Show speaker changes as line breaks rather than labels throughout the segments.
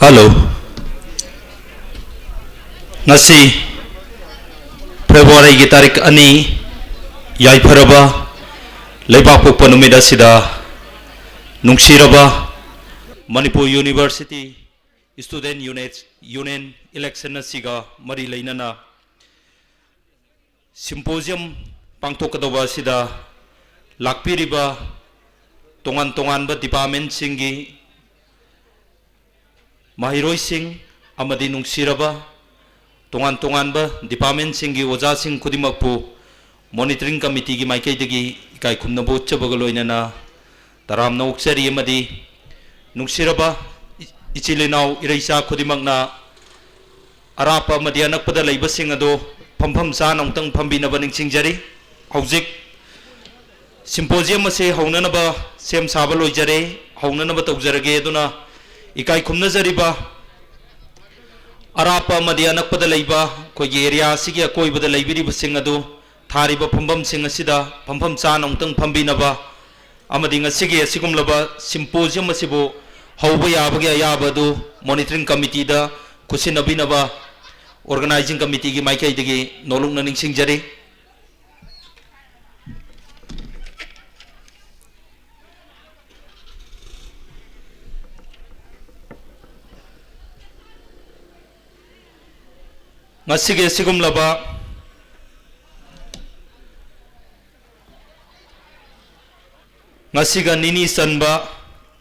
Hello. Ngasi February gi tarik ani yaipharaba leibak pokpa numit asida nungsiraba Manipur University Student Union Election asiga mari leinana Symposium pangtokadaba asida lakpiriba tongan tongan ba department singi Mahiroi Singh amadi nungsiraba tongan tongan ba department singi oja sing kudimakpu monitoring committee gi maikai degi ikai khumna bo chabagaloinana taram na uksari amadi nungsiraba ichilinau iraisa kudimakna arapa amadi anakpada leiba sing ado phampham sa nongtang phambina ba ningsingjari hojik symposium ase haunana ba sem saba loijare haunana ba tawjarage aduna ikai khumna jariba arapa madi anakpada leiba koigi area sigi akoibada leibiriba sing adu thariba phambam sing asida phampham cha nongtang phambinaba amadi ngasigi asigumlaba symposium asibo hauba yabage ayabadu monitoring committee da kusinabinaba organizing committee gi maikai degi nolungna ningsingjari ngasige sigumlaba ngasiga nini sanba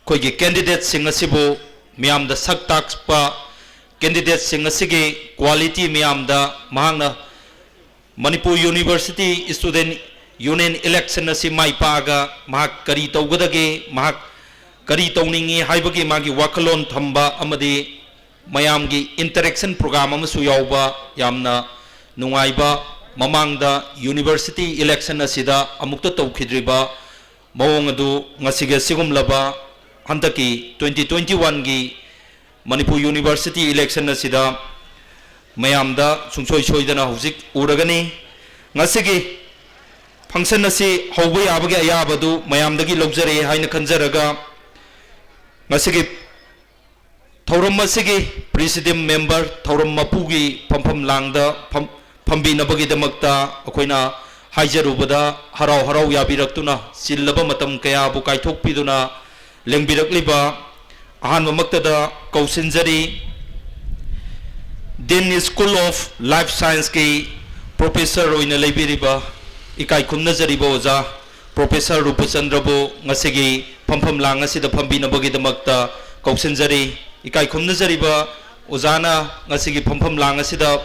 koigi candidate sing asibu miyamda sak takspa candidate sing asige quality miyamda mahangna Manipur University Student Union Election asi mai paga mahak kari tawgadage mahak kari tawningi haibagi magi wakalon thamba amadi mayamgi interaction program amasu yauba yamna nungaiba mamangda university election asida amukta tawkhidriba mawong adu ngasiga sigumlaba handaki 2021 gi Manipur University election asida mayamda sungsoi soidana hojik uragani ngasigi function asi hauba yabage ayabadu mayamdagi lojare haina khanjaraga ngasigi Thauram asigi Presidium member Thauram mapugi phampham langda phambinabagi damakta akoina haijarubada harau harau yabiraktuna sillaba matam kaya bu kaithokpiduna lengbirakliba ahanba maktada kausinjari Dean School of Life Science ki professor oina leibiriba ikai khumnajariba oja Professor Rupachandrabu ngasigi phampham lang asida phambinabagi damakta kausinjari ikai khumnajariba ojana ngasigi phampham lang asida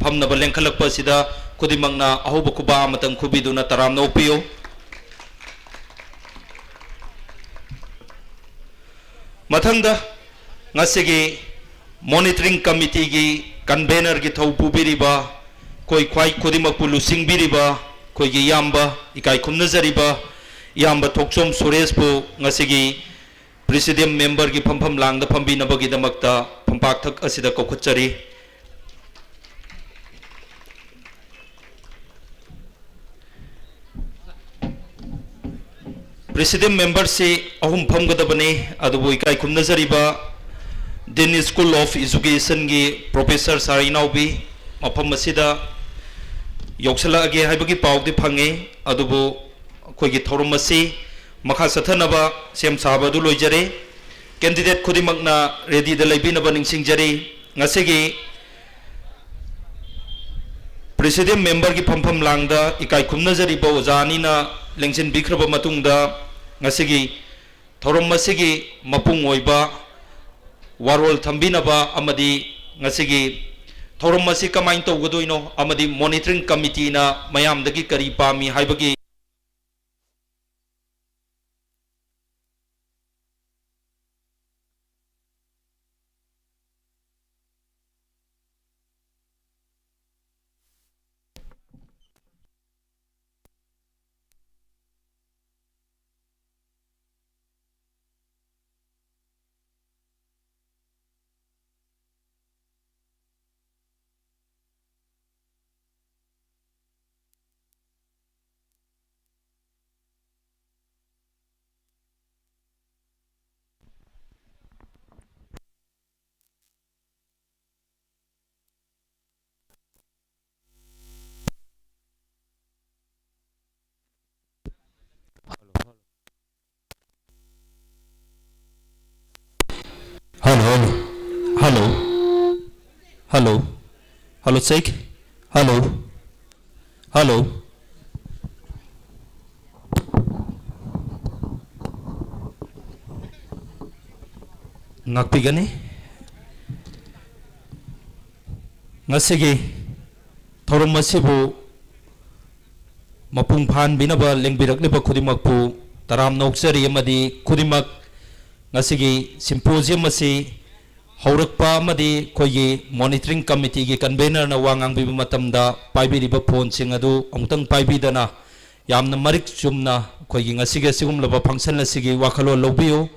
phamnaba lengkhalakpa asida khudimangna ahoba kuba amatang khubiduna taramna upiyo mathangda ngasigi monitoring committee gi convener gi thau pubiriba koi khwai khudimakpu lusingbiriba koi gi yamba ikai khumnajariba yamba thokchom suresh pu ngasigi Presidium member gi phampham langda phambinabagi damakta phampak thak asida kokhuchari Presidium member se ahum phamgadabani adubu ikai khumnajariba Dean School of Education gi Professor Sarinaubi mafam asida yoksala age haibagi pawdi phange adubu koigi thorum asi makha sathanaba sem sabadu loijare candidate khudimakna ready da leibinaba ningsingjari ngasigi Presidium member gi phampham langda ikai khumnajari ba ojani na lengsin bikraba matungda ngasigi thorum masigi mapung oiba warol thambinaba amadi ngasigi thorum masi kamain tawgadoino amadi monitoring committee na mayamdagi kari pami haibagi Hello. Hello. Hello. Hello, check. Hello. Hello. Ngakpigani. Ngasigi. Thorum masibu. Mapung phan binaba lengbirak liba kudimakpu. Taram noksari amadi kudimak. Ngasigi symposium masi. Haurakpa amadi koyi monitoring committee gi convener na wangang bibi matamda paibi riba phone sing adu amtang paibi dana yamna marik chumna koyi ngasiga sigum laba function la sigi wakhalo lobiyo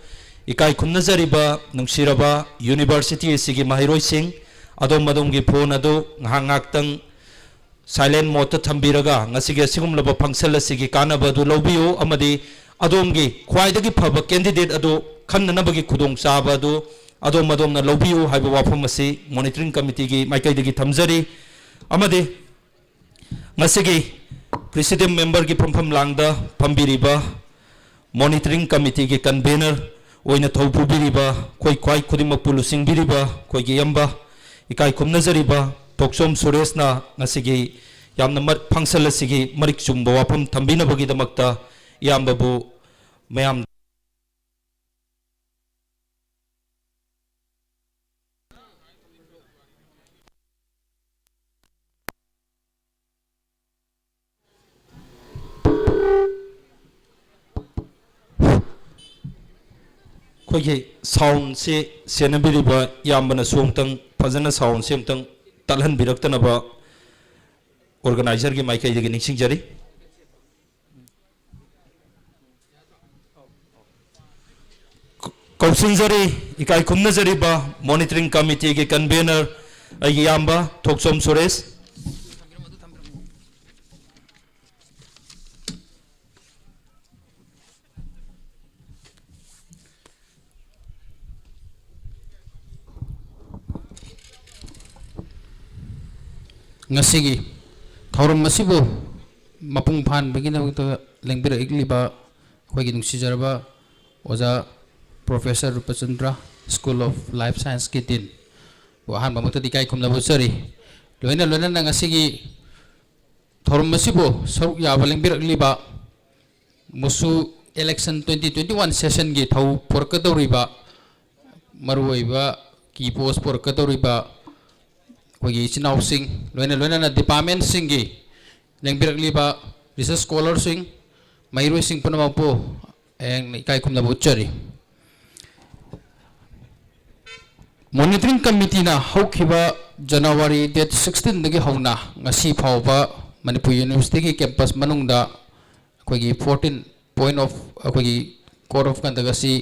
ikai khumna jariba nungsiraba university sigi mahiroi sing adom madom gi phone adu ngak tang silent mode thambiraga ngasiga sigum laba function la sigi kanaba du lobiyo amadi adom gi khwaidagi phaba candidate adu khannanabagi khudong chaba adu adom adom na lobiu haiba wafam asi monitoring committee gi maikai digi thamjari amade ngasigi president member gi phampham langda phambiriba monitoring committee gi convener oina thopu biriba koi kwai khudimak pulusing biriba koi gi yamba ikai khumnajariba toksom suresh na ngasigi yamna mar function asigi marik chumba wafam thambina bagi damakta yambabu mayam कोई sound से सेनबिरिबा यामबना सोंगतंग फजना sound से हमतंग तलहन बिरक्तनबा organiser की mic आइदगी Nising जरी कौसिंग जरी इकाई खुमना जरीबा monitoring committee के convener अगी यामबा थोकसोम Suresh
ngasigi thorum masibu mapung phan begina to lengbira igliba khoi gi nungsijarba oja professor Rupachandra School of Life Science kitin bo han bamata dikai khumla bo sari loina loina ngasigi thorum masibu saruk ya lengbira igliba musu election 2021 session gi thau porkadoriba maruiba ki post porkadoriba कोई चिनाव सिंह लोइना लोइना ना department Singh की लेंबिरक लिबा research scholar सिंह माइरोई सिंह पनमापो एंग इकाई खुमना बुच्चरी मॉनिटरिंग कमिटी ना हौखिबा जनवरी डेट 16 दगी हौना ngasi phawba Manipur University की कैंपस मनुंगदा कोई 14 point of कोई code of conduct asi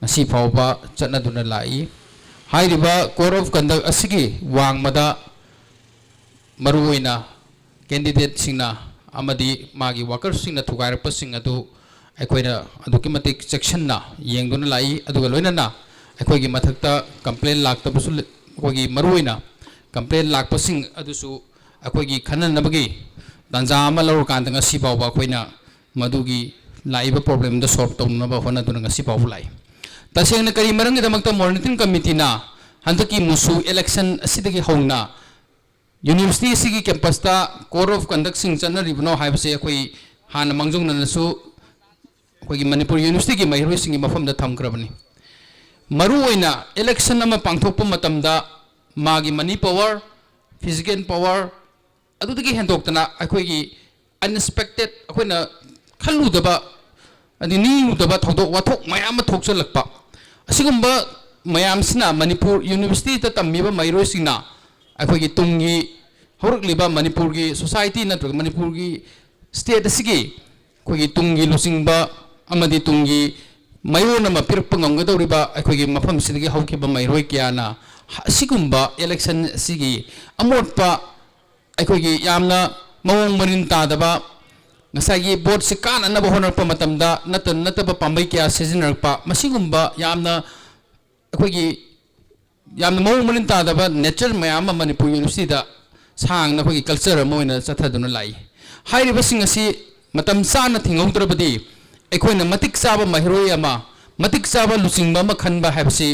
ngasi phawba चटना दुना लाई हाइरिबा कोड ऑफ कंडक्ट असिगी वांग मदा मरुइना कैंडिडेट सिंगना अमदी मागी वर्कर सिंगना थुगारप सिंग अदु अखोइना अदुकी मतिक सेक्शन ना येंगदुना लाई अदुगा लोइना अखोइगी मथक्ता कंप्लेन लाक्तबसु अखोइगी मरुइना कंप्लेन लाक्प सिंग अदुसु अखोइगी खननबगी दांजा अमा लौर कांदंग सिबावबा अखोइना मदुगी लाइबा प्रॉब्लम द सॉल्व तौनबा होनादुना सिबावु लाई तसेंगना करी मरंगी दमकता मॉनिटरिंग कमिटी ना हंदकी मुसु इलेक्शन असिदगी हौना यूनिवर्सिटी सिगी कैंपस ता कोड ऑफ कंडक्ट सिंग चनना रिबनो हाइबसे अखोई हान मंगजोंग ननसु अखोई मणिपुर यूनिवर्सिटी की महिरोई सिंगी मफमदा थमक्रबनी मरु ओइना इलेक्शन अमा पांगथोकप मतमदा मागी मनी पावर फिजिकल पावर अदुदगी हेंदोक्तना अखोई अनएक्सपेक्टेड अखोइना खल्लुदबा अदि नीउदबा थौदोक वाथोक मयाम थोकसलकपा असिगुम्बा मयामसिना मणिपुर यूनिवर्सिटी ता तम्मीबा मैरोसिंगना अखोगी तुंगी हौरकलिबा मणिपुर की सोसाइटी नत्रग मणिपुर की स्टेट असिगी अखोगी तुंगी लुसिंगबा अमदि तुंगी मैरोन अमा पिरप nganggadoriba अखोगी मफम सिदगी हौखिबा मैरोय क्याना असिगुम्बा इलेक्शन असिगी अमोटपा अखोगी यामना मवोंग मरिन तादबा ngasagi board se kana na bohonar pa matamda nataba pambai kya seasonarpa masigumba yamna akogi yamna mawong malinta da ba nature mayam Manipur University da sang na akogi culture mo ina chathaduna lai hairi basing asi matam sana thingaudrabadi akoina matik saba mahiroi ama matik saba lusingba ma khanba habsi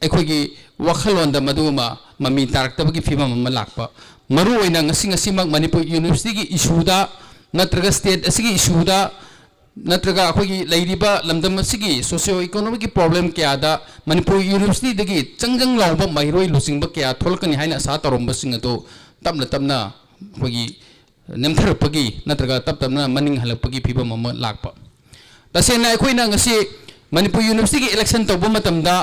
ꯑꯩꯈꯣꯏꯒꯤ ꯋꯥꯈꯜꯂꯣꯟꯗ ꯃꯗꯨꯃ ꯃꯃꯤ ꯇꯥꯔꯛꯇꯕꯒꯤ ꯐꯤꯕꯝ ꯑꯃ ꯂꯥꯛꯄ ꯃꯔꯨꯑꯣꯏꯅ ꯉꯁꯤꯃꯛ ꯃꯅꯤꯄꯨꯔ ꯌꯨꯅꯤꯚꯔꯁꯤꯇꯤꯒꯤ ꯏꯁꯨꯗ ꯅꯠꯇ꯭ꯔꯒ ꯁ꯭ꯇꯦꯠ ꯑꯁꯤꯒꯤ ꯏꯁꯨꯗ ꯅꯠꯇ꯭ꯔꯒ ꯑꯩꯈꯣꯏꯒꯤ ꯂꯩꯔꯤꯕ ꯂꯝꯗꯝ ꯑꯁꯤꯒꯤ ꯁꯣꯁꯤꯌꯣ ꯏꯀꯣꯅꯣꯃꯤꯛꯀꯤ ꯄ꯭ꯔꯣꯕ꯭ꯂꯦꯝ ꯀꯌꯥꯗ ꯃꯅꯤꯄꯨꯔ ꯌꯨꯅꯤꯚꯔꯁꯤꯇꯤꯗꯒꯤ ꯆꯪꯖꯪ ꯂꯥꯎꯕ ꯃꯍꯩꯔꯣꯏ ꯂꯨꯆꯤꯡꯕ ꯀꯌꯥ ꯊꯣꯛꯂꯛꯀꯅꯤ ꯍꯥꯏꯅ ꯑꯁꯥ ꯇꯧꯔꯝꯕꯁꯤꯡ ꯑꯗꯨ ꯇꯞꯅ ꯇꯞꯅ ꯑꯩꯈꯣꯏꯒꯤ ꯅꯦꯝꯊꯔꯛꯄꯒꯤ ꯅꯠꯇ꯭ꯔꯒ ꯇꯞ ꯇꯞꯅ ꯃꯅꯤꯡ ꯍꯜꯂꯛꯄꯒꯤ ꯐꯤꯕꯝ ꯑꯃ ꯂꯥꯛꯄ तसेना अखोइना ngasi Manipur University की election तौब मतमदा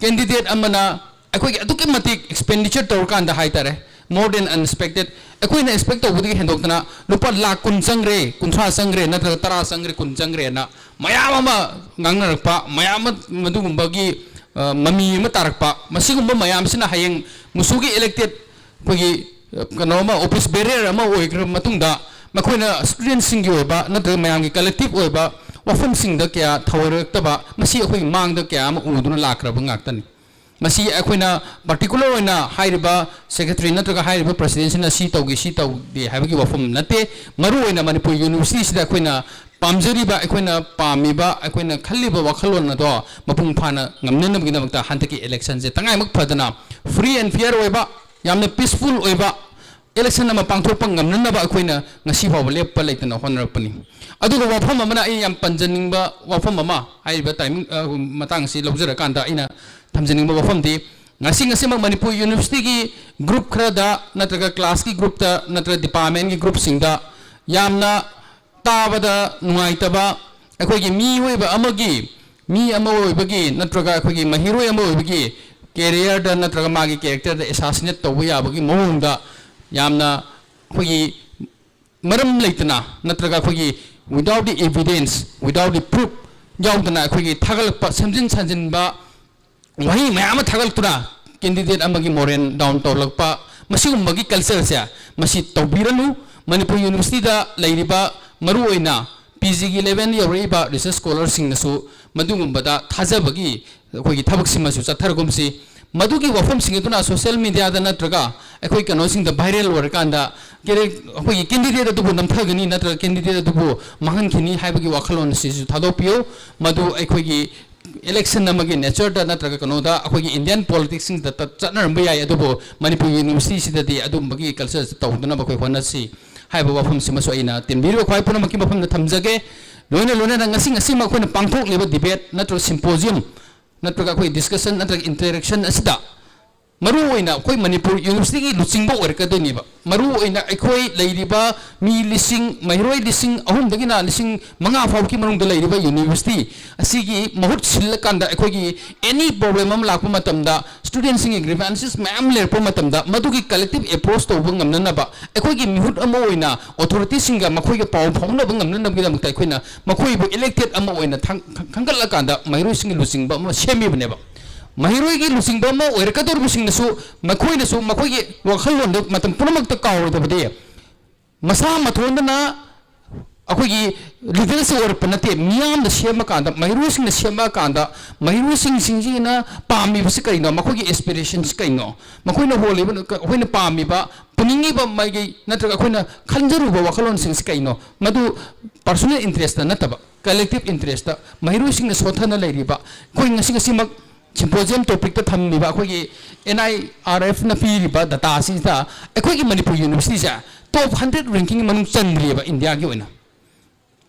candidate amana अखोइ अदुके मतिक expenditure तौर कांदा हाइतारे more than unexpected अखोइना expect तौबदि हेंदोक्तना लुपा lakh कुन संग्रे कुंथ्रा संग्रे नत्र तरा संग्रे कुन संग्रे ना मयाम अमा ngangnarpa मयाम मदुगुंबगी ममी अमा तारकपा मसिगुंबा मयाम सिना हयेंग मुसुगी elected कोगी कनोमा office barrier अमा ओइग्र मतुंगदा मखोइना student सिंगी ओइबा नत्र मयाम की collective ओइबा वफम सिंह द क्या थवरक्तबा मसी अखोइ मांग द क्या उदुना लाक्रब ngakतनी मसी अखोइना पर्टिकुलर ओइना हाइरिबा सेक्रेटरी नत्रगा हाइरिबा प्रेसिडेंट ना सी तौदे हाइबगी वफम नते मरु ओइना मणिपुर यूनिवर्सिटी सिदा अखोइना पामजरीबा अखोइना पामीबा अखोइना खल्लिबा वखलोन दो मपुंग फाना ngamnenabgidamta hantaki election je tangaimak phadana free and fair ओइबा यामने peaceful ओइबा election nama pangthokpa ngamnanaba अखोइना ngasi फाव लेपpa लेतना होनरपनी अदुगा वफम अमना आई याम पंजनिंगबा वफम अमा हाइबा टाइमिंग मतंग सि लौजरा कांदा आइना थमजनिंगबा वफम दि ngasi मणिपुर यूनिवर्सिटी की ग्रुप खरदा नत्रगा क्लास की ग्रुप ता नत्र डिपार्टमेंट की ग्रुप सिंगदा यामना ताबदा नुआइतबा अखोइगी मी होइबा अमगी मी अमा होइबगी नत्रगा अखोइगी महिरोय अमा होइबगी कैरियर दा नत्रगा मागी कैरेक्टर दा assassinate तौबा याबगी मोंगदा यामना अखोइगी मरम लेतना नत्रगा अखोइगी without the evidence, without the proof, yaudana अखोइगी थागलप समजिन संजिनबा वही मयाम थागलतुना candidate amagi moren down tolakpa मसिगुम्बगी कल्चर से मसि तौबिरनु मणिपुर यूनिवर्सिटी दा लैरिबा मरु ओइना पीजी की लेवल यौरिबा रिसर्च स्कॉलर सिंगनसु मदुगुम्बदा थाजबगी अखोइगी थबक सिमसु चथरगुमसि मधुकी वफम सिंगतुना सोशल मीडिया दा नत्रगा अखोइ कनोसिंग दा वायरल ओरकांदा केरे अखोइ कैंडिडेट अदुबु नमथगनी नत्र कैंडिडेट अदुबु महनखिनी हाइबगी वखलोन सिसु थादोपियो मधु अखोइगी election namagi nature da नत्रगा कनोदा अखोइगी इंडियन पॉलिटिक्स सिंग दा चनरम याय अदुबु मणिपुर यूनिवर्सिटी सिददी अदुबगी कल्चर तौदना बखोइ होनसी हाइबा वफम सिमसु आइना तिनबिरो खवाइ पुनमकी वफम दा थमजगे लोइना लोइना ngasi मखोइना पांगथोक लेबा डिबेट नत्र सिम्पोजियम नत्रगा कोई डिस्कशन नत्रगा इंटरेक्शन असिदा मरु ओइना कोई मणिपुर यूनिवर्सिटी की लुचिंगबा ओरकदोनिबा मरु ओइना अखोइ लैरिबा मी लिसिंग महिरोइ लिसिंग अहुम दगिना लिसिंग मंगा फावकी मनुंग लैरिबा यूनिवर्सिटी असिगी महुत सिलकांदा अखोइगी एनी प्रॉब्लम अम लाकपा मतमदा स्टूडेंट सिंग ग्रीवेंसेस मैम लेरपा मतमदा मदुगी कलेक्टिव अप्रोच तौबा ngamnanaba अखोइगी मिहुत अमा ओइना अथॉरिटी सिंगा मखोइगे पाव फाउनबा ngamnanabgidamta अखोइना मखोइबु इलेक्टेड अमा ओइना खंगलकांदा महिरोइ सिंग लुचिंगबा अमा सेमिबनेबा महिरोइ की लुचिंगबा अमा ओरकदोरबसिंगनसु मखोइनसु मखोइगे वखलोंद मतम पुनमक्ता कावरदबदे मसा मथोंदना अखोइगी लीडरशिप ओरप नते मियाम द सेमा कांदा महिरोइ सिंग सेमा कांदा महिरोइ सिंग सिंजीना पामीबस कइनो मखोइगी एस्पिरेशंस कइनो मखोइना होलिब अखोइना पामीबा पुनिंगीबा माइगी नत्रगा अखोइना खंजरुबा वखलोन सिंग कइनो मदु पर्सनल इंटरेस्ट नतबा कलेक्टिव इंटरेस्ट महिरोइ सिंग सोथना लैरिबा कोइ ngasi Symposium topic to thamiba अखोइगी NIRF na piriba data asida अखोइगी मणिपुर यूनिवर्सिटी से top 100 ranking manung चंद्रिबा इंडिया की ओइना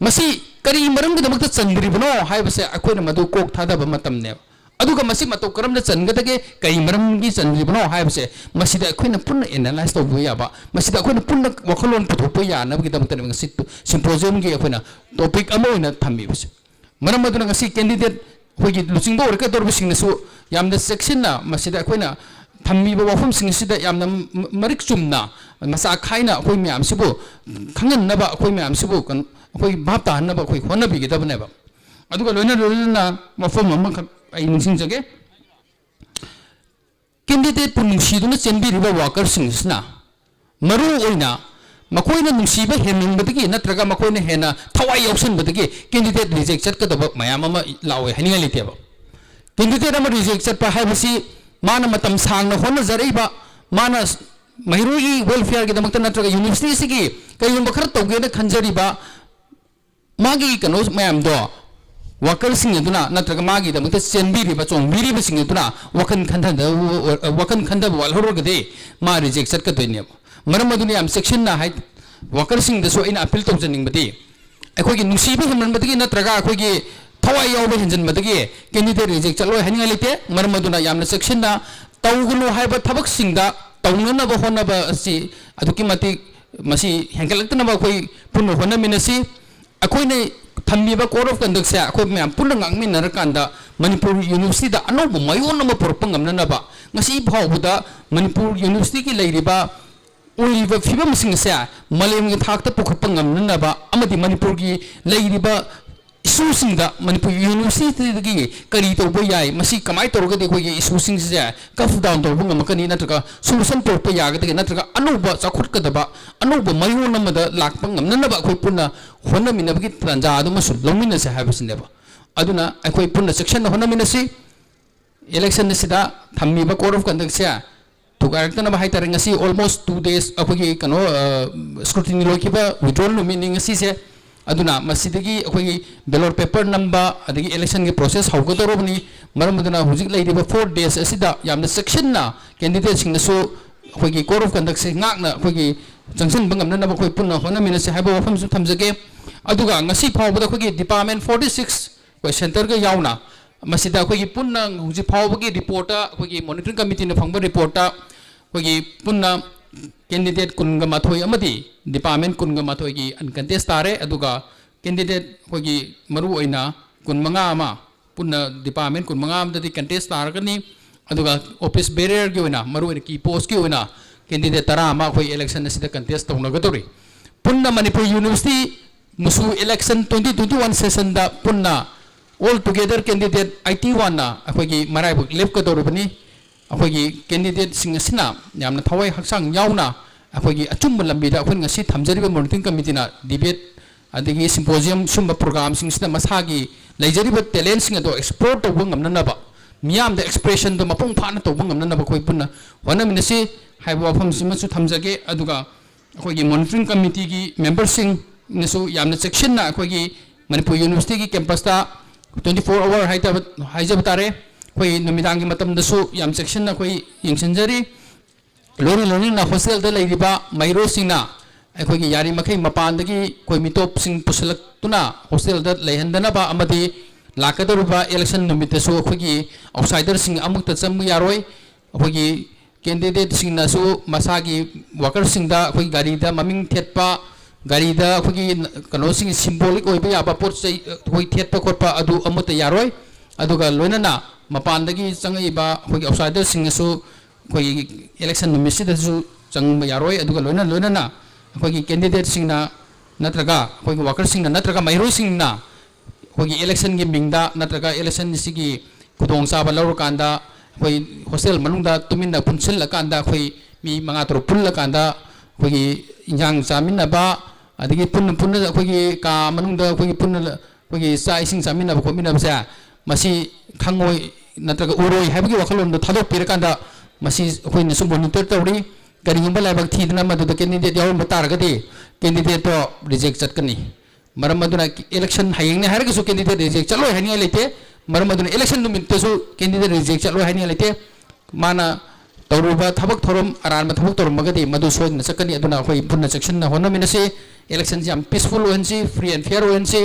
मसी करी मरमगदमक चंद्रिबनो हाइबसे अखोइना मदु कोक थादबा मतमने अदुगा मसी मतौ करमना चंगदगे कई मरमगी चंद्रिबनो हाइबसे मसीदा अखोइना पुन एनालाइज तौबो याबा मसीदा अखोइना पुन वखलोन पुथोपो यानबगदमक ngasi Symposium gi अखोइना topic अमा ओइना थमिबसे मरमदुना ngasi candidate होगी लुचिंगबो ओरका दोरबसिंगनसु यामना सेक्शन मसिदा अखोइना थम्मीबा वफम सिंगसिदा यामना मरिक चुमना मसा खाइना अखोइ म्यामसिबो खंगननबा अखोइ म्यामसिबो अखोइ भाप ताहनबा अखोइ होनबिगदबनेबा अदुगा लोइना लोइना वफम अमा आई निसिंजगे कैंडिडेट पुनुंसीदुना चेंबिरिबा वर्कर सिंगसना मरु ओइना मखोइना नुसीबा हेनिंगबदगी नत्रगा मखोइना हेना थवाई यौसनबदगी कैंडिडेट रिजेक्ट चटकदब मयाम अमा लावे हनिंगा लेतेबा कैंडिडेट अमा रिजेक्ट चटपा हाइबसी माना मतम सांगना होनजरैबा माना महिरोगी वेलफेयर की दमकता नत्रगा यूनिवर्सिटी सिगी कयुम खर तौगेना खंजरिबा मागी कनो मयाम दो workersing aduna natraga magi da mutta chenbiri ba chongbiri ba sing aduna wakan khanda wal horogade ma reject chat ka toine maram aduna am section na hai workersing da so ina appeal to janing badi akhoi gi nungsi ba hemman badi natraga akhoi gi thawai yaw ba henjan badi candidate reject chaloi haninga lete maram aduna yamna section na tawgulu hai ba thabak sing da tawna ba hona ba si aduki mati masi hengalakna ba akhoi punno hona minasi akhoi ne थम्मीबा code of conduct से अखोई ma'am पुनः ngang कांदा Manipur university दा अनोब मयोन नम पुरप ngamnaba ngasi phawbuda Manipur university की लेरिबा ओइबा फिबम सिंग से मलेम की थाकता पुखप ngamnaba amadi मणिपुर की लेरिबा इशू सिंग दा मणिपुर यूनिवर्सिटी की करी तोबो याय मसी कमाई तोरगदे कोई इशू सिंग से कफ डाउन तोबो ngमकनी नत्रका सोल्यूशन तोरप यागदे नत्रका अनोब चाखुटकदबा अनोब मयोन नमदा लाकप ngamnaba अखोई पुनः होनमिनबगी तंजा अदुमसु लौमिनसे हाबसिनेबा अदुना अखोई पुनः सेक्शन होनमिनसी इलेक्शन सिदा थम्मीबा कोड ऑफ कंडक्ट से तुगारक्तनबा हाइतारे ngasi almost 2 days अखोई कनो स्क्रूटिनी लोकिबा विड्रॉल मीनिंग ngasi से अदुना मसिदगी अखोई बैलेट पेपर नंबर अदगी इलेक्शन के प्रोसेस हौगदरोबनी मरम अदुना हुजिक लेरिबा 4 days असिदा यामना सेक्शन ना कैंडिडेट सिंगसु अखोई कोड ऑफ कंडक्ट से ngakna अखोई जंक्शन बंगमनबा अखोई पुनः होनमिनसे हाइबा वफमसु थमजगे अदुगा ngasi phawbada khoi department 46 koi center ga yauna masida khoi punna huji phawbagi report a khoi monitoring committee na phangba report a khoi punna candidate kunga mathoi amadi department kunga mathoi gi uncontest tare aduga candidate khoi maru oina kunmanga ama punna department kunmanga amdadi contest taragani aduga office barrier gi oina maru oina ki post gi oina candidate tara ama khoi election asida contest tawnagadori punna manipur university Musu election 2021 session da punna all together candidate IT1 na akhoi marai buk lep ka dorubani akhoi candidate sing asina yamna thawai haksang yauna akhoi achum lambi da akhoi ngasi thamjariba monitoring committee na debate adigi symposium sumba program sing sina masagi leijariba talent sing ado explore to bungam nanaba miyam da expression do mapung phana to bungam nanaba khoi punna wana minasi haiba pham simasu thamjage aduga akhoi monitoring committee gi member sing नसु यामना section ना अखोगी Manipur university की campus ता 24 our हाइजब तारे कोई नुमिदांग की मतम दसु याम सेक्शन ना कोई यंगसंजरी लोनी ना हॉस्टल दा लेरिबा मैरो सिंगना अखोगी यारी मखै मपान दगी कोई मिटोप सिंग पुसलक तुना हॉस्टल दा लेहंदनबा अमदी लाकदरुबा इलेक्शन नुमितसु अखोगी आउटसाइडर सिंग अमुक त चम यारोय अखोगी कैंडिडेट सिंग नासु मसागी वर्कर सिंग दा अखोगी गाड़ी दा ममिंग थेटपा गाड़ी दा अखोगी कनो सिंग सिंबॉलिक ओइबा याबा पोट चै होई थेटपा खोटपा अदु अमत यारोय अदुगा लोइनना मपानदगी चंगइबा अखोगी आउटसाइडर सिंगसु अखोगी इलेक्शन नुमिसिदसु चंग यारोय अदुगा लोइनना अखोगी कैंडिडेट सिंगना नत्रगा अखोगी वर्कर सिंगना नत्रगा मैरो सिंगना अखोगी इलेक्शन गी मिंगदा नत्रगा इलेक्शन सिगी खुदोंग साबा लौर कांदा अखोई हॉस्टल मनुंगदा तुमिनदा पुनसिल कांदा अखोई मी मंगा तरो पुल कांदा अखोगी इंजांग चामिनबा अदगी पुन अखोगी का मनुंगदा अखोगी पुन अखोगी चा इसिंग चामिनबा खोमिनबसे मसी खंगोय नत्रगा उरोय हाबगी वखलोंदो थादोक पिरकांदा मसी अखोइना सु मॉनिटर तौरी करिगुंबा लाइबक थीदना मदुदा कैंडिडेट यावम तारगदि कैंडिडेट तो रिजेक्ट चटकनी मरम मदुना इलेक्शन हायंगने हारगसु कैंडिडेट रिजेक्ट चलोय हानिया लेते मरम मदुना इलेक्शन नुमितसु कैंडिडेट रिजेक्ट चलोय हानिया लेते माना तौरुबा थबक थोरम अरान थबक तोरम मगदि मदु सोइन चकनी अदुना अखोई पुन्ना सेक्शन ना होनमिनसे इलेक्शन जाम पीसफुल होनसी फ्री एंड फेयर होनसी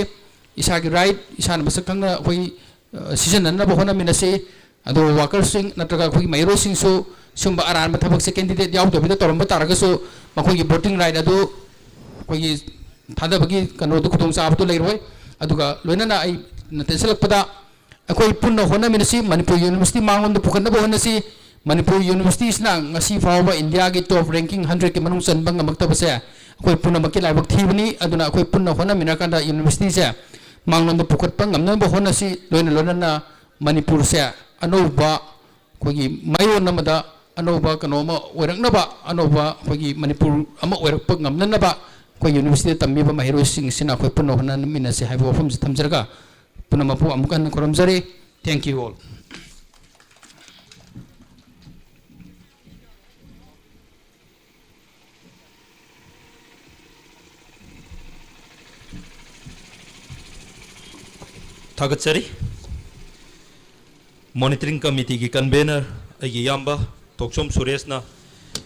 इसा की राइट इसान बसखंग अखोई सीजन नन्ना होनमिनसे अदो वर्कर सिंग नत्रगा अखोई मैरो सिंगसु सुंबा अरान थबक से कैंडिडेट यावदबिदा तोरम तारगसु मखोई वोटिंग राइट अदो अखोई थादबगी कनो दु खुदोंग चाबतो लेरोय अदुगा लोइनना आई नतेसलकपदा अखोई पुन्ना होनमिनसी मणिपुर यूनिवर्सिटी मांगोंद पुखनबो होनसी मणिपुर यूनिवर्सिटी ngasi फावबा इंडिया की टॉप रैंकिंग 100 के मनुंग चनबंग मक्तबसे अखोई पुन्ना मक्की लाइबक थीबनी अदुना अखोई पुन्ना होना मिनाकांदा यूनिवर्सिटी से मांगलोंद पुखतपा ngamnaba honasi लोइना मणिपुर से अनौबा अखोई मायो नमदा अनौबा कनोमा ओरकनबा अनौबा अखोई मणिपुर अमा ओरकप ngamnaba अखोई यूनिवर्सिटी तम्मीबा महिरो सिंग सिना अखोई पुन्ना होना मिनसे हाइबो वफम से थमजरगा पुन्ना मपु अमुकन करमजरे thank you all
Thagatsari Monitoring Committee ki convener Aigi Yamba Toksom Suresna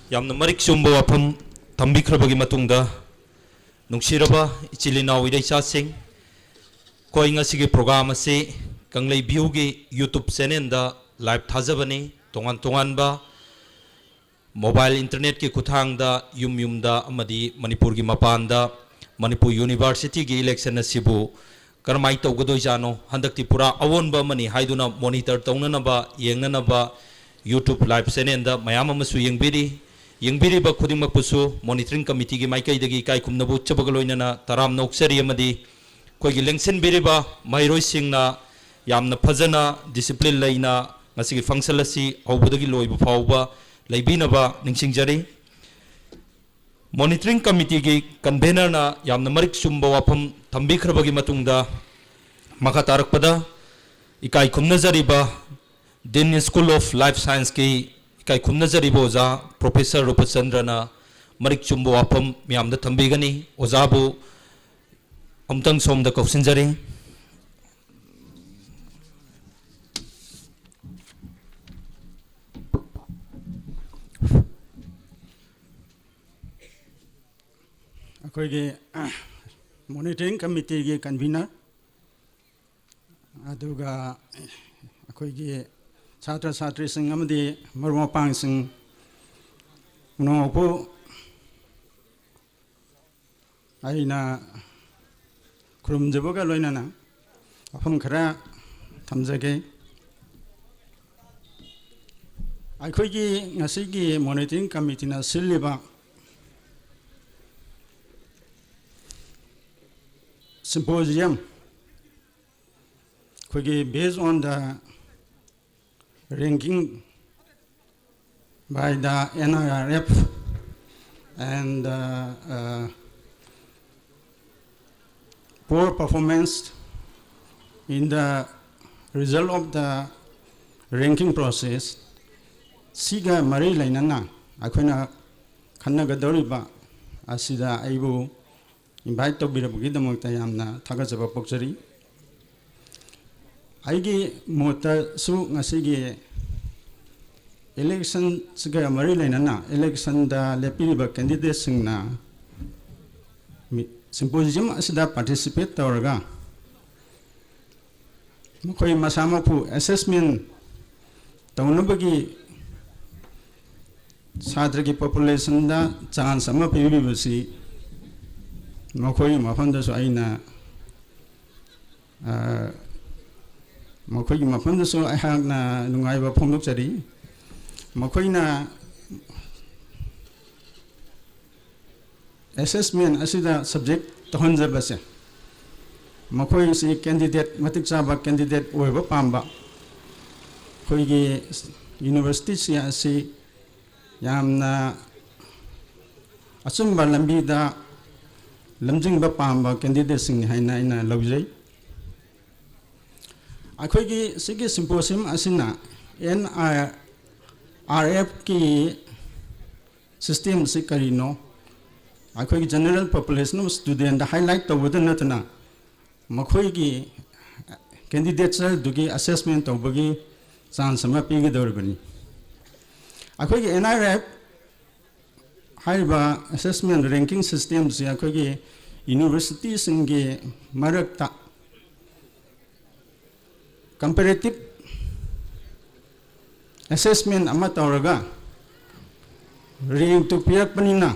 Yamna Marik Sumbo Apam Tambikrabagi Matungda Nungsiraba Ichilina Widai Sing Koinga Sigi program asi Kanglei Biugi YouTube channel da live thazabani tongan tongan ba mobile internet ki kuthang da yum da amadi Manipur gi mapan da Manipur University gi election asibu karmai tawgado jano handakti pura awon ba mani haiduna monitor tawna ba yengna ba YouTube live channel da mayam amasu yengbiri ba khuding mapusu monitoring committee gi maikai dagi kai kumna bu chabagaloina na taram noksari amadi koi gi lengsen biriba mairoi singna yamna phajana discipline laina ngasi gi function asi awbudagi loibu fawba laibinaba ningsingjari monitoring committee gi convener na yamna marik sumba wafam thambikhrabagi matungda makha tarakpada ikai khumnajariba Din School of Life Science ki ikai khumnajariba oza Professor Rupachandrana marik sumba wafam miyamda thambigani ozabu amtang somda kausinjari
Akoigi monitoring committee gi convener aduga akoigi chatra chatri sing amadi marwa pang sing no ko aina krum jaboga loinana afam khara thamjage akoigi ngasigi monitoring committee na siliba Symposium based on the ranking by the NIRF and poor performance in the result of the ranking process siga mari lainana akoina khannagadoriba asida aibu invite to birabugidamokta yamna thagajaba pokjari aigi mota su ngasigi election siga mari lainana election da lepiriba candidate singna symposium asida participate tawraga mokoi masamapu assessment tawnabagi sadragi population da chance ama pibibasi Mokoi mafanda so aina mokoi mafanda so ahagna nungai ba phomdok chari mokoi na assessment asida subject tohanja base mokoi si candidate matik chaba candidate oiba pamba khoi gi university si yamna achumba lambi da Lamjing ba pamba candidate sing haina ina lawjai akhoi gi symposium asina NIRF ki system si karino akhoi general population of student highlight to within natna makhoi gi candidates dugi assessment to bagi chance ma pigi dorbani akhoi gi NIRF Haiba assessment ranking systems ya kogi universities inge marakta comparative assessment ama tawraga rank to piak panina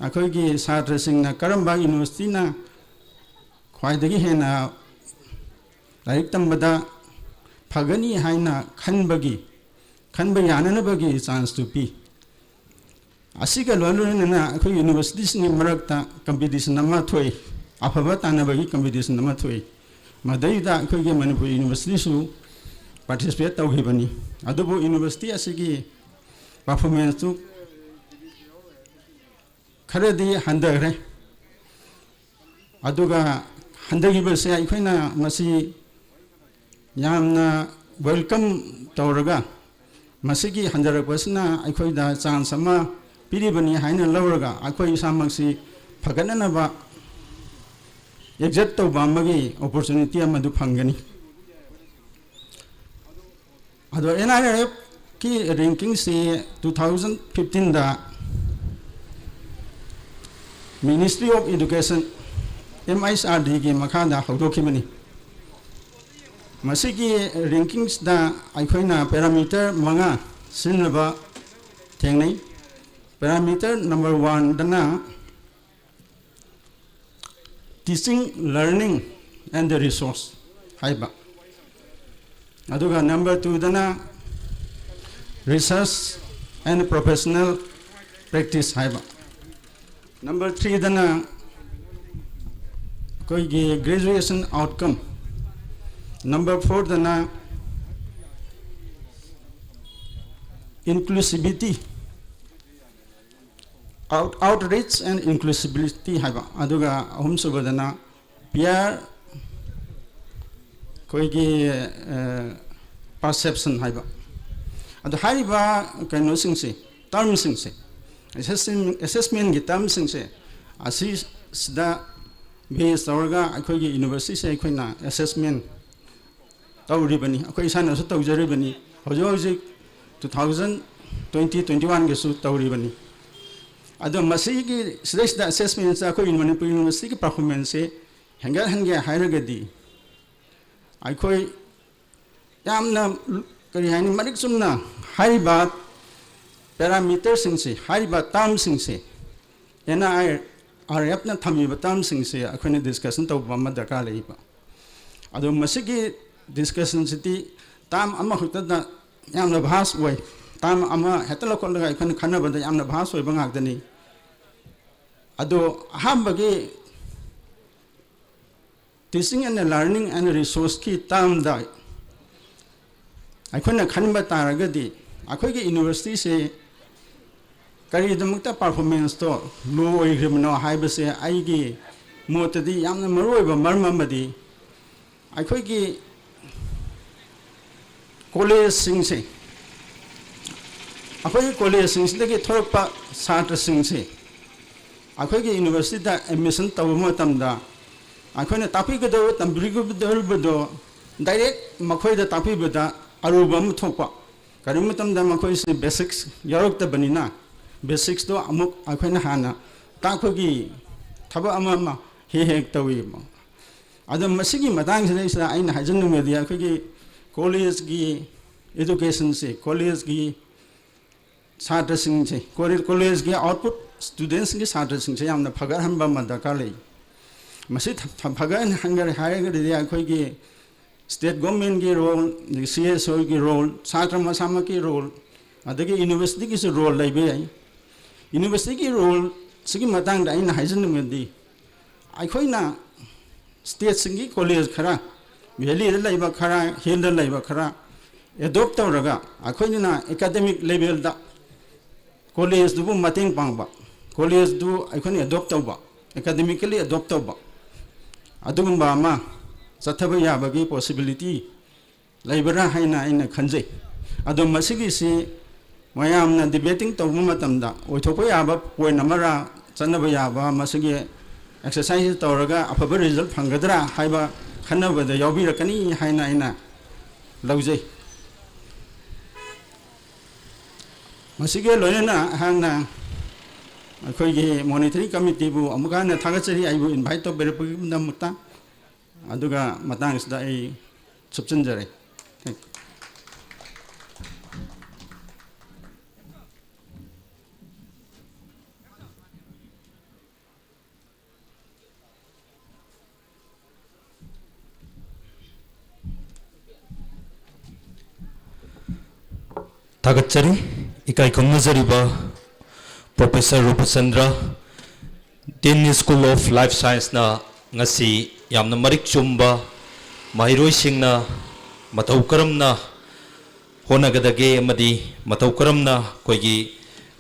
akogi satra singna karamba university na khwaidagi hena laik tambada phagani haina khanba yanana bagi chance to pi Asiga loluna ako university ni marakta competition nama thoi afaba tanabagi competition nama thoi madayda ako ge Manipur University su participate tawhibani adubo university asigi performance tu kharadi handagre aduga handagi base aikoina masi yamna welcome tawraga masigi handarak basna aikoida chance sama Piribani haina lauraga akoi samaksi phagananaba exit तौब अमगी opportunity अमदु फंगनी अदो NIRF की ranking से 2015 दा ministry of education MISRD की मखादा हौदोखिबनी मसिगी rankings दा अखोइना पैरामीटर मंगा सिनबा थेंगनै पैरामीटर नंबर 1 दना teaching learning and the resource haiba aduga number 2 dana research and professional practice haiba number 3 dana koi graduation outcome number 4 dana inclusivity outreach and inclusivity haiba aduga ahum subadana peer koigi perception haiba adu haiba kaino singse term singse assessment gi term singse asi sida base tawraga akoigi university se akoina assessment tawribani akoi sana su tawjaribani hoji 2020-21 ge su tawribani अदो मसीगी select assessment से अखोई Manipur university की performance से hanger हंगे हायरगदी अखोई यामना करी हानि Marik Sumana हाइबा parameter सिंग से हाइबा term सिंग से NIRF ना थमीबा टर्म सिंग से अखोई ने डिस्कशन तौबा म दरकार लेबा अदो मसीगी डिस्कशन सिटी टर्म अमा हुतदा यामना भास ओय टर्म अमा हेतला कोलगा अखोई खनबदा यामना भास ओय बंगाकदनी अदो अहमबगी teaching and learning and resource की term दा अखोना खनबा तारगदी अखोगी यूनिवर्सिटी से करीदमक्ता परफॉर्मेंस तो लो ओइग्रिमनो हाइबसे आइगी मोतदी यामना मरोइबा मरममदी अखोगी कॉलेज सिंग से अखोगी कॉलेज सिंग से थोरपा छात्र सिंग से अखोगी यूनिवर्सिटी दा एडमिशन तब मतमदा अखोना तापीगदो तंब्रिगदो डायरेक्ट मखोइदा तापीबदा अरुबम थोपा करिमतमदा मखोइ से बेसिक्स यारक्तबनिना बेसिक्स तो अमुक अखोना हाना ताखोगी थबा अमा हे हेक तवी अदो मसिगी मतांग से आइना हाजनुमेदी अखोगी कॉलेज की एजुकेशन से कॉलेज की छात्र सिंह से कॉलेज की आउटपुट स्टूडेंट्स की छात्र सिंह से यामना फगर हंबा म दरकार लई मसी फगर हंगर हायगदि अखोगी स्टेट गवर्नमेंट की रोल CSO की रोल छात्र मसामा की रोल अदगी यूनिवर्सिटी की रोल लेबे यूनिवर्सिटी की रोल सिगी मतंग दा आइना हाजनुमेदी अखोइना स्टेट सिंगी कॉलेज खरा वैली लेबा खरा हिल लेबा खरा एडॉप्ट तौरगा अखोइना एकेडमिक लेवल दा कॉलेज दुबु मतेंग पांगबा कॉलेज दु अखोनि एडॉप्ट तौबा एकेडमिकली एडॉप्ट तौबा अदुगुंबा मा चथबा याबगी पॉसिबिलिटी लेबरा हाइना आइना खंजे अदो मसिगी सि मयामना डिबेटिंग तौबा मतमदा ओइथोपा याबा पॉइंट अमरा चनबा याबा मसिगी एक्सरसाइज तौरगा अफबा रिजल्ट फंगदरा हाइबा खनबदा याबिरकनी हाइना आइना लौजै मसिगे लोयना हांना अखोगी मॉनिटरिंग कमिटी बु अमुगाना थागचरी आइबु इनवाइट तो बेरपुगिमदमता अदुगा मतांगसदा आई सुपचनजरे
थागचरी इकाई खंगजरिबा professor Rupchandra dean school of life science ना ngasi yamna marik chumba mahiroi singna matau karamna honagadage amadi matau karamna koigi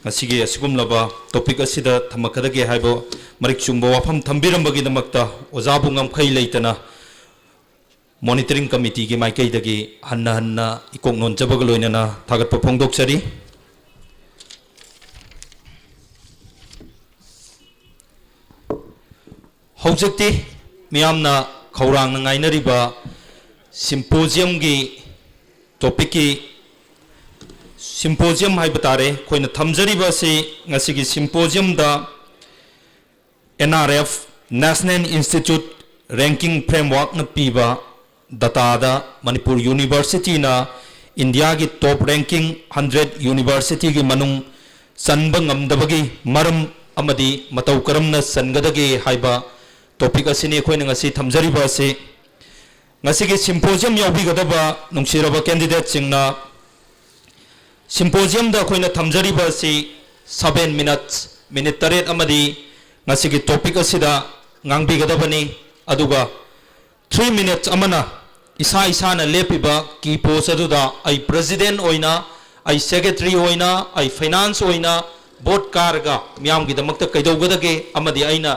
ngasige asigumlaba topic asida thamakadage haibo marik chumba wafam thambirambagi damakta ojabu ngamkhai leitana monitoring committee gi maikai dagi hanna ikok non jabag loinana thagat phongdok chari Hojekti मियामना खौरांग ngainariba symposium gi topic ki symposium hai batare koina thamjariba se ngasi gi symposium da NRF National Institute Ranking Framework na piba data da Manipur University na India gi top ranking 100 university gi manung sanba ngamdabagi maram amadi matau karamna sangadage haiba topic asini khoina ngasi thamjariba se ngasi gi symposium yaubi gadaba nungsiraba candidate singna symposium da khoina thamjariba se 7 minutes minute taret amadi ngasi gi topic asida ngangbi gadabani aduga 3 minutes amana isa isa na lepiba ki post aduda ai president oina ai secretary oina ai finance oina board karga miyam gi damakta kaidaugadage amadi aina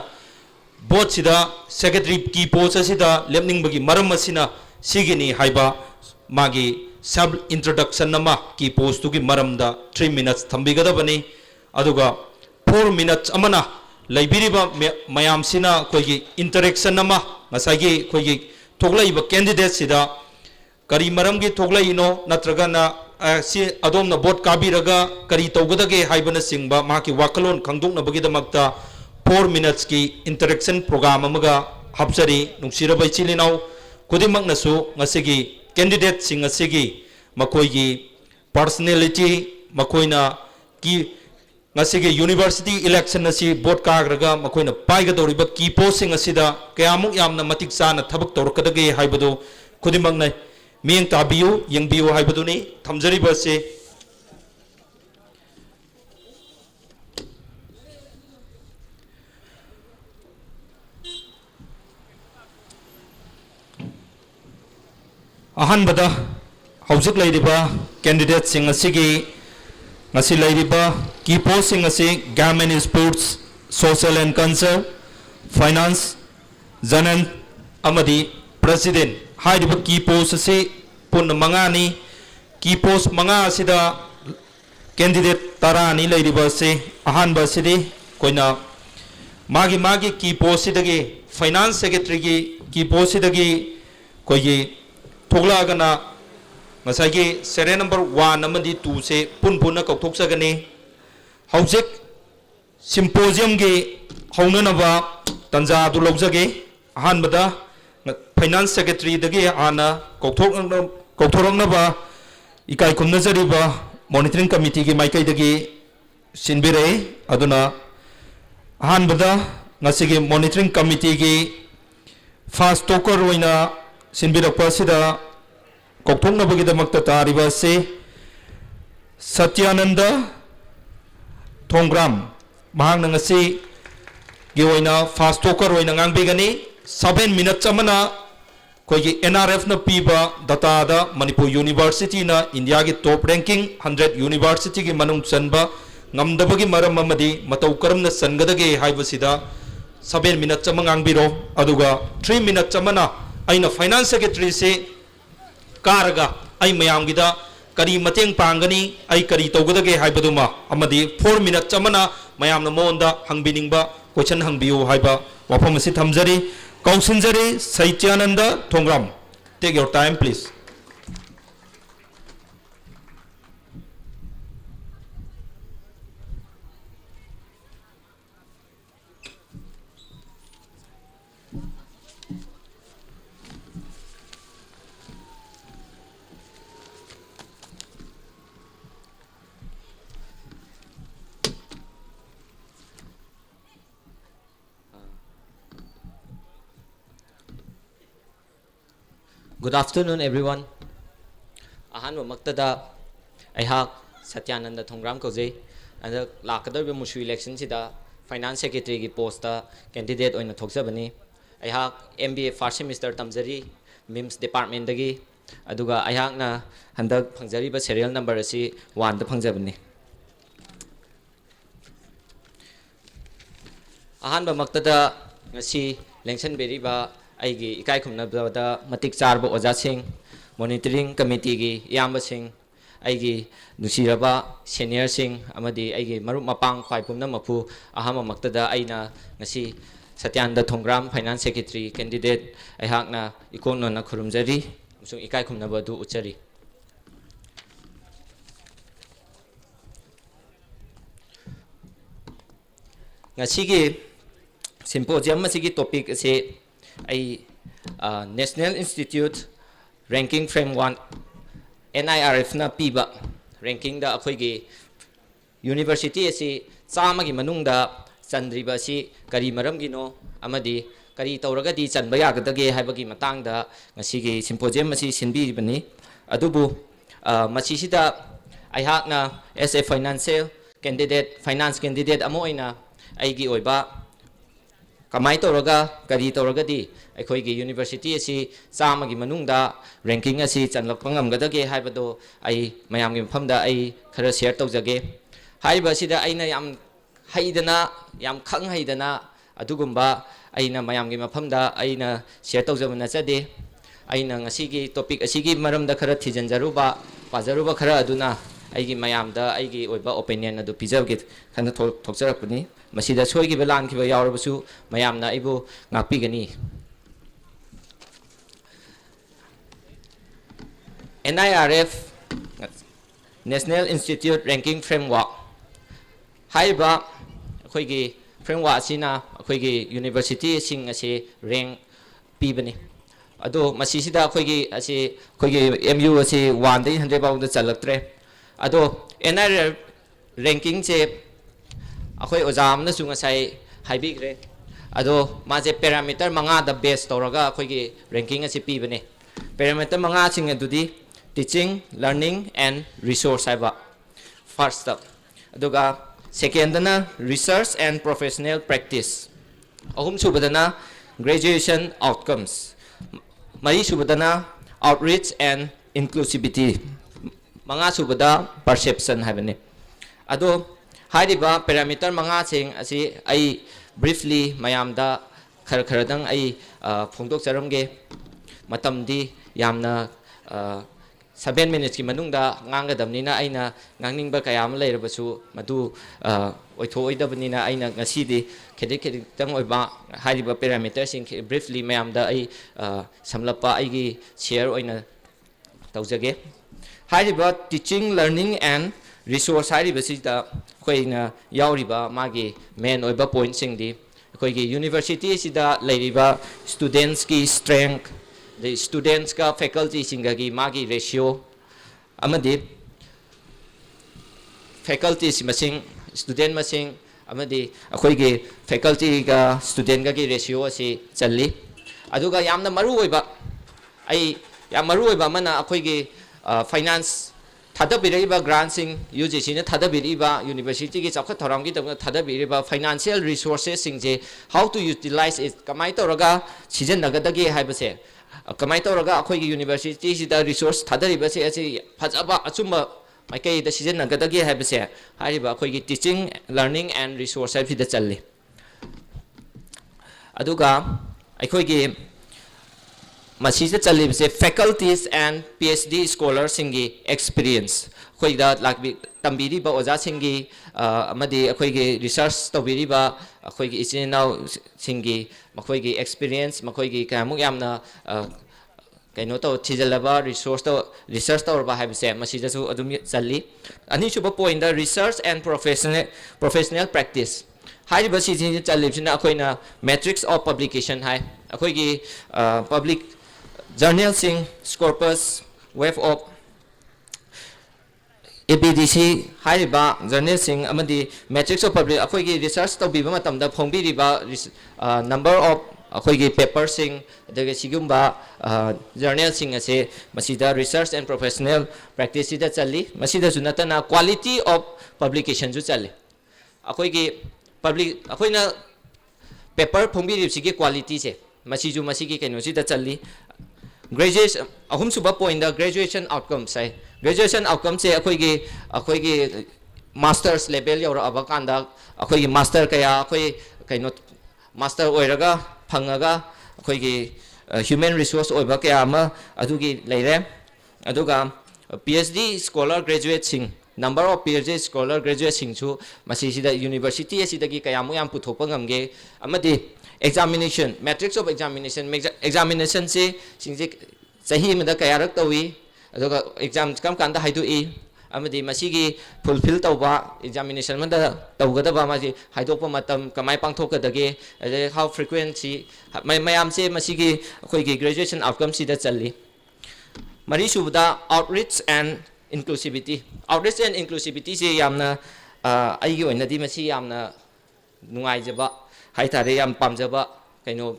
board sida secretary ki post asida lemning bagi maram asina sigini haiba magi sub introduction nama ki post tu gi maram da 3 minutes thambigadabani aduga 4 minutes amana laibiriba mayam sina koigi interaction nama ngasagi koigi thoglaiba candidate sida kari maram gi thoglaino natraga na si adom na vote kabiraga kari tawgadage haibana singba maki wakalon khangdokna bagi damakta 4 minutes ki interaction program amaga hapsari nungsirabai chilinau kudimak nasu ngasigi candidate sing ngasigi makoigi personality makoina ki ngasigi university election nasi vote kagraga makoina paiga doriba ki posting asida kayamuk yamna matik sana thabak torkadage haibadu kudimak na miyeng tabiyu yengbiyu haibaduni thamjariba se ahanbada haujuk lairiba candidate sing asigi ngasi lairiba ki posting asi government sports social and culture finance zanan amadi president hairiba ki post asi pun mangani ki post manga asida candidate tarani lairiba se ahanba sidi koina magi ki post sidagi finance secretary ki post sidagi koigi thoglagana ngasagi serial number 1 amadi 2 se punna kaukthokjagani haujik symposium gi haunanaba tanja du lawjage ahanbada finance secretary dagi ana kaukthornaba ikai khumnajariba monitoring committee gi maikai dagi sinbire aduna ahanbada ngasigi monitoring committee gi fast talker oina sinbirakpa sida kokthoknabagidamakta tariba se Satyananda Thongram mahangna ngasi gi oina fast talker oina ngangbigani 7 minutes amana koigi NRF na piba data da Manipur University na India gi top ranking 100 university gi manung chanba ngamdabagi maram amadi matau karamna sangadage haibasida 7 minutes amang angbiro aduga 3 minutes amana aina finance secretary se karaga ai mayam gida kari mateng pangani ai kari tawgadage haibaduma amadi 4 minutes amana mayam na monda hangbiningba question hangbiu haiba wafam asi thamjari kausinjari Satyananda Thongram. Take your time please.
Good afternoon, everyone. Ahan maktada aihak Satyananda Thongram Kaujai and the Lakadar Musu election sida finance secretary ki post candidate oina thokjabani aihak MBA first semester tamjari MIMS department dagi aduga aihak na handak phangjari ba serial number asi 1 da phangjabani ahan maktada ngasi election beriba aigi ikai khumnabda matik charba oja sing monitoring committee gi yamba sing aigi nusiraba senior sing amadi aigi marup mapang khwai pumna mapu ahama maktada aina ngasi Satyananda Thongram Finance Secretary candidate aihakna ikono na khurumjari musung ikai khumnaba du uchari. Ngasigi symposium masigi topic se ai National Institute ranking frame 1 NIRF na piba ranking da akhoi gi university asi chama gi manungda chandriba si kari maram gi no amadi kari tawraga di chanba yagadage haibagi matangda ngasigi symposium asi sinbi bani adubu masisida aihakna as a financial candidate finance candidate amoina aigi oiba kamai tawraga kari tawraga di akhoi gi university asi chama gi manungda ranking asi chanlakpa ngamgadage haibado ai mayam gi mafamda ai khara share tawjage haiba sida aina yam haidana yam khang haidana adugumba aina mayam gi mafamda aina share tawjabana chade aina ngasigi topic asigi maramda khara thijanjaruba pajaruba khara aduna aigi mayamda aigi oiba opinion adu pijabge khana thokjarapani masida soigi belan ki ba yawrabasu mayamna aibu ngapi gani NIRF National Institute Ranking Framework haiba akhoi framework asina akhoi university sing ase rank pibani ado masisida akhoi ase akhoi MU ase 1 dai 100 baud chalaktre ado NIRF ranking che akhoi ojam na sunga sai haibigre ado maje parameter manga da base toraga akhoi ranking ase pibani parameter manga sing adudi teaching learning and resource haiba first up aduga second na research and professional practice ahum subadana graduation outcomes mari subadana outreach and inclusivity manga subada perception habane ado haidiba parameter manga sing asi ai briefly mayamda khar kharadang ai phongdok charamge matamdi yamna 7 minutes ki manungda ngangadamnina aina ngangningba kayam leirabasu madu oithoidabnina aina ngasidi khedi tang oiba hariba parameters sing briefly mayamda ai samlapa aigi share oina tawjage hariba teaching learning and resource hariba sida khoina yauriba magi main oiba point sing di khoigi university sida leiriba students ki strength the students ka faculty singagi magi ratio amadi faculty masing student masing amadi akhoi ge faculty ga student ga gi ratio asi challi aduga yamna maru oiba ai yam maru oiba mana akhoi ge finance thadabiriba granting UGC ne thadabiriba university gi chakha thoram gi tabna thadabiriba financial resources singje how to utilize it kamai toraga season nagadagi haibase kamai tawraga akhoi gi university sida resource thadariba se ase phajaba achumba maikai da season nagadagi haibase hariba akhoi gi teaching learning and resource habi da challi aduga akhoi gi masisa challi se faculties and PhD scholars singi experience khoi da lakbi tambiri ba oja singi amadi akhoi gi research tawbiri ba akhoi gi isinau singi makhoi gi experience makhoi gi kamuk yamna kaino to thijalaba resource to research to ba haibse masija su adum challi ani chuba point the research and professional practice hai ba si ji challi sina akhoina matrix of publication hai akhoi gi public journal sing corpus web of ABDC haiba journal sing amadi matrix of public akhoi gi research to biba matamda phongbi riba number of akhoi gi paper sing daga sigumba journal sing ase masida research and professional practice da challi masida sunatana quality of publication ju challi akhoi gi public akhoina paper phongbi ri sigi quality se masiju masigi kaino sida challi graduation ahum suba point the graduation outcomes sai graduation outcomes se akhoi gi masters level yaura abakanda akhoi gi master kaya akhoi kaino master oiraga phangaga akhoi gi human resource oiba kaya ama adugi leire aduga PhD scholar graduate sing number of PhD scholar graduate singchu masisida university asidagi kayamu yam puthokpa ngamge amadi examination matrix of examination se singje sahi mada kayarak tawi adoga exam kam kanda haidu e amadi masigi fulfill tawba examination mada tawgadaba maji haidokpa matam kamai pangthokadage how frequency mayam se masigi akhoi graduation outcome sida challi mari subda outreach and inclusivity and inclusivity se yamna aigi oina di masi yamna nungai jaba haitare yam pamjaba kaino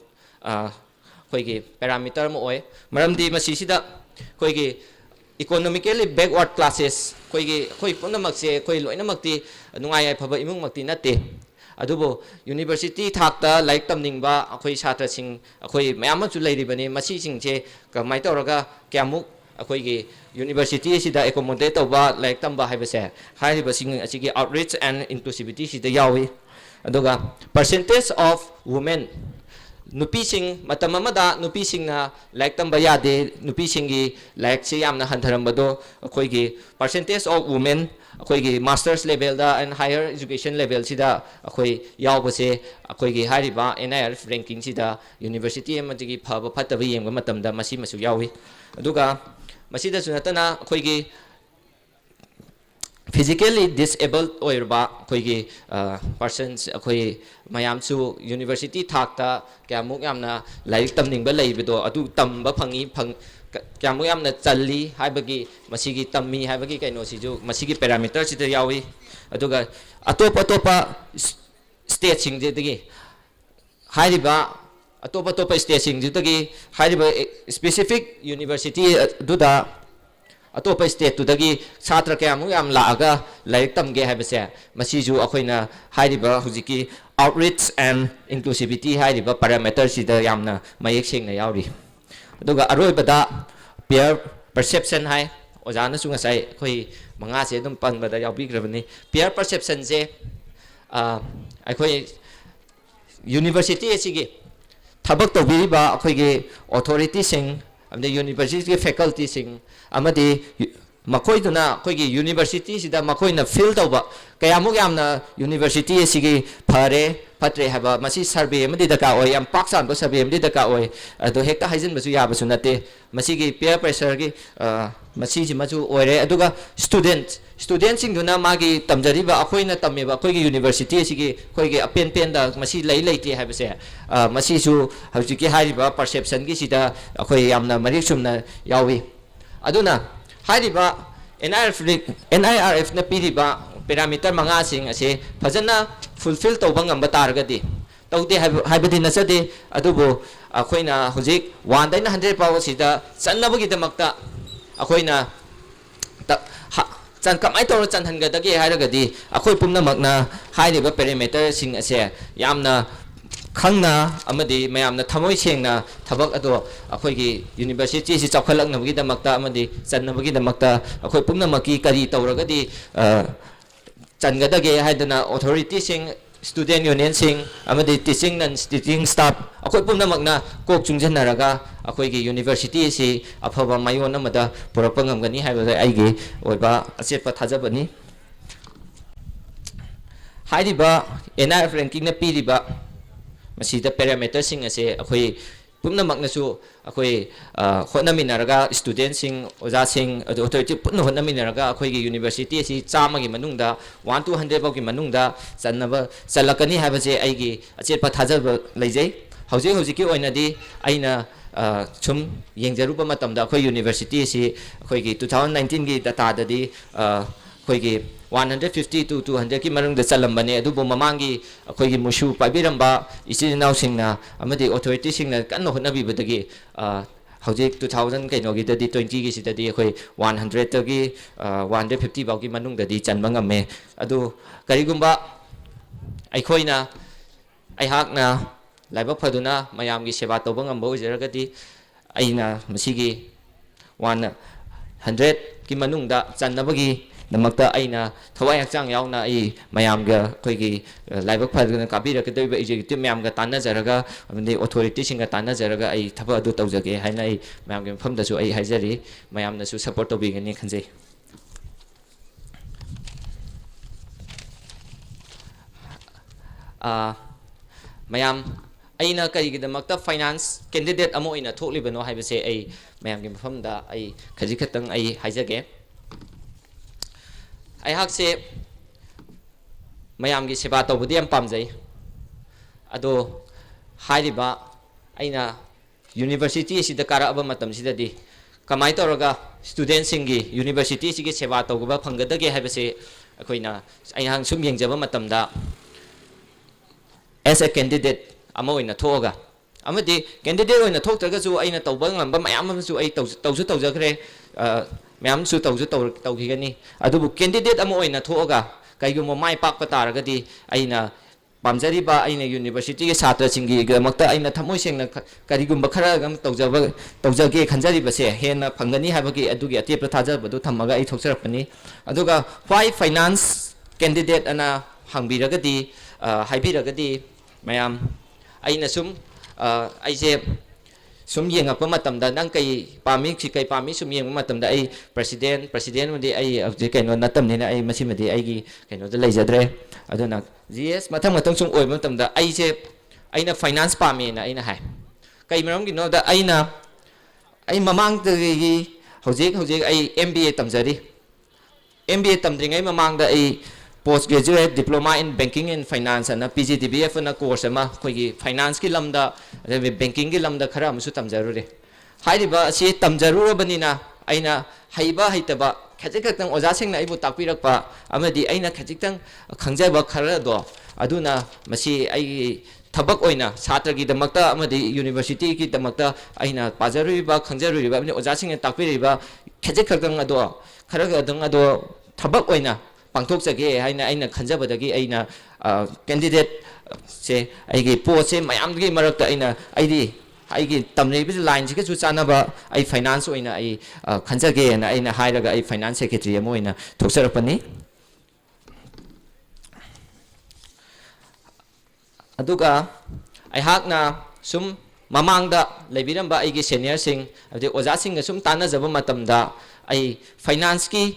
khoigi parameter mo oi maramdi masi sida khoigi economically backward classes khoi punamak se khoi loina makti nungai ai phaba imung makti natte adubo university thakta like tamningba akhoi chatra sing akhoi mayam chu leiribani masi sing che kamai toraga kyamuk akhoi university sida accommodate tawba like tamba haibase haiba sing asigi outreach and inclusivity sida yawi aduga percentage of women nupi sing matamamada nupi sing na like tamba yade nupi singi like se yamna hantharambado akhoi percentage of women akhoi masters level da and higher education level sida akhoi yawbase akhoi hariba NIRF ranking sida university amagi phaba phataba yemga matamda masi masu yawi aduga masida sunatana akhoi physically disabled oirba akhoi persons akhoi mayam chu university thakta kyamuk yamna laik tamningba leibido adu tamba phangi kyamuk yamna challi haibagi masigi tammi haibagi kaino siju masigi parameter sida yawi aduga atopa state sing degi hariba atopa state sing degi hariba specific university duda atopa state tudagi chatra kyamu yam laaga laik tamge haibase masiju akoina hariba hujiki outreach and inclusivity hariba parameter sida yamna mayek sengna yauri aduga aroibada peer perception hai ojana sunga sai khoi manga se dum panbada yabi grabani peer perception je akhoi university asigi thabak tobiriba akhoi authority sing amde university faculty sing amadi makoiduna akhoi university sida makoina fill tawba kayamuk yamna university asigi phare patre haba masi survey amadi daka oi am paksan ba survey amadi daka oi ado hekta haijin basu yaba sunate masigi peer pressure gi masi ji maju oire aduga student sing duna magi tamjariba akhoina tameba akhoi university asigi khoi apen pen da masi leite habase masi su hauji hariba perception gi sida akhoi yamna mari sumna yawi aduna hariba NIRF na piriba parameter manga sing ase fajana fulfill tawba ngamba targadi tawde haibadi nasade adubo akhoina hujik 1 daina 100 power sida channabagi damakta akhoina chan kamai tawra chan hangadagi hairagadi akhoi pumna makna hairiba parameter sing ase yamna khangna amadi mayamna thamoi sengna thabak ado akhoi university si chawkhalaknabagi damakta amadi channabagi damakta akhoi pumna maki kari tawragadi changadage haidana authority sing student union sing amadi teaching and teaching staff akhoi pumna makna kok chungjanaraga akhoi university si aphaba mayon amada purakpa ngamgani haibada aigi oiba achepa thajabani haidiba NIRF ranking na piriba masida parameter sing ase akhoi pumna makna su akhoi hotnaminaraga student sing oja sing authority pumna hotnaminaraga akhoi university si chama gi manungda 1 to 100 bau gi manungda channaba chalakani habaje aigi achepa thajaba leijai hauji ki oinadi aina chum yengjaruba matamda akhoi university si akhoi 2019 gi data dadi akhoi 150 to 200 ki marung da chalambane adubo mamangi akhoi musu pabiramba isinau singna amadi authority singna kanno honabi badagi hojik 2000 kaino gi dadi 20 gi sidadi akhoi 100 tagi 150 baugi manung dadi chanba ngame adu karigumba aikhoina aihakna laiba phaduna mayamgi seba toba ngamba ujaragadi aina masigi 100 ki manungda channabagi namakta aina thawai hakchang yauna ai mayamga khoigi laibak phaduna kabira kedoi ba executive mayamga tanna jaraga amde authority singa tanna jaraga ai thaba adu tawjage haina ai mayamga famda su ai haijari mayamna su support tobigani khanjai mayam aina karigidamata finance candidate amo ina thoklibano haibase ai mayam gi mafamda ai khajikhatang ai haijage ai hakse mayam gi seba tawbudi am pamjai ado hairiba aina university sida kara aba matam sidadi kamai tawraga student singi university sigi seba tawba phangadage haibase akoina aina hang sum yengjaba matamda as a candidate amo ina thoga amadi candidate oina thoktraga su aina tawba ngamba mayam su ai tawsu tawjakre mayam su tawsu tawkhigani adubu candidate amo oina thoga kaigum mai pak pataragadi aina pamjariba aina university ge satra singi gamakta aina thamoi sengna karigum khara gam tawjage khanjariba se hena phangani habagi adugi atepra thajabadu thamaga ai thokcharapani aduga why finance candidate ana hangbiragadi haibiragadi mayam aina sum aise sum yengapa matamda nang kai pami sum yengpa matamda ai president mudi ai je kaino natamnina ai masimadi aigi kaino da leijadre aduna gs mathang sum oi matamda aise aina finance pami na aina hai kai maram gi no da aina ai mamang gi hojik ai mba tamjari tamdringai mamang da ai postgraduate diploma in banking and finance and pgdbf na course ama khoigi finance ki lamda banking ki lamda khara amsu tamjarure hairiba si tamjarurabani aina haiba haitaba khajikatang oja singna ibu takpirakpa amadi aina khajikatang khangjaba khara do aduna masi ai thabak oina satra gi damakta amadi university ki damakta aina pajaruriba khangjaruriba amni oja singna takpiriba khajikatang ado khara gadang ado thabak oina pangthokjage haina aina khanjabadagi aina candidate se aigi post se mayamgi marakta aina aigi tamneibi line sike chu chanaba ai finance oina ai khanjage na aina hairaga ai finance secretary amoina thokcharapani aduga ai hakna sum mamangda leibiramba aigi senior sing ade oja sing sum tanajaba matamda ai finance ki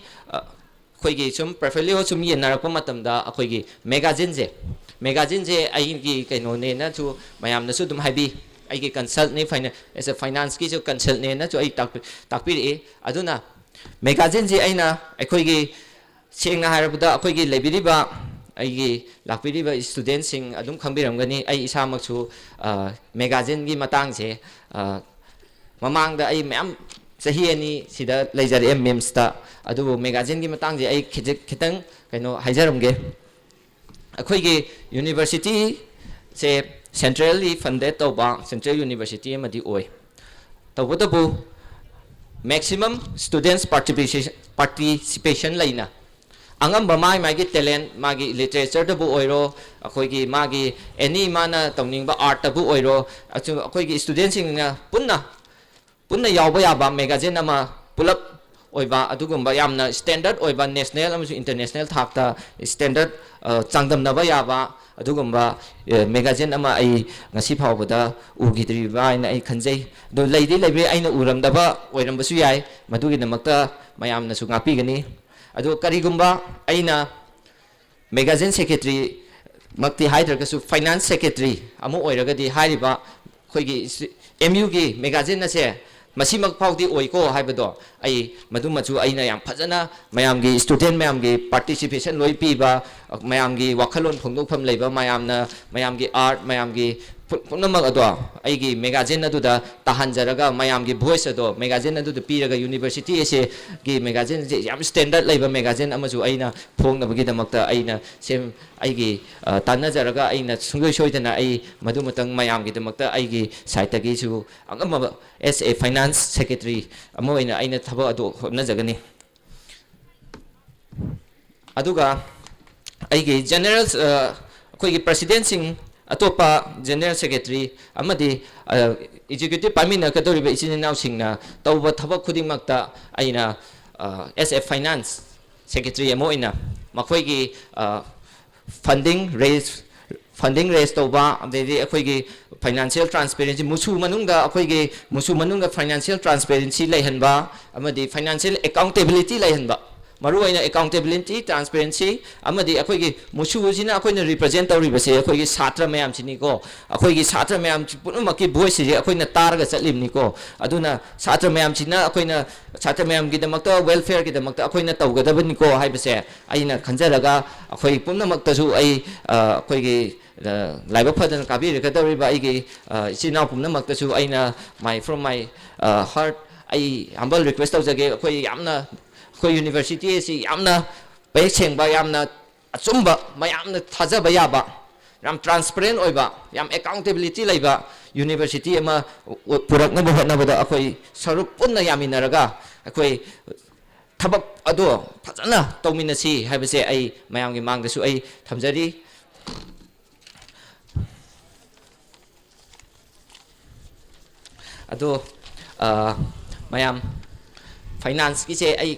khoigi sum portfolio sum yenarapa matamda akhoigi magazine je aigi kaino ne na chu mayam na su dum haibi aigi consult ne as a finance ki chu consult ne na chu ai takpiri aduna magazine je aina akhoigi sengna harabda akhoigi library aigi lakpiriba student sing adum khangbiramgani ai isamak chu magazine gi matang je mamangda ai mayam sahi ani sida leijari memes ta adu magazine gi matang je ai khitang kaino haijaramge akhoigi university se centrally funded tawba central university amadi oi tawbodabu maximum students participation laina angamba mai gi talent magi literature dabu oiro akhoigi magi any mana tawningba art dabu oiro akhoigi students singna punna yawba yaba magazine ama pulap oiba adugumba yamna standard oiba national amu international thakta standard changdamnaba yaba adugumba magazine ama ai ngasi phawbada ugidriba ina ai khanjai do leidi leibe aina uramdaba oirambasu yai madugi namakta mayamna su ngapi gani adu karigumba aina magazine secretary makti haidraga su finance secretary amu oiragadi hairiba khoigi mu gi magazine na se masimak phawdi oiko haibado ai madumachu aina yam phajana mayamgi student mayamgi participation loi piba mayamgi wakhalon phongdokpham leiba mayamgi art mayamgi punamak ado aigi magazine aduda tahanjaraga mayamgi voice ado magazine aduda piraga university ese gi magazine je yam standard leiba magazine amachu aina phongnabagi damakta aina sem aigi tanajaraga aina sungoi soidana ai madumatang mayamgi damakta aigi site gi chu angama as a finance secretary amoina aina thaba ado hobnajagani aduga aigi general khoigi president sing atopa general secretary amadi executive pamina kadoriba isininaw singna tawba thabak khuding makta aina as a finance secretary amoina makhoigi funding raise tawba amdedi akhoigi financial transparency musu manunga financial transparency leihanba amadi financial accountability leihanba maru aina accountability transparency amadi akhoi musu jina akhoi na represent tawri base akhoi satra mayam chini ko akhoi satra mayam punma ki voice je akhoi na targa chatlim ni ko aduna satra mayam china akhoi na satra mayam gi damakta welfare gi damakta akhoi na tawgadaba ni ko hai base aina khanjaraga akhoi punna makta su ai akhoi gi laiba phadan kabir ka tawri ba ai gi china punna makta su aina my from my heart ai humble request tawjage akhoi yamna khoi university si yamna pe chengba yamna achumba mayamna thajaba yaba yam transparent oiba yam accountability laiba university ama purakna bo hotna bada akhoi saruk punna yaminaraga akhoi thabak ado phajana tawminasi haibase ai mayamgi mangdasu ai thamjari ado mayam finance ki se ai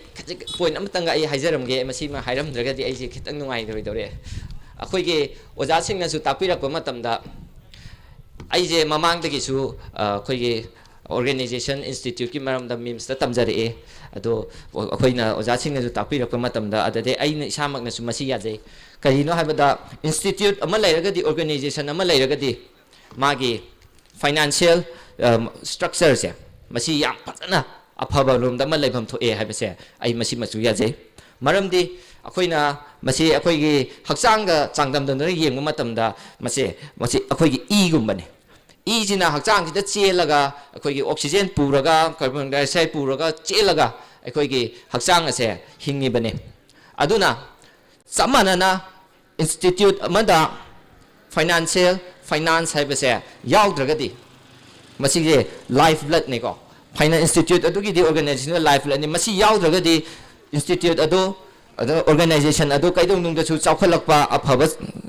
point amatanga ai haijaram ge masi ma hairam draga di ai se khitang nungai doi dore akhoi ge oja sing na su tapirak pa matam da ai je mamang da gi su akhoi ge organization institute ki maram da mims ta tamjare e ado akhoi na oja sing na su tapirak pa matam da adade ai na isamak na su masi ya je kai no habada institute ama lairaga di organization ama lairaga di magi financial structure se masi yam patana afaba room da malai pham thoe haibase ai masi machu ya je maramdi akoina masi akoi gi hakchang ga changdam da yeng matam da masi akoi gi e gumbane e jina hakchang ji da chelaga akoi gi oxygen puraga carbon dioxide puraga chelaga akoi gi hakchang ase hingi bane aduna samanana institute amada finance haibase yaudragadi masi ge life blood ne ko finance institute adu ki di organization life blood ni masi yaudragadi institute adu organization adu kaidong nung da chu chawkhalakpa afaba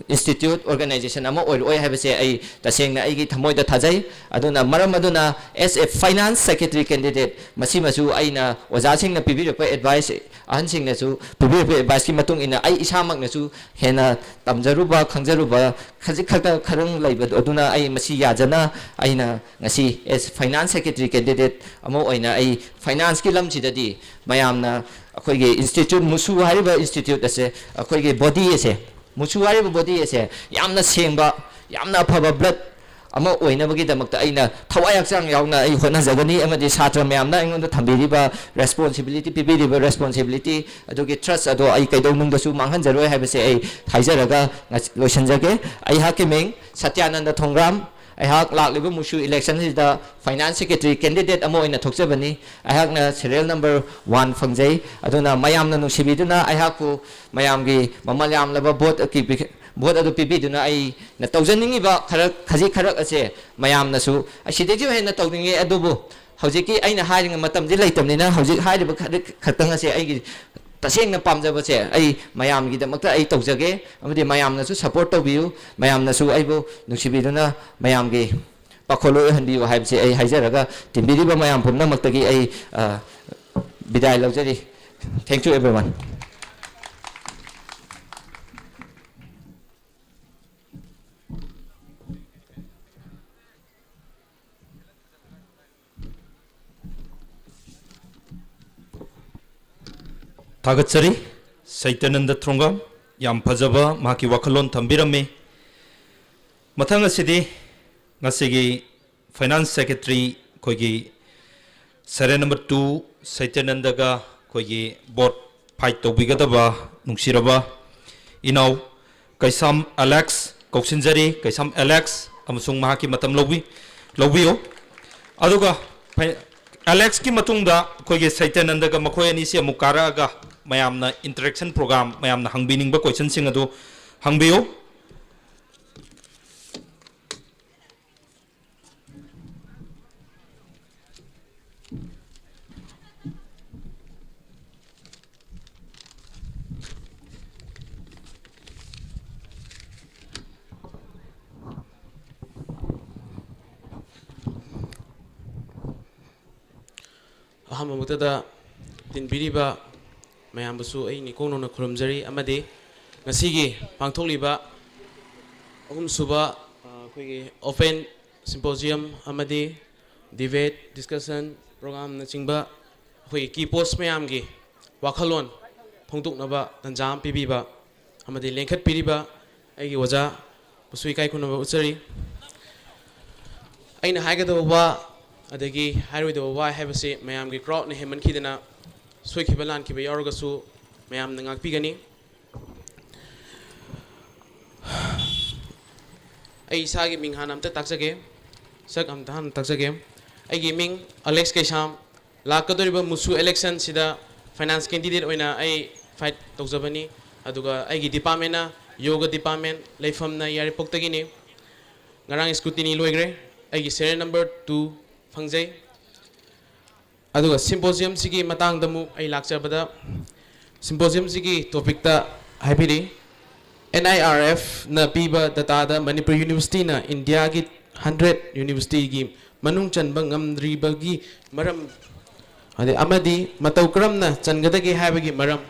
institute organization ama oi habase ai taseng na ai gi thamoi da thajai aduna maram aduna as a finance secretary candidate masi masu aina oja sing na pibir pa advice ahan sing na chu pibir pa advice ki matung ina ai isamak na chu hena tamjaruba khangjaruba khajik khakta kharang laiba aduna ai masi yajana aina ngasi as finance secretary candidate ama oina ai finance ki lam chidadi mayamna akhoi ge institute musu hariba institute ase akhoi ge body ase musu hariba body ase yamna sengba yamna phaba blood ama oina bagi damakta aina thawai hakchang yauna ai hona jagani amadi satra mayamna aingonda thambiriba responsibility pibiriba responsibility adogi trust ado ai kaidong nung dasu manghan jaroi habase ai thaijaraga loisanjage ai hakimeng satyananda thongram I have live Musu election is the finance secretary candidate amo in a toxabani. I have na serial number 1 Fangjay. Aduna Mayam no Shibiduna. I have ku Mayamgi Mamalam lava boat a keep boat of the Pibiduna. I na thousanding ba Kazi Karak ase Mayam Nasu. I should do in a talking adobo. Howziki aina hiding a matam delightum nina. Howzik hide Katanga say I taseng na pamjaba che ai mayam gi damakta ai tawjage amadi mayam na su support tawbiu mayam na su aibo nungsibiduna mayam gi pakholo hanbi haib che ai haijaraga timbiriba mayam pumna maktagi ai bidai lawjari. Thank you everyone.
Tagatsari Saitananda Throngam Yam Pajaba Maki Wakalon Tambirame Matanga City Ngasigi Finance Secretary Kogi Sare number 2 Saitanandaga Kogi Board Fight Tobigadaba Nungsiraba Inau Kaisam Alex Koksinjari Kaisam Alex Amusung Mahaki Matam Lobio Aduga Alex ki matungda koige Saitananda ga makhoi ani se mukara ga mayamna interaction program mayamna hangbining ba question sing adu hangbiyo
Ahamamuktada tinbiriba mayambusu ai nikongno na khurumjari amade ngasigi pangthokliba ahum suba khoi open symposium amade debate discussion program na chingba khoi key post mayamgi wakhalon ꯐꯣꯡꯗꯣꯛꯅꯕ ꯇꯥꯟꯖꯥ ꯑꯃ ꯄꯤꯕꯤꯕ ꯑꯃꯗꯤ ꯂꯦꯡꯈꯠꯄꯤꯔꯤꯕ ꯑꯩꯒꯤ ꯑꯣꯖꯥ ꯕꯨꯁꯨ ꯏꯀꯥꯏ ꯈꯨꯝꯅꯕ ꯎꯠꯆꯔꯤ ꯑꯩꯅ ꯍꯥꯏꯒꯗꯕ ꯋꯥ ꯑꯗꯒꯤ ꯍꯥꯏꯔꯣꯏꯗꯕ ꯋꯥ ꯍꯥꯏꯕꯁꯤ ꯃꯌꯥꯝꯒꯤ ꯀ꯭ꯔꯥꯎꯗꯅ ꯍꯦꯟꯃꯟꯈꯤꯗꯅ ꯁꯣꯏꯈꯤꯕ ꯂꯥꯟꯈꯤꯕ ꯌꯥꯎꯔꯒꯁꯨ ꯃꯌꯥꯝꯅ ꯉꯥꯛꯄꯤꯒꯅꯤ ꯑꯩ ꯏꯁꯥꯒꯤ ꯃꯤꯡ ꯍꯥꯟꯅ ꯑꯝꯇ ꯇꯥꯛꯆꯒꯦ ꯁꯛ ꯑꯝꯇ ꯍꯥꯟꯅ ꯇꯥꯛꯆꯒꯦ ꯑꯩꯒꯤ ꯃꯤꯡ ꯑꯂꯦꯛꯁ ꯀꯩꯁꯥꯝ ꯂꯥꯛꯀꯗꯧꯔꯤꯕ ꯃꯨꯁꯨ ꯏꯂꯦꯛꯁꯟꯁꯤꯗ ꯐꯥꯏꯅꯥꯟꯁ ꯀꯦꯟꯗꯤꯗꯦꯠ ꯑꯣꯏꯅ ꯑꯩ ꯐꯥꯏꯠ ꯇꯧꯖꯕꯅꯤ ꯑꯗꯨꯒ ꯑꯩꯒꯤ ꯗꯤꯄꯥꯔꯠꯃꯦꯟꯅ ꯌꯣꯒ ꯗꯤꯄꯥꯔꯠꯃꯦꯟ ꯂꯩꯐꯝꯅ ꯌꯥꯏꯔꯤꯄꯣꯛꯇꯒꯤꯅꯤ ꯉꯔꯥꯡ ꯁ꯭ꯀꯨꯇꯤꯅꯤ ꯂꯣꯏꯈ꯭ꯔꯦ ꯑꯩꯒꯤ ꯁꯦꯔꯤꯌꯜ ꯅꯝꯕꯔ 2 ꯐꯪꯖꯩ ꯑꯗꯨꯒ ꯁꯤꯝꯄꯣꯖꯤꯌꯝꯁꯤꯒꯤ ꯃꯇꯥꯡꯗ ꯑꯃꯨꯛ ꯑꯩ ꯂꯥꯛꯆꯕꯗ ꯁꯤꯝꯄꯣꯖꯤꯌꯝꯁꯤꯒꯤ ꯇꯣꯄꯤꯛꯇ ꯍꯥꯏꯕꯤꯔꯤ NIRF na piba datada Manipur University na India gi 100 University gi manung chanba ngamdribagi maram ade amadi matau kram na changadagi haibagi maram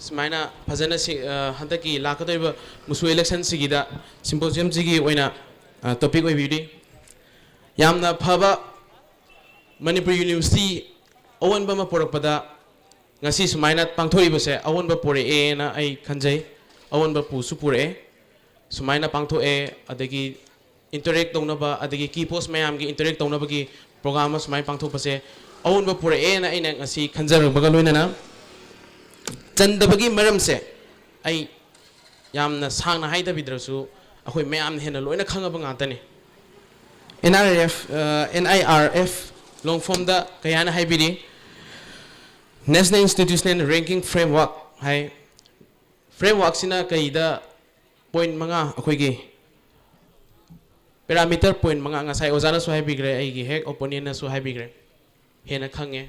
smaina phajana si handaki lakadaiba musu election sigida symposium sigi oina topic oi bidi yamna phaba Manipur University awanba ma porakpada ngasi smaina pangthoribase awanba pore e na ai khanjai awanba pusu pure sumaina pangtho e adagi interact donaba adagi key post mayam gi interact donaba gi program sumai pangtho pase awanba pure e na ina ngasi khanjar baga loina na chandabagi maram se ai yamna sangna haida bidrasu akhoi mayam hena loina khangaba ngatani NIRF long form da kayana haibiri National Institutional Ranking Framework hai framework sina kaida point manga akhoi parameter point manga ngasai ozana so hai bigre ai gi hek opponent na so hai bigre hena khange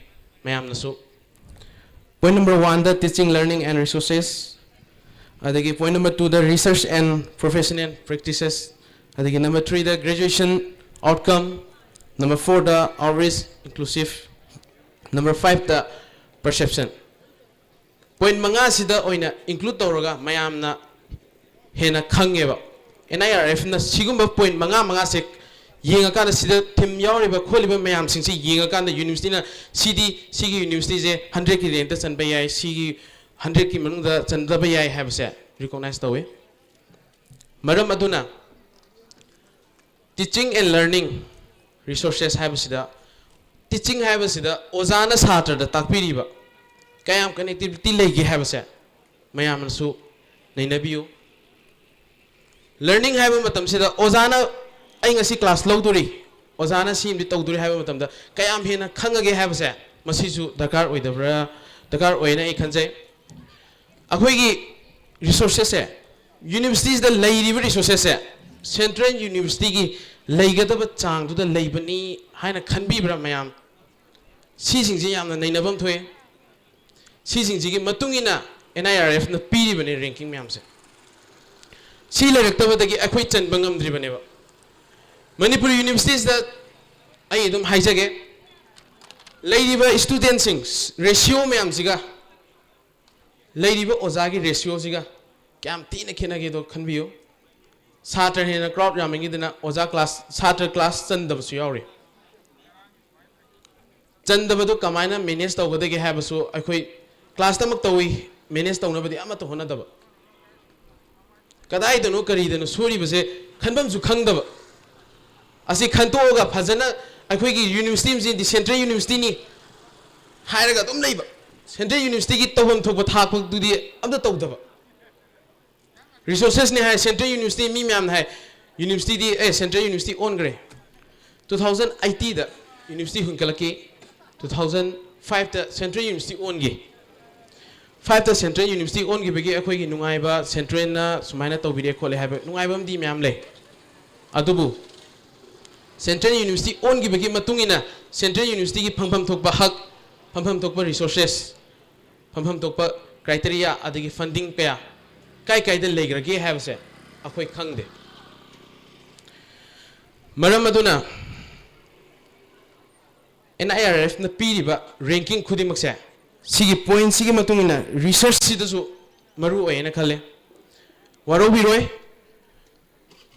mayam na so point number 1 the teaching learning and resources adagi point number 2 the research and professional practices adagi number 3 the graduation outcome number 4 the always inclusive number 5 the perception point manga sida oina include tawraga mayamna hena khangeba NIRF na sigumba point manga se yenga kana sida thim yawriba kholiba mayam singsi yenga kana university na sigi university je 100 ki rank ta chanba yai sigi 100 ki manungda chandaba yai habse recognize tawe maram aduna teaching and learning resources habsida teaching habsida ozana satra da takpiriba kayam connectivity legi habse mayam su nainabiu learning haiba matam sida ozana ai ngasi class lawduri ozana sim di tawduri haiba matam da kayam hena khangage habse masisu dakar oidabra dakar oina ai khanjai akhoi gi resources se universities da lairiba resources se central university gi leigadaba chang du da leibani haina khanbibra mayam si singji yamna nainabam thoe si singji matungina NIRF na piri bane ranking myam se si larektaba dagi akhoi chan bangam dri bane ba Manipur universities da ai dum haijage leiriba student sings ratio myam siga leiriba ozagi ratio siga kyam tina khena ge do khanbiyo satra hena crowd yamingi dina oza class satra class chandab su yauri chandaba do kamaina manage tawgadege habasu akhoi class tamak tawi manage tawnabadi amata honadaba kadai dano kari dano sori base khanbam su khangdaba asi khantoga phajana akhoi gi university ji di central university ni hairaga dum leiba central university gi tawam thokba thakpak dudi amda tawdaba resources ni hai central university mi myam hai university di central university on gre 2018 da university hunkalaki 2005 da central university on gi 5 the central university on gi begi akhoi gi nungai ba central na sumaina tawbire khole ha nungai bam di myam le adubu central university on gi begi matungina central university gi phangpham thokba hak phangpham thokba resources phangpham thokba criteria adagi funding pa kai da legrage ha se akhoi khangde maram aduna NIRF na piriba ranking khudimak se sigi point sigi matungina research sidasu maru oina khale waro biroi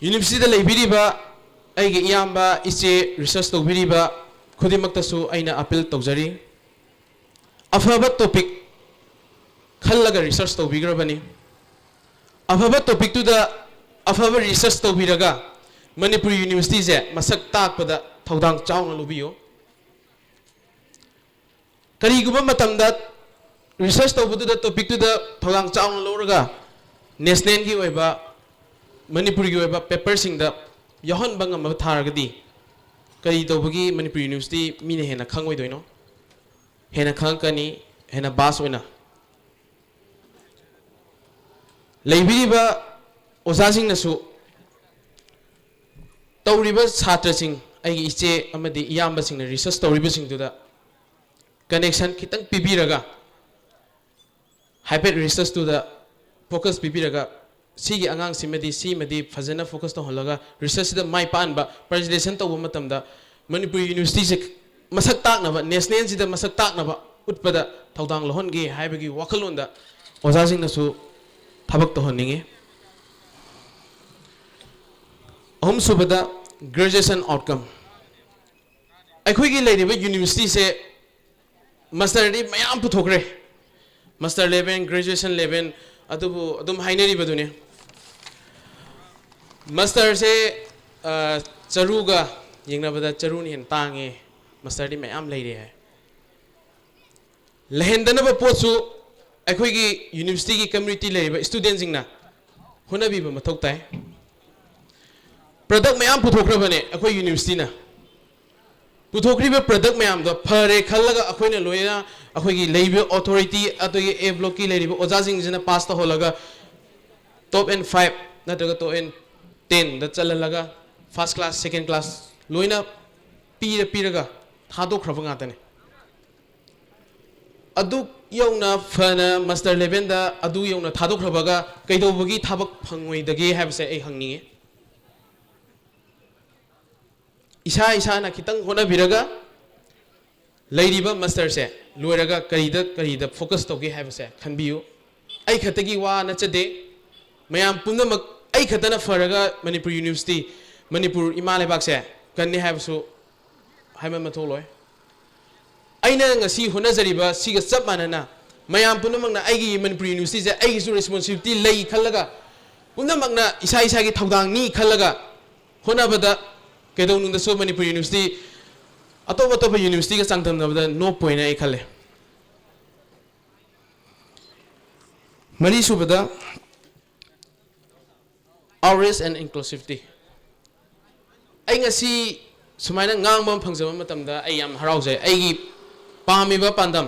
university da leibiriba aigi iyamba iche research tawbiriba khudimakta su aina appeal tawjari afaba topic खल्लगा research तौबिग्रबनी अफबा topic तुदा अफबा research तौबिरगा Manipur university से मसक ताकपदा थौदांग चावना लुबियो करीगुबा मतमदा रिसर्च तौबदुदा टॉपिक तुदा थौदांग चावना लौरगा नेशनल की ओइबा मणिपुर की ओइबा पेपर सिंगदा यहन बंगम थारगदी करी तौबगी मणिपुर यूनिवर्सिटी मीने हेना खंगोइदोइनो हेना खंगकनी हेना बास ओइना लेबिरिबा ओजासिंगनसु तौरिबा छात्रसिंग आइगी इचे अमदि इयामबसिंगना रिसर्च तौरिबसिंगदुदा कनेक्शन खितंग पिबिरगा हाइपेट रिसर्च तुदा फोकस पिबिरगा सिगी अंगांग सिमदि सिमदि फजना फोकस तो हलगा रिसर्च द माइ पानबा प्रेजेंटेशन तौबा मतमदा मणिपुर यूनिवर्सिटी से मसक ताकनबा नेशनल सिदा मसक ताकनबा उत्पदा थौदांग लहनगे हाइबगी वखलोंदा ओजासिंगनसु थबक तो होनिंगे अहम सुबदा ग्रेजुएशन आउटकम अखोगी लेरिबा यूनिवर्सिटी से मास्टर डी मयाम पुथोखरे मास्टर लेवल ग्रेजुएशन लेवल अदुबु अदुम हाइनरिबदुने मास्टर से चरुगा यंगनाबदा चरुनी हेन तांगे मास्टर डी मयाम लेरे है लहेंदनबा पोसु अखोगी यूनिवर्सिटी की कम्युनिटी लेरिबा स्टूडेंट सिंगना होनबीबा मथौ ताय प्रोडक्ट मैम पुथोख्रबने अखोई यूनिवर्सिटी ना पुथोख्रीबा प्रोडक्ट मैम दो फरे खल्लगा अखोइना लोयना अखोगी लेबे अथॉरिटी अतोगी ए ब्लॉक की लेरिबा ओजाजिंग जिना पास तो होलगा टॉप एंड 5 नत्रगा टॉप एंड 10 द चललगा फर्स्ट क्लास सेकंड क्लास लोयना पीरगा थादोख्रबा गातने अदु यौना फना मास्टर लेवल दा अदु यौना थादोख्रबगा कैदोबगी थाबक फंगोइदगे हाबसे ए हंगनिगे इसा इसा ना खितंग होना बिरगा लेरिबा मास्टर से लोरगा करीदा फोकस तोगे हाबसे खनबियो आई खतगी वा नचदे मयाम पुनमक आई खतना फरगा मणिपुर यूनिवर्सिटी मणिपुर इमा लेबाक से कन्ने हाबसु हाइमा मथोलोय अइना ngasi होनजरिबा सिगा चप मानना मयाम पुनमकना आइगी मणिपुर यूनिवर्सिटी से आइगी रिस्पांसिबिलिटी लई खल्लगा पुनमकना इसा इसा की थौदांग नी खल्लगा होनबदा कैदौनुंदसु मणिपुर यूनिवर्सिटी अतोप अतोप यूनिवर्सिटी का चांगथमनबदा नो पॉइंट आई खले मरी सुबदा आउरेस एंड इंक्लूसिविटी आई ngasi सुमाइना ngang फंगजब मतमदा आई याम हराउजे आइगी पामिबा पांदम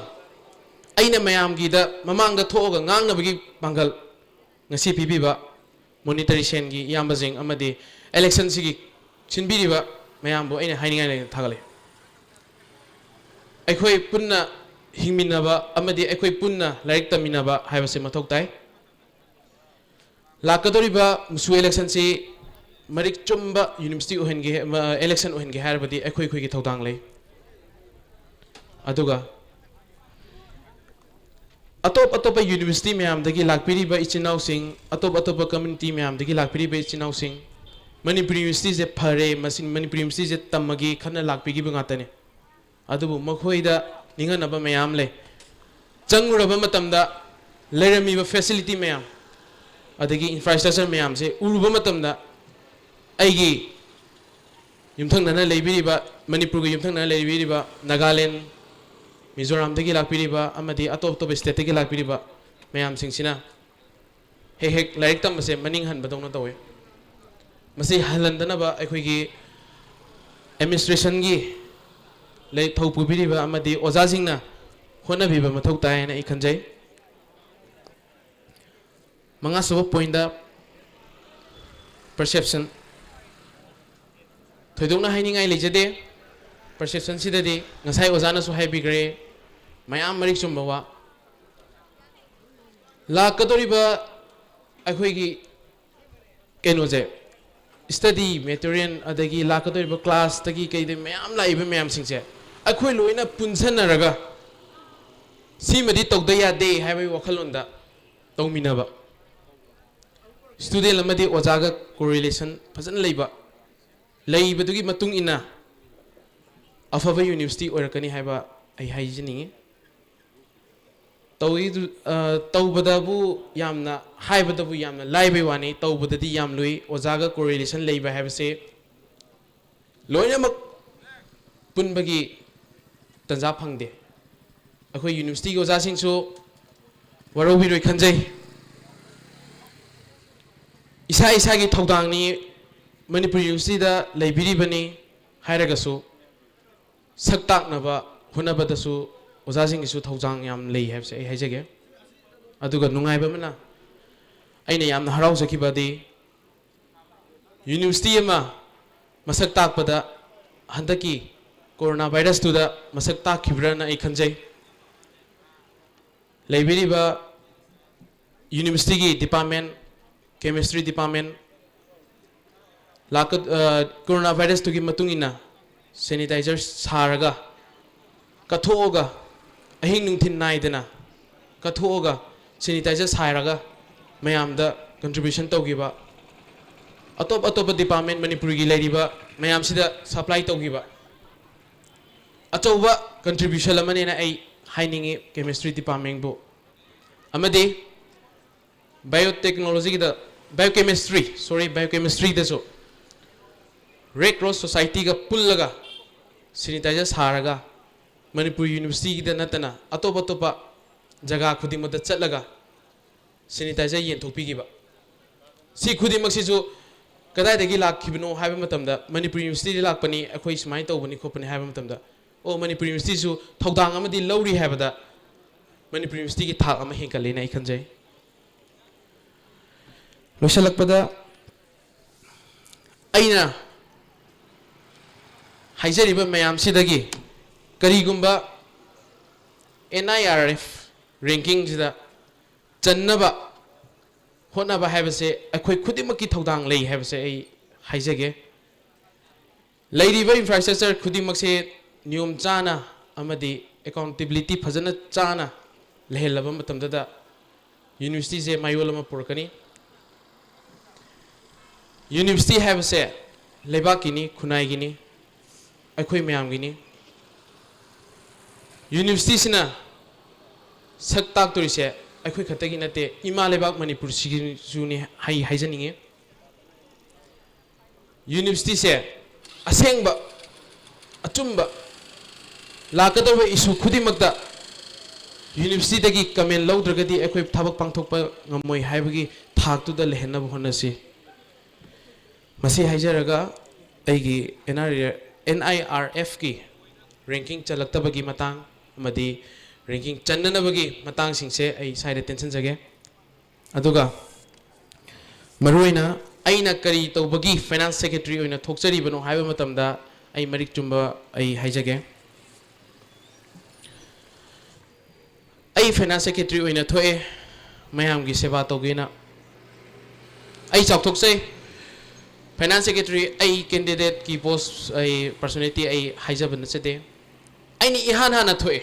आइना मयामगीदा ममांगदा थोगा ngangnabagi पांगल ngasi पिबिबा मॉनिटरीशन की यामबजिंग अमदि इलेक्शन सिगी सिनबिरिबा मयामबो आइना हाइनिंगाइ ले थागले अखोई पुन्ना हिंगमिनबा अमदि अखोई पुन्ना लाइक तमिनबा हाइबसे मथौक ताइ लाकदोरिबा मुसु इलेक्शन से मरिक चुम्बा यूनिवर्सिटी ओहनगे इलेक्शन ओहनगे हारबदि अखोई खोई थौदांग ले अदुगा अतोप अतोप यूनिवर्सिटी मयामदगी लाकपिरिबा इचिनाउ सिंग अतोप अतोप कम्युनिटी मयामदगी लाकपिरिबा इचिनाउ सिंग मणिपुर यूनिवर्सिटी से फरे मसिन मणिपुर यूनिवर्सिटी से तमगी खन्ना लाकपिगी बंगातने अदुबु मखोइदा निंगनबा मयाम ले चंगुरबा मतमदा लेरमीबा फैसिलिटी मयाम अदगी इंफ्रास्ट्रक्चर मयाम से उरुबा मतमदा आइगी युमथंगना लेबिरिबा मणिपुर गे युमथंगना लेबिरिबा नागालैंड मिजोरम दगी लाकपिरिबा अमदि अतोप तोप स्टेट दगी लाकपिरिबा मयाम सिंगसिना हे हे लाइक तमसे मनिंग हनबदौना तवे मसी हलंदनबा अखोइगी एडमिनिस्ट्रेशन की ले थौपुबिरिबा अमदि ओजाजिंगना होनबिबा मथौ तायना इ खंजै मंगा सब पॉइंट दा परसेप्शन थोइदोंना हाइनिंगाइ लेजदे परसेप्शन सिददि ngasai ozana su haibigre mayam marik chumbawa la kadoriba akhoi kenoje study material adagi la kadoriba class tagi kaide mayam laiba mayam singse akhoi loina punsanaraga simadi togda yade haibai wakhalonda tongminaba student lamadi ojaga correlation fajan leiba leibadugi matung ina अफब university ओरकनी हाइबा आई हाइजनी तौबदबु यामना हाइबदबु यामना लाइबे वानी तौबददी याम लुई ओजागा कोरिलेशन लेबा हाबसे लोइनमक पुनबगी तंजा फंगदे अखोई यूनिवर्सिटी की ओजा सिंसु वरोबिरोय खंजै इसा इसा की थौदांगनी मणिपुर यूनिवर्सिटी दा लेबिरिबनी हायरगसु सक्ताकनबा हुनबदसु ओजासिंगिसु थौजांग याम लई हाबसे आई हाइजगे अदुगा नुंगाइबमना अइना यामना हराउजखिबदी यूनिवर्सिटी अमा मसक ताकपदा हंदकी कोरोना वायरस तुदा मसक ताकखिब्रना आई खंजै लेबिरिबा यूनिवर्सिटी की डिपार्टमेंट केमिस्ट्री डिपार्टमेंट लाक कोरोना वायरस तुगी मतुंगिना सैनिटाइजर सारगा कथोगा अहिंग नुंथिन नाइदना कथोगा सैनिटाइजर सारगा मयामदा कंट्रीब्यूशन तौगिबा अतोप अतोप डिपार्टमेंट मणिपुर की लेरिबा मयाम सिदा सप्लाई तौगिबा अचौबा कंट्रीब्यूशन अमनेना आई हाइनिंगे केमिस्ट्री डिपार्टमेंट बो अमदे बायोटेक्नोलॉजी की बायोकेमिस्ट्री दसो रेड क्रॉस सोसाइटी का पुल्लगा सैनिटाइजर सारगा मणिपुर यूनिवर्सिटी की नतना अतोप अतोप जगह खुदिमत चलगा सैनिटाइजर येंथोपीगिबा सी खुदिमक्सिसु कदाइदगी लाखिबनो हाइबा मतमदा मणिपुर यूनिवर्सिटी लाखपनी अखोई सुमाय तौबनी खोपनी हाइबा मतमदा ओ मणिपुर यूनिवर्सिटी सु थौदांग अमदी लौरी हाइबदा मणिपुर यूनिवर्सिटी की थाक अमा हेंकलेना आई खंजै लोसलकपदा अइना हाइजरिबा मयाम सिदगी करीगुंबा NIRF रैंकिंग सिदा चन्नबा होनबा हाइबसे अखोई खुदिमकी थौदांग लई हाइबसे आई हाइजगे लैरिबा इंफ्रास्ट्रक्चर खुदिमकसे नियम चाना अमदी अकाउंटेबिलिटी फजना चाना लेहलबा मतमददा यूनिवर्सिटी से मायोल अमा पुरकनी यूनिवर्सिटी हाइबसे लेबाकिनी खुनाइगिनी अखोई मयामगिनी यूनिवर्सिटी सिना सक ताकतोरिसे अखोई खतगी नते इमा लेबाक मणिपुर सिजुनी हाई हाइजनिंगे यूनिवर्सिटी से असेंगबा अचुंबा लाकदबा इशू खुदिमकता यूनिवर्सिटी दगी कमेंट लौद्रगदी अखोई थबक पांथोकपा ngमोय हाइबगी थाकतुदा लेहनब होनसी मसी हाइजरगा अइगी NIRF की रैंकिंग चलक्तबगी मतंग अमदी रैंकिंग चन्ननबगी मतंग सिंगसे आई साइड टेंशन जगे अदुगा मरुइना अइना करी तौबगी finance secretary ओइना थोकचरीबनो हाइबा मतमदा I Marik चुंबा I हाइजगे I finance secretary ओइना थोए मयामगी सेवा तौगेना आई चाउथोकसे फाइनेंस सेक्रेटरी आई कैंडिडेट की पोस्ट आई पर्सनालिटी आई हाइजब नचदे आइनी इहान हाना थोए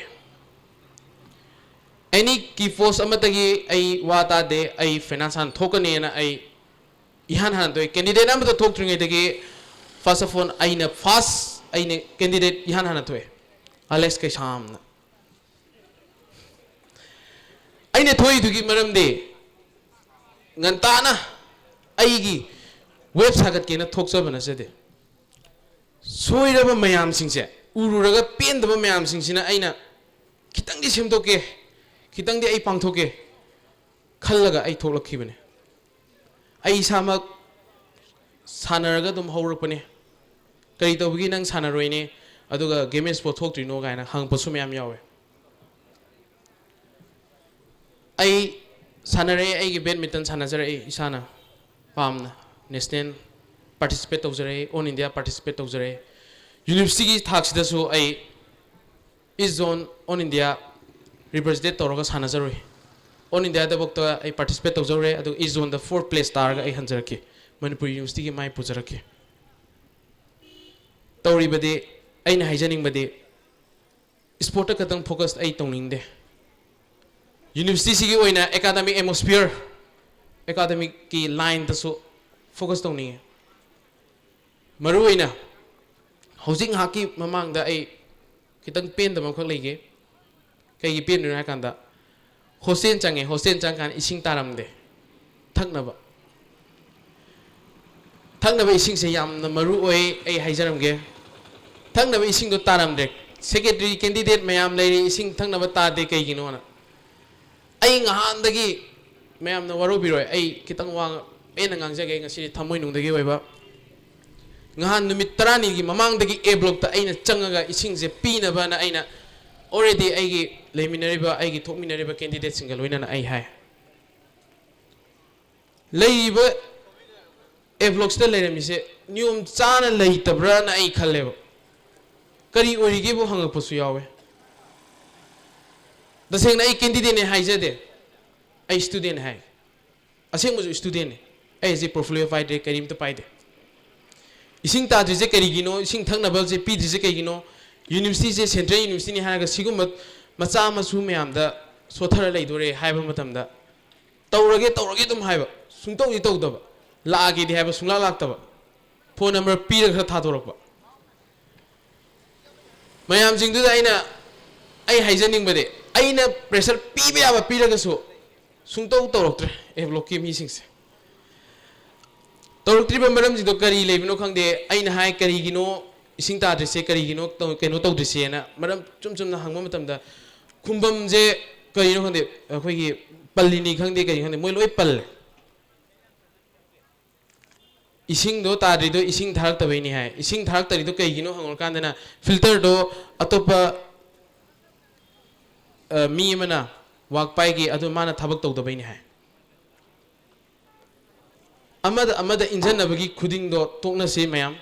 एनी की पोस्ट अमतगी आई वाता दे आई फाइनेंस हान थोकने ना आई इहान हान थोए candidate Amrut थोकत्रिंगेदगी first of all आइना फास्ट आइने कैंडिडेट इहान हाना थोए अलेक्स के सामना आइने थोई दुगी मरमदे ngantana aigi वेब सागत के थोक्चब नचदे सोइरब मयाम सिंसे उरुरग पेंदब मयाम सिंसिना अइना खितंगदि सेमदोके खितंगदि आई पांथोके खल्लगा आई थोलखिबने आई सामक सानरगा दुम हौरपने कई तौबगी नंग सानरोइने अदुगा गेम स्पोर्ट थोक्त्रिनो गायना हंगपसु मयाम यावे आई सानरे आई बैडमिंटन सानजरे इसाना पामना नेशनल पार्टिसिपेट तौजरे ऑन इंडिया पार्टिसिपेट तौजरे यूनिवर्सिटी की थाक्सिदसु आई east zone all India represent तौरगा सानजरोय ऑन इंडिया दबक्ता आई पार्टिसिपेट तौजरे अदु east zone the 4th place तारगा आई हंजरके मणिपुर यूनिवर्सिटी की माय पुजरके तौरिबदे आइना हाइजनिंगबदे स्पोर्ट खतंग फोकस आई तौनिंगदे यूनिवर्सिटी की ओइना एकेडमिक एटमॉस्फियर एकेडमिक की लाइन दसु फोकस तौनी मरुइना हौजिंग हाकी ममांगदा आई खितंग पेंदम खक लेगे कई पेंदुना कांदा hostel change hostel chang kan ising taram de thaknaba thaknaba ising se yam na maru oi ai haijaram ge thaknaba ising do taram de secretary candidate mayam lei ising thaknaba ta de kai gino na ai ngahan dagi mayam na waru biroi ai kitang wang ai na ngang jage ngasi thamoi nung dagi oiba ngahan numit 30 gi mamang dagi a block ta aina changaga ising je pina ba na aina already ai gi leminariba ai gi thokminariba candidate single loina na ai hai leiba a block sta leirami se nium chana leitabra na ai khalleba kari origi bu hangak pasu yawe daseng na ai candidate ne haijade ai student hai aseng mu student ne ai je portfolio fight karim ta paide ising ta je kari gino ising thangna bal je pi je kai gino university je central university ni ha ga sigum macha masu myam da sothara leidore haiba matam da tawrage dum haiba sungtau ni tawdaba laagi di haiba sungla laktaba phone number pi ra tha thorakba mayam jing du da ai haijaning bade aina pressure pi be aba pi ra ga so sungtau tawraktre e block ki mi sing se tawraktriba maram ji do kari lebino khangde aina hai kari gino ising ta adresse kari gino keno tawdrisse na maram chum na hangma matam da kumbam je kari no khangde akhoi gi pallini khangde kari khangde moi loi pal ising do tadri do ising tharak tabai ni hai ising tharak tari do kai gino hangor kan na filter do atopa mi mana wak pai gi adu mana thabak tawdabai ni hai amada injan nabagi khuding do tokna se mayam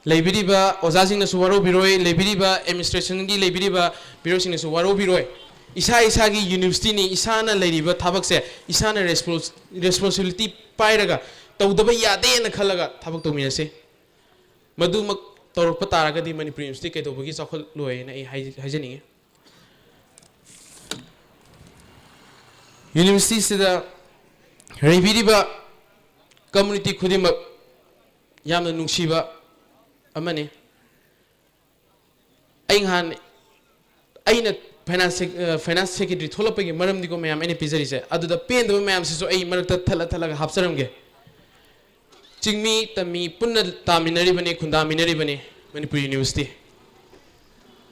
leibiriba ojasing na suwaro biroi leibiriba administration gi leibiriba biro sing na suwaro biroi isa gi university ni isana leiriba thabak se isana responsibility pairaga tawdaba yade na khalaga thabak tawmi se madu mak tawrpa taraga di Manipur university kai tawbagi chakhol loi na ai hajani university sida leibiriba community khudima yamna nungsiba amane ainghan aina finance secretary tholapagi maram diko mayam ene pizari se aduda pen do mayam se so ai marakta thala ga hapsaram ge chingmi tami punna taminari bane khunda minari bane Manipur university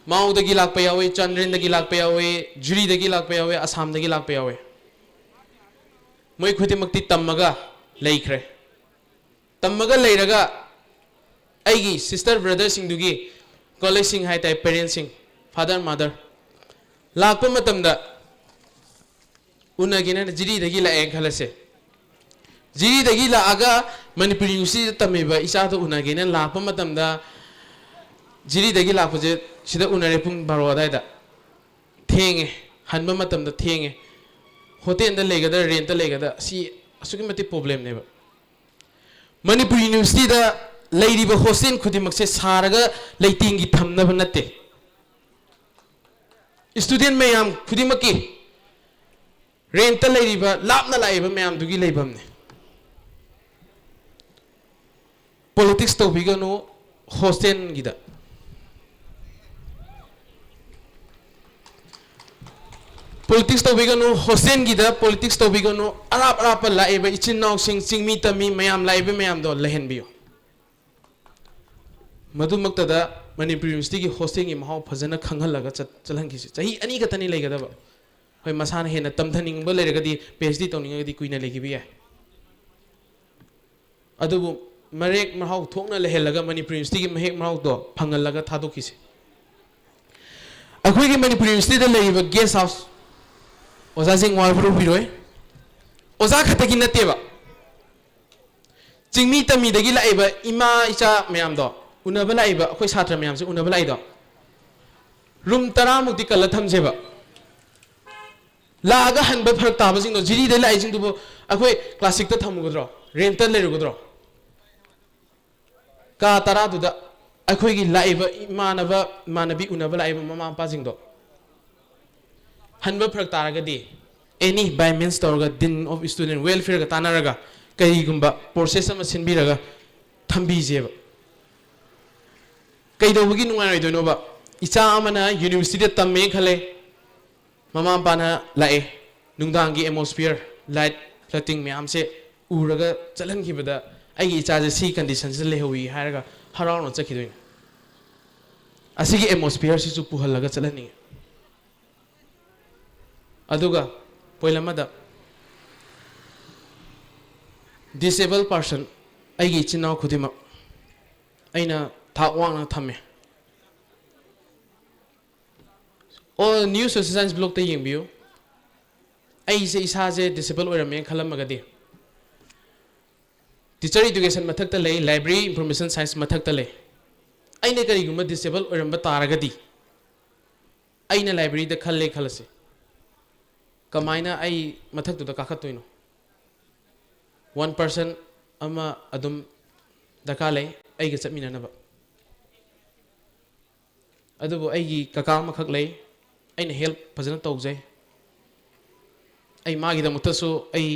mau dagi lak pa yawe chandren dagi lak pa yawe juri dagi lak pa yawe assam dagi lak pa yawe moi khudimakti tammaga leikhre tammaga leiraga aigi sister brother sing dugi college sing hai tai parents sing father mother lakpa matamda unagina jiri dagi la en khalase jiri dagi la aga Manipur university tamiba isa to unagina lakpa matamda jiri dagi lakpa je sida unare pung baro dai da thenge hanba matamda thenge hotel da legada rent da legada si asuki mati problem ne ba Manipur university da leiriba hostel khudimak se saraga leitingi thamnaba natte student mayam khudimaki rent leiriba lapna laiba mayam dugi leibam ne politics to bigano hostel gida politics to bigano hostel gida politics to bigano arap laiba ichin naw sing chingmi tami mayam laiba mayam do lehen biyo madu maktada Manipur University ki hosting gi mahau phajana khanghalaga chalang ki chahi ani ka tani leiga daba hoi masana hena tamthaning ba leiraga di PhD tawning ga di kuina legi bi ya adubu marek mahau thokna lehelaga Manipur University ki mahek mahau do phangalaga thadokhi se akhoi gi Manipur University da leiba guest house oza sing wal bru biroi oza khatagi nateba chingmi tami dagi laiba ima icha mayam do unaba laiba akhoi satra mayam se unaba laido room 10 mukti kala thamjeba laga hanba pharak taba sing do jiri de lai sing du akhoi classic ta thamugodro rent ta lerugodro ka tara du da akhoi gi laiba imanaba manabi unaba laiba mama pa sing do hanba pharak taraga di any by means torga din of student welfare ga tanaraga kai gumba process ama sinbiraga thambi jeba kai do bugi nungai do no ba icha amana university tamme khale mama pana lae ꯅꯨꯡꯗꯥꯡꯒꯤ atmosphere light ꯐ꯭ꯂꯠꯇꯤꯡ ꯃꯌꯥꯝꯁꯦ ꯎꯔꯒ ꯆꯠꯍꯟꯈꯤꯕꯗ ꯑꯩꯒꯤ ꯏꯆꯥꯁꯦ ꯁꯤ ꯀꯟꯗꯤꯁꯟꯁꯤꯗ ꯂꯩꯍꯧꯏ ꯍꯥꯏꯔꯒ ꯍꯔꯥꯎꯅ ꯆꯠꯈꯤꯗꯣꯏꯅꯤ ꯑꯁꯤꯒꯤ ꯑꯦꯠꯃꯣꯁꯐꯤꯌꯔꯁꯤꯁꯨ ꯄꯨꯍꯜꯂꯒ ꯆꯠꯍꯟꯅꯤꯡꯉꯤ ꯑꯗꯨꯒ point ꯑꯃꯗ ꯗꯤꯁꯦꯕꯜ ꯄꯥꯔꯁꯟ ꯑꯩꯒꯤ ꯏꯆꯤꯟ ꯏꯅꯥꯎ ꯈꯨꯗꯤꯡꯃꯛ ꯑꯩꯅ ꯊꯥꯛ ꯋꯥꯡꯅ ꯊꯝꯃꯦ ꯑꯣ ꯅ꯭ꯌꯨ ꯁꯣꯁꯤꯌꯦꯜ ꯁꯥꯏꯟꯁ ꯕ꯭ꯂꯣꯛꯇ ꯌꯦꯡꯕꯤꯌꯨ ꯑꯩꯁꯦ ꯏꯁꯥꯁꯦ ꯗꯤꯁꯦꯕꯜ ꯑꯣꯏꯔꯝꯃꯦꯅ ꯈꯜꯂꯝꯃꯒꯗꯤ ꯇꯤꯆꯔ ꯏꯗꯨꯀꯦꯁꯟ ꯃꯊꯛꯇ ꯂꯩ ꯂꯥꯏꯕ꯭ꯔꯦꯔꯤ ꯏꯟꯐꯣꯔꯃꯦꯁꯟ ꯁꯥꯏꯟꯁ ꯃꯊꯛꯇ ꯂꯩ ꯑꯩꯅ ꯀꯔꯤꯒꯨꯝꯕ ꯗꯤꯁꯦꯕꯜ ꯑꯣꯏꯔꯝꯕ ꯇꯥꯔꯒꯗꯤ ꯑꯩꯅ ꯂꯥꯏꯕ꯭ꯔꯦꯔꯤꯗ ꯈꯜꯂꯦ ꯈꯜꯂꯁꯤ ꯀꯃꯥꯏꯅ ꯑꯩ ꯃꯊꯛꯇꯨꯗ ꯀꯥꯈꯠꯇꯣꯏꯅꯣ ꯋꯥꯟ ꯄꯔꯁꯟ ꯑꯃ ꯑꯗꯨꯝ ꯗꯔꯀꯥꯔ ꯂꯩ ꯑꯩꯒ ꯆꯠꯃꯤꯟꯅꯅꯕ ꯑꯗꯨꯕꯨ ꯑꯩꯒꯤ ꯀꯀꯥ ꯑꯃꯈꯛ ꯂꯩ ꯑꯩꯅ ꯍꯦꯜꯞ ꯐꯖꯅ ꯇꯧꯖꯩ ꯑꯩ ꯃꯥꯒꯤꯗꯃꯛꯇꯁꯨ ꯑꯩ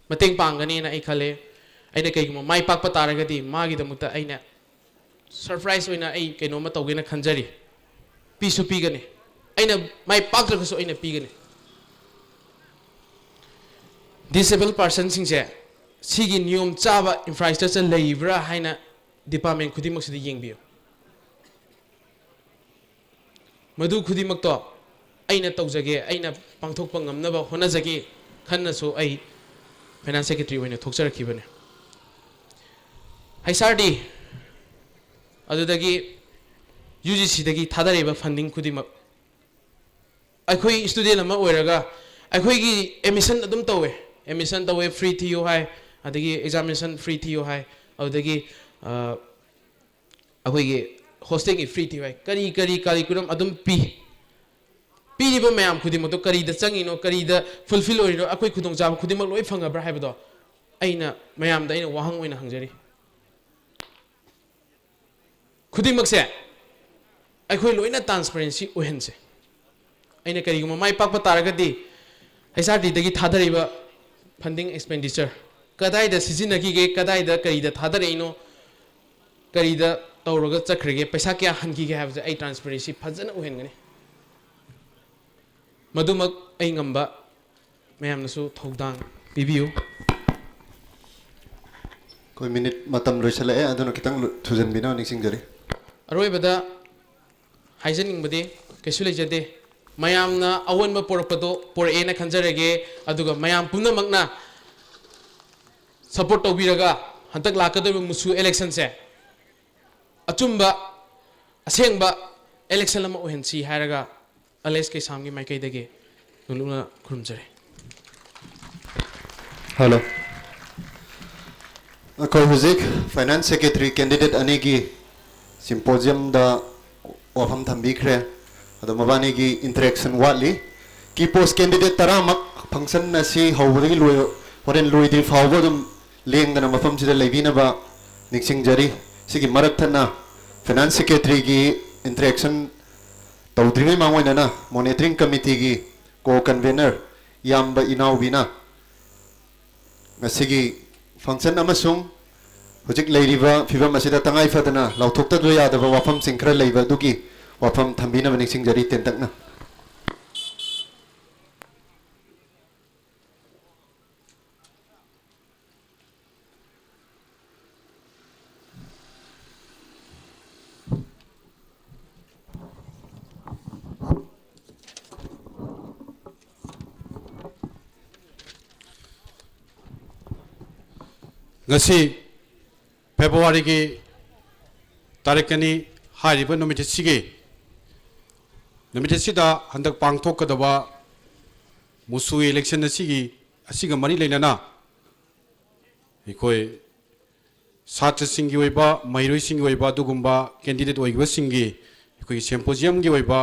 ꯃꯇꯦꯡ ꯄꯥꯡꯒꯅꯤꯅ ꯑꯩ ꯈꯜꯂꯦ ꯑꯩꯅ ꯀꯩꯒꯨꯝꯕ ꯃꯥꯏ ꯄꯥꯛꯄ ꯇꯥꯔꯒꯗꯤ ꯃꯥꯒꯤꯗꯃꯛꯇ ꯑꯩꯅ ꯁꯔꯄ꯭ꯔꯥꯏꯖ ꯑꯣꯏꯅ ꯑꯩ ꯀꯩꯅꯣꯝꯃ ꯇꯧꯒꯦꯅ ꯈꯟꯖꯔꯤ ꯄꯤꯁꯨ ꯄꯤꯒꯅꯤ ꯑꯩꯅ ꯃꯥꯏ ꯄꯥꯛꯇ꯭ꯔꯒꯁꯨ ꯑꯩꯅ ꯄꯤꯒꯅꯤ ꯗꯤꯁꯦꯕꯜ ꯄꯥꯔꯁꯟꯁꯤꯡꯁꯦ ꯁꯤꯒꯤ ꯅꯤꯌꯣꯝ ꯆꯥꯕ ꯏꯟꯐ꯭ꯔꯥꯁꯇ꯭ꯔꯛꯆꯔ ꯂꯩꯕ꯭ꯔꯥ ꯍꯥꯏꯅ ꯗꯤꯄꯥꯔꯠꯃꯦꯟ ꯈꯨꯗꯤꯡꯃꯛꯁꯤꯗ ꯌꯦꯡꯕꯤꯌꯨ ꯃꯗꯨ ꯈꯨꯗꯤꯡꯃꯛꯇꯣ ꯑꯩꯅ ꯇꯧꯖꯒꯦ ꯑꯩꯅ ꯄꯥꯡꯊꯣꯛꯄ ꯉꯝꯅꯕ ꯍꯣꯠꯅꯖꯒꯦ ꯈꯟꯅꯁꯨ ꯑꯩ ꯐꯥꯏꯅꯥꯟꯁ ꯁꯦꯀ꯭ꯔꯦꯇꯔꯤ ꯑꯣꯏꯅ ꯊꯣꯛꯆꯔꯛꯈꯤꯕꯅꯤ ꯍꯩꯁꯥꯔꯗꯤ ꯑꯗꯨꯗꯒꯤ UGCꯗꯒꯤ ꯊꯥꯗꯔꯤꯕ ꯐꯟꯗꯤꯡ ꯈꯨꯗꯤꯡꯃꯛ ꯑꯩꯈꯣꯏ ꯁ꯭ꯇꯨꯗꯦꯟ ꯑꯃ ꯑꯣꯏꯔꯒ ꯑꯩꯈꯣꯏꯒꯤ ꯑꯦꯗꯃꯤꯁꯟ ꯑꯗꯨꯝ ꯇꯧꯋꯦ ꯑꯦꯗꯃꯤꯁꯟ ꯇꯧꯋꯦ ꯐ꯭ꯔꯤ ꯊꯤꯌꯨ ꯍꯥꯏ ꯑꯗꯒꯤ ꯑꯦꯛꯖꯥꯃꯤꯅꯦꯁꯟ ꯐ꯭ꯔꯤ ꯊꯤꯌꯨ ꯍꯥꯏ ꯑꯗꯨꯗꯒꯤ ꯑꯩꯈꯣꯏꯒꯤ ꯍꯣꯁꯇꯦꯜꯒꯤ ꯐ꯭री थी भाई करी करी कारिकुलम अदुम पीरिबो मयाम खुदिमतो करीदा चंगिनो करीदा फुलफिल ओरिनो अखोय खुदोंग जाब खुदिमक लोय फंगब्रा हाइबदो अइना मयामदा अइना वाहंग ओइना हंगजरी खुदिमक से अखोय लोयना ट्रांसपेरेंसी ओहनसे अइना करीगुम माय पाकपा तारगदी एसआरटी दगी थादरिबा फंडिंग एक्सपेंडिचर कदाइदा सिजिनकीगे कदाइदा करीदा थादरइनो करीदा तौरगा चखरगे पैसा क्या हनकीगे हाबजे अइ ट्रांसपेरेंसी फजना ओहनगनी मधुमक अइ ngamba मैमनसु थौदांग पिबियु
कोई मिनिट मतम लोइसले अदुना खितंग थुजन बिना निसिंगजरी
अरोइबदा हाइजनिंगबदे कैसु लेजदे मयामना अवनबा पोरपदो पोरएना खंजरगे अदुगा मयाम पुनमकना सपोर्ट तौबिरगा हंतक लाकदब मुसु इलेक्शन से अचुंबा असेंबा इलेक्शन अमा ओहनसी हायरगा अलेक्स के सामगी माइकैदगे नुलुना खुरुमजरे
हेलो अखोय हुजिक फाइनेंस सेक्रेटरी कैंडिडेट अनेगी सिम्पोजियम दा वाफम थंबिखरे अदो मबानीगी इंटरेक्शन वाली की पोस्ट कैंडिडेट तरामक फंक्शन नसी हौबदगी लोय होरेन लोयदि फावबदम लेंगदना मफम सिदा लेबिनबा निक्सिंगजरी सिगी मरक्थना फाइनेंस सेक्रेटरी की इंटरेक्शन तौद्रिङै मांगोइना मॉनिटरिंग कमिटी की को convener याम्बा इनाउबिना ngasiगी function amasung hojik leiriba fibam asida tangai fadana lauthokta do yadaba wafam singkhra leiba dugi wafam thambina bani singjari tentakna
ngasi February ki tarikani hariba numit sige numit sida handak pangthok kadaba musu election asigi asiga mari leinana ikoi satra singi oiba mairoi singi oiba dugumba candidate oiba singi ikoi symposium gi oiba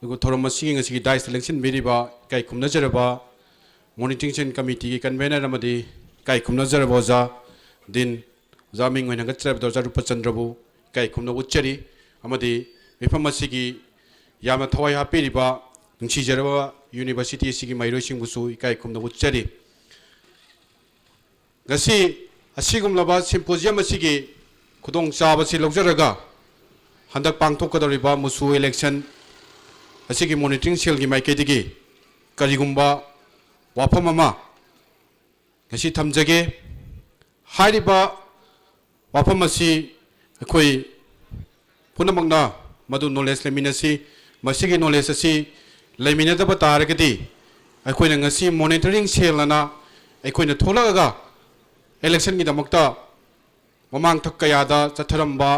dugo thoroma singi ngasi dice election beriba kai khumna jaraba monitoring committee ki convener amadi kai khumna jaraba za दिन jamming होइना गच्चर दरजा रूप चंद्रबु kai khumna uchari amadi mifam asigi yama thawai hapiriba nungsi jaraba university asigi mairoi singbusu kai khumna uchari gasi asigum laba symposium asigi khudong chaba si logjaraga handak pangthok kadoriba musu election asigi monitoring cell gi maikedi gi ꯀꯔꯤꯒꯨꯝꯕ ꯋꯥꯐꯝ ꯑꯃ ꯉꯁꯤ ꯊꯝꯖꯒꯦ ꯍꯥꯏꯔꯤꯕ ꯋꯥꯐꯝ ꯑꯁꯤ ꯑꯩꯈꯣꯏ ꯄꯨꯝꯅꯃꯛꯅ ꯃꯗꯨ ꯅꯣꯂꯦꯖ ꯂꯩꯃꯤꯟꯅꯁꯤ ꯃꯁꯤꯒꯤ ꯅꯣꯂꯦꯖ ꯑꯁꯤ ꯂꯩꯃꯤꯟꯅꯗꯕ ꯇꯥꯔꯒꯗꯤ ꯑꯩꯈꯣꯏꯅ ꯉꯁꯤ ꯃꯣꯅꯤꯇꯔꯤꯡ ꯁꯦꯜꯅ ꯑꯩꯈꯣꯏꯅ ꯊꯣꯛꯂꯛꯑꯒ ꯏꯂꯦꯛꯁꯟꯒꯤꯗꯃꯛꯇ ꯃꯃꯥꯡ ꯊꯛ ꯀꯌꯥꯗ ꯆꯠꯊꯔꯝꯕ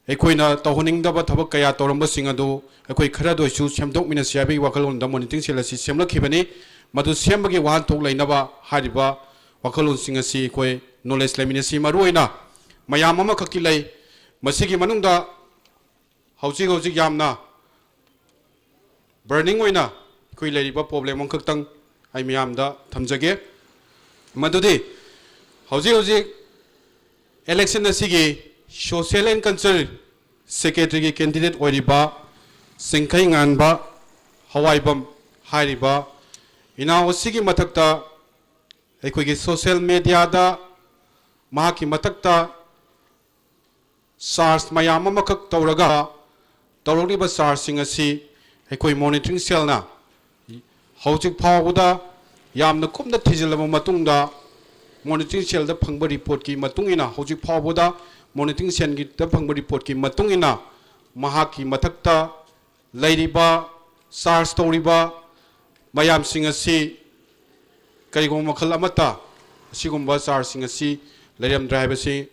ꯑꯩꯈꯣꯏꯅ ꯇꯧꯍꯟꯅꯤꯡꯗꯕ ꯊꯕꯛ ꯀꯌꯥ ꯇꯧꯔꯝꯕꯁꯤꯡ ꯑꯗꯨ ꯑꯩꯈꯣꯏ ꯈꯔꯗ ꯑꯣꯏꯁꯨ ꯁꯦꯝꯗꯣꯛꯃꯤꯟꯅꯁꯤ ꯍꯥꯏꯕꯒꯤ ꯋꯥꯈꯜꯂꯣꯟꯗ ꯃꯣꯅꯤꯇꯔꯤꯡ ꯁꯦꯜ ꯑꯁꯤ ꯁꯦꯝꯂꯛꯈꯤꯕꯅꯤ ꯃꯗꯨ ꯁꯦꯝꯕꯒꯤ ꯋꯥꯍꯟꯊꯣꯛ ꯂꯩꯅꯕ ꯍꯥꯏꯔꯤꯕ ꯋꯥꯈꯜꯂꯣꯟꯁꯤꯡ ꯑꯁꯤ ꯑꯩꯈꯣꯏ ꯅꯣꯂꯦꯖ ꯂꯩꯃꯤꯟꯅꯁꯤ ꯃꯔꯨꯑꯣꯏꯅ ꯃꯌꯥꯝ ꯑꯃꯈꯛꯀꯤ ꯂꯩ ꯃꯁꯤꯒꯤ ꯃꯅꯨꯡꯗ ꯍꯧꯖꯤꯛ ꯌꯥꯝꯅ ꯕꯔꯅꯤꯡ ꯑꯣꯏꯅ ꯑꯩꯈꯣꯏ ꯂꯩꯔꯤꯕ ꯄ꯭ꯔꯣꯕ꯭ꯂꯦꯝ ꯑꯃꯈꯛꯇꯪ ꯑꯩ ꯃꯌꯥꯝꯗ ꯊꯝꯖꯒꯦ ꯃꯗꯨꯗꯤ ꯍꯧꯖꯤꯛ election asigi social and cultural secretary candidate oiriba singkai nganba hawaibam hairiba ina asigi mathakta aikogi social media da mahaki mathakta SARS mayam amakak tawraga tawrogriba SARS sing asi aikoi monitoring cell na hojik phawda yamna kumna thijilaba matungda monitoring cell da phangba report ki matungina hojik phawda monitoring cell gi da phangba report ki matungina mahaki mathakta lairiba SARS tawriba mayam sing asi karigom makhal amata asigumba SARS sing asi lairam drive asi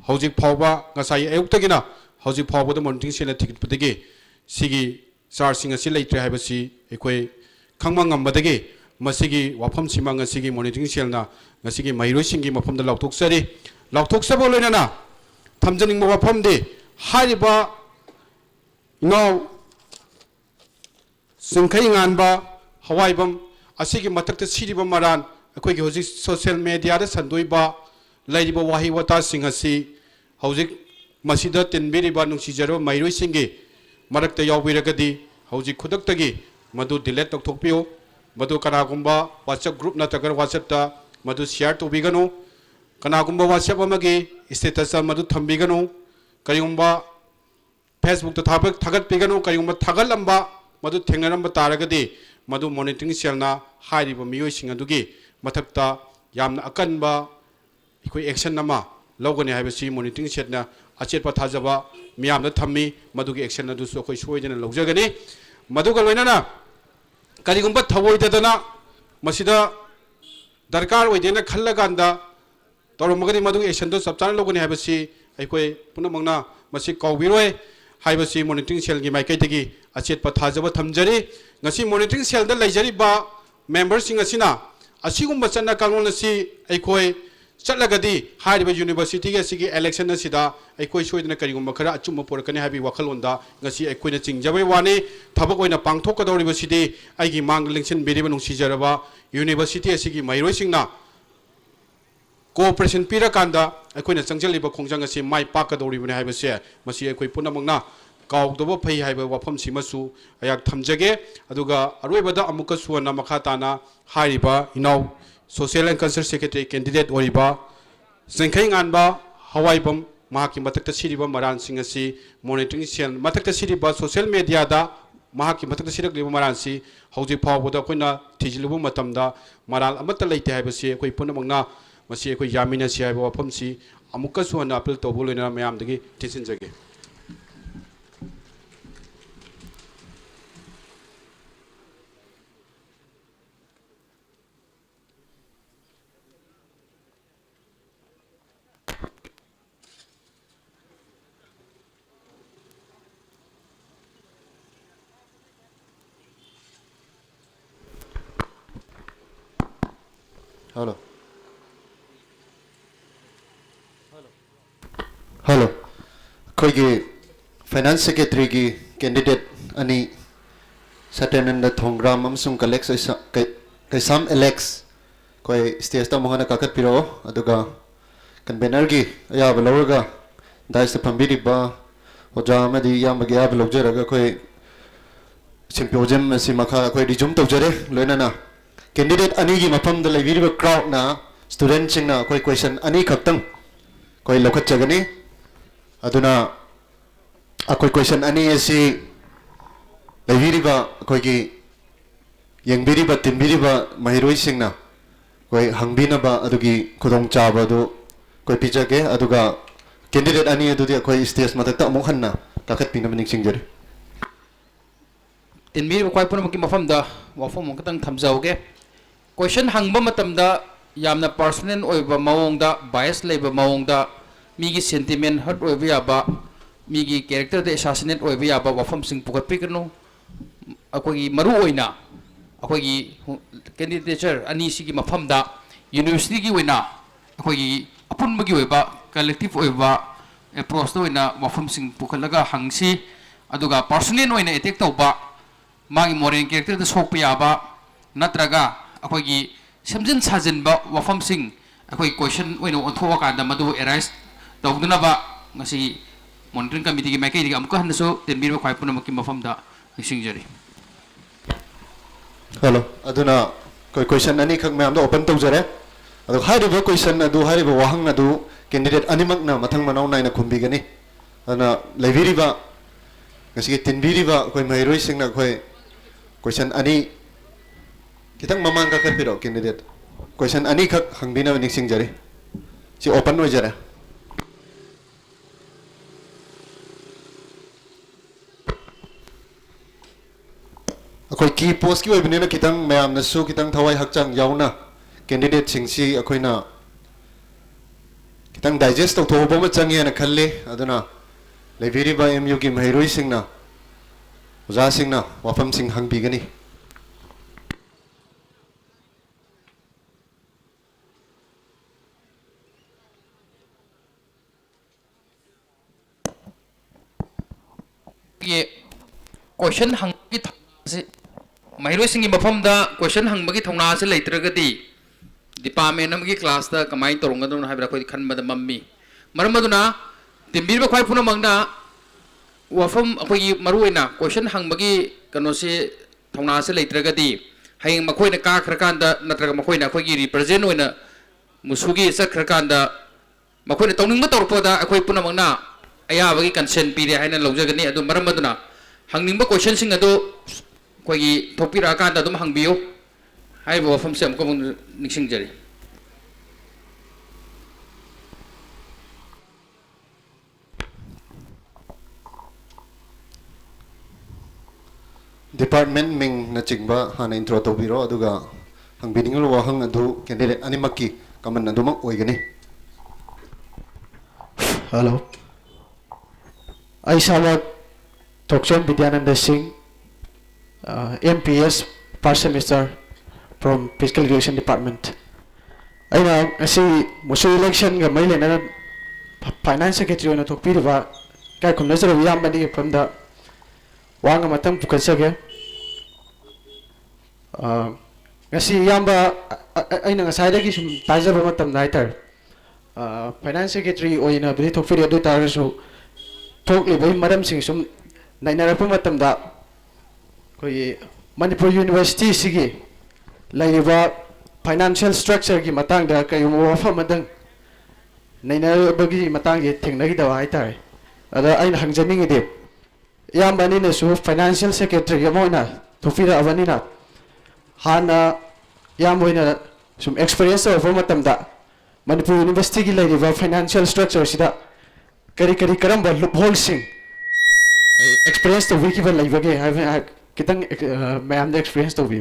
hojik phawba ngasai ayuktagina hojik phawba da monitoring cell ticket padagi sigi SARS sing asi leitre haibasi ekoi khangma ngambadagi masigi wafam sima ngasigi monitoring cell na ngasigi mairoi singi mafam da lautoksabo loinana thamjaning wafam de hariba no singkai nganba hawaibam asigi matakta siriba maran ekoi gi hoji social media da sandoiba lairiba wahi wata sing asi hojik masida tinbiriba nungsijaro mairoi singi marakta yaubiragadi hojik khudaktagi madu delete tokthokpiyo madu kanagumba WhatsApp group natagar WhatsApp ta madu share to bigano kanagumba WhatsApp amagi status madu thambigano kayumba Facebook to thagat bigano kayumba thagalamba madu thengnaramba taragadi madu monitoring cell na hairiba miyoi sing adugi mathakta yamna akanba ikoi action nama logani haibasi monitoring cell na achetpa thajaba miyamna thammi madugi action adu so koi soidena logjagani maduga loinana karigumba thawoidadana masida darkar oidena khallaganda toromagani madu action do sabchan logani haibasi aikoi punamangna masi kawbiroi haibasi monitoring cell gi maikai tagi achetpa thajaba thamjari ngasi monitoring cell da laijari ba members sing asina asigumba channa kangon asi aikoi chatlagadi hariba university ge sigi election asida aikoi soidena karigumba khara achumma porakani habi wakhalonda ngasi aikoina chingjabai wani thabak oina pangthokadoriba sidi aigi mang election beriba nungsijaraba university asigi mairoi singna cooperation pira kanda aikoina changjaliba khongjang asi mai pakadoribane haibase masi aikoi punamangna kaugdoba phai haiba wafam simasu ayak thamjage aduga aroibada amuka suana makhatana hariba inau social and cultural secretary candidate oriba sengkai nganba hawaibam mahaki matakta siriba maran singasi monitoring cell matakta siriba social media da mahaki matakta sirakliba maran si hauji phawboda koina thijilubu matamda maral amata leite haibasi koi punamangna masi koi yamina si haiba wafam si amuka suana appeal toboloina mayamdagi tisinjage
Hello. Koigi finance secretary gi candidate ani satananda thongram amsung Alex kaisam Alex koi stage ta mohana kakat piro aduga convener gi ya baloga daista pambiri ba oja amadi yamagi ya balogeraga koi symposium si makha koi dijum tawjare loinana candidate ani gi mafam da lebi crowd na student sing na koi question ani khaktang koi lokhat chagani aduna akoi question ani asi lebi ba koi gi ꯌꯦꯡꯕꯤꯔꯤꯕ ꯇꯤꯟꯕꯤꯔꯤꯕ ꯃꯍꯩꯔꯣꯏꯁꯤꯡꯅ ꯑꯩꯈꯣꯏ ꯍꯪꯕꯤꯅꯕ ꯑꯗꯨꯒꯤ ꯈꯨꯗꯣꯡꯆꯥꯕ ꯑꯗꯨ ꯑꯩꯈꯣꯏ ꯄꯤꯖꯒꯦ ꯑꯗꯨꯒ candidate ꯑꯅꯤ ꯑꯗꯨꯗꯤ ꯑꯩꯈꯣꯏ ꯁ꯭ꯇꯦꯖ ꯃꯊꯛꯇ ꯑꯃꯨꯛ ꯍꯟꯅ ꯀꯥꯈꯠꯄꯤꯅꯕ ꯅꯤꯡꯁꯤꯡꯖꯔꯤ
ꯇꯤꯟꯕꯤꯔꯤꯕ ꯈ꯭ꯋꯥꯏ ꯄꯨꯝꯅꯃꯛꯀꯤ ꯃꯐꯝꯗ ꯋꯥꯐꯝ ꯑꯃꯈꯛꯇꯪ ꯊꯝꯖꯍꯧꯒꯦ ꯀꯣꯏꯁꯟ ꯍꯪꯕ ꯃꯇꯝꯗ ꯌꯥꯝꯅ ꯄꯔꯁꯣꯅꯦꯜ ꯑꯣꯏꯕ ꯃꯑꯣꯡꯗ ꯕꯥꯏꯁ ꯂꯩꯕ ꯃꯑꯣꯡꯗ ꯃꯤꯒꯤ ꯁꯦꯟꯇꯤꯃꯦꯟ ꯍꯔꯠ ꯑꯣꯏꯕ ꯌꯥꯕ ꯃꯤꯒꯤ ꯀꯦꯔꯦꯛꯇꯔꯗ ꯑꯦꯁꯥꯁꯤꯅꯦꯠ ꯑꯣꯏꯕ ꯌꯥꯕ ꯋꯥꯐꯝꯁꯤꯡ ꯄꯨꯈꯠꯄꯤꯒꯅꯨ ꯑꯩꯈꯣꯏꯒꯤ ꯃꯔꯨꯑꯣꯏꯅ ꯑꯩꯈꯣꯏꯒꯤ ꯀꯦꯟꯗꯤꯗꯦꯆꯔ ꯑꯅꯤꯁꯤꯒꯤ ꯃꯐꯝꯗ ꯌꯨꯅꯤꯚꯔꯁꯤꯇꯤꯒꯤ ꯑꯣꯏꯅ ꯑꯩꯈꯣꯏꯒꯤ ꯑꯄꯨꯟꯕꯒꯤ ꯑꯣꯏꯕ ꯀꯂꯦꯛꯇꯤꯞ ꯑꯣꯏꯕ ꯑꯦꯄ꯭ꯔꯣꯆꯇ ꯑꯣꯏꯅ ꯋꯥꯐꯝꯁꯤꯡ ꯄꯨꯈꯠꯂꯒ ꯍꯪꯁꯤ ꯑꯗꯨꯒ ꯄꯔꯁꯣꯅꯦꯜ ꯑꯣꯏꯅ ꯑꯦꯇꯦꯛ ꯇꯧꯕ ꯃꯥꯒꯤ ꯃꯣꯔꯦꯜ ꯀꯦꯔꯦꯛꯇꯔꯗ ꯁꯣꯛꯄ ꯌꯥꯕ ꯅꯠꯇ꯭ꯔꯒ ꯑꯩꯈꯣꯏꯒꯤ ꯁꯦꯝꯖꯤꯟ ꯁꯥꯖꯤꯟꯕ ꯋꯥꯐꯝꯁꯤꯡ ꯑꯩꯈꯣꯏ ꯀꯣꯏꯁꯟ ꯑꯣꯏꯅ ꯑꯣꯟꯊꯣꯛꯑꯀꯥꯟꯗ ꯃꯗꯨ ꯑꯦꯔꯥꯏꯁ ꯇꯧꯗꯅꯕ ꯉꯁꯤ ꯃꯣꯅꯤꯇꯔꯤꯡ ꯀꯃꯤꯇꯤꯒꯤ ꯃꯥꯏꯀꯩꯗꯒꯤ ꯑꯃꯨꯛꯀ ꯍꯟꯅꯁꯨ ꯇꯤꯟꯕꯤꯔꯤꯕ ꯈ꯭ꯋꯥꯏ ꯄꯨꯝꯅꯃꯛꯀꯤ ꯃꯐꯝꯗ ꯅꯤꯡꯁꯤꯡꯖꯔꯤ
ꯍꯜꯂꯣ ꯑꯗꯨꯅ ꯀꯣꯏꯁꯟ ꯑꯅꯤꯈꯛ ꯃꯌꯥꯝꯗ ꯑꯣꯄꯟ ꯇꯧꯖꯔꯦ ꯑꯗꯣ ꯍꯥꯏꯔꯤꯕ ꯀꯣꯏꯁꯟ ꯑꯗꯨ ꯍꯥꯏꯔꯤꯕ ꯋꯥꯍꯪ ꯑꯗꯨ ꯀꯦꯟꯗꯤꯗꯦꯠ ꯑꯅꯤꯃꯛꯅ ꯃꯊꯪ ꯃꯅꯥꯎ ꯅꯥꯏꯅ ꯈꯨꯝꯕꯤꯒꯅꯤ ꯑꯗꯨꯅ ꯂꯩꯕꯤꯔꯤꯕ ꯉꯁꯤꯒꯤ ꯇꯤꯟꯕꯤꯔꯤꯕ ꯑꯩꯈꯣꯏ ꯃꯍꯩꯔꯣꯏꯁꯤꯡꯅ ꯑꯩꯈꯣꯏ ꯀꯣꯏꯁꯟ ꯑꯅꯤ खितंग ममांग का कर कैंडिडेट क्वेश्चन अनी खक हंगबीना निसिंगजरे सी ओपन ओइजरे अखोई की पोस्ट की ओइबनेना खितंग मयाम नसु खितंग थवाई हकचंग याउना कैंडिडेट सिंगसी अखोइना खितंग डाइजेस्ट तो थोबो चंगे ना खल्ले अदुना लेबिरिबा एमयू की महिरोई सिंगना ओजा सिंगना वाफम सिंग हंगबीगनी
ये क्वेश्चन हंगी से महिरों सिंगी मफम दा क्वेश्चन हंगबगी थौना से लेत्रगदी डिपार्टमेंट अमगी क्लास दा कमाई तोरंगदोन हाइबरा कोई खनबद मम्मी मरमदुना तिम्बीर बखवाई पुना मंगना वफम अखोई मरुइना क्वेश्चन हंगबगी कनो से थौना से लेत्रगदी हयेंग मखोइना का खरकांदा नत्रग मखोइना अखोई रिप्रेजेंट ओइना मुसुगी सखरकांदा मखोइना तौनिंग तौरपोदा अखोई पुना मंगना अयाबगी कंसेंट पीरे हाइना लौजगनी अदु मरमदुना हंगनिंग क्वेश्चन सिंग अदु कोई थोपिरा कांदा अदुम हंगबियो हाइबो वफम से हमको निसिंगजरी
डिपार्टमेंट मिंग न चिंगबा हाना इंट्रो तोबिरो अदुगा हंगबिनिंग वाहंग अदु candidate अनिमक्की common अदुमक ओइगनी
hello Aisamak Tokchen Vidyananda Singh, MPS first semester from Fiscal Education Department. I know I see Musu election ga mai lena finance secretary na thokpi ba kai khum nazar yam bani from the wang matang pukansage ngasi yamba aina ngasai da ki sum tajaba matam naitar finance secretary oina bri thokpi adu tar so थोकलिबई मरम सिंग सुम नाइनरप मतमदा कोई Manipur university सिगी लाइबा financial structure की मतंग दा कई वफम मदंग नाइनरबगी मतंग ये थेंगनगी दवा हाइतारे अदा आइन हंगजनिंग दे यामबानी ने सु फाइनेंशियल सेक्रेटरी यमोना थोफिरा अवनीना हाना यामोइना सुम एक्सपीरियंस ऑफ मतमदा मणिपुर यूनिवर्सिटी की लाइबा फाइनेंशियल स्ट्रक्चर सिदा करी करी करम बल लूपहोल सिंग एक्सपीरियंस तो वीकी बल लाइबगे हाय कितंग मैम द एक्सपीरियंस तो भी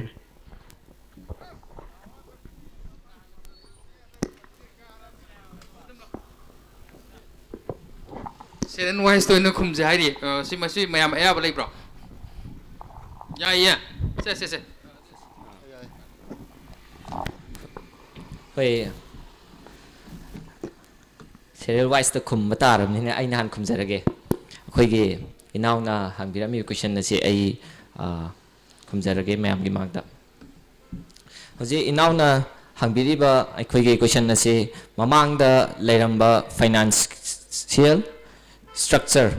सेरेन वाइस तो इन खुमजे हाइरी सिमसि मैम अया बलै ब्रो या से
होय serial wise the khum batar ni ai nan khum jarage khoi ge inaw na hangbirami question na se ai khum jarage mayam gi magda hoje inaw na hangbiri ba ai khoi ge question na se mamang da leiramba financial structure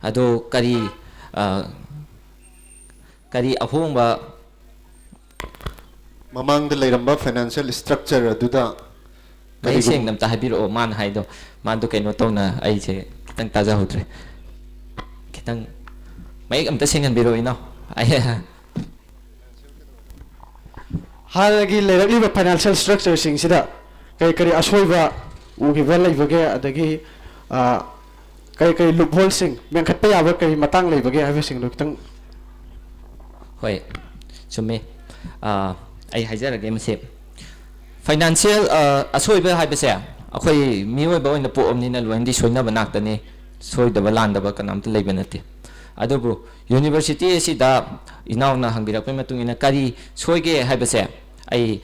ado kari ahong ba
mamang da leiramba financial structure aduda
Kaya siyang namtahabiro man haido man do kaino to na ay se kitang taza hodre kitang may amta singan biro ino ay
ꯍꯥꯟꯅꯒꯤ ꯂꯩꯔꯛꯂꯤꯕ financial ꯁ꯭ꯇ꯭ꯔꯛꯆꯔꯁꯤꯡꯁꯤꯗ ꯀꯔꯤ ꯀꯔꯤ ꯑꯁꯣꯏꯕ ꯎꯈꯤꯕ ꯂꯩꯕꯒꯦ ꯑꯗꯒꯤ ꯀꯔꯤ ꯀꯔꯤ ꯂꯨꯞꯍꯣꯜꯁꯤꯡ ꯃꯦꯟꯈꯠꯄ ꯌꯥꯕ ꯀꯔꯤ ꯃꯇꯥꯡ ꯂꯩꯕꯒꯦ ꯍꯥꯏꯕꯁꯤꯡꯗꯨ ꯈꯤꯇꯪ
ꯍꯣꯏ ꯆꯨꯝꯃꯦ ꯑꯩ ꯍꯥꯏꯖꯔꯒꯦ ꯃꯁꯤ ꯐꯥꯏꯅꯥꯟꯁꯤꯌꯦꯜ ꯑꯁꯣꯏꯕ ꯍꯥꯏꯕꯁꯦ ꯑꯩꯈꯣꯏ ꯃꯤꯑꯣꯏꯕ ꯑꯣꯏꯅ ꯄꯣꯛꯑꯕꯅꯤꯅ ꯂꯣꯏꯅꯗꯤ ꯁꯣꯏꯅꯕ ꯉꯥꯛꯇꯅꯤ ꯁꯣꯏꯗꯕ ꯂꯥꯟꯗꯕ ꯀꯅꯥꯝꯇ ꯂꯩꯕ ꯅꯠꯇꯦ ꯑꯗꯨꯕꯨ ꯌꯨꯅꯤꯚꯔꯁꯤꯇꯤ ꯑꯁꯤꯗ ꯏꯅꯥꯎꯅ ꯍꯪꯕꯤꯔꯛꯄꯒꯤ ꯃꯇꯨꯡ ꯏꯟꯅ ꯀꯔꯤ ꯁꯣꯏꯒꯦ ꯍꯥꯏꯕꯁꯦ ꯑꯩ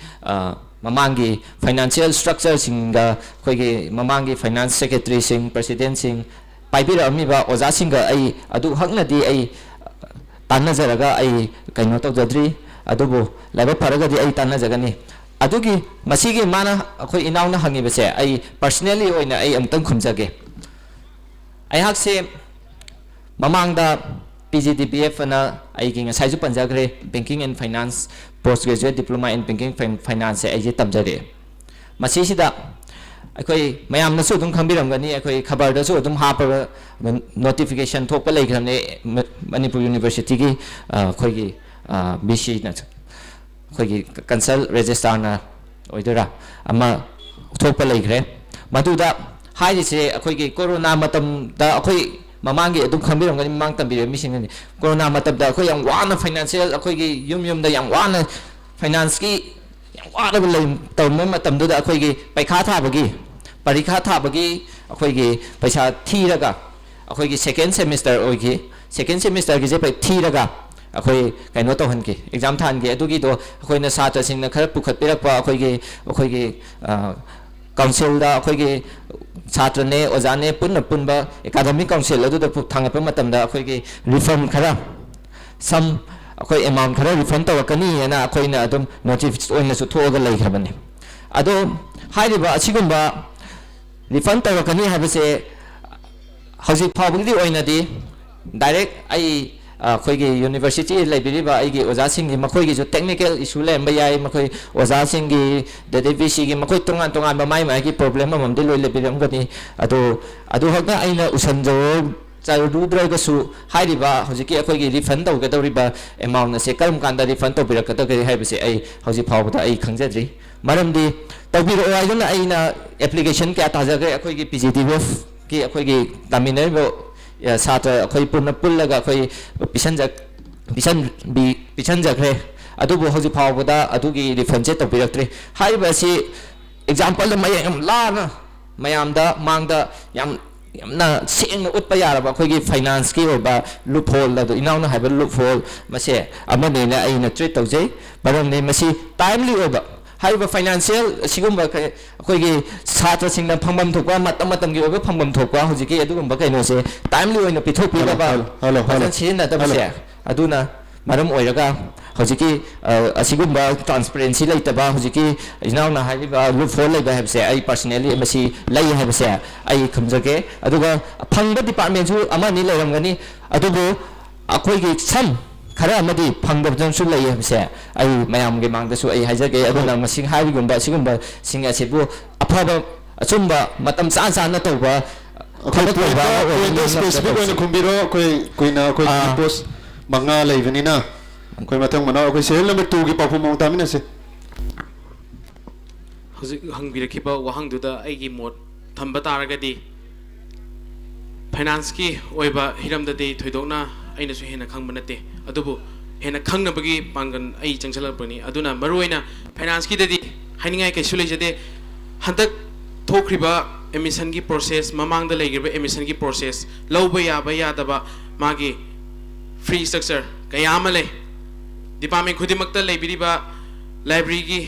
ꯃꯃꯥꯡꯒꯤ ꯐꯥꯏꯅꯥꯟꯁꯤꯌꯦꯜ ꯁ꯭ꯇ꯭ꯔꯛꯆꯔꯁꯤꯡꯒ ꯑꯩꯈꯣꯏꯒꯤ ꯃꯃꯥꯡꯒꯤ ꯐꯥꯏꯅꯥꯟꯁ ꯁꯦꯀ꯭ꯔꯦꯇꯔꯤꯁꯤꯡ ꯄ꯭ꯔꯁꯤꯗꯦꯟꯁꯤꯡ ꯄꯥꯏꯕꯤꯔꯛꯑꯝꯃꯤꯕ ꯑꯣꯖꯥꯁꯤꯡꯒ ꯑꯩ ꯑꯗꯨ ꯍꯛꯅꯗꯤ ꯑꯩ ꯇꯥꯟꯅꯖꯔꯒ ꯑꯩ ꯀꯩꯅꯣ ꯇꯧꯖꯗ꯭ꯔꯤ ꯑꯗꯨꯕꯨ ꯂꯥꯏꯕꯛ ꯐꯔꯒꯗꯤ ꯑꯩ ꯇꯥꯟꯅꯖꯒꯅꯤ ꯑꯗꯨꯒꯤ ꯃꯁꯤꯒꯤ ꯃꯥꯅ ꯑꯩꯈꯣꯏ ꯏꯅꯥꯎꯅ ꯍꯪꯉꯤꯕꯁꯦ ꯑꯩ ꯄꯔꯁꯅꯦꯜꯂꯤ ꯑꯣꯏꯅ ꯑꯩ ꯑꯃꯨꯛꯇꯪ ꯈꯨꯝꯖꯒꯦ ꯑꯩꯍꯥꯛꯁꯦ ꯃꯃꯥꯡꯗ PGDBF ꯑꯅ ꯑꯩꯒꯤ ꯉꯁꯥꯏꯁꯨ ꯄꯟꯖꯈ꯭ꯔꯦ banking and finance post graduate diploma in banking ꯐꯥꯏꯅꯥꯟꯁꯁꯦ ꯑꯩꯁꯦ ꯇꯝꯖꯔꯛꯑꯦ ꯃꯁꯤꯁꯤꯗ ꯑꯩꯈꯣꯏ ꯃꯌꯥꯝꯅꯁꯨ ꯑꯗꯨꯝ ꯈꯪꯕꯤꯔꯝꯒꯅꯤ ꯑꯩꯈꯣꯏ ꯈꯕꯔꯗꯁꯨ ꯑꯗꯨꯝ ꯍꯥꯞꯄꯒ ꯅꯣꯇꯤꯐꯤꯀꯦꯁꯟ ꯊꯣꯛꯄ ꯂꯩꯈ꯭ꯔꯕꯅꯦ ꯃꯅꯤꯄꯨꯔ ꯌꯨꯅꯤꯚꯔꯁꯤꯇꯤꯒꯤ ꯑꯩꯈꯣꯏꯒꯤ BCꯅ ꯑꯩꯈꯣꯏꯒꯤ ꯀꯟꯁꯜ ꯔꯦꯖꯤꯁꯇ꯭ꯔꯥꯔꯅ ꯑꯣꯏꯗꯣꯏꯔꯥ ꯑꯃ ꯊꯣꯛꯄ ꯂꯩꯈ꯭ꯔꯦ ꯃꯗꯨꯗ ꯍꯥꯏꯔꯤꯁꯦ ꯑꯩꯈꯣꯏꯒꯤ ꯀꯣꯔꯣꯅꯥ ꯃꯇꯝꯗ ꯑꯩꯈꯣꯏ ꯃꯃꯥꯡꯒꯤ ꯑꯗꯨꯝ ꯈꯪꯕꯤꯔꯝꯒꯅꯤ ꯃꯃꯥꯡ ꯇꯝꯕꯤꯔꯤꯕ ꯃꯤꯁꯤꯡꯅꯤ ꯀꯣꯔꯣꯅꯥ ꯃꯇꯝꯗ ꯑꯩꯈꯣꯏ ꯌꯥꯝ ꯋꯥꯅ ꯐꯥꯏꯅꯥꯟꯁꯤꯌꯦꯜ ꯑꯩꯈꯣꯏꯒꯤ ꯌꯨꯝꯗ ꯌꯥꯝ ꯋꯥꯅ ꯐꯥꯏꯅꯥꯟꯁꯀꯤ ꯌꯥꯝ ꯋꯥꯅꯕ ꯇꯧꯔꯝꯕ ꯃꯇꯝꯗꯨꯗ ꯑꯩꯈꯣꯏꯒꯤ ꯄꯩꯈꯥ ꯊꯥꯕꯒꯤ ꯄꯔꯤꯈꯥ ꯊꯥꯕꯒꯤ ꯑꯩꯈꯣꯏꯒꯤ ꯄꯩꯁꯥ ꯊꯤꯔꯒ ꯑꯩꯈꯣꯏꯒꯤ ꯁꯦꯀꯦꯟ ꯁꯦꯃꯤꯁꯇꯔ ꯑꯣꯏꯈꯤ ꯁꯦꯀꯦꯟ ꯁꯦꯃꯤꯁꯇꯔꯒꯤꯁꯦ ꯊꯤꯔꯒ ꯑꯩꯈꯣꯏ ꯀꯩꯅꯣ ꯇꯧꯍꯟꯈꯤ ꯑꯦꯛꯖꯥꯝ ꯊꯥꯍꯟꯈꯤ ꯑꯗꯨꯒꯤꯗꯣ ꯑꯩꯈꯣꯏꯅ ꯁꯥꯇ꯭ꯔꯁꯤꯡꯅ ꯈꯔ ꯄꯨꯈꯠꯄꯤꯔꯛꯄ ꯑꯩꯈꯣꯏꯒꯤ ꯀꯥꯎꯟꯁꯤꯜꯗ ꯑꯩꯈꯣꯏꯒꯤ ꯁꯥꯇ꯭ꯔꯅꯦ ꯑꯣꯖꯥꯅꯦ ꯄꯨꯟꯕ ꯑꯦꯀꯥꯗꯃꯤꯛ ꯀꯥꯎꯟꯁꯤꯜ ꯑꯗꯨꯗ ꯊꯥꯡꯒꯠꯄ ꯃꯇꯝꯗ ꯑꯩꯈꯣꯏꯒꯤ ꯔꯤꯐꯟ ꯈꯔ ꯁꯝ ꯑꯩꯈꯣꯏ ꯑꯦꯃꯥꯎꯟ ꯈꯔ ꯔꯤꯐꯟ ꯇꯧꯔꯛꯀꯅꯤꯅ ꯑꯩꯈꯣꯏꯅ ꯑꯗꯨꯝ ꯅꯣꯇꯤꯐꯤꯀꯦꯁꯟ ꯑꯣꯏꯅꯁꯨ ꯊꯣꯛꯑꯒ ꯂꯩꯈ꯭ꯔꯕꯅꯤ ꯑꯗꯣ ꯍꯥꯏꯔꯤꯕ ꯑꯁꯤꯒꯨꯝꯕ ꯔꯤꯐꯟ ꯇꯧꯔꯛꯀꯅꯤ ꯍꯥꯏꯕꯁꯦ ꯍꯧꯖꯤꯛ ꯐꯥꯎꯕꯒꯤ ꯑꯣꯏꯅꯗꯤ ꯗꯥꯏꯔꯦꯛ ꯑꯩꯈꯣꯏꯒꯤ ꯌꯨꯅꯤꯚꯔꯁꯤꯇꯤ ꯂꯩꯕꯤꯔꯤꯕ ꯑꯩꯒꯤ ꯑꯣꯖꯥꯁꯤꯡꯒꯤ ꯃꯈꯣꯏꯒꯤꯁꯨ ꯇꯦꯛꯅꯤꯀꯦꯜ ꯏꯁꯨ ꯂꯩꯔꯝꯕ ꯌꯥꯏ ꯃꯈꯣꯏ ꯑꯣꯖꯥꯁꯤꯡꯒꯤ VCꯒꯤ ꯃꯈꯣꯏ ꯇꯣꯉꯥꯟ ꯇꯣꯉꯥꯟꯕ ꯃꯥꯒꯤ ꯄ꯭ꯔꯣꯕ꯭ꯂꯦꯝ ꯑꯃꯃꯝꯗꯤ ꯂꯣꯏ ꯂꯩꯕꯤꯔꯝꯒꯅꯤ ꯑꯗꯨꯈꯛꯅ ꯑꯩꯅ ꯎꯁꯟꯖꯔꯨꯗ꯭ꯔꯒꯁꯨ ꯍꯥꯏꯔꯤꯕ ꯍꯧꯖꯤꯛꯀꯤ ꯑꯩꯈꯣꯏꯒꯤ ꯔꯤꯐꯟ ꯇꯧꯒꯗꯧꯔꯤꯕ ꯑꯦꯃꯥꯎꯟ ꯑꯁꯦ ꯀꯔꯝ ꯀꯥꯟꯗ ꯔꯤꯐꯟ ꯇꯧꯕꯤꯔꯛꯀꯗꯒꯦ ꯍꯥꯏꯕꯁꯦ ꯑꯩ ꯍꯧꯖꯤꯛ ꯐꯥꯎꯕꯗ ꯑꯩ ꯈꯪꯖꯗ꯭ꯔꯤ ꯃꯔꯝꯗꯤ ꯇꯧꯕꯤꯔꯛꯑꯣ ꯍꯥꯏꯗꯨꯅ ꯑꯩꯅ ꯑꯦꯄ꯭ꯂꯤꯀꯦꯁꯟ ꯀꯌꯥ ꯊꯥꯖꯈ꯭ꯔꯦ ꯑꯩꯈꯣꯏꯒꯤ PGDBFꯀꯤ ꯑꯩꯈꯣꯏꯒꯤ ꯇꯥꯃꯤꯟꯅꯔꯤꯕ ꯁꯥꯇ꯭ꯔ ꯑꯩꯈꯣꯏ ꯄꯨꯜꯂꯒ ꯑꯩꯈꯣꯏ ꯄꯤꯁꯟꯖꯈ꯭ꯔꯦ ꯑꯗꯨꯕꯨ ꯍꯧꯖꯤꯛ ꯐꯥꯎꯕꯗ ꯑꯗꯨꯒꯤ ꯔꯤꯐꯟꯁꯦ ꯇꯧꯕꯤꯔꯛꯇ꯭ꯔꯤ ꯍꯥꯏꯔꯤꯕ ꯑꯁꯤ ꯑꯦꯛꯖꯥꯝꯄꯜ ꯃꯌꯦꯛ ꯌꯥꯝ ꯂꯥꯅ ꯃꯌꯥꯝꯗ ꯃꯥꯡꯗ ꯌꯥꯝꯅ ꯁꯦꯡꯅ ꯎꯠꯄ ꯌꯥꯔꯕ ꯑꯩꯈꯣꯏꯒꯤ ꯐꯥꯏꯅꯥꯟꯁꯀꯤ ꯑꯣꯏꯕ ꯂꯨꯞ ꯍꯣꯜ ꯑꯗꯨ ꯏꯅꯥꯎꯅ ꯍꯥꯏꯕ ꯂꯨꯞ ꯍꯣꯜ ꯃꯁꯦ ꯑꯃꯅꯦꯅ ꯑꯩꯅ ꯇ꯭ꯔꯤꯠ ꯇꯧꯖꯩ ꯃꯔꯝꯗꯤ ꯃꯁꯤ ꯇꯥꯏꯝꯂꯤ ꯑꯣꯏꯕ ꯍꯥꯏꯔꯤꯕ ꯐꯥꯏꯅꯥꯟꯁꯤꯌꯦꯜ ꯑꯁꯤꯒꯨꯝꯕ ꯑꯩꯈꯣꯏꯒꯤ ꯁꯥꯇ꯭ꯔꯁꯤꯡꯅ ꯐꯪꯐꯝ ꯊꯣꯛꯄ ꯃꯇꯝꯒꯤ ꯑꯣꯏꯕ ꯐꯪꯐꯝ ꯊꯣꯛꯄ ꯍꯧꯖꯤꯛꯀꯤ ꯑꯗꯨꯒꯨꯝꯕ ꯀꯩꯅꯣꯁꯦ ꯇꯥꯏꯝꯂꯤ ꯑꯣꯏꯅ ꯄꯤꯊꯣꯛꯄꯤꯗꯕ ꯐꯖꯅ ꯁꯤꯖꯤꯟꯅꯗꯕꯁꯦ ꯑꯗꯨꯅ ꯃꯔꯝ ꯑꯣꯏꯔꯒ ꯍꯧꯖꯤꯛꯀꯤ ꯑꯁꯤꯒꯨꯝꯕ ꯇ꯭ꯔꯥꯟꯁꯄꯔꯦꯟꯁꯤ ꯂꯩꯇꯕ ꯍꯧꯖꯤꯛꯀꯤ ꯏꯅꯥꯎꯅ ꯍꯥꯏꯔꯤꯕ ꯂꯨꯞ ꯍꯣꯜ ꯂꯩꯕ ꯍꯥꯏꯕꯁꯦ ꯑꯩ ꯄꯔꯁꯅꯦꯜꯂꯤ ꯃꯁꯤ ꯂꯩ ꯍꯥꯏꯕꯁꯦ ꯑꯩ ꯈꯨꯝꯖꯒꯦ ꯑꯗꯨꯒ ꯐꯪꯕ ꯗꯤꯄꯥꯔꯠꯃꯦꯟꯁꯨ ꯑꯃꯅꯤ ꯂꯩꯔꯝꯒꯅꯤ ꯑꯗꯨꯕꯨ ꯑꯩꯈꯣꯏꯒꯤ ꯁꯝ ꯈꯔ ꯑꯃꯗꯤ ꯐꯪꯗꯕꯗꯁꯨ ꯂꯩ ꯍꯥꯏꯕꯁꯦ ꯑꯩ ꯃꯌꯥꯝꯒꯤ ꯃꯥꯡꯗꯁꯨ ꯑꯩ ꯍꯥꯏꯖꯒꯦ ꯑꯗꯨꯅ ꯃꯁꯤ ꯍꯥꯏꯕꯒꯨꯝꯕ ꯑꯁꯤꯒꯨꯝꯕꯁꯤꯡ ꯑꯁꯤꯕꯨ ꯑꯐꯕ ꯑꯆꯨꯝꯕ ꯃꯇꯝ ꯆꯥꯅ ꯇꯧꯕ ꯊꯕꯛ ꯇꯧꯕ
ꯁ꯭ꯄꯦꯁꯤꯐꯤꯛ ꯑꯣꯏꯅ ꯈꯨꯝꯕꯤꯔꯣ ꯑꯩꯈꯣꯏ ꯀꯨꯏꯅ ꯑꯩꯈꯣꯏ ꯄꯣꯁ 5 ꯂꯩꯕꯅꯤꯅ ꯑꯩꯈꯣꯏ ꯃꯊꯪ ꯃꯅꯥꯎ ꯑꯩꯈꯣꯏ ꯁꯦꯔꯤꯌꯦꯜ ꯅꯝꯕꯔ 2ꯒꯤ ꯄꯥꯎꯈꯨꯝ ꯑꯃꯨꯛ ꯇꯥꯃꯤꯟꯅꯁꯦ
ꯍꯧꯖꯤꯛ ꯍꯪꯕꯤꯔꯛꯈꯤꯕ ꯋꯥꯍꯪꯗꯨꯗ ꯑꯩꯒꯤ ꯃꯣꯠ ꯊꯝꯕ ꯇꯥꯔꯒꯗꯤ ꯐꯥꯏꯅꯥꯟꯁꯀꯤ ꯑꯣꯏꯕ ꯍꯤꯔꯝꯗꯗꯤ ꯊꯣꯏꯗꯣꯛꯅ ꯑꯩꯅꯁꯨ ꯍꯦꯟꯅ ꯈꯪꯕ ꯅꯠꯇꯦ ꯑꯗꯨꯕꯨ ꯍꯦꯟꯅ ꯈꯪꯅꯕꯒꯤ ꯄꯥꯡꯒꯜ ꯑꯩ ꯆꯪꯁꯤꯜꯂꯛꯄꯅꯤ ꯑꯗꯨꯅ ꯃꯔꯨꯑꯣꯏꯅ ꯐꯥꯏꯅꯥꯟꯁꯀꯤꯗꯗꯤ ꯍꯥꯏꯅꯤꯡꯉꯥꯏ ꯀꯩꯁꯨ ꯂꯩꯖꯗꯦ ꯍꯟꯗꯛ ꯊꯣꯛꯈ꯭ꯔꯤꯕ ꯑꯦꯃꯤꯁꯟꯒꯤ ꯄ꯭ꯔꯣꯁꯦꯁ ꯃꯃꯥꯡꯗ ꯂꯩꯈ꯭ꯔꯤꯕ ꯑꯦꯃꯤꯁꯟꯒꯤ ꯄ꯭ꯔꯣꯁꯦꯁ ꯂꯧꯕ ꯌꯥꯕ ꯌꯥꯗꯕ ꯃꯥꯒꯤ ꯐ꯭ꯔꯤ ꯁ꯭ꯇ꯭ꯔꯛꯆꯔ ꯀꯌꯥ ꯑꯃ ꯂꯩ ꯗꯤꯄꯥꯔꯠꯃꯦꯟ ꯈꯨꯗꯤꯡꯃꯛꯇ ꯂꯩꯕꯤꯔꯤꯕ ꯂꯥꯏꯕ꯭ꯔꯦꯔꯤꯒꯤ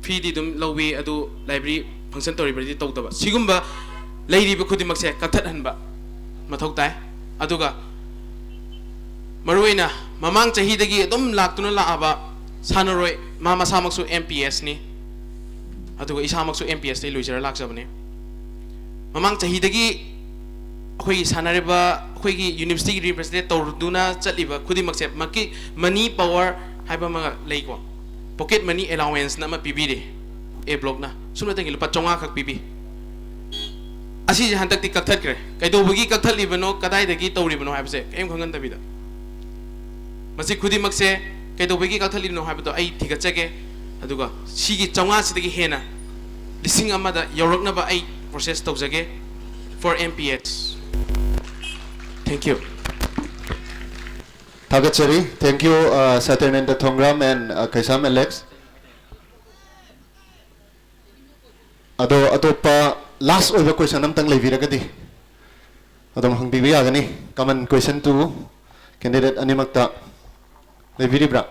ꯐꯤꯗꯤ ꯑꯗꯨꯝ ꯂꯧꯋꯤ ꯑꯗꯨ ꯂꯥꯏꯕ꯭ꯔꯦꯔꯤ ꯐꯪꯁꯟ ꯇꯧꯔꯤꯕꯗꯤ ꯇꯧꯗꯕ ꯁꯤꯒꯨꯝꯕ ꯂꯩꯔꯤꯕ ꯈꯨꯗꯤꯡꯃꯛꯁꯦ ꯀꯛꯊꯠꯍꯟꯕ ꯃꯊꯧ ꯇꯥꯏ ꯑꯗꯨꯒ ꯃꯔꯨꯑꯣꯏꯅ ꯃꯃꯥꯡ ꯆꯍꯤꯗꯒꯤ ꯑꯗꯨꯝ ꯂꯥꯛꯇꯨꯅ ꯂꯥꯛꯑꯕ ꯁꯥꯟꯅꯔꯣꯏ ꯃꯁꯥꯃꯛꯁꯨ MPSꯅꯤ ꯑꯗꯨꯒ ꯏꯁꯥꯃꯛꯁꯨ MPSꯇꯩ ꯂꯣꯏꯖꯔ ꯂꯥꯛꯆꯕꯅꯤ ꯃꯃꯥꯡ ꯆꯍꯤꯗꯒꯤ ꯑꯩꯈꯣꯏꯒꯤ ꯁꯥꯟꯅꯔꯤꯕ ꯑꯩꯈꯣꯏꯒꯤ ꯌꯨꯅꯤꯚꯔꯁꯤꯇꯤꯒꯤ ꯔꯤꯄ꯭ꯔꯖꯦꯟꯇꯦꯠ ꯇꯧꯗꯨꯅ ꯆꯠꯂꯤꯕ ꯈꯨꯗꯤꯡꯃꯛꯁꯦ ꯃꯅꯤ ꯄꯋꯥꯔ ꯍꯥꯏꯕ ꯑꯃ ꯂꯩꯀꯣ ꯄꯣꯀꯦꯠ ꯃꯅꯤ ꯑꯦꯂꯥꯎꯋꯦꯟꯁꯅ ꯑꯃ ꯄꯤꯕꯤꯔꯤ ꯕ꯭ꯂꯣꯛꯅ ꯁꯨꯝꯅꯇꯪꯒꯤ ꯂꯨꯄꯥ 500 ꯈꯛ ꯄꯤꯕꯤ ꯑꯁꯤꯁꯦ ꯍꯟꯗꯛꯇꯤ ꯀꯛꯊꯠꯈ꯭ꯔꯦ ꯀꯩꯗꯧꯕꯒꯤ ꯀꯛꯊꯠꯂꯤꯕꯅꯣ ꯀꯗꯥꯏꯗꯒꯤ ꯇꯧꯔꯤꯕꯅꯣ ꯍꯥꯏꯕꯁꯦ ꯀꯔꯤꯝ ꯈꯪꯍꯟꯗꯕꯤꯗ ꯃꯁꯤ ꯈꯨꯗꯤꯡꯃꯛꯁꯦ ꯀꯩꯗꯧꯕꯒꯤ ꯀꯛꯊꯠꯂꯤꯕꯅꯣ ꯍꯥꯏꯕꯗꯣ ꯑꯩ ꯊꯤꯒꯠꯆꯒꯦ aduga sigi chawnga sidagi hena lising amada yauraknaba ai process tawjage for MPH. Thank you.
Thagachari, thank you, Satyananda Thongram and Kaisam Alex. Ado pa last over question am tang leviragadi. Adom hang bibi agani. Common question to candidate animakta leviribra.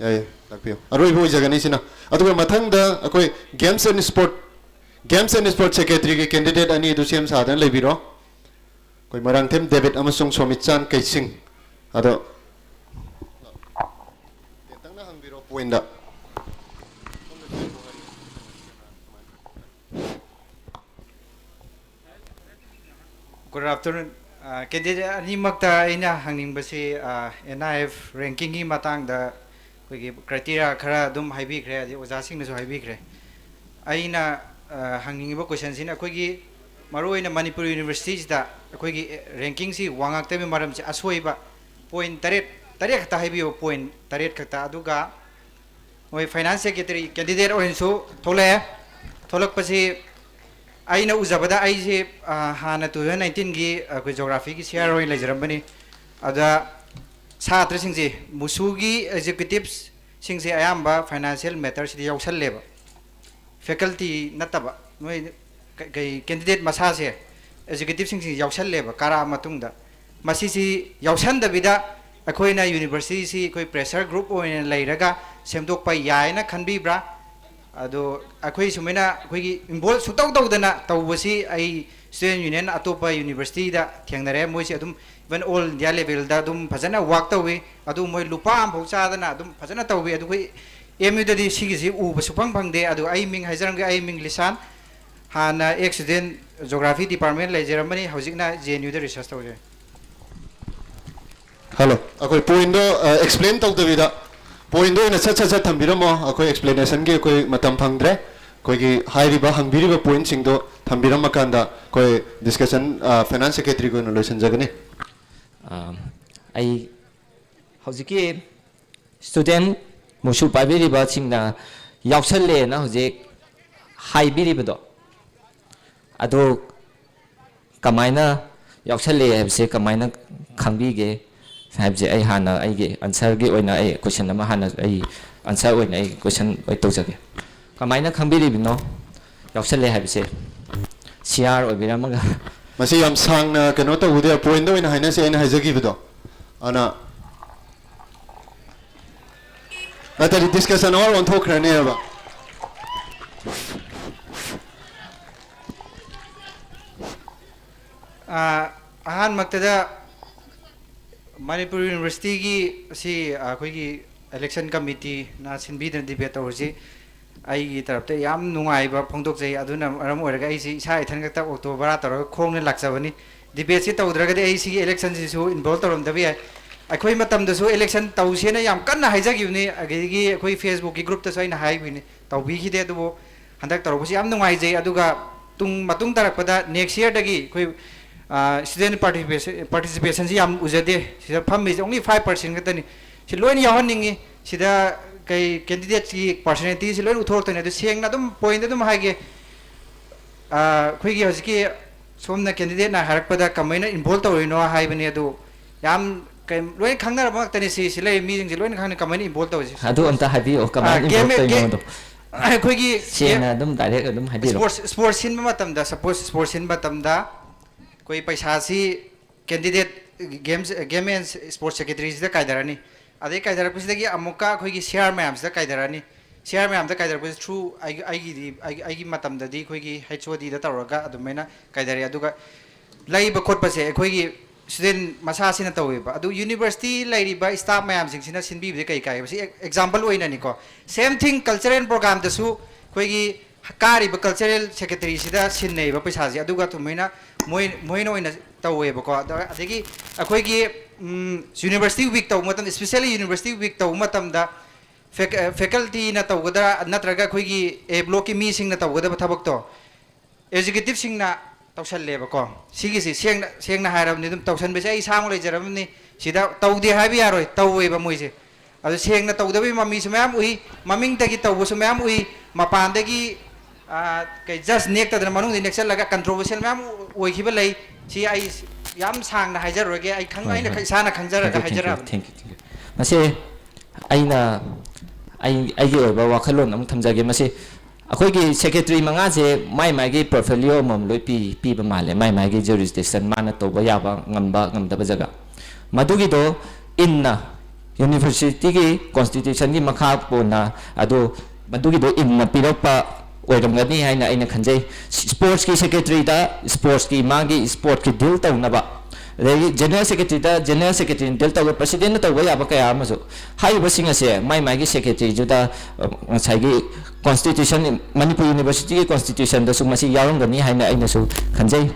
Yeah, takpiyo. Aroi bo jagani sina. Ado mathang da akoi games and sport secretary ke candidate ani du CM sadan leviro. Koi marang them David amasung Somichan kay sing. Ado. Tentang na hang biro point da.
Good afternoon. Candidate animakta ina hangning basi NIF ranking gi matang da koi criteria khara dum haibi khre oja sing na so haibi khre. Aina hangning ba question sin akoi gi maruina Manipur University da akoi gi ranking si wangak te maram si asoi ba point taret khata haibi point taret khata aduga oi finance secretary candidate oin so tholak pasi aina uzabada aise hana 2019 gi akoi geography gi share oi lejarambani ada छात्र सिंजे मुसुगी executives सिंजे आयाम्बा financial matters दि यावसल लेबा faculty नतबा नोय candidate मसा से executive सिंजे यावसल लेबा कारा मतुंगदा मसीसी यावसन दबिदा अखोइना university सी कोई pressure group ओइन लेरगा सेमदोकपा यायना खनबिब्रा अदो अखोइ सुमेना अखोइगी इन्वॉल्व सुतौ तौदना तौबसी आई स्टूडेंट यूनियन अतोपा यूनिवर्सिटी दा थेंगनरे मोइसे अदुम इवन ऑल इंडिया लेवल दा अदुम फजना वर्क तौवे अदु मोइ लुपा आम चादना अदुम फजना तौवे अदु कोइ एमयू ददि सिगिसि उब सुफंग फंगदे अदु आई मिंग हाइजरंग आई मिंग लिसान हाना एक्सीडेंट ज्योग्राफी डिपार्टमेंट लेजरमनी हौजिकना जेएनयू दा रिसर्च तौजे
हेलो अखोइ पॉइंट दो एक्सप्लेन तौदबिदा पॉइंट दो इन सच थंबिरमो अखोइ एक्सप्लेनेशन के कोइ मतम फंगद्रे कोई हाइरिबा हंबिरिबा पॉइंट सिंगदो थंबिरम कांदा कोई डिस्कशन फाइनेंस सेक्रेटरी को नोलेशन जगने
आई हौजिकी स्टूडेंट मुसु पाबिरिबा सिंगना यावसले ना हौजिक हाइबिरिबदो अदो कमाइना यावसले हबसे कमाइना खंबिगे हाबजे आई हाना आइगे आंसर गे ओइना आई क्वेश्चन अमा हाना आई आंसर ओइना आई क्वेश्चन ओइ तौजगे कमाइना खंबिरिबिनो यावसले हबसे सीआर ओबिरामगा
मसी यम सांगना कनो तो उदे पॉइंट दो इन हाइना से इन हाइजगिबदो अना नतरी डिस्कशन और ऑन थोखरने बा
अहान मक्तदा मणिपुर यूनिवर्सिटी की सी अखोगी इलेक्शन कमिटी ना सिनबीदन डिबेट तौरसी आई तरफ याम नुंगाइबा फोंदोकजै अदुना मरम ओरगा आई सी इसा इथन गता ऑक्टो बरा तौर खोंगने लाक्सबनी डिबेट से तौद्रगदे आई सी इलेक्शन सिसु इन्वॉल्व तौरमदबि अखोई मतमदसु इलेक्शन तौसेना याम कन्ना हाइजागिबनी अगेगी अखोई फेसबुक की ग्रुप तसु आइना हाइबिनी तौबिखिदे अदुबो हंदक तौरबसि याम नुंगाइजै अदुगा मतुंग तरकपदा नेक्स्ट ईयर दगी अखोई स्टूडेंट पार्टिसिपेशन से याम उजदे सिदा फम इज ओनली 5% खतनी सि लोइन यावनिंगी सिदा कई कैंडिडेट की पर्सनालिटी से लोइन उथोरतने अदु सेंगना दुम पॉइंट दुम हाइगे खुइगी हजकी सोमना कैंडिडेट ना हरकपदा कमाइना इन्वॉल्व तौरिनो हाइबनी अदु याम लोइन खंगना मक्तनी सि लै मीजिंग से लोइन खंगना कमाइना इन्वॉल्व तौजि
अदु अंता हाबियो कमाइना इन्वॉल्व तौइनो
खुइगी
सेना दुम डायरेक्ट दुम हाबिरो
स्पोर्ट्स सिन मतमदा सपोज स्पोर्ट्स सिन मतमदा कोई पैसा सी candidate game and sports secretary से कायदरानी अदे कायदरपसिदगी अमुका खोगी शेयर मैम से कायदरानी शेयर मैम कायदरपस थ्रू आई मतमददी खोगी एचओडी दा तौरगा अदुमेना कायदरे अदुगा लाइब खोटपसे खोगी स्टूडेंट मसासिना तौवेबा अदु यूनिवर्सिटी लाइरिबा स्टाफ मैम सिंगसिना सिनबीबे कई कायबसी एग्जांपल ओइनानिको सेम थिंग कल्चरल प्रोग्राम दसु खोगी कारिबा कल्चरल सेक्रेटरी सिदा सिननेबा पैसाजी अदुगा तुमेना मोइन ओइना तौवेबको अदगी अखोगी यूनिवर्सिटी वीक तौ मतम स्पेशली यूनिवर्सिटी वीक तौ मतमदा फैकल्टी न तौगदा नत्रगा अखोगी ए ब्लॉक की मी सिंग न तौगदा थबक तो एग्जीक्यूटिव सिंग ना तौसल्लेबको सिगिसि सेंगना हारबनि दुम तौसनबेसे आई सांग लेजरबनि सिदा तौदे हाबि यारोय तौवेबा मोइसे ꯑꯗꯨ ꯁꯦꯡꯅ ꯇꯧꯗꯕꯒꯤ ꯃꯃꯤꯁꯨ ꯃꯌꯥꯝ ꯎꯏ ꯃꯃꯤꯡꯗꯒꯤ ꯇꯧꯕꯁꯨ ꯃꯌꯥꯝ ꯎꯏ ꯃꯄꯥꯟꯗꯒꯤ ꯀꯩ ꯖꯁ ꯅꯦꯛꯇꯗꯅ ꯃꯅꯨꯡꯗ ꯅꯦꯛꯁꯜꯂꯒ ꯀꯟꯇ꯭ꯔꯣꯚꯔꯁꯤꯌꯦꯜ ꯃꯌꯥꯝ ꯑꯣꯏꯈꯤꯕ ꯂꯩ ꯁꯤ ꯑꯩ ꯌꯥꯝ ꯁꯥꯡꯅ ꯍꯥꯏꯖꯔꯨꯔꯒꯦ ꯑꯩꯅ ꯏꯁꯥꯅ ꯈꯪꯖꯔꯒ ꯍꯥꯏꯖꯔꯛꯑꯕꯅꯤ
ꯃꯁꯤ ꯑꯩꯅ ꯑꯩꯒꯤ ꯑꯣꯏꯕ ꯋꯥꯈꯜꯂꯣꯟ ꯑꯃ ꯊꯝꯖꯒꯦ ꯃꯁꯤ ꯑꯩꯈꯣꯏꯒꯤ ꯁꯦꯀ꯭ꯔꯦꯇꯔꯤ ꯃꯉꯥꯁꯦ ꯃꯥꯒꯤ ꯄꯣꯔꯠꯐꯣꯂꯤꯌꯣ ꯑꯃꯃꯝ ꯂꯣꯏ ꯄꯤꯕ ꯃꯥꯜꯂꯦ ꯃꯥꯒꯤ ꯖꯨꯔꯤꯁꯗꯤꯛꯁꯟ ꯃꯥꯅ ꯇꯧꯕ ꯌꯥꯕ ꯉꯝꯕ ꯉꯝꯗꯕ ꯖꯒꯥ ꯃꯗꯨꯒꯤꯗꯣ ꯏꯟꯅ ꯌꯨꯅꯤꯚꯔꯁꯤꯇꯤꯒꯤ ꯀꯣꯟꯁꯇꯤꯇ꯭ꯌꯨꯁꯟꯒꯤ ꯃꯈꯥ ꯄꯣꯟꯅ ꯑꯗꯨ ꯃꯗꯨꯒꯤꯗꯣ ꯏꯟꯅ ꯄꯤꯔꯛꯄ ꯑꯣꯏꯔꯝꯒꯅꯤ ꯍꯥꯏꯅ ꯑꯩꯅ ꯈꯟꯖꯩ ꯁ꯭ꯄꯣꯔꯠꯁꯀꯤ ꯁꯦꯀ꯭ꯔꯦꯇꯔꯤꯗ ꯁ꯭ꯄꯣꯔꯠꯁꯀꯤ ꯃꯥꯒꯤ ꯁ꯭ꯄꯣꯔꯠꯀꯤ ꯗꯤꯜ ꯇꯧꯅꯕ ꯑꯗꯒꯤ ꯖꯦꯅꯔꯦꯜ ꯁꯦꯀ꯭ꯔꯦꯇꯔꯤꯗ ꯖꯦꯅꯔꯦꯜ ꯁꯦꯀ꯭ꯔꯦꯇꯔꯤꯅ ꯗꯤꯜ ꯇꯧꯕ ꯄ꯭ꯔꯁꯤꯗꯦꯟꯅ ꯇꯧꯕ ꯌꯥꯕ ꯀꯌꯥ ꯑꯃꯁꯨ ꯍꯥꯏꯔꯤꯕꯁꯤꯡ ꯑꯁꯦ ꯃꯥꯒꯤ ꯁꯦꯀ꯭ꯔꯦꯇꯔꯤꯗꯨꯗ ꯉꯁꯥꯏꯒꯤ ꯀꯣꯟꯁꯇꯤꯇ꯭ꯌꯨꯁꯟ ꯃꯅꯤꯄꯨꯔ ꯌꯨꯅꯤꯚꯔꯁꯤꯇꯤꯒꯤ ꯀꯣꯟꯁꯇꯤꯇ꯭ꯌꯨꯁꯟꯗꯁꯨ ꯃꯁꯤ ꯌꯥꯎꯔꯝꯒꯅꯤ ꯍꯥꯏꯅ ꯑꯩꯅꯁꯨ ꯈꯟꯖꯩ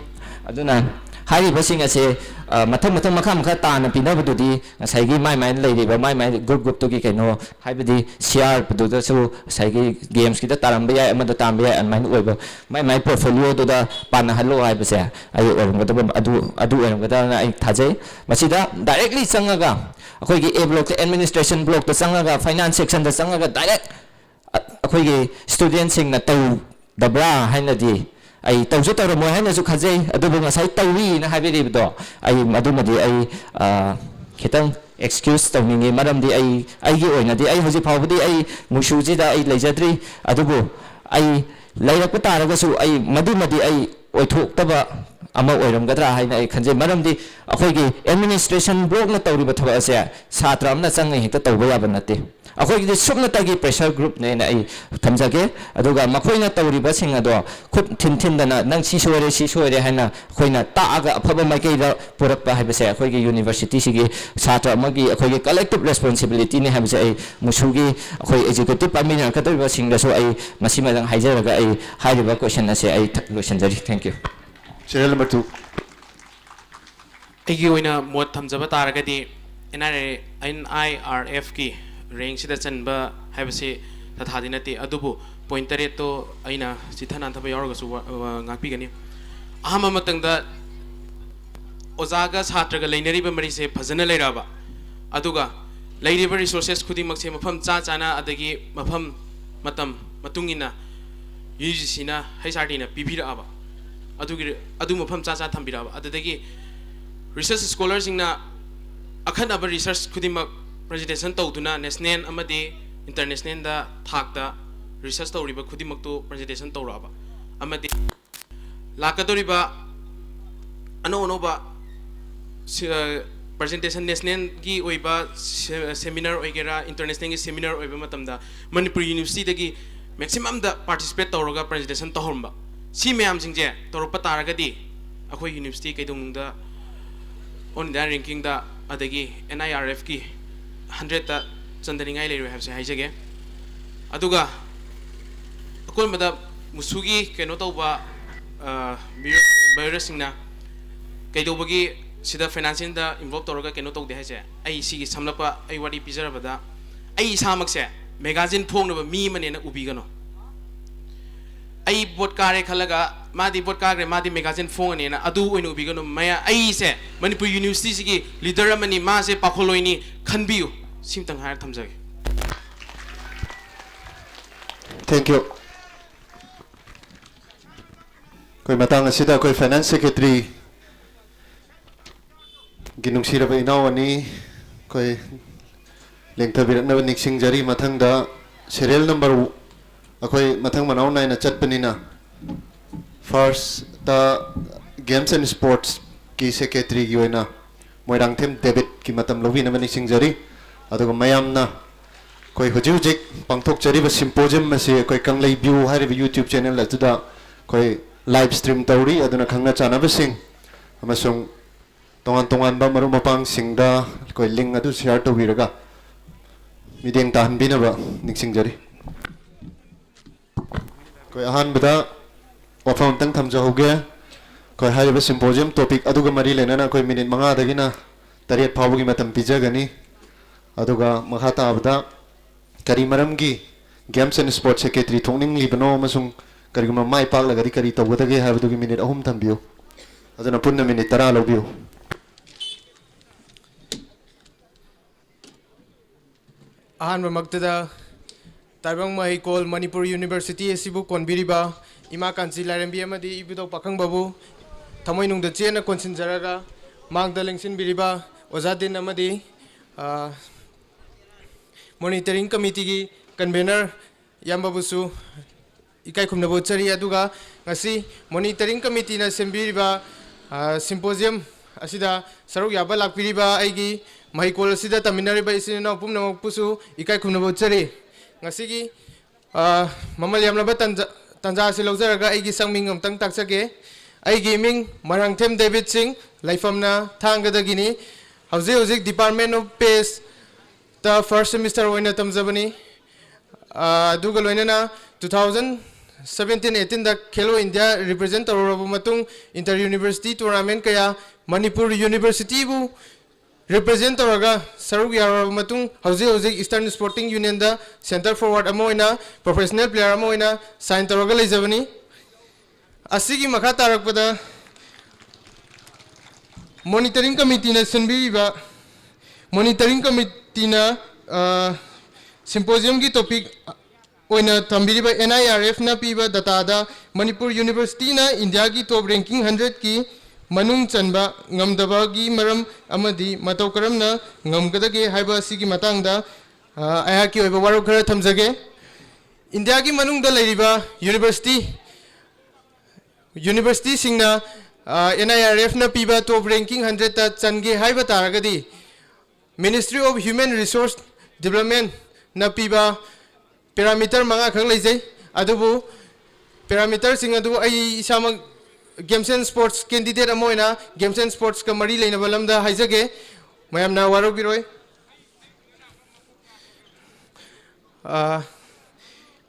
ꯑꯗꯨꯅ ꯍꯥꯏꯔꯤꯕꯁꯤꯡ ꯑꯁꯦ ꯃꯊꯪ ꯃꯈꯥ ꯇꯥꯅ ꯄꯤꯅꯕꯗꯨꯗꯤ ꯉꯁꯥꯏꯒꯤ ꯃꯥꯏ ꯂꯩꯔꯤꯕ ꯃꯥꯏ ꯒ꯭ꯔꯨꯞꯇꯨꯒꯤ ꯀꯩꯅꯣ ꯍꯥꯏꯕꯗꯤ ꯁꯤꯌꯥꯔꯗꯨꯗꯁꯨ ꯉꯁꯥꯏꯒꯤ ꯒꯦꯝꯁꯀꯤꯗ ꯇꯥꯔꯝꯕ ꯌꯥꯏ ꯑꯃꯗ ꯇꯥꯔꯝꯕ ꯌꯥꯏ ꯑꯗꯨꯃꯥꯏꯅ ꯑꯣꯏꯕ ꯃꯥꯏ ꯄꯣꯔꯠꯐꯣꯂꯤꯌꯣꯗꯨꯗ ꯄꯥꯟꯅꯍꯜꯂꯣ ꯍꯥꯏꯕꯁꯦ ꯑꯩ ꯑꯣꯏꯔꯝꯒꯗꯕ ꯑꯗꯨ ꯑꯣꯏꯔꯝꯒꯗ꯭ꯔꯅ ꯑꯩ ꯊꯥꯖꯩ ꯃꯁꯤꯗ ꯗꯥꯏꯔꯦꯛꯂꯤ ꯆꯪꯉꯒ ꯑꯩꯈꯣꯏꯒꯤ ꯑꯦ ꯕ꯭ꯂꯣꯛꯇ ꯑꯦꯗꯃꯤꯅꯤꯁꯇ꯭ꯔꯦꯁꯟ ꯕ꯭ꯂꯣꯛꯇ ꯆꯪꯉꯒ ꯐꯥꯏꯅꯥꯟꯁ ꯁꯦꯛꯁꯟꯗ ꯆꯪꯉꯒ ꯗꯥꯏꯔꯦꯛ ꯑꯩꯈꯣꯏꯒꯤ ꯁ꯭ꯇꯨꯗꯦꯟꯁꯤꯡꯅ ꯇꯧꯗꯕ꯭ꯔꯥ ꯍꯥꯏꯅꯗꯤ ꯑꯩ ꯇꯧꯁꯨ ꯇꯧꯔꯝꯃꯣꯏ ꯍꯥꯏꯅꯁꯨ ꯈꯟꯖꯩ ꯑꯗꯨꯕꯨ ꯉꯁꯥꯏ ꯇꯧꯋꯤꯅ ꯍꯥꯏꯕꯤꯔꯤꯕꯗꯣ ꯑꯩ ꯃꯗꯨꯃꯗꯤ ꯑꯩ ꯈꯤꯇꯪ ꯑꯦꯛꯁꯀ꯭ꯌꯨꯁ ꯇꯧꯅꯤꯡꯉꯤ ꯃꯔꯝꯗꯤ ꯑꯩꯒꯤ ꯑꯣꯏꯅꯗꯤ ꯑꯩ ꯍꯧꯖꯤꯛ ꯐꯥꯎꯕꯗꯤ ꯑꯩ ꯃꯨꯁꯨꯁꯤꯗ ꯑꯩ ꯂꯩꯖꯗ꯭ꯔꯤ ꯑꯗꯨꯕꯨ ꯑꯩ ꯂꯩꯔꯛꯄ ꯇꯥꯔꯒꯁꯨ ꯑꯩ ꯃꯗꯨꯃꯗꯤ ꯑꯩ ꯑꯣꯏꯊꯣꯛꯇꯕ ama oiram gadra haina ai khanje maramdi akhoi gi administration block na tawriba thaba ase satra amna changai hekta tawba yaba nate akhoi gi subna tagi pressure group ne na ai thamjage aduga makhoi na tawriba sing ado khut thin thin dana nang si soire haina akhoi na ta aga afaba maikei da purakpa haibase akhoi gi university sigi satra amagi akhoi gi collective responsibility ne haibase ai musugi akhoi executive pamina kadriba sing da so ai masima dang haijaraga ai hairiba question ase ai loisanjari thank you
Serial number 2.
ꯑꯩꯒꯤ ꯑꯣꯏꯅ ꯃꯣꯠ ꯊꯝꯖꯕ ꯇꯥꯔꯒꯗꯤ NIRF ꯒꯤ ꯔꯦꯡꯁꯤꯗ ꯆꯟꯕ ꯍꯥꯏꯕꯁꯤ ꯇꯊꯥꯗꯤ ꯅꯠꯇꯦ ꯑꯗꯨꯕꯨ point 8 ꯇꯣ ꯑꯩꯅ ꯆꯤꯊ ꯅꯥꯟꯊꯕ ꯌꯥꯎꯔꯒꯁꯨ ꯉꯥꯛꯄꯤꯒꯅꯤ ꯑꯍꯥꯟꯕ ꯃꯇꯝꯗ ꯑꯣꯖꯥꯒ ꯁꯥꯇ꯭ꯔꯒ ꯂꯩꯅꯔꯤꯕ ꯃꯔꯤꯁꯦ ꯐꯖꯅ ꯂꯩꯔꯕ ꯑꯗꯨꯒ ꯂꯩꯔꯤꯕ ꯔꯤꯁꯣꯔꯁꯦꯁ ꯈꯨꯗꯤꯡꯃꯛꯁꯦ ꯃꯐꯝ ꯆꯥꯅ ꯑꯗꯒꯤ ꯃꯐꯝ ꯃꯇꯝ ꯃꯇꯨꯡꯏꯟꯅ UGCꯅ HRDꯅ ꯄꯤꯕꯤꯔꯛꯑꯕ adu mafam cha thambiraba adadagi research scholars ingna akhanaba research khudimak presentation tawduna national amadi international da thakta research tawriba khudimak to presentation tawraba amadi lakadoriba anoba presentation national gi oiba seminar oigera international gi seminar oiba matamda Manipur University dagi maximum da participate tawraga presentation tahorba si mayam singje torpa taragadi akhoi university kaidongda on the ranking da adagi NIRF ki 100 ta chandaningai leiru habse haijage aduga akol mada musugi keno tawba virus singna kaidobagi sida financing da involve toroga keno tawde haise ai sigi samlapa ai wadi pizarabada ai samakse magazine phongna mi manena ubigano ai bot kare khalaga madi bot kare madi magazine phone ne na adu oinu bigano maya ai se Manipur University sigi leader amani ma se pakholoini khanbiu simtang har thamjage
Thank you. Koi matang asida koi finance secretary ginung siraba inawani koi lengthabirakna niksing jari mathang da serial number akhoi mathang manau nai na chatpanina first the games and sports ki secretary gi oina moirang them David ki matam lobi na mani singjari aduga mayam na koi hujik pangthok chari ba symposium ma se koi Kanglei view hari YouTube channel la tuda koi live stream tawri aduna khangna chana ba sing amasung tongan ba maru mapang singda koi link adu share to biraga mideng tahan bina ba niksingjari koi ahan bada wafam tang thamja hoge koi hariba symposium topic aduga mari lenana koi minute manga dagina tariat phawgi matam pijagani aduga makhata abda kari maram gi games and sports secretary thongning libano masung kariguma mai pak lagari kari tawgadage habugi minute ahum thambiu aduna punna minute tara lobiu
Ahanbamaktada Taibang Mahikol Manipur University asibu konbiriba ima kansi lairembi amadi ibido pakang babu thamoi nungda chena konsinjaraga mangda lengsin biriba ozadin amadi monitoring committee gi convener yambabusu ikai khumnabu chari aduga ngasi monitoring committee na sembiriba symposium asida saruk yaba lakpiriba aigi mahikol asida taminariba isina pumna pusu ikai khumnabu chari ngasi gi mamal yamlaba tanja se lawjaraga aigi sangming amtang taksage aigi ming marangthem David Singh laifamna thangadagini hauzik Department of Peace the first semester oina tamjabani aduga loinana 2017-18 da Khelo India represent tawrabu matung inter university tournament kaya Manipur University bu represent tawraga saruk yarabu matung hauzik Eastern Sporting Union da center forward amoina professional player amoina sign tawraga leijabani asigi makha tarakpada monitoring committee na senbiba monitoring committee na symposium ki topic oina thambiriba NIRF na piba data da Manipur University na India ki top ranking 100 ki manung chanba ngamdaba gi maram amadi matau karam na ngamgadage haiba sigi matang da aya ki oiba waru khara thamjage India ki manung da leiriba university singna NIRF na piba top ranking 100 ta change haiba taragadi Ministry of Human Resource Development na piba parameter manga khang leijai adubu parameter sing adu ai isama games and sports candidate amoina games and sports ka mari leina balamda haijage mayamna waro biroi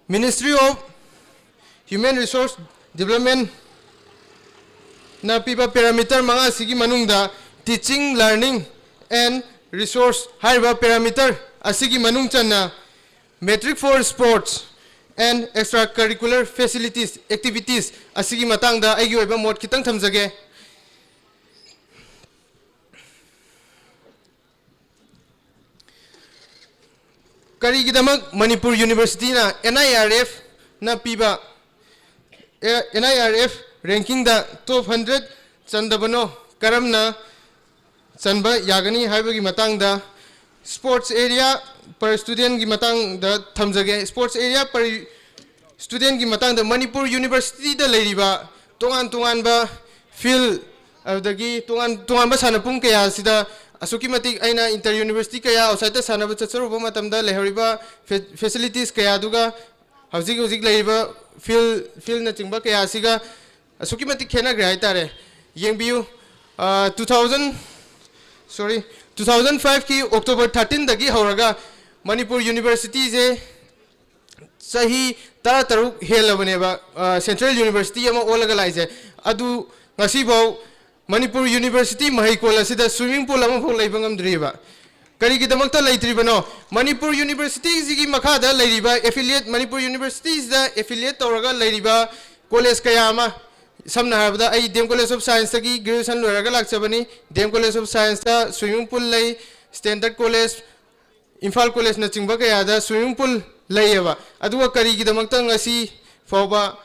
Ministry of Human Resource Development na piba parameter manga sigi manungda teaching learning and resource haiba parameter asigi manung channa metric for sports and extracurricular facilities activities asigi matangda aigi oiba mot kitang thamjage karigidamak Manipur University na NIRF na piba NIRF ranking da top 100 chandabano karamna chanba yagani haibagi matangda sports area per student gi matang da thamjage sports area per student gi matang da Manipur University da leiriba tongan ba field adagi tongan ba sanapung kaya sida asuki matik aina inter university kaya outside da sanaba chacharuba matamda lehariba facilities kaya duga hauzik leiriba field na chingba kaya siga asuki matik khena grai tare yengbiu 2005 की October 13 दगी होरगा Manipur University जे सही तारा तरुक हेलबनेबा Central University अमा ओलगा लाइजे अदु ngasibaw Manipur University mahikol asida swimming pool ama phol leibangam driba kari gi damakta leitribano Manipur University gi makhada leiriba affiliate Manipur University is the affiliate toraga leiriba college kayama samna habda ai Dem College of Science ki graduation loraga lakchabani Dem College of Science ta swimming pool lei Standard College Imphal College na chingba kaya da swimming pool leiba aduga kari gi damakta ngasi fawba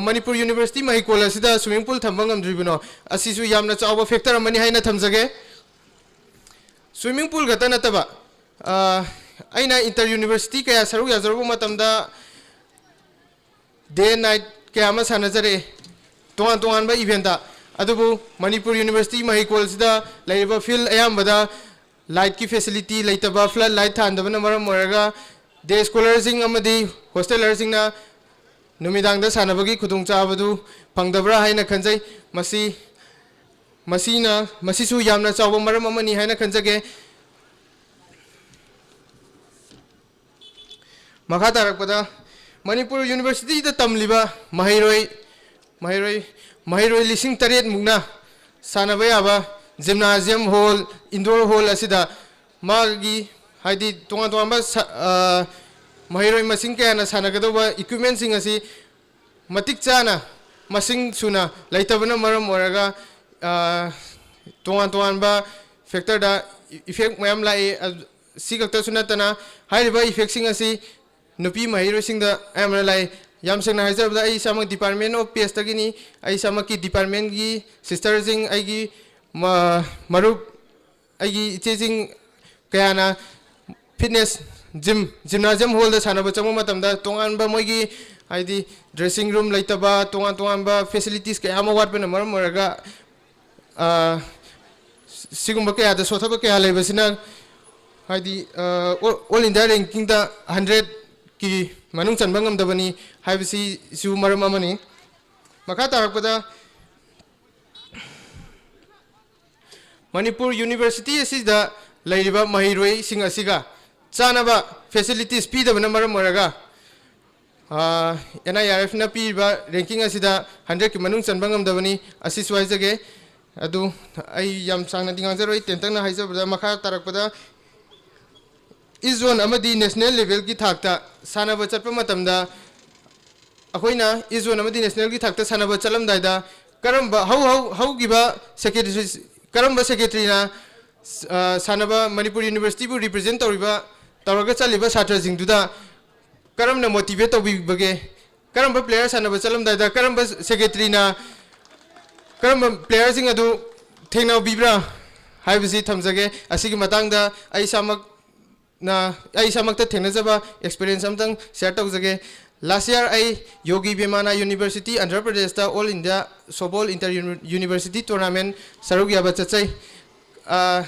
Manipur University mahikol asida swimming pool thambangam dribano asisu yamna chawba factor amani haina thamjage swimming pool gata nataba aina inter university kaya saru ya zaru matamda day night kaya ma sanajare tongan ba event da adubu Manipur University mahikol sida laiba field ayambada light ki facility laitaba flood light thandabana maram moraga day scholars sing amadi hostelers sing na numidang da sanabagi khudung chabadu pangdabra haina khanjai masisu yamna chawba maram amani haina khanjage makha tarakpada Manipur University da tamliba mahiroi lising taret mugna sanabaya ba gymnasium hall indoor hall asida magi haidi tongan ba mahiroi masing kaya na sanagadoba equipment sing asi matik chana masing suna laitabana maram oraga tongan ba factor da effect mayam lai sikakta sunatana hairiba effectsing asi nupi mahiro singda amra lai yam sengna haizabda ai sama department of ps tagini ai sama ki department gi sister sing ai gi marup ai gi chejing kayana fitness gymnasium hall da sana ba chamo matamda tongan ba moigi haidi dressing room laitaba tongan ba facilities kaya ma wat bana maram maraga sigumba kaya da sothaba kaya leibasina haidi all india ranking da 100 ki manung chanba ngamdabani haibasi su maram amani makha tarakpada Manipur University asida lairiba mahiroi sing asiga chanaba facilities pidabana maram maraga NIRF na piba ranking asida 100 ki manung chanba ngamdabani asi swaijage adu ai yam sangna dingang zaroi tentang na haizabda makha tarakpada izone amadi national level ki thakta sanaba chatpa matamda akoina izone amadi national ki thakta sanaba chalamdaida karamba how giba secretary karamba secretary na sanaba Manipur University bu represent tawriba tawraga chaliba satra jingduda karamna motivate tawbige karamba player sanaba chalamdaida karamba secretary na karamba player sing adu thengna bibra haibasi thamjage asigi matangda ai samak na ai samakta thengnajaba experience amtang share tawjage last year ai Yogi Bhimana University Andhra Pradesh ta all India Sobol Inter University tournament saruk yaba chachai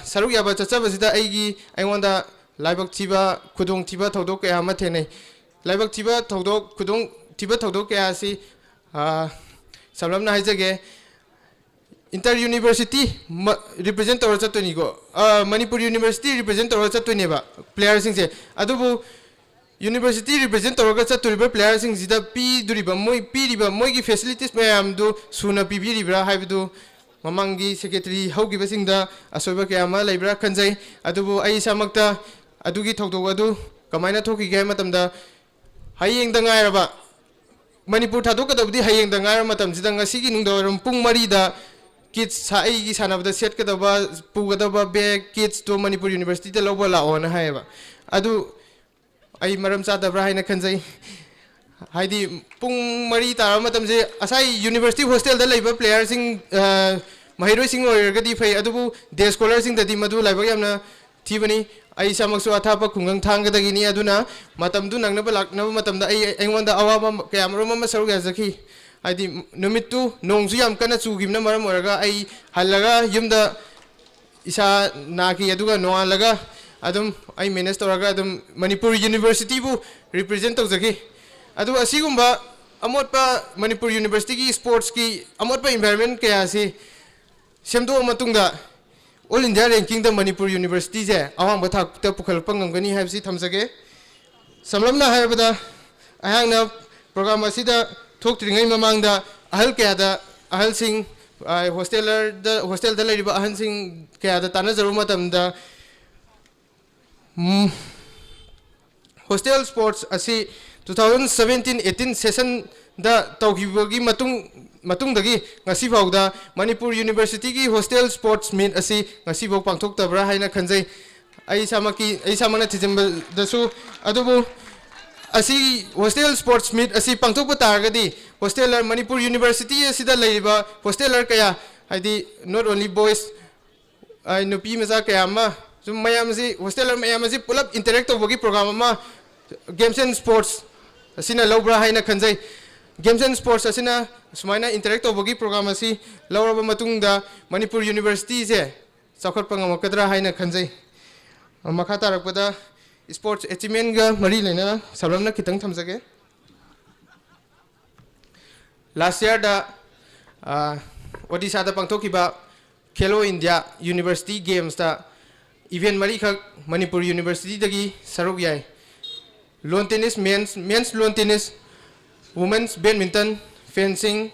saruk yaba chachabasida aigi aingonda laibak thiba khudong thiba thodok kaya ma thenai laibak thiba thodok khudong thiba thodok kaya si samlamna haijage Inter University represent tawra chatoni go Manipur University represent tawra chatoni ba players sing se adubu University represent tawra chaturiba players sing jida pi duriba moi piriba moi gi facilities mayam do suna pibiribra haibu mamangi secretary haugiba singda asoba kayama laibra kanjai adubu ai samakta adugi thodok adu kamaina thoki ge matamda hayeng da ngairaba Manipur thadokadabdi hayeng da ngaira matam jida ngasigi nungdaram pung mari da kids sai gi sanabda set kadaba pugadaba bag kids to Manipur University da loba la on haiba adu ai maram chadabra haina khanjai haidi pung mari tar matamje asai university hostel da leiba player sing mahiroi sing oirgadi fai adubu day scholar sing dadi madu laiba yamna thibani ai samaksu athapa khungang thanggadagini aduna matamdu nangnaba laknaba matamda ai engonda awaba kayamro mama saru yazaki haidi numittu nongsu yam kana chugimna maram oraga ai halaga yumda isa naki aduga noalaga adum ai manage toraga adum Manipur University bu represent tawjaki adu asigumba amotpa Manipur University ki sports ki amotpa environment kaya si semdo matungda all India ranking da Manipur University je awang bathak ta pukhal pangamgani haibsi thamjage samlamna haibada ahangna program asida thoktrigai mamangda ahal kaya da ahal sing hostel da leriba ahal sing kaya da tanajaru matamda hostel sports asi 2017-18 session da tawgibagi matung dagi ngasi fawda Manipur University ki hostel sports meet asi ngasi faw pangthok tabra haina khanjai ai samana thijamba dasu adubu asi hostel sports meet asi pangthok patargadi hosteler Manipur University asida leiba hosteler kaya haidi not only boys ai nupi maza kaya ma mayam si hosteler mayam si pulap interact tawbagi program ma games and sports asina lobra haina khanjai games and sports asina sumaina interact tawbagi program asi lawraba matungda Manipur University je chakhot pangamakadra haina khanjai makha tarakpada sports achievement ga mari lena sablamna kitang thamjage last year da Odisha da pangthokiba Khelo India University Games da event mari khak Manipur University dagi saruk yai lawn tennis men's lawn tennis women's badminton fencing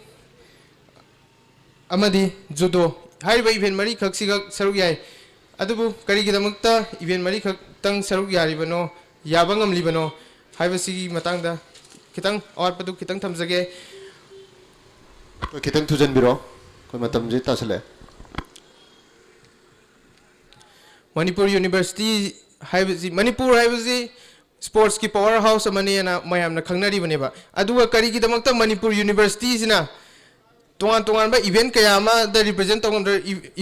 amadi judo haiba event mari khak sigak saruk yai adubu karigidamukta event mari khak tang saruk yaribano yabangam libano haiba sigi matangda kitang awatpadu kitang thamjage
kitang tujan biro ko matam je tasale
Manipur University हाइबजी मणिपुर हाइबजी sports की power house अमने ना मयामना खंगनरी बनेबा अदुगा करी की दमकता Manipur university सिना तोंगान तोंगान बा इवेंट कया मा द रिप्रेजेंट तोंगम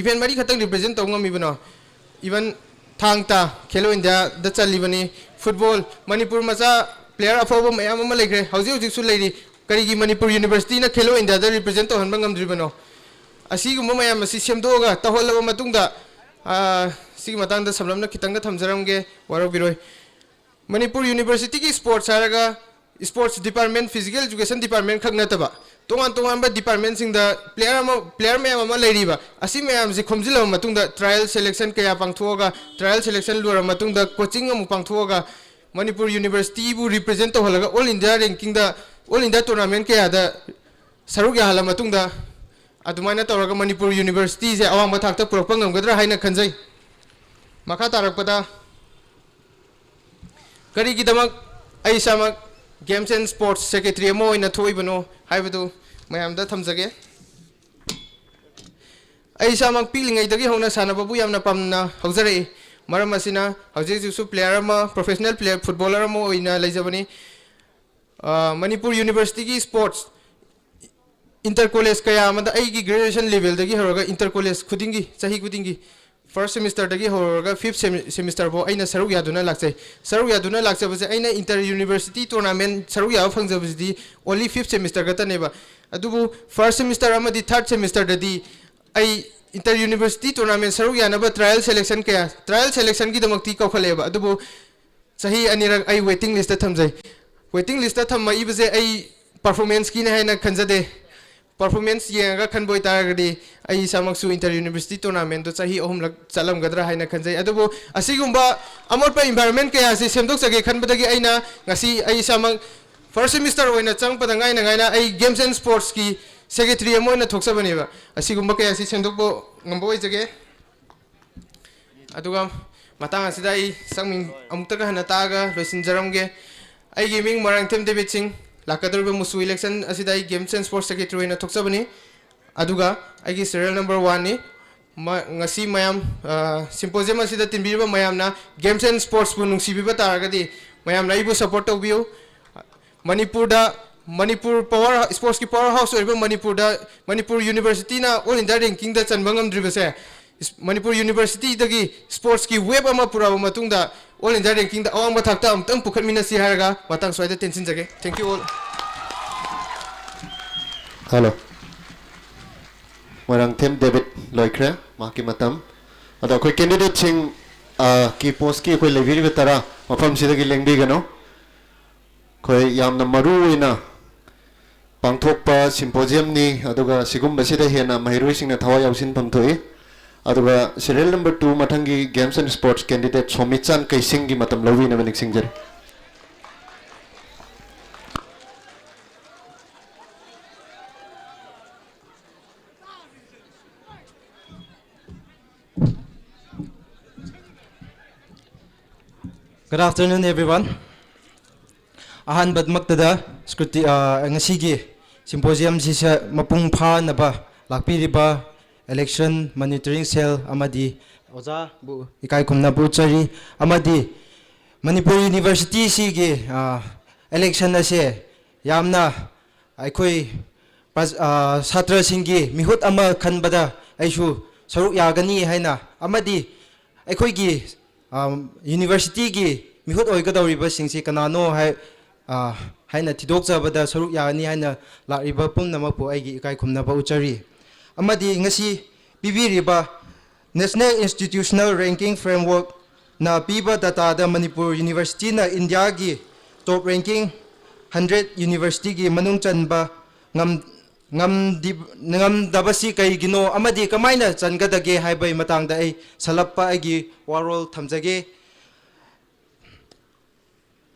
इवेंट मरी खतंग represent तोंगम इबनो even Thangta Khelo India the चलीबनी football Manipur मचा प्लेयर अफोब मयाम अमा लेग्रे हौजी हौजी सु लेरी करी की मणिपुर यूनिवर्सिटी ना खेलो इंडिया द रिप्रेजेंट तो हनबा ngam असीगुम मयाम असी सेमदोगा तहोलब मतुंगदा सिगी मतंग द सबलमना खितंग थमजरमगे वारो बिरोय मणिपुर यूनिवर्सिटी की स्पोर्ट्स हारगा sports department physical education department खक नतबा तोंगान तोंगान बा डिपार्टमेंट सिंग द प्लेयर मैम अमा लेरीबा असी मैम से खोमजिलब मतुंग द ट्रायल सिलेक्शन कया पांगथोगा ट्रायल सिलेक्शन लोर मतुंग द कोचिंग अमु पांगथोगा मणिपुर यूनिवर्सिटी बु रिप्रेजेंट तोहलगा ऑल इंडिया रैंकिंग द ऑल इंडिया टूर्नामेंट कया द सरुक याहला मतुंग द अदुमाइना तौरगा मणिपुर यूनिवर्सिटी से अवांग थाक तक पुरक्पा ngamgadra haina khanjai makha tarakpada kari gi damak ai samak games and sports secretary अमो इन थोइबनो हाइबदु मयाम द थमजगे आई सामक पीलिंगै दगी होना सानबबु यामना पामना हौजरे मरम असिना हौजे जुसु प्लेयर अमा प्रोफेशनल प्लेयर फुटबॉलर अमो इना लेजबनी मणिपुर यूनिवर्सिटी की स्पोर्ट्स इंटर कॉलेज कया अमदा आईगी ग्रेजुएशन लेवल दगी हरगा इंटर कॉलेज खुदिंगी सही खुदिंगी फर्स्ट सेमिस्टर दगी होरगा फिफ्थ सेमिस्टर बो आइना सरुक यादुना लाक्से सरुक यादुना लाक्से बसे आइना इंटर यूनिवर्सिटी टूर्नामेंट सरुक या फंगजबसदी ओनली फिफ्थ सेमिस्टर गतनेबा अदुबु फर्स्ट सेमिस्टर अमदी थर्ड सेमिस्टर ददी आई इंटर यूनिवर्सिटी टूर्नामेंट सरुक यानबा ट्रायल सिलेक्शन की दमक्ति कौखलेबा अदुबु सही अनिरक आई वेटिंग लिस्ट थमजै वेटिंग लिस्ट थम इबसे आई परफॉर्मेंस की हैना खंजदे परफॉर्मेंस येगा खनबोय तारगदी आई सामक्सु इंटर यूनिवर्सिटी टूर्नामेंट दो चाही अहुमलक चलमगदरा हाइना खनजै अदुबो असिगुम्बा अमोटपा एनवायरनमेंट कया से सेमदोक सगे खनबदगी आइना ngasi आई सामक फर्स्ट सेमिस्टर ओइना चंगपदा गाइना आई गेम्स एंड स्पोर्ट्स की सेक्रेटरी अमोइना थोक्सबनेबा असिगुम्बा कया से सेमदोकबो ngamboi जगे अदुगा matang asida ai sangming amuktaga hana taga loisinjaramge ai gaming marangthem David Singh lakadurbe musu election asida ai games and sports secretary na thoksabani aduga ai gi serial number 1 ni ngasi mayam symposium asida tinbiba mayam na games and sports bu nungsibiba taragadi mayam na ibu support tobiu Manipur power sports ki power house oiba Manipur University na all India ranking da chanbangam dribase Manipur University dagi sports ki web ama puraba matungda all India ranking da awang bathakta amtang pukhatmina si haraga matang swaida tension jage thank you all
hello marangthem David loikre maki matam ada koi candidate sing ki post ki koi leviri betara mafam sidagi lengbi gano koi yamna maru ina pangthokpa symposium ni aduga sigum basida hena mahirui singna thawa yausin pamthoi aduga serial number 2 mathangi games and sports candidate Somichan Kaising gi matam lawi na manik singjar
Good afternoon everyone. Ahan badmaktada skruti ngasigi symposium sisa mapung pha naba lakpiriba election monitoring cell amadi oza bu ikai kumna bu chari amadi Manipur University sigi election ase yamna aikoi satra singi mihut ama khanbada aishu saruk yagani haina amadi aikoi gi university gi mihut oigadawriba singsi kanano hai haina tidok jabada saruk yani haina lariba pumnamapu aigi ikai khumnaba uchari amadi ngasi bibiriba National Institutional Ranking Framework na piba data da Manipur University na India gi top ranking 100 university gi manung chanba ngam dabasi kai gino amadi kamaina changadage haibai matang da ai salappa agi warol thamjage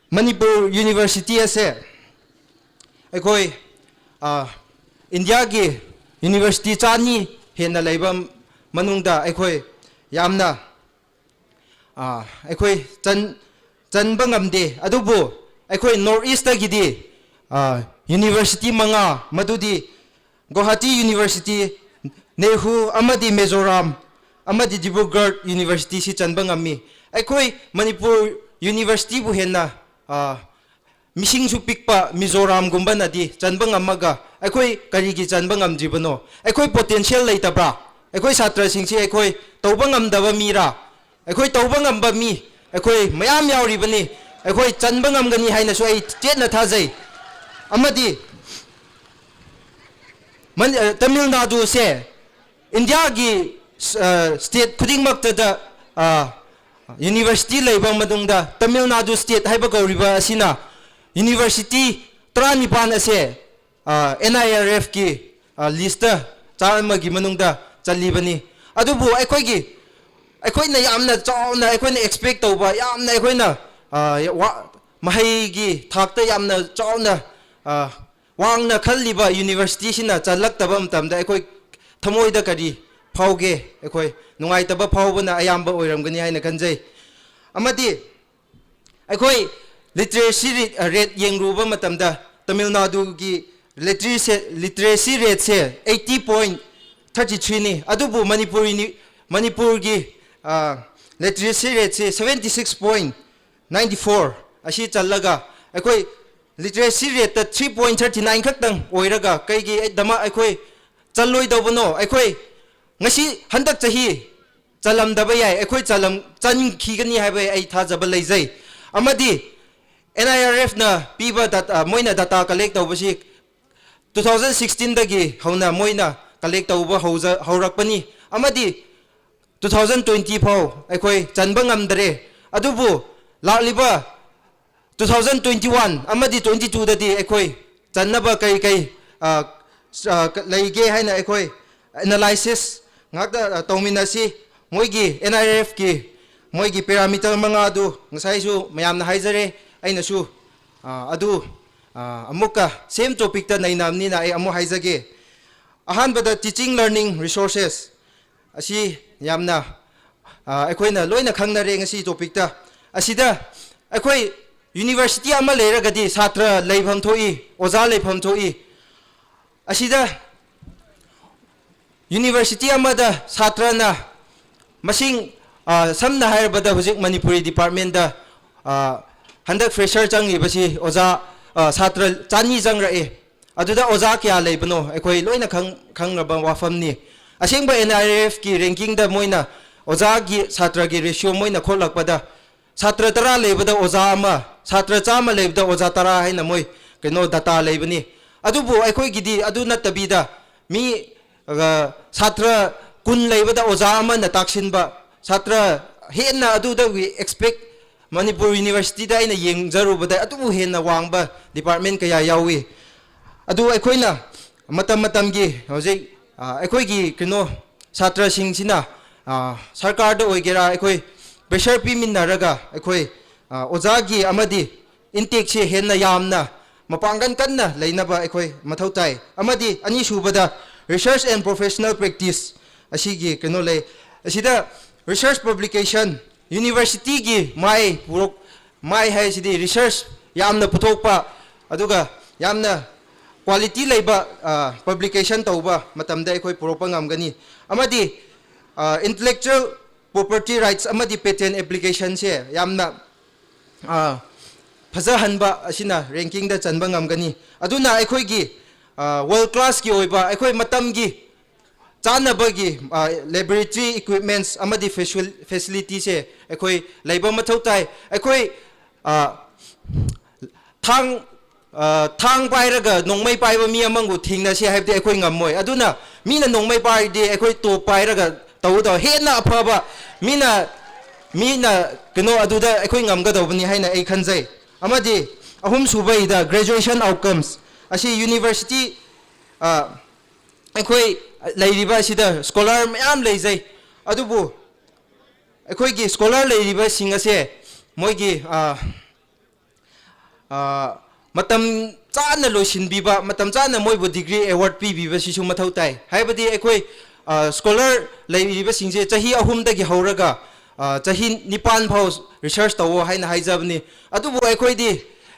Manipur University ase aikoi India gi university chani hena laiba manungda aikoi yamna aikoi chanba ngamde adubu aikoi north east gi di university manga madudi Guwahati University Nehu amadi Mizoram amadi Dibrugarh University si chanba ngami ꯑꯩꯈꯣꯏ ꯃꯅꯤꯄꯨꯔ ꯌꯨꯅꯤꯚꯔꯁꯤꯇꯤꯕꯨ ꯍꯦꯟꯅ ꯃꯤꯁꯤꯡꯁꯨ ꯄꯤꯛꯄ ꯃꯤꯖꯣꯔꯥꯝꯒꯨꯝꯕꯅꯗꯤ ꯆꯟꯕ ꯉꯝꯃꯒ ꯑꯩꯈꯣꯏ ꯀꯔꯤꯒꯤ ꯆꯟꯕ ꯉꯝꯗ꯭ꯔꯤꯕꯅꯣ ꯑꯩꯈꯣꯏ potential ꯂꯩꯇꯕ꯭ꯔꯥ ꯑꯩꯈꯣꯏ ꯁꯥꯇ꯭ꯔꯁꯤꯡꯁꯤ ꯑꯩꯈꯣꯏ ꯇꯧꯕ ꯉꯝꯗꯕ ꯃꯤꯔꯥ ꯑꯩꯈꯣꯏ ꯇꯧꯕ ꯉꯝꯕ ꯃꯤ ꯑꯩꯈꯣꯏ ꯃꯌꯥꯝ ꯌꯥꯎꯔꯤꯕꯅꯤ ꯑꯩꯈꯣꯏ ꯆꯟꯕ ꯉꯝꯒꯅꯤ ꯍꯥꯏꯅꯁꯨ ꯑꯩ ꯆꯦꯠꯅ ꯊꯥꯖꯩ ꯑꯃꯗꯤ ꯇꯃꯤꯜ ꯅꯥꯗꯨꯁꯦ ꯏꯟꯗꯤꯌꯥꯒꯤ ꯁ꯭ꯇꯦꯠ ꯈꯨꯗꯤꯡꯃꯛꯇꯗ ꯌꯨꯅꯤꯚꯔꯁꯤꯇꯤ ꯂꯩꯕ ꯃꯇꯨꯡꯗ ꯇꯃꯤꯜ ꯅꯥꯗꯨ ꯁ꯭ꯇꯦꯠ ꯍꯥꯏꯕ ꯀꯧꯔꯤꯕ ꯑꯁꯤꯅ ꯌꯨꯅꯤꯚꯔꯁꯤꯇꯤ 19 ꯑꯁꯦ NIRFꯀꯤ ꯂꯤꯁꯇ ꯆꯥꯝꯃꯒꯤ ꯃꯅꯨꯡꯗ ꯆꯜꯂꯤꯕꯅꯤ ꯑꯗꯨꯕꯨ ꯑꯩꯈꯣꯏꯅ ꯌꯥꯝꯅ ꯆꯥꯎꯅ ꯑꯩꯈꯣꯏꯅ ꯑꯦꯛꯁꯄꯦꯛ ꯇꯧꯕ ꯌꯥꯝꯅ ꯑꯩꯈꯣꯏꯅ ꯃꯍꯩꯒꯤ ꯊꯥꯛꯇ ꯌꯥꯝꯅ ꯆꯥꯎꯅ ꯋꯥꯡꯅ ꯈꯜꯂꯤꯕ ꯌꯨꯅꯤꯚꯔꯁꯤꯇꯤꯁꯤꯅ ꯆꯜꯂꯛꯇꯕ ꯃꯇꯝꯗ ꯑꯩꯈꯣꯏ ꯊꯃꯣꯏꯗ ꯀꯔꯤ ꯐꯥꯎꯒꯦ ꯑꯩꯈꯣꯏ ꯅꯨꯡꯉꯥꯏꯇꯕ ꯐꯥꯎꯕꯅ ꯑꯌꯥꯝꯕ ꯑꯣꯏꯔꯝꯒꯅꯤ ꯍꯥꯏꯅ ꯈꯟꯖꯩ ꯑꯃꯗꯤ ꯑꯩꯈꯣꯏ ꯂꯤꯇꯔꯦꯁꯤ ꯔꯦꯠ ꯌꯦꯡꯂꯨꯕ ꯃꯇꯝꯗ ꯇꯃꯤꯜ ꯅꯥꯗꯨꯒꯤ ꯂꯤꯇꯔꯦꯁꯤ ꯔꯦꯠꯁꯦ 80.33 ꯅꯤ ꯑꯗꯨꯕꯨ ꯃꯅꯤꯄꯨꯔꯒꯤ ꯂꯤꯇꯔꯦꯁꯤ ꯔꯦꯠꯁꯦ 76.94 ꯑꯁꯤ ꯆꯜꯂꯒ ꯑꯩꯈꯣই literacy rate 3.39 खक्तंग ओइरगा कईगी दमा अखोई चलोइदबनो अखोई ngasi handak chahi chalam daba yai अखोई chalam chan खिगनी हाबे ai थाजब लेजै amadi NIRF na piba data moina data collect tawbasi 2016 dagi hauna moina collect tawba haurakpani amadi 2020 phau अखोई chanba ngamdare adubu lakliba 2021 amadi 22 dadi अखोई channaba kai kai leige haina अखोई analysis ngakta tawminasi moigi NIRF ki moigi parameter manga du ngasai su mayam na haijare aina su adu amuka same topic ta nainamni na ai amu haijage ahan bada teaching learning resources asi yamna अखोइना लोइना खंगनरे ngasi topic ta asida अखोई university ama leragadi satra leifam thoi oza leifam thoi asida university amada satra na masing samna hairabada hujik manipuri department da handak fresher changi basi oza satra chani jangra e aduda oza kya leibano अखोई लोइना खंगरबा wafamni asengba NIRF ki ranking da moina oza gi satra gi ratio moina kholakpada satra tara lebada oza ama satra chama lebada oza tara haina moi keno data lebani adubu अखोई gidi adu natabida mi satra kun lebada oza ama na taksinba satra henna adu da we expect Manipur University da ina yengjarubada adu henna wangba department kaya yawi adu अखोइना matam matam gi hojik अखोई gi keno satra sing sina सरकार the ओइगेरा अखोई pressure P मिनरगा अखोई ओजागी अमदी intake से हेन यामना मपांगन कन्ना लेनबा अखोई मथौ ताई अमदी अनि सुबदा रिसर्च एंड प्रोफेशनल प्रैक्टिस असिगी कनो ले असिदा रिसर्च पब्लिकेशन यूनिवर्सिटी गी माई है सिदी रिसर्च यामना पुथोकपा अदुगा यामना क्वालिटी लेबा पब्लिकेशन तौबा मतमदा अखोई पुरोपा ngamgani अमदी intellectual property rights amadi patent application se yamna phaja hanba asina ranking da chanba ngamgani aduna akhoi gi world class ki oiba akhoi matam gi chanaba gi laboratory equipments amadi facility se akhoi leiba mathau tai akhoi thang pairaga nongmai paiba mi amangu thingna se haibde akhoi ngammoi aduna mina nongmai pai de akhoi to pairaga तौद हेना अफब मीना कनो अदुदा अखोई ngamgadobani haina ai khanjai amadi ahum subai da graduation outcomes asi university अखोई लेरिबा सिदा scholar ma'am लेजai अदुबु अखोई gi scholar लेरिबा सिंगसे मोइगी matam chana loisinbiba matam chana moibu degree award pibiba sisu mathau tai haibadi अखोई scholar लेरिबा सिंजे चाही अहुम दगी हौरगा चाही निपान फाउ research तवो हाइना हाइजाबनी अदुबु अखोइदी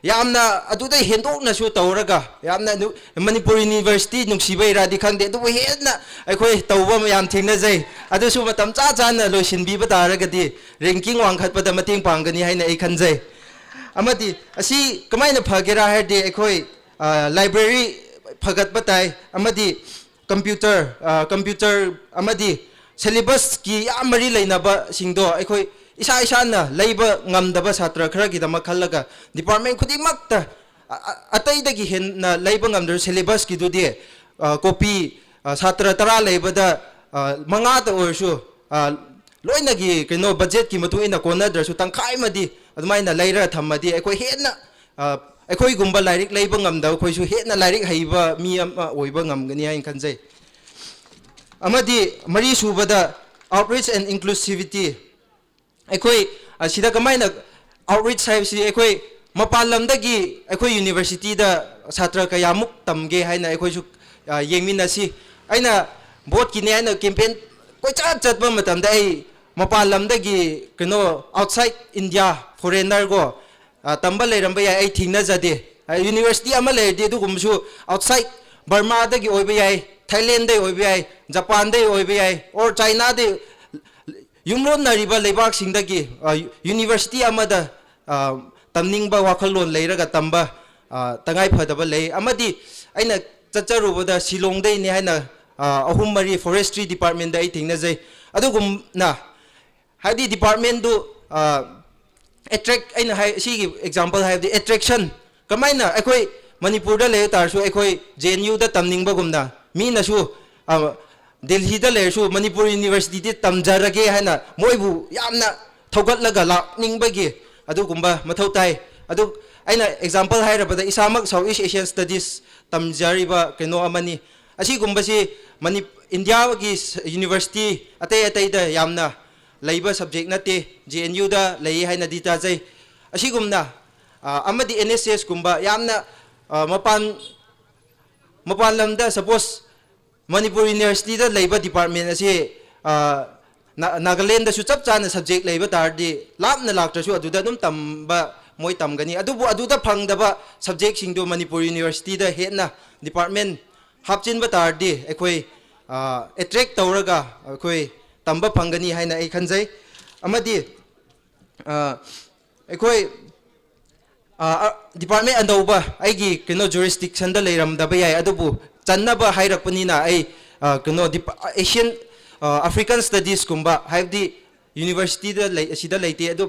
yamna aduda hendok na su tawraga yamna Manipur University nungsibai radi khangde adu henna akhoi tawba yam thingna jai adu su matam cha cha na loisin bi bataraga di ranking wang khat pada mating pangani haina ai khanjai amadi asi kamaina phagera ha de akhoi library phagat batai amadi computer amadi syllabus ki amari leina ba singdo akhoi isa isa na leiba ngamdaba satra khara gi dama khallaga department khudi makta atai dagi hen na leiba ngamdar syllabus ki dudi copy satra tara leiba da manga ta orsu loina gi kino budget ki matu ina kona dar su tangkai madi admai na leira thamadi ekoi henna ekoi gumba lairik leiba ngamda khoi su henna lairik haiba mi oiba ngamgani hain khanjai amadi mari subada outreach and inclusivity akhoi asida kamaina outreach saibsi akhoi mapalamdagi akhoi university da satra kayamuk tamge haina akhoi su yengminasi aina vote ki ne aina campaign koi chat ba matam da ai mapalamdagi kino outside India foreigner go tamba leiramba ya ai thingna jade university ama leide du gumsu outside Burma da gi oiba yai Thailand da oiba yai Japan da oiba yai or China da yumron nariba lebak singdagi university amada tamningba wakhalon leiraga tamba tangai phadaba lei amadi aina chacharubada Shillong dai ne haina ahum mari forestry department da I thingna jai adugum na hadi department do attract aina hai si example have the attraction kamaina akoi Manipur da le tar su akoi JNU da tamningba gumna mi na su Delhi da le su Manipur University di tamjarage haina moibu yamna thogatlaga lakningbagi adugumba mathau tai adu aina example hairabada isamak Southeast Asian Studies tamjariba keno amani asi gumba si India gi university atai da yamna leiba subject nate JNU da lei haina dita jai asi gumna amadi NSS gumba yamna mapan lamda suppose Manipur University da leiba department ase Nagaland da su chap chana subject leiba tardi lapna laktra su aduda dum tamba moi tamgani adubu aduda phangdaba subject singdo Manipur University da henna department hapchin ba tardi ekoi attract tawraga ekoi tamba phangani haina ai khanjai amadi ekoi department andauba aigi kino jurisdiction da leiramdaba yai adubu chanaba hairakpanina ai kino Asian African Studies kumba have the university da sida leite adu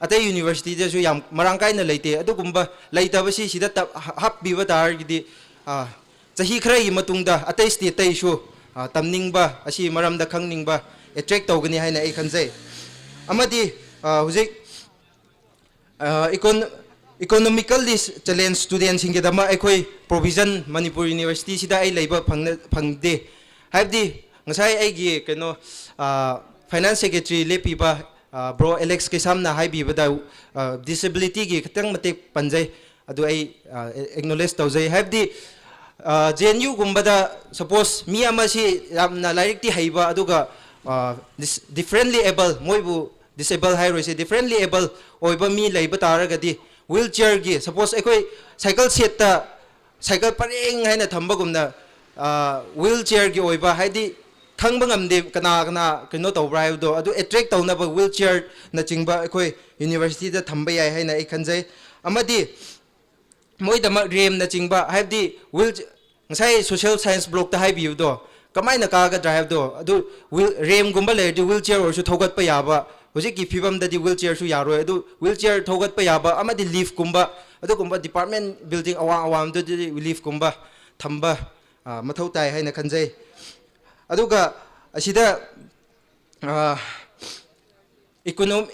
atai university da su yam marangkai na leite adu kumba leitaba si sida hap biwa tar gidi chahi khara yi matungda atai state tai su tamningba asi maramda khangningba attract tawgani haina ai khanjai amadi hujik economical challenge students singe dama ekoi provision Manipur University sida ai leiba phangde have the ngasai aigi keno finance secretary lepiba bro Alex ke samna haibi bada disability gi khatang mate panjai adu ai acknowledge tawjai have the JNU gumbada suppose mi amasi yamna lairik ti haiba aduga differently able moibu disable hairose differently able oiba mi leiba taragadi wheelchair gi suppose ekoi cycle set ta cycle pareng haina thamba gumna wheelchair gi oiba haidi thangba ngamde kana kino tawbra haibdo adu attract tawnaba wheelchair na chingba ekoi university da thamba yai haina ai khanjai amadi moidama rem na chingba haibdi will ngasai social science block ta haibiyudo kamaina ka ga drive do adu rem gumba le di wheelchair or su thogat pa yaba hojik ki fibam da di wheelchair su yaro adu wheelchair thogat pa yaba amadi lift gumba adu gumba department building awam do di lift gumba thamba mathau tai haina khanjai aduga asida economic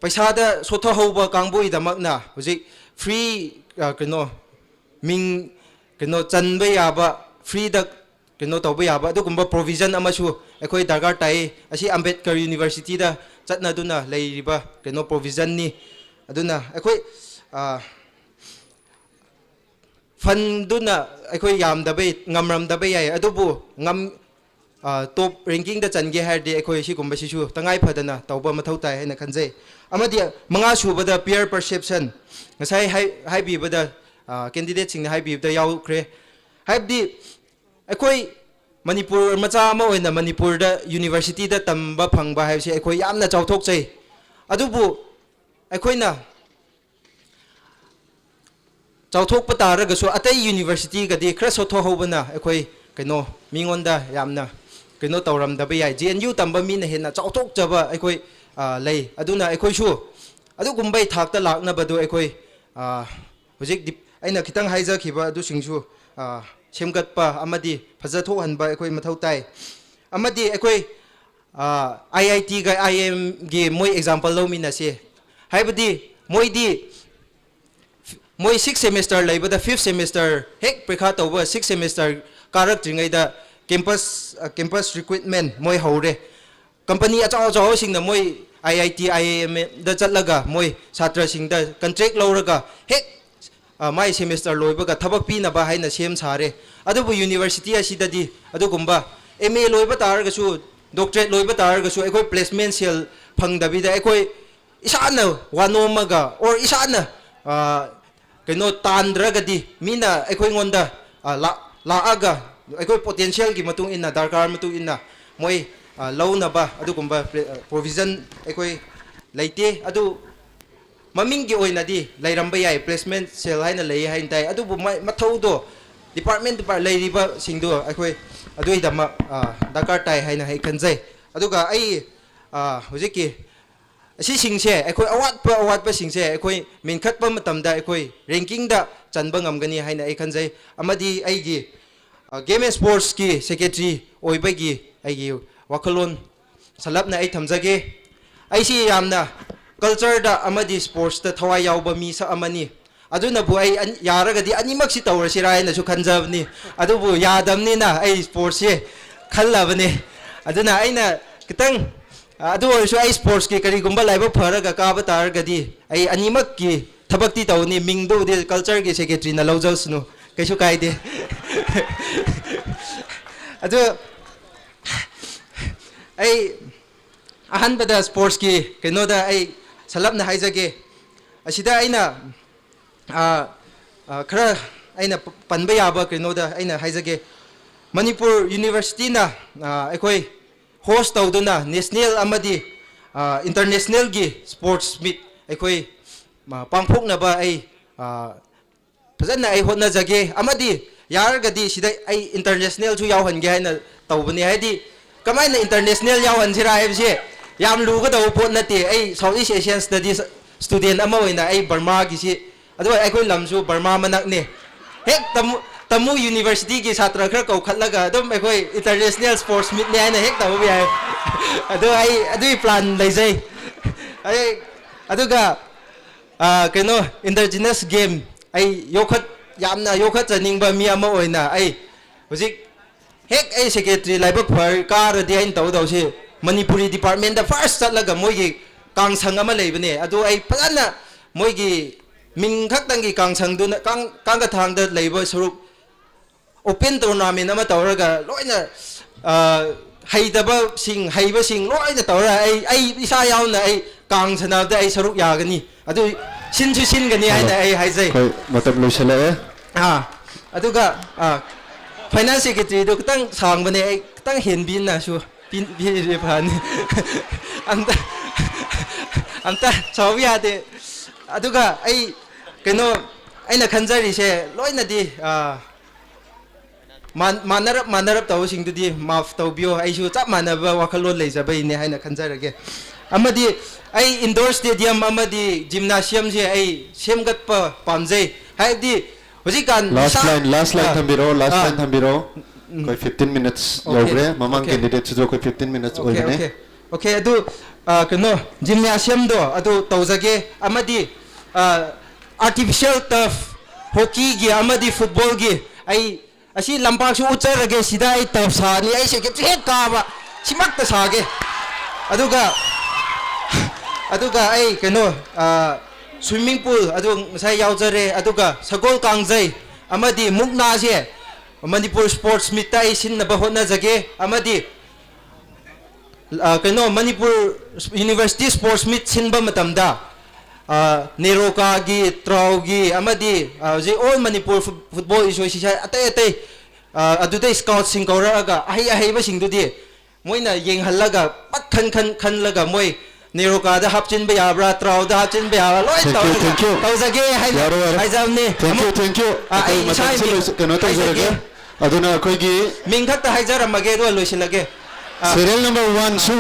paisa da sotho hoba kangbo idamakna hojik free kino ming kino chanba yaba free da kino tawba yaba adugumba provision amasu ekoi dargar tai asi Ambedkar University da chatna duna leiriba kino provision ni aduna ekoi fund duna ekoi yamdabe ngamramdabe yai adubu ngam top ranking da chanje hardi ekhoi si gumba si chu tangai phadana tawba mathau tai haina khanjai amadi manga subada peer perception ngasai hai bi bada candidate sing hai bi da yaw khre haibdi ekhoi Manipur macha ama oina Manipur da university da tamba phangba haibse ekhoi yamna chawthok chai adubu ekhoina chawthok patara gasu atai university gadi khra sotho hobana ekhoi kaino mingonda yamna kaino tawram da bai JNU tamba mi na hena chawthok jaba ekhoi lei aduna ekhoi su adu gumbai thakta lakna badu ekhoi hojik aina khitang haija khiba adu singsu semgatpa amadi faja thok hanba ekhoi mathau tai amadi ekhoi IIT ga IM gi moi example lo mi na se haibadi moi 6 semester laibada 5th semester hek prekha tawba 6 semester karak tringai da campus recruitment moi haure company achao achao sing na moi IIT IIM da chatlaga moi chhatra sing da contract lawraga hek mai semester loibaga thabak pi na ba haina sem sare adubu university asidadi adugumba MA loiba targa su doctorate loiba targa su ekoi placement sel phangdabi da ekoi isana wanomaga or isana kaino tandragadi mina ekoi ngonda laaga ekoi potential gi matung inna darkar matung inna moi launa ba adugumba provision ekoi leite adu maming gi oinadi lairamba yai placement sel haina lei hain tai adubu mathau do department leiriba singdo ekoi adui dama darkar tai haina hai kanjai aduga ai hojiki asi singse ekoi awat pa singse ekoi min khatpa matamda ekoi ranking da chanba ngamgani haina ai khanjai amadi aigi game and sports ki secretary oibagi aigi wakhalon salapna ai thamjage ai si yamna culture da amadi sports da thawai yawba mi sa amani aduna bu ai yaragadi animak si tawrasira haina su khanjabni adubu yadamni na ai sports ye khallabani aduna aina kitang adu oisu ai sports ki kari gumba laiba pharaga ka ba tar gadi ai animak ki thabakti tawni mingdo de culture ki secretary na lawjalsnu kaisu kaide adu ai ahan bada sports ki keno da ai salapna haijage asida aina khara aina panba yaba keno da aina haijage Manipur University na ekoi host tawduna national amadi international gi sports meet ekoi pangphok na ba ai fazana ai hotna jage amadi yargadi sida ai international su yawhange haina tawbani haidi kamaina international yawhan sira haibse yam luga daw pot nate ai Southeast Asian studies student ama oina ai Burma gi si adu ekoi lamsu Burma manak ne hek tamu university ki chhatra khar kau khatlaga dum ekoi international sports meet ne aina hek taw bi ai adu plan leijai ai aduga keno indigenous game ai yokhat yamna yokhat chaningba mi ama oina ai hojik hek ai secretary laibak phar kar de ain taw dawse Manipuri department da first chatlaga moigi kangsang ama leibane adu ai phana moigi ming khaktangi kangsang du kang ga thang da leiba saruk open tournament ama tawraga loina haidaba sing haiba sing loina tawra ai isa yauna ai kang sanabda ai saruk yagani adu sinsu singani haina ai haijai
koi matam loisala
aduga finance secretary do kitang sangbane ai kitang henbin na su pin phan anta chawiya de aduga ai keno aina khanjari se loina di manarap taw sing di maaf taw bio ai su chap manaba wakhalon leijabai ne haina khanjarage amadi ai indoor stadium amadi gymnasium je ai semgat pa pamjai haidi hojikan
last line thambiro koi 15 minutes logre mamang candidate chu koi 15 minutes oine
okay adu keno gymnasium do adu tawjage amadi artificial turf hockey gi amadi football gi ai asi lampak su ucharage sida ai turf sani ai se ke ka ba simak ta sage aduga ai keno swimming pool adu sai yaujare aduga sagol kangjai amadi mukna se Manipur sports meet ta isin na bahot na jage amadi kano Manipur University sports meet sinba matamda Neroka gi Trau gi amadi je all Manipur football association atai adutai scout sing kauraga ahi ba sing dudi moina yeng halaga pat khan laga moi Neroka da hapchin ba yabra Trau da hapchin ba yabra loi tau jage hai jamni
thank you
ai sai
kano tau jage aduna koi gi
ming khak ta haijar mage do loisilage
serial number 1 su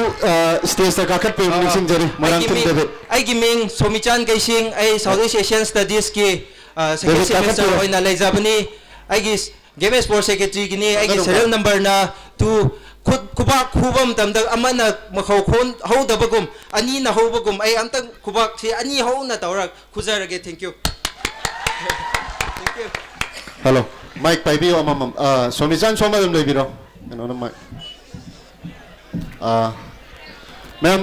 stage ta kakat pe mixing jari marang tin debe
ai gi ming Somichan kaising ai Southeast Asian Studies ki second semester oina lejabani ai gi game sport secretary gi ni ai gi serial number na 2 kubak khubam tamda amana makhau khon hodabagum ani na hobagum ai amtang kubak si ani ho na tawra khujarage thank you
hello mic pai bi amam Somichan soma dum lebiro ano na mic ma'am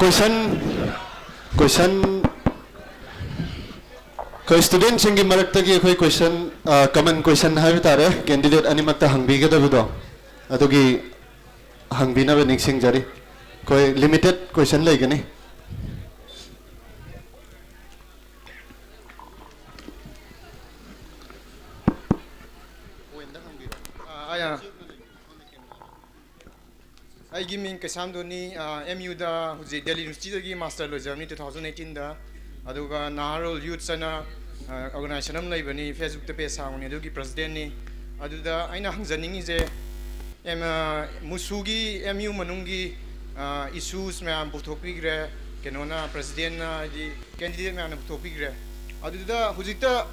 question ko student singi marakta gi khoi question common question hai tare candidate ani makta hangbi ga dabudo adogi hangbina be nixing jari koi limited question lai gani
I give me Kasamdoni MU da Delhi University Master lo Germany 2018 da aduga Naharul Youth Sana organization am laibani Facebook te page sangni adugi president ni aduda aina hangjaningi je Musu gi MU manungi issues me puthokpi gre kenona president na di candidate me puthokpi gre aduda hujita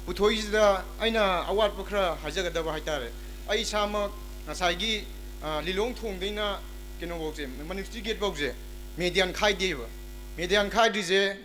puthoi da aina award pakra hajaga da haitare ai sama nasai gi lilong thong deina keno bokje Ministry gate bokje median khai deba median khai dije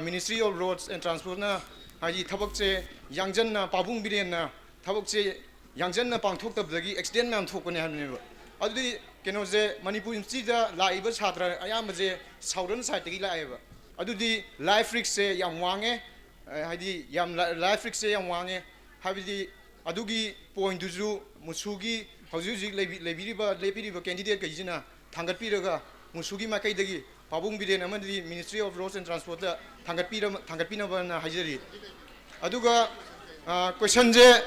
Ministry of Roads and Transport na haji thabak che yangjan na pabung biren na thabak che yangjan na pangthok tabdagi accident nam thokone hanne adudi keno je Manipur University da laiba chhatra ayam je southern side gi laiba adudi life risk se yam wange haji yam life risk se yam wange habidi adugi point duju musugi haujuji lebiriba candidate ka jina thangatpiraga musugi makaidagi pabung biren amadi Ministry of Roads and Transport da thangatpina bana hajari aduga question je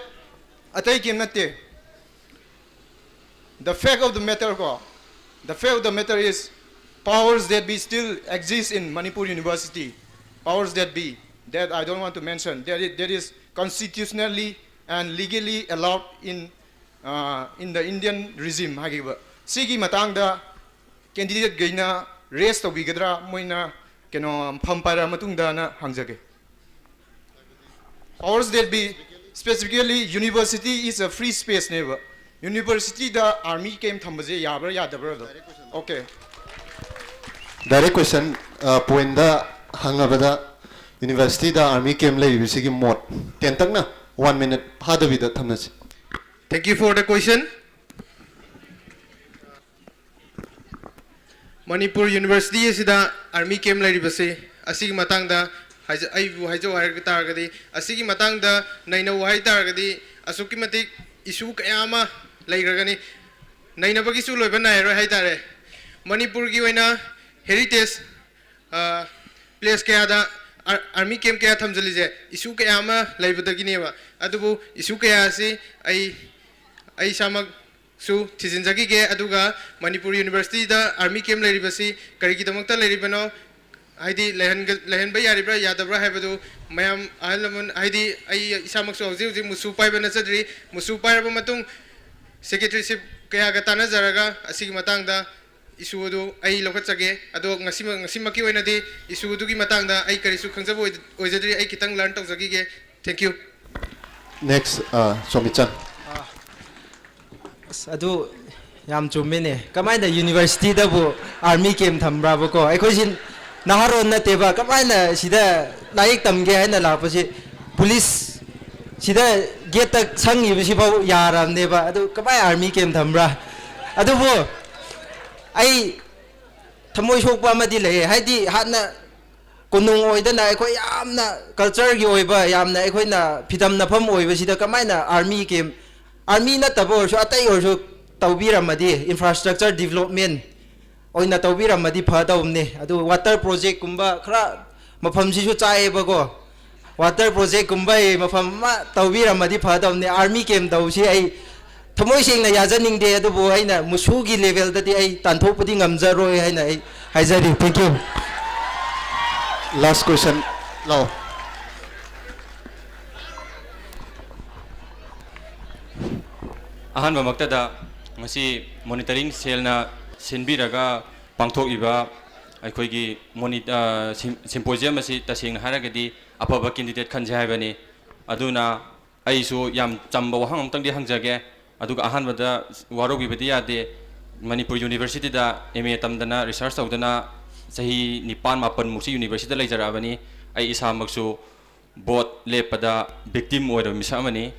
atai kim natte the fact of the matter is powers that be still exist in Manipur University, powers that be that I don't want to mention, that is constitutionally and legally allowed in the Indian regime hagiba sigi matangda candidate gaina raise to bigadra moina keno phampara matungda na hangjage powers that be specifically university is a free space never university da army came thambaje yabra yadabra okay
direct question point da hangabada university da army came lai bisigi mod tentak na 1 minute hadabi da thamnasi.
Thank you for the question. Manipur University is the Army camp laibase asigi matangda aibu haijo harga targadi asigi matangda naina wahai targadi asuki matik issue kayama laigragani naina bagi su loiba nairo haitare Manipur gi waina heritage place kayada army camp kaya thamjalije issue kayama laibadagineba adubu issue kaya si ai samak su thisinjagi ge aduga Manipur University da army camp lairibasi karigi damakta lairibano haidi lehan bai yaribra yadabra haibadu mayam ahalamun haidi ai isamak su hauji musu pai bana chadri musu pai raba matung secretaryship kaya ga tana jaraga asigi matang da issue du ai lokachage ado ngasimaki oina di issue du gi matang da ai karisu khangjabo oijadri ai kitang learn tawjagi ge thank you
Next Somichan
adu yam chumene kamaina university da bu army camp thambra bu ko ai khoisin naharon na teba kamaina sida laik tamge haina la pasi police sida gate tak sangi bisi ba yaram ne ba adu kamai army camp thambra adu bu ai thamoi sokpa ma di le haidi hatna konung oidana ai khoi yamna culture gi oiba yamna ai khoina phidam na pham oiba sida kamaina army camp army natabo or atai or tawbiramadi infrastructure development oina tawbiramadi phadawne adu water project kumba khara mafam sisu chaebago water project kumba mafam ma tawbiramadi phadawne army kem dawsi ai thamoi singna yajaningde adubu aina musugi level dadi ai tanthopudi ngamjaroi haina ai haijari. Thank you.
Last question. Lao.
Ahan mamaktada ngasi monitoring cell na sinbiraga pangthok iba aikoigi symposium asi tasing haragadi apaba candidate khanje haibani aduna aisu yam chamba wahang amtang di hangjage aduga ahan bada warogi bedi yade Manipur University da MA tamdana research tawdana sahi nipan mapan musi university laijarabani ai isamaksu bot lepada victim oiro misamani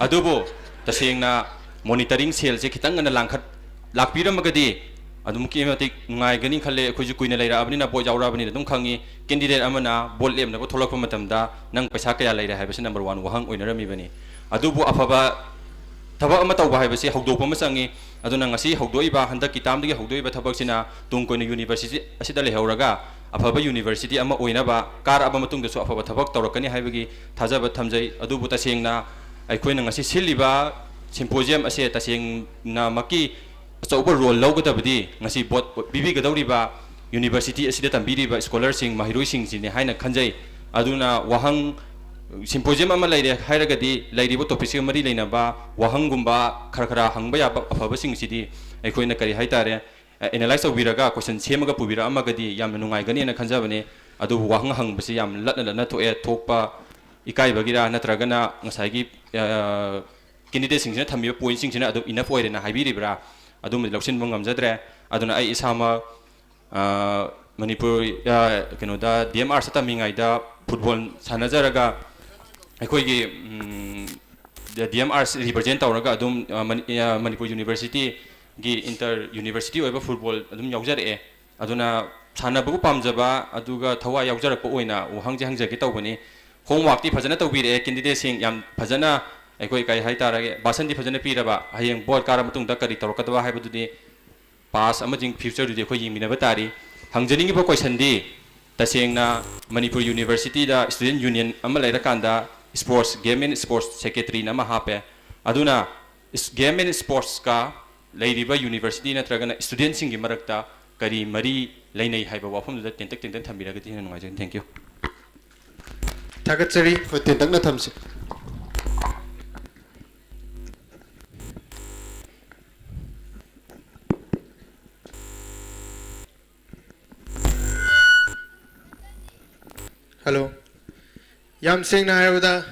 adubo tasingna monitoring cell se khitang na langkhat lakpiramagadi adum kimatik ngai gani khale khoju kuina leira abani na bo jawrabani dum khangi candidate amana bol lemna ko tholakpa matamda nang paisa kaya leira haibasi number 1 wahang oinarami bani adubu afaba thaba ama tawba haibasi hawdokpa masangi aduna ngasi hawdoiba handa kitamdagi hawdoiba thabak sina tungkoina university asida lehauraga afaba university ama oinaba kar aba matungda so afaba thabak tawrakani haibagi thajaba thamjai adubu tasengna aikoina ngasi siliba symposium ase taseng na maki achauba role lawgadabadi ngasi bot bibi gadawriba university asida tambiriba scholars sing mahiroi sing sine haina khanjai aduna wahang symposium ama laire hairagadi lairibo topic mari leinaba wahang gumba khara hangba ya afaba sing sidi aikoina kari haitare analyze tawbiraga question semaga pubira amagadi yamna nungai gani na khanjabane adu wahang hangbasi yam latna thoe thokpa ikai bagira natragana ngasagi candidate sing sina thambi point sing sina adu enough oire na haibiribra adu mi loksin bangam jadre aduna ai isama Manipur kenoda DMR sata mingai da football sanajaraga aikoigi DMR represent tawraga adum Manipur University gi inter university oiba football adum yaujare aduna sanabu pamjaba aduga thawa yaujarakpa oina wahangje hangjage tawbani homework ti phajana tawbire candidate sing yam phajana aikoi kai haitarage basan di phajana piraba hayeng board kara matung da kari tawrakadwa haibadudi pass amajing future dudi khoi yingminaba tari hangjaningi ba question di tasengna Manipur University da student union ama laira kanda sports game and sports secretary nama hape aduna game and sports ka lairiba university na tragana student singi marakta kari mari lainai haiba wafum da tentak thambiraga ti nungai. Thank you.
Thagatsari for tentak na thamsi.
Hello. Yam Singh Nahayawada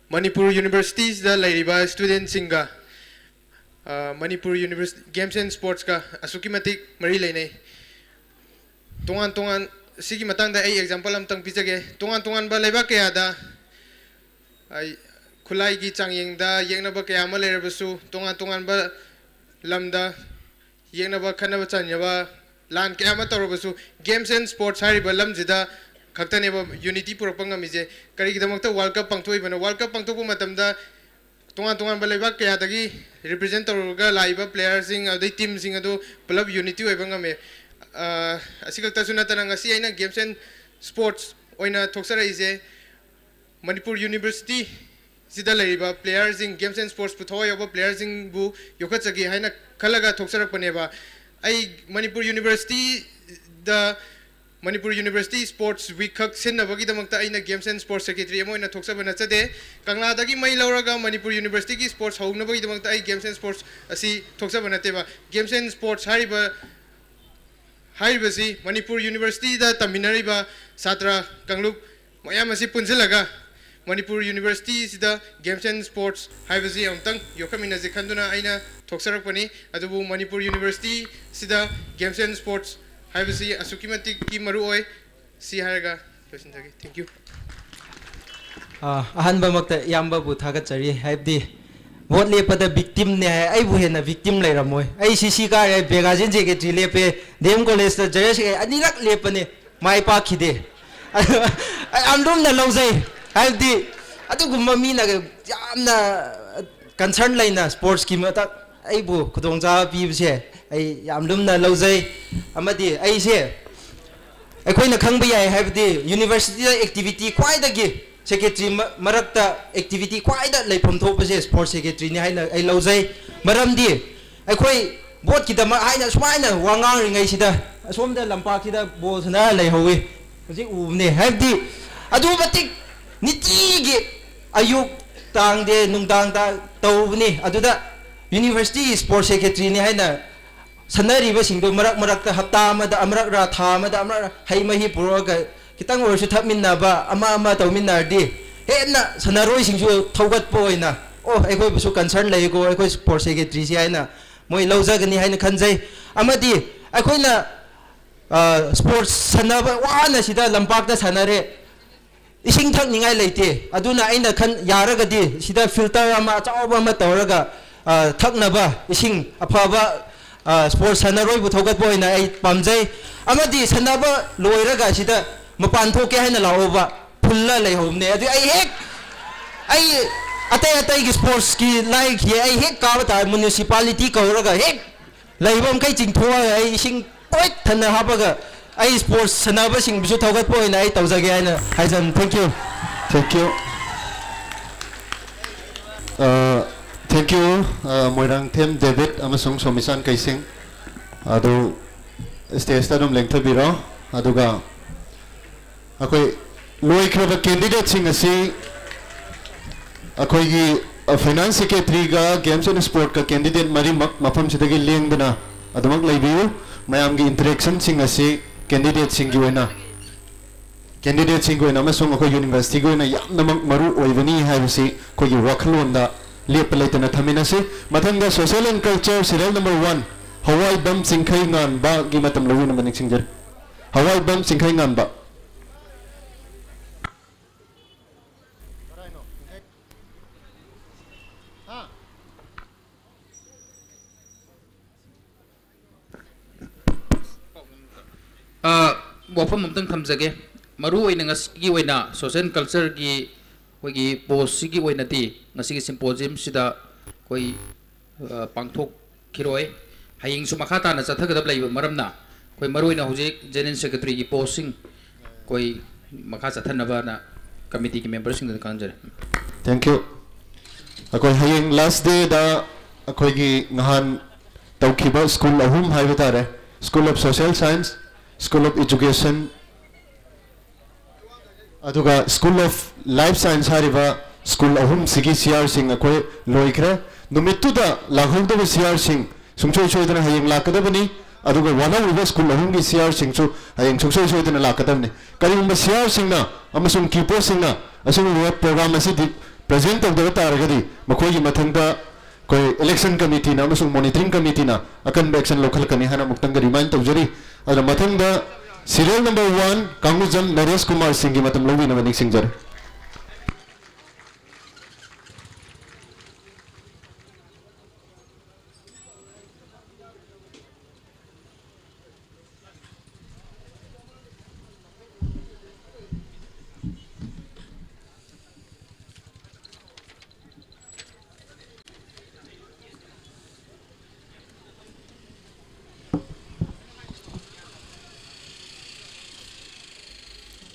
Manipur Universities da Lairiba student singa Manipur University Games and Sports ka asuki matik mari lainai tungan sigi matang da ai example am tang pijage tungan ba laiba kaya da ai khulai gi changyeng da yengna ba kaya ma leirabasu tungan ba lamda yengna ba khana ba chanya ba lan kaya ma tawrabasu Games and Sports hariba lamjida खक्तनेब unity पुरपंगमिजे करीगिदमक्ता world cup पंगथोइबना world cup पंगथोपु मतमदा तोंगान बलेबा कयादगी represent तौरगा लाइबा प्लेयर सिंग अदै टीम सिंग अदो पुलब यूनिटी ओइबंगमे असिकक्तासु नतना ngasi aina games and sports oina thoksaraise Manipur University sida laiba players in games and sports puthoyaba players in bu yokhachagi haina khalaga thoksarakpaneba ai Manipur University da Manipur University Sports Week khak sinnabagi damakta aina Games and Sports Secretary amoina thoksabana chade Kangla dagi mai lauraga Manipur University ki sports hognabagi damakta ai Games and Sports asi thoksabana teba Games and Sports haribasi Manipur University da taminariba satra kangluk mayam asi punjilaga Manipur University sida Games and Sports haribasi amtang yokamina je khanduna aina thoksarakpani adubu Manipur University sida Games and Sports हाइबसी असुकिमति की मरु ओय सी हारगा लोसिनथागे thank you
अहनबा मक्ता याम्बा बु थागचरी हाइबदी vote लेपदा victim ने आई बु हेना victim लेरमोय आई CC का बेगाजिन जेके tree लेपे them college ता जयस अनिरक लेपने my पाखिदे आमदोम न लौजै हाइबदी अतुगुम्बा Meena यामना concern leina sports ki mata ai bu khudong ja pi se ai yam lumna lojai amadi ai se ai khoina khangba yai habdi university activity kwai da gi secretary marakta activity kwai da leifam thop se sports secretary ni haina ai lojai maramdi ai khoi board ki dama haina smaina wangang ringai sida asomda lampa ki da ball sana lei howi ji u ne habdi adu batik niti gi ayuk tang de nungdang ta tawni aduda university sports secretary ni haina sanari ba singdo marak ta hapta amada amrak ra tha amada amrak hai mahi puroga kitang orsu thapminna ba ama tawminna di henna sanaroi singsu thogat poina oh ekoi busu concern lei go ekoi sports secretary si haina moi lojagani haina khanjai amadi ekoina sports sanaba wana sida lampak da sanare ising thak ningai leite aduna aina khan yaragadi sida filter ama chawba ma tawraga thaknaba ising afaba sports sanaroi bu thogat boina ai pamjai amadi sanaba loiraga sida mapan thoke haina laoba phulla leihomne adu ai hek ai atai gi sports ki like ye ai hek ka ta municipality kauraga hek leibom kai chingthua ai ising koi thana habaga ai sports sanaba sing bisu thogat boina ai tawjage aina haijam thank you
Thank you, Moirang Tim David amasung Somisan Kaising. Ado stage ta dum length biro aduga akoi loi kraba candidate sing asi akoi gi finance secretary ga games and sport ka candidate mari mak mafam sidagi lengdana adumak laibiu mayam gi interaction sing asi candidate sing giwena candidate sing goina amasung akoi university goina yamna maru oibani haibasi ko gi wakhlonda lep laitana thamina se mathanga social and culture serial number 1 Hawaii bam singkhai ngan ba gi matam lawi na manik singjar Hawaii bam singkhai ngan ba
wafam amtang thamjage maru oina ngasi oina social culture gi koigi post sigi oina ti ngasi symposium sida koi pangthok khiroi haying su makha ta na chathagadab laiba maramna koi maru oina hujik general secretary gi posting koi makha chathanaba na committee ki members sing da kanjare
Thank you akoi haying last day da akoi gi ngahan tawkhiba school ahum haiba tare School of Social Science School of Education aduga School of Life Science hariba school ahum sigi CR sing akoi loikra numitu da laghogda CR sing sungchoi choidana hayeng lakadabani aduga wana uba school ahum gi CR sing chu hayeng sungchoi choidana lakadabni karimba CR sing na amasung kipo sing na asung web program asi di present of the taragadi makoi gi mathangda koi election committee na amasung monitoring committee na akan action local kani hana muktang remind tawjari adra mathangda serial number 1 Kangujam Naresh Kumar Singh gi matam lowi na manik singjar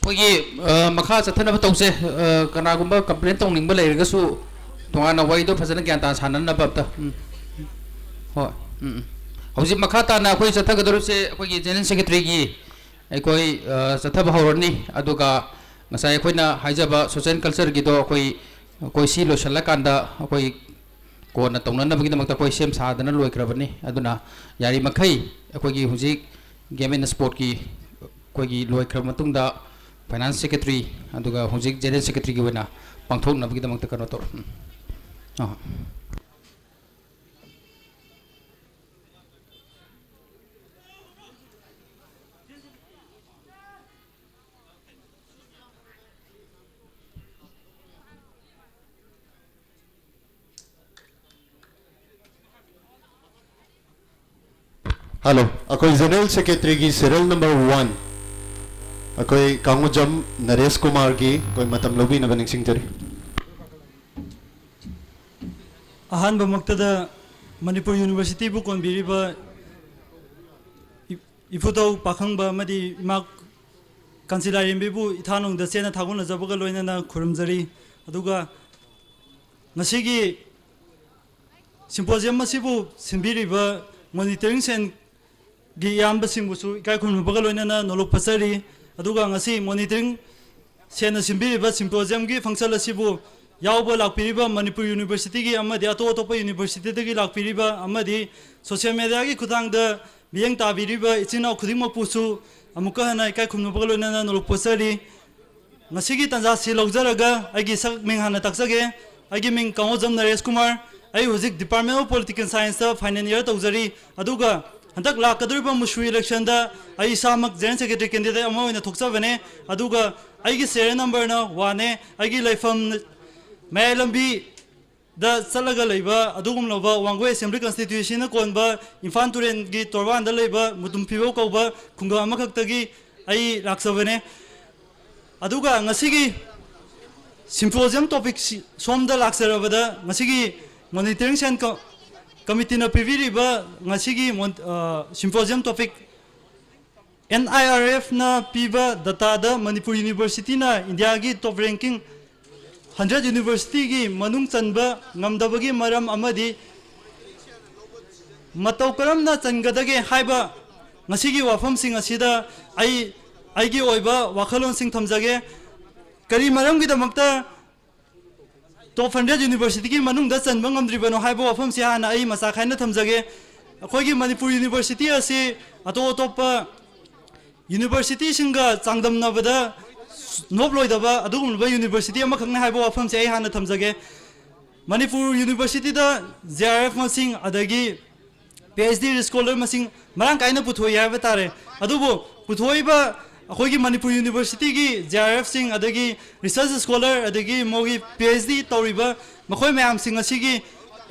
koigi makha chathanaba tawse kanagumba complaint tawning ba leirgasu tongana waido phajana gyan ta sanan na babta ho hauji makha ta na koi chathagadoru se koigi general secretary gi koi chathaba horani aduga ngasai koina haijaba social culture gi do koi si lo shala kanda koi kona tawnan bagi damakta koi sem sadana loikrabani aduna yari makhai koigi huji game and sport gi koigi loikrab matungda Finance Secretary aduga hujik General Secretary gi wena pangthok na bagi damang takano tor
Hello akoi General Secretary gi serial number 1 akoi Kangujam Naresh Kumar gi koi matam lobi na baning singtari
अहानब मक्तदा Manipur university बु कोनबिरिबा इफुतौ पाखंबा मदि मा कांसिलारिम बु इथानों दसेना थागुन जबगा लोइना खुरमजरी अदुगा ngasi symposium masibu simbiriba monitoring sen gi yamba singbusu ikai khun baga loina nolok pasari aduga ngasi monitoring sen simbiriba symposium gi function asibu yauba lakpiriba manipur university gi amadi ato topa university gi lakpiriba amadi social media gi khudang da biyang tabiriba ichina khudima pusu amuka na ikai khun baga loina nolok pasari ngasi gi tanja si lojaraga agi sak ming hana taksage agi ming Kangojam Naresh Kumar ai huzik Department of Political Science da final year tawjari aduga handak lakadriba Musu election da ai samak general secretary candidate ama oina thokchabane aduga aigi serial number na 1 ne aigi laifam mailambi da salaga leiba adugum loba wangwe assembly constitution na konba Imphal Turen gi torwan da leiba mutum phibo kauba khunga ama khaktagi ai laksabane aduga ngasigi symposium topic somda laksarabada ngasigi monitoring sen committee na piviriba ngasigi symposium topic NIRF na piba data da Manipur University na India gi top ranking 100 university gi manung chanba ngamdabagi maram amadi matau karam na changadage haiba ngasigi wafam sing asida ai gi oiba wakhalon sing thamjage kari maram gi damakta top 100 university ki manung da chan bangam dribano haibo wafam si hana ai masa khaina thamjage akhoi gi Manipur University asi ato topa university singa changdam na bada nobloi daba adugum ba university ama khangna haibo wafam si ai hana thamjage Manipur University da JRF masing adagi PhD scholar masing marang kaina puthoi ya batare adubo puthoi ba अखोगी Manipur university की JRF सिंह अदगी research scholar अदगी मोगी PhD तौरीबा मखोय मैम सिंह असिगी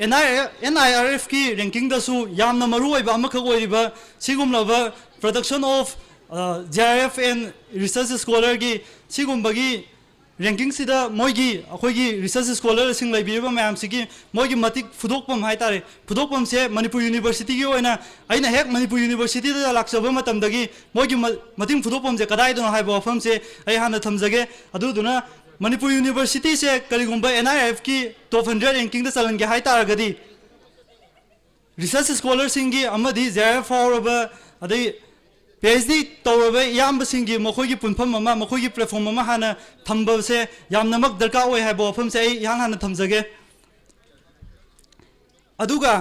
NIRF की रैंकिंग दसु यामना मरु ओइबा अमखक ओइरिबा सिगुमलबा production of JRF and research scholar की सिगुमबगी रैंकिंग सिदा मोगी अखोगी रिसर्च स्कॉलर सिंह लाइबिबा मैम सिगी मोगी मतिक फुदोकपम हाइतारे फुदोकपम से मणिपुर यूनिवर्सिटी की ओइना आइना हेक मणिपुर यूनिवर्सिटी दा लाक्सबा मतमदगी मोगी मतिंग फुदोकपम से कदाइदनो हाइबो अफम से आई हाना थमजगे अदुदुना मणिपुर यूनिवर्सिटी से करिगुंबा NIRF की टॉप 100 रैंकिंग दा चलनगे हाइतारगदी रिसर्च स्कॉलर सिंगी अमदी JRF फावरबा अदई PhD तौरबे याम सिंगी मखोगी पुनफम अमा मखोगी प्लेटफॉर्म अमा हाना थंब से यामनमक दरकार ओय हाइबो अफम से यान हाना थमजगे अदुगा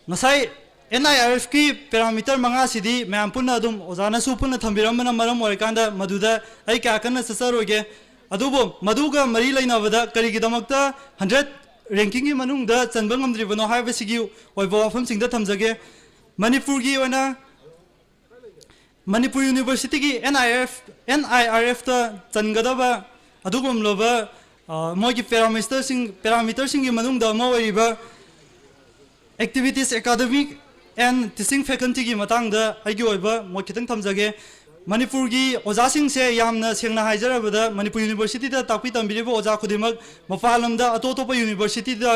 ngasai NIRF की पैरामीटर मंगा सिदी मैम पुनः अदुम ओजाना सु पुनः थंबिरमना मरम ओरकांदा मधुदा आई क्या कन्न ससरोगे अदुबो मधुगा मरी लैनाबदा करिगिदमक्ता 100 रैंकिंग की मनुंगदा चनबंगमद्रिबनो हाइबसिगी ओइबो अफम सिंगदा थमजगे मणिपुर की ओना मणिपुर यूनिवर्सिटी की NIRF ता चनगदबा अदुगुम लोबा मोगी पैरामीटर सिंग की मनुंगदा मोइबा activities academic and teaching faculty की मतंगदा आइगी ओइबा मो खितंग थमजगे मणिपुर की ओजासिंग से यामना सेंगना हाइजरबदा मणिपुर यूनिवर्सिटी दा ताकपि तंबिरिबो ओजा खुदिमक मफालमदा अतोतोपा यूनिवर्सिटी दा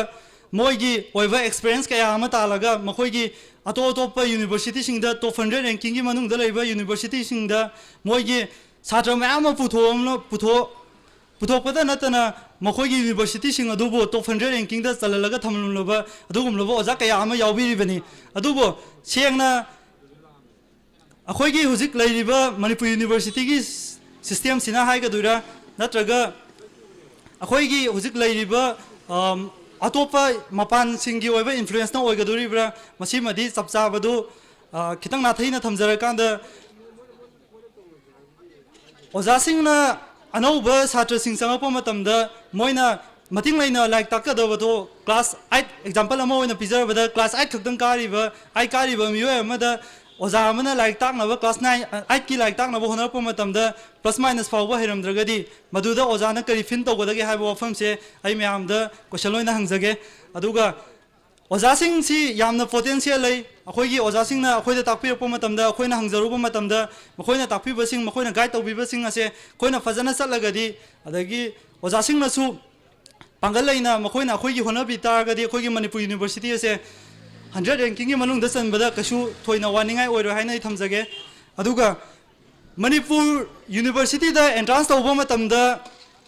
मोगी ओइबा एक्सपीरियंस कया अमा तालगा मखोगी अतोतोपा यूनिवर्सिटी सिंगदा टॉप 100 रैंकिंग की मनुंगदा लेबा यूनिवर्सिटी सिंगदा मोगी छात्र मयाम पुथोपदा नतना मखोगी यूनिवर्सिटी सिंग अदुबो टॉप 100 रैंकिंग दा चललगा थमलुलबा अदुगुमलबो ओजा कया अमा यावबिरिबनी अदुबो सेंगना अखोगी हुजिक लैरिबा मणिपुर यूनिवर्सिटी की सिस्टम सिना हाइगदुरा नत्रगा अखोगी हुजिक लैरिबा अतोपा मपान सिंगी ओइबा इन्फ्लुएंस ना ओइगदुरिब्रा मसिमदि चपचाबदु खितंग नाथैना थमजरकांदा ओजासिंगना अनौबा छात्र सिंग संगपा मतमदा मोइना मतिंग लैना लाइक ताकदबदो क्लास 8 एग्जांपल अमा ओइना पिजरबदा क्लास 8 खक्तंग कारिबा आई कारिबा मियोय अमदा ओजा अमना लाइक ताकनबा क्लास 9 8 की लाइक ताकनबा होनरपा मतमदा प्लस माइनस फावबा हेरमद्रगदी मदुदा ओजाना करी फिन तौगदगे हाइबो वफम से आई म्यामदा क्वेश्चन लोइना हंगजगे अदुगा ओजासिंग सी यामना पोटेंशियल लै अखोगी ओजासिंगना अखोइदा ताकपिरपा मतमदा अखोइना हंगजरुबा मतमदा मखोइना ताकपिबसिंग मखोइना गाइड तौबिबसिंग असे खोइना फजना चलगदी अदगी ओजासिंगनासु पांगल लेना मखोइना अखोइगी होनबी तारगदी अखोइगी मणिपुर यूनिवर्सिटी असे 100 रैंकिंग की मनुंग चनबदा कशु थोइना वानिंगाई ओइरो हाइना थमजगे अदुगा मणिपुर यूनिवर्सिटी दा एंट्रांस तौबा मतमदा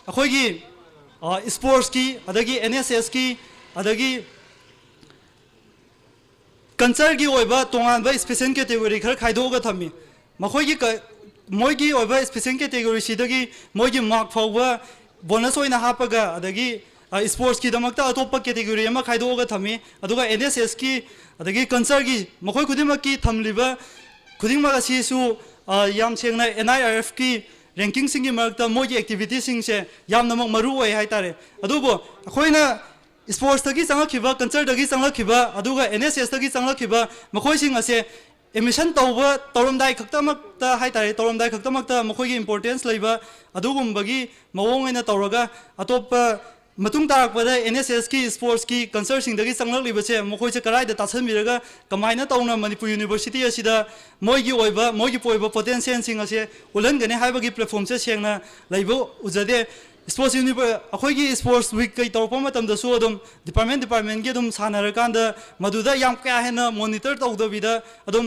अखोइगी स्पोर्ट्स की अदगी एनएसएस की अदगी कल्चर की ओइबा तोंगानबा स्पेशल कैटेगरी खर खाइदोगा थमी मखोइगी मोइगी ओइबा स्पेशल कैटेगरी सिदगी मोइगी मार्क फाउबा बोनस ओइना हापगा अदगी स्पोर्ट्स की दमकता अतोप कैटेगरी अमा खाइदोगा थमी अदुगा एनएसएस की अदगी कल्चर की मखोइ खुदिमक की थमलिबा खुदिमक असिसु याम सेंगना एनआईआरएफ की रैंकिंग सिंगी मरकता मोइगी एक्टिविटी सिंगसे याम नमक मरु ओइ हाइतारे अदुबो अखोइना स्पोर्ट्स तगी चंगखिबा कल्चर तगी चंगखिबा अदुगा एनएसएस तगी चंगखिबा मखोइ सिंग असे एडमिशन तौबा तौरमदाय खक्तमकता हाइतारे तौरमदाय खक्तमकता मखोइगी इंपोर्टेंस लैबा अदुगुम्बगी मवोंग एना तौरगा अतोप मतुंग तारकपदा एनएसएस की स्पोर्ट्स की कल्चर सिंगदगी चंगलक्लिबसे मखोइसे कराइदा तासनबिरगा कमाइना तौना मणिपुर यूनिवर्सिटी असिदा मोइगी ओइबा मोइगी पोइबा पोटेंशियल सिंग असे उलनगने हाइबगी प्लेटफॉर्म से सेंगना लैबो उजदे स्पोर्ट्स अखोइगी स्पोर्ट्स वीक कई तौरप मतमदसु अदुम डिपार्टमेंट की अदुम सानरकांदा मदुदा याम क्या हेना मॉनिटर तौदबिदा अदुम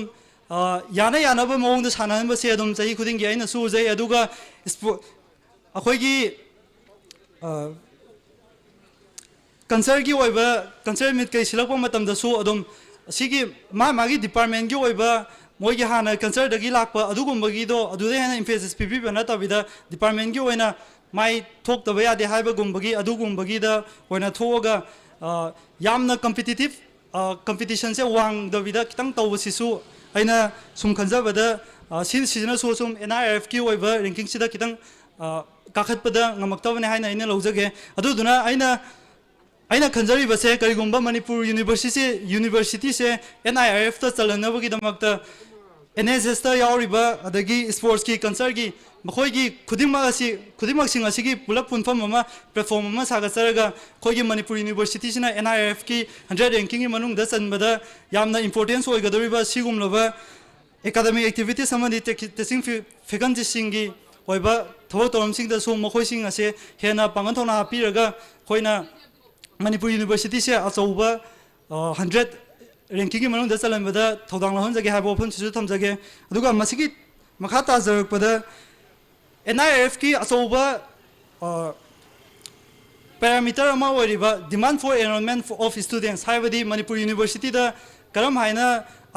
याना यानाबा मवोंगदा सानहनबसे अदुम चाही खुदिंगी आइना सुजै अदुगा अखोइगी कल्चर की ओइबा कल्चर मीट कई सिलक्प मतमदसु अदुम सिगी मागी डिपार्टमेंट की ओइबा मोइगी हाना कल्चर दगी लाकपा अदुगुम्बगीदो अदुदे हेना एम्फेसिस पिपिबा नतबिदा डिपार्टमेंट की ओइना माइ थोक्तबा यादे हाइबगुम्बगी अदुगुम्बगीदा ओइना थोगा यामना कॉम्पिटिटिव कंपटीशन से वांगदबिदा खितंग तौबसिसु अइना सुम खंजबदा सिजना सुम एनआईआरएफ की ओइबा रैंकिंग सिदा खितंग काखतपदा ngamaktawne haina aina lojage aduduna aina खंजरीबसे करिगुम्बा मणिपुर यूनिवर्सिटी से एनआईआरएफ ता चलनबगी दमकता एनएसएस ता यावरिबा अदगी स्पोर्ट्स की कल्चर की मखोइगी खुदिमक सिंग असिगी पुलक पुनफम अमा प्लेटफॉर्म अमा सागचरगा खोइगी मणिपुर यूनिवर्सिटी सिना एनआईआरएफ की 100 रैंकिंग की मनुंग दा चनबदा यामना इंपोर्टेंस ओइगदरिबा सिगुमलबा एकेडमिक एक्टिविटीज अमदि टेचिंग फैकल्टी सिंगी ओइबा थबक तोरमसिंग दा सु मखोइसिंग असे हेना पांगन थोना हापिरगा खोइना मणिपुर यूनिवर्सिटी से अचौबा 100 रैंकिंग की मनुंग दा चलनबदा थौदांग लहनजगे हाबो फन सिसु थमजगे अदुगा मसिगी मखा ताजरकपदा एनआईआरएफ की अचौबा पैरामीटर अमा ओइरिबा demand for enrolment of students हाइबदी मणिपुर यूनिवर्सिटी दा करम हाइना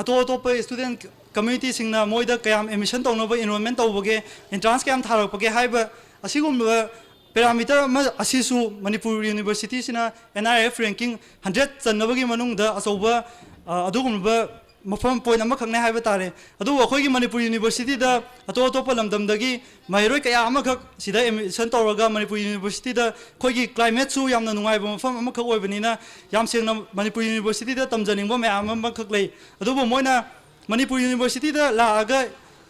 अतोप स्टूडेंट कम्युनिटी सिंगना मोइदा कयाम एडमिशन तौनबा एनरोलमेंट तौबगे एंट्रांस कयाम थारकपगे हाइबा असिगुम्बा पैरामीटर असिसु मणिपुर यूनिवर्सिटी सिना एनआईआरएफ रैंकिंग 100 चन्नबगी मनुंगदा अचौबा अदुगुम्बा मफम पॉइंट अमा खंगने हाइबा तारे अदु अखोइगी मणिपुर यूनिवर्सिटी दा अतोप लमदमदगी माइरोय कया अमाखक सिदा एडमिशन तौरगा मणिपुर यूनिवर्सिटी दा खोइगी क्लाइमेट सु यामना नुंगाइबा मफम अमाखक ओइबनिना याम सेंगना मणिपुर यूनिवर्सिटी दा तमजनिंगबा मयाम अमाखक लೈ अदुबो मोइना मणिपुर यूनिवर्सिटी दा लागा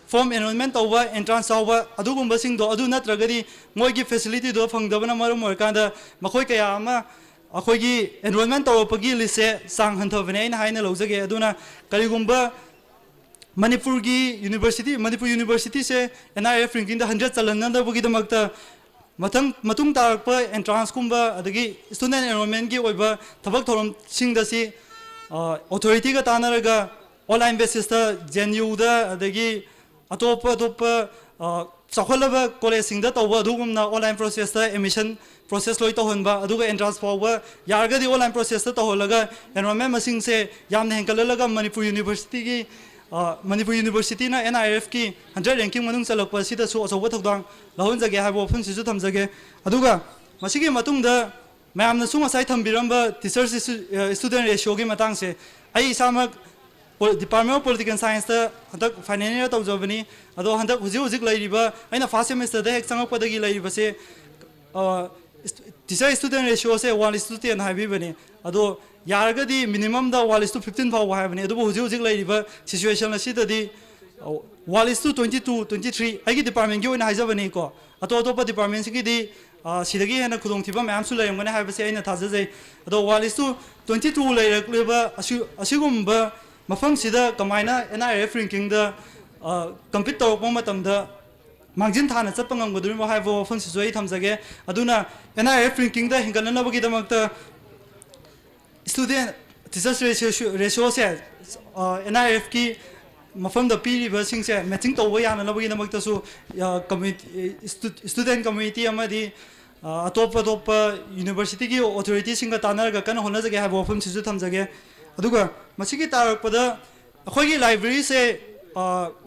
फॉर्म एनरोलमेंट तौबा एंट्रांस तौबा अदुगुम्बा सिंगदो अदु नत्रगदी मोइगी फैसिलिटी दो फंगदबना मरम ओरकांदा मखोइ कया अमा अखोइगी एनरोलमेंट तौरपगी लिसे सांग हंथबने आइना हाइना लौजगे अदुना करिगुम्बा मणिपुर यूनिवर्सिटी से एनआईआरएफ रैंकिंग दा 100 चलनदबगी दमकता मतुंग तारप एंट्रांस कुम्बा अदगी स्टूडेंट एनरोलमेंट की ओइबा थबक थोरम सिंगदसी ऑथोरिटी का तानरगा ऑनलाइन बेसिस दा जेएनयू दा अदगी अतोप चौखलबा कॉलेज सिंगदा तौबा अदुगुमना ऑनलाइन प्रोसेस दा एडमिशन प्रोसेस लोई तौहनबा अदुगा एंट्रांस फाउबा यारगदी ऑनलाइन प्रोसेस दा तौहलगा एनरोलमेंट मसिंग से यामना हेंकललगा मणिपुर यूनिवर्सिटी ना एनआईआरएफ की 100 रैंकिंग मनुंग चलकपा सिदा सु अचौबा थौदांग लहनजगे हाइबो फन सिसु थमजगे अदुगा मसिगी मतुंगदा मैमना सु मसाइ थंबिरंबा टीचर स्टूडेंट रेशियो की मतंग से आई इसामक डिपार्टमेंट ऑफ पॉलिटिकल साइंस हंतक फाइनल ईयर तौजबनी अदो हंतक हुजिक लैरिबा अइना फर्स्ट सेमेस्टर दा हेक चंगपदगी लैरिबसे टीचर स्टूडेंट रेशियो से 1:10 हाइबिबनी अदो यारगदी मिनिमम दा 1:15 फाव हाइबनी अदो हुजिक लैरिबा सिचुएशन असिददी 1:22 23 आइगी डिपार्टमेंट की ओइना हाइजबनी को अतोप डिपार्टमेंट सिगी सिदगी हेना खुदोंथिबा मैम सु लैरमगने हाइबसे अइना थाजजै अदो 1:22 लैरक्लेबा असिगुम्बा मफम सिदा कमाइना एनआईआरएफ रैंकिंग दा कंपीट तौरप मतमदा मांजिन थाना चप्पा ngamgadurimo haibo wafam sisu ai thamjage aduna NIF ranking da hingananabagi damakta student teachers ratio se NIF ki mafam da piriba singse matching tawba yananabagi damakta su community student community amadi atop university ki authority singa tanaraga kana honajage haibo wafam sisu thamjage aduga masigi tarakpada akhoi library se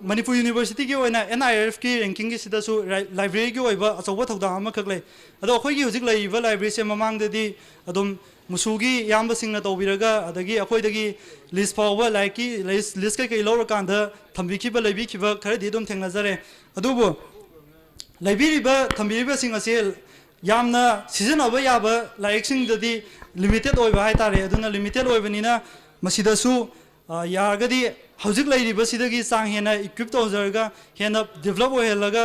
Manipur University ki oina NIF ki ranking ki sida su library ki oiba achoba thodang ama khaklei ado akhoi gi hojik laiba library se mamang dadi adum Musu gi yamba singna tawbiraga adagi akhoi dagi list pawba like ki list kai lawra kanda thambi ki ba laibi ki ba khare di dum thengna jare adubu library ba thambi ba sing ase yamna season aba yaba like sing dadi limited oiba hai tare aduna limited oibanina masida su यागदी हौजिक लैरिबा सिदगी चांग हेना equip तौजरगा हेना develop ओहेलगा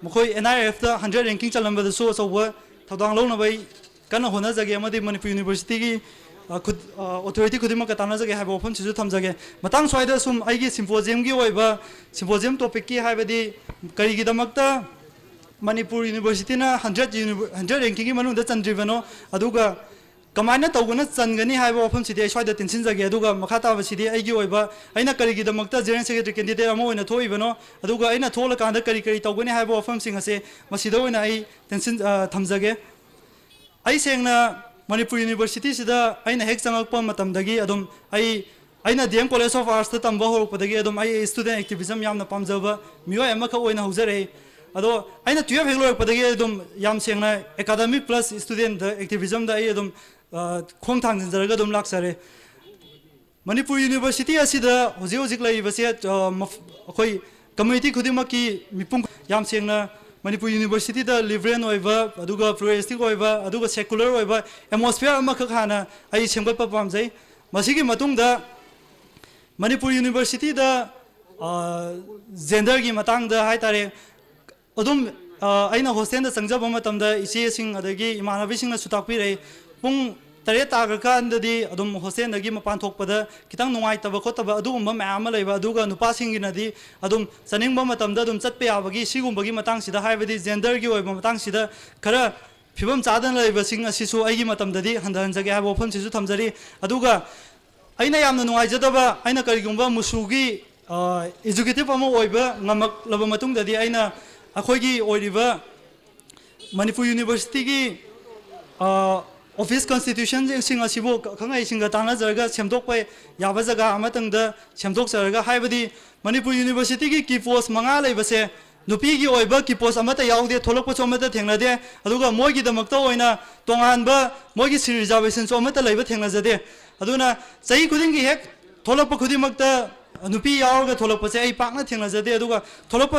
मखोय NIF दा 100 ranking चलंबदा सो सौबा थौदांग लौनबाय कन होना जगे अमदि Manipur university की खुद authority खुदिमा का ताना जगे हाइबो fun सिजु थमजगे मतंग स्वाइदा सुम आइगी सिम्पोजियम की ओइबा सिम्पोजियम टॉपिक की हाइबदी करिगी दमकता मणिपुर यूनिवर्सिटी ना 100 रैंकिंग की मनुदा चंद्रिबनो अदुगा कमायना तौगना चनगनी हाइबो वफम सिदे स्वाइदा टेंशन जगे अदुगा मखाता बसिदे आइगी ओइबा आइना करिगी दमकता जेनरल सेक्रेटरी कैंडिडेट अमो ओइना थोइबनो अदुगा आइना थोला कांदा करी तौगनी हाइबो वफम सिंग असे मसिदा ओइना आई टेंशन थमजगे आई सेंगना मणिपुर यूनिवर्सिटी सिदा आइना हेक चंगकपा मतमदगी अदुम आइना DM कॉलेज ऑफ आर्ट्स तंबा होरपदगी अदुम आई स्टूडेंट एक्टिविज्म यामना पामजबा मियो अमखा ओइना होजरे अदो आइना 12 हेक लोरपदगी अदुम याम सेंगना एकेडमिक प्लस स्टूडेंट एक्टिविज्म दा आई अदुम खोंग थांजरगा दम लाक्सरे मणिपुर यूनिवर्सिटी असिदा होजि होजिक लैबसे अखोय कम्युनिटी खुदिमा की मिपुंग याम सेंगना मणिपुर यूनिवर्सिटी दा लिबरल ओइबा अदुगा प्लुरलिस्टिक ओइबा अदुगा सेकुलर ओइबा एटमॉस्फियर अमा खाना आई सेमगत पामजै मसिगी मतुंगदा मणिपुर यूनिवर्सिटी दा जेंडर की मतंग दा हाय तारे अदुम आइना हॉस्टल दा संगजब मतमदा इसे सिंग अदगी इमानबी सिंगना सुताकपिरै पुंग तरे तागरकांददी अदुम हॉस्टेलदगी मपान थोकपदा खितंग नुंगाइतबा खोतबा अदुगुम्बा मयाम लैबा अदुगा नुपासिंगिनदी अदुम चनिंगबा मतमदा अदुम चटपे याबगी सिगुम्बगी मतंगसिदा हाइबदी जेंडरगी ओइबा मतंगसिदा खरा फिबम चादन लैबा सिंग असिसु आइगी मतमददी हंदहनजगे हाइबा वफम सिसु थमजरी अदुगा आइना यामना नुंगाइजदबा आइना करिगुम्बा मुसुगी एजुकेटिव अमा ओइबा ngमक लबा मतुंगददी आइना अखोइगी ओइरिबा मणिपुर यूनिवर्सिटी की ऑफिस कॉन्स्टिट्यूशन सिंग असिबो खंगाई सिंग ताना जरगा सेमदोक पे याबा जगा अमतंग द सेमदोक जरगा हाइबदी मणिपुर यूनिवर्सिटी की पोस्ट मंगा लेबसे नुपी की ओइबा की पोस्ट अमता याउदे थोलक पचो अमता थेंगनादे अदुगा मोगी दमकता ओइना तोंगानबा मोगी सी रिजर्वेशन सो अमता लेबा थेंगनाजदे अदुना सही खुदिंगी हेक थोलक खुदिमकता नुपी यावगा थोलक पसे आई पाकना थेंगनाजदे अदुगा थोलक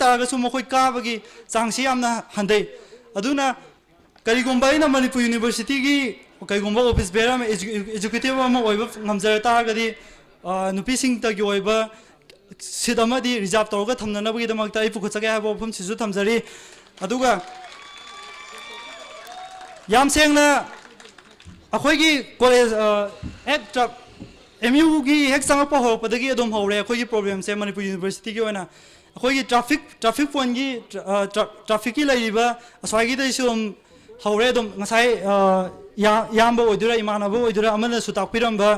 तारगसु मखोय काबगी चांगसी यामना हंदै अदुना करिगुम्बा इन मणिपुर यूनिवर्सिटी की कईगुम्बा ऑफिस बेरा में एजुकेटिव ngमजर तारगदी नुपीसिंग तगी ओइबा सिद अमदी रिजर्व तौरगा थमननबगी दमकता आई पुखचगे हाबो वफम सिसु थमजरी अदुगा याम सेंगना अखोइगी कॉलेज एक MU की हेक संगपा होरपदगी अदुम होरे अखोइगी प्रॉब्लम से मणिपुर यूनिवर्सिटी की ओना अखोइगी ट्रैफिक पॉइंट की ट्रैफिक की लैरिबा असवाइगी दैसुम हौरे दम ngасai यामबा ओइदुरा इमानबा ओइदुरा अमना सुताकपिरमबा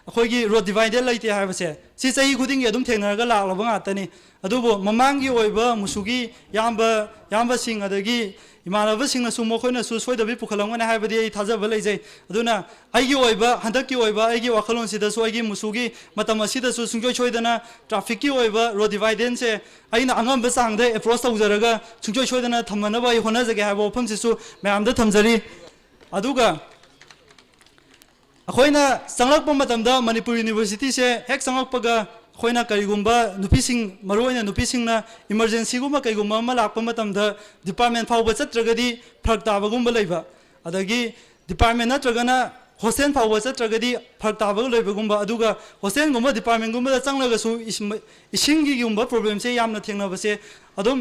अखोइगी रोड डिवाइडर लैते हाबसे सि सही खुदिंगी अदुम थेंगनरगा लालबा गातनी अदुबो ममांगी ओइबा मुसुगी यामबा सिंग अदगी इमानबा सिंगना सु मखोइना सु सोइदबि पुखलंगना हाबदि आई थाजबा लैजै अदुना आइगी ओइबा हंदककी ओइबा आइगी वाखलोन सिदा सु आइगी मुसुगी मतम असिदा सु सुंजोय सोइदना ट्रैफिक की ओइबा रोड डिवाइडर से आइना अंगम बसांगदे अप्रोच तौजरगा सुंजोय सोइदना थमनबा आई होनाजगे हाबो वफम सिसु मयामदा थमजरी अदुगा अखोइना संगलकपा मतमदा मणिपुर यूनिवर्सिटी से हेक संगलकपगा खोइना करिगुम्बा नुपीसिंग मरोइना नुपीसिंगना इमरजेंसी गुम्बा कइगुम्बा अमा लाकपा मतमदा डिपार्टमेंट फावबा चत्रगदी फरक ताबगुम्बा लैबा अदगी डिपार्टमेंट नत्रगना हॉस्टल फावबा चत्रगदी फरक ताबग लैबगुम्बा अदुगा हॉस्टल गुम्बा डिपार्टमेंट गुम्बा चंगलगसु इसिंगी गुम्बा प्रॉब्लम से यामना थेंगनबसे अदुम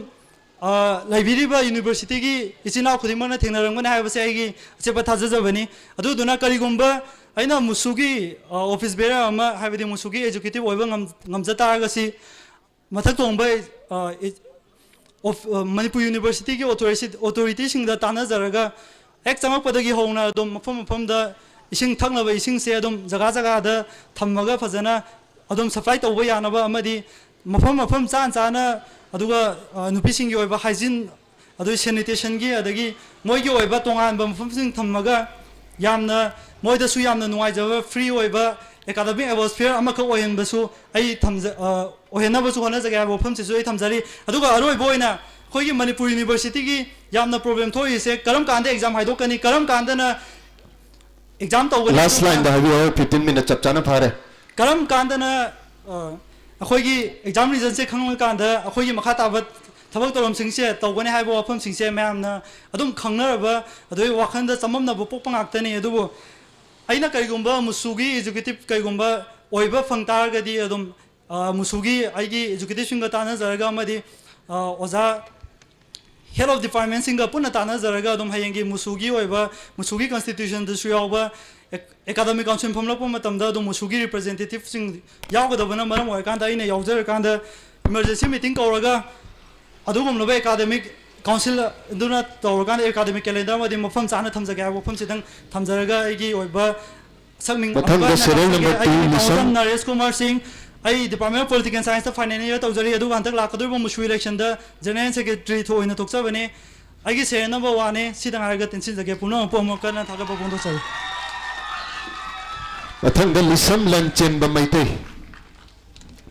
लाइब्रेरी यूनिवर्सिटी की इचिना खुदिमना थेंगनरंगना हायबसे आइगी अचेबा थाजजबनी अदुदुना करिगुम्बा आइना मुसुगी ऑफिस बेरा अमा हायबदी मुसुगी educative ओइबा ngमजतारगसी मथक तोंबा Manipur University ki authority sing da tana zaraga ek changak padagi hona dom mafam da ising thakna ba ising se dom jaga da thammaga phajana adom supply tawba yana ba amadi mafam chan aduga nupi sing yoiba hygiene adu sanitation gi adagi moi gi oiba tongan ba mafam sing thammaga yamna moi da su yamna nuai jaba free oiba academic atmosphere amaka oyen basu ai thamja ohena basu hona jaga mafam se su ai thamjari aduga aroi boina khoi Manipur University gi yamna problem thoi se karam kande exam haido kani karam kanda na exam tawgani
Last line da habi 15 minutes chap chana phare.
karam kanda na akhoi gi exam result se khangol kanda akhoi gi makha tabat thabak torom sing se tawgani haibo wafam sing se mayam na adum khangnaraba adoi wakhanda chamamna bu pokpang aktani adubu aina kaigumba musugi executive kaigumba oiba phangtar gadi adum musugi aigi executive singa tana zaraga amadi oza head of department singa puna tana zaraga adum hayengi musugi oiba musugi constitution da suyawba academic council famla po matamda adum musugi representative sing yawgadabana maram oikanda aina yawjar kanda emergency meeting kauraga adugum lobe academic council duna tawrgan academic calendar madi mafam chana thamjaga mafam sidang thamjaraga aigi oiba sakming Naresh Kumar Singh ai Department of Political Science ta final year tawjari adu hantak lakadoi ba musu election da general secretary tho ina tokcha bane aigi se number 1 ne sidang araga tensin jage puno pomo kana thaga ba bondo chal
Mathang da lisam lanchen ba maite.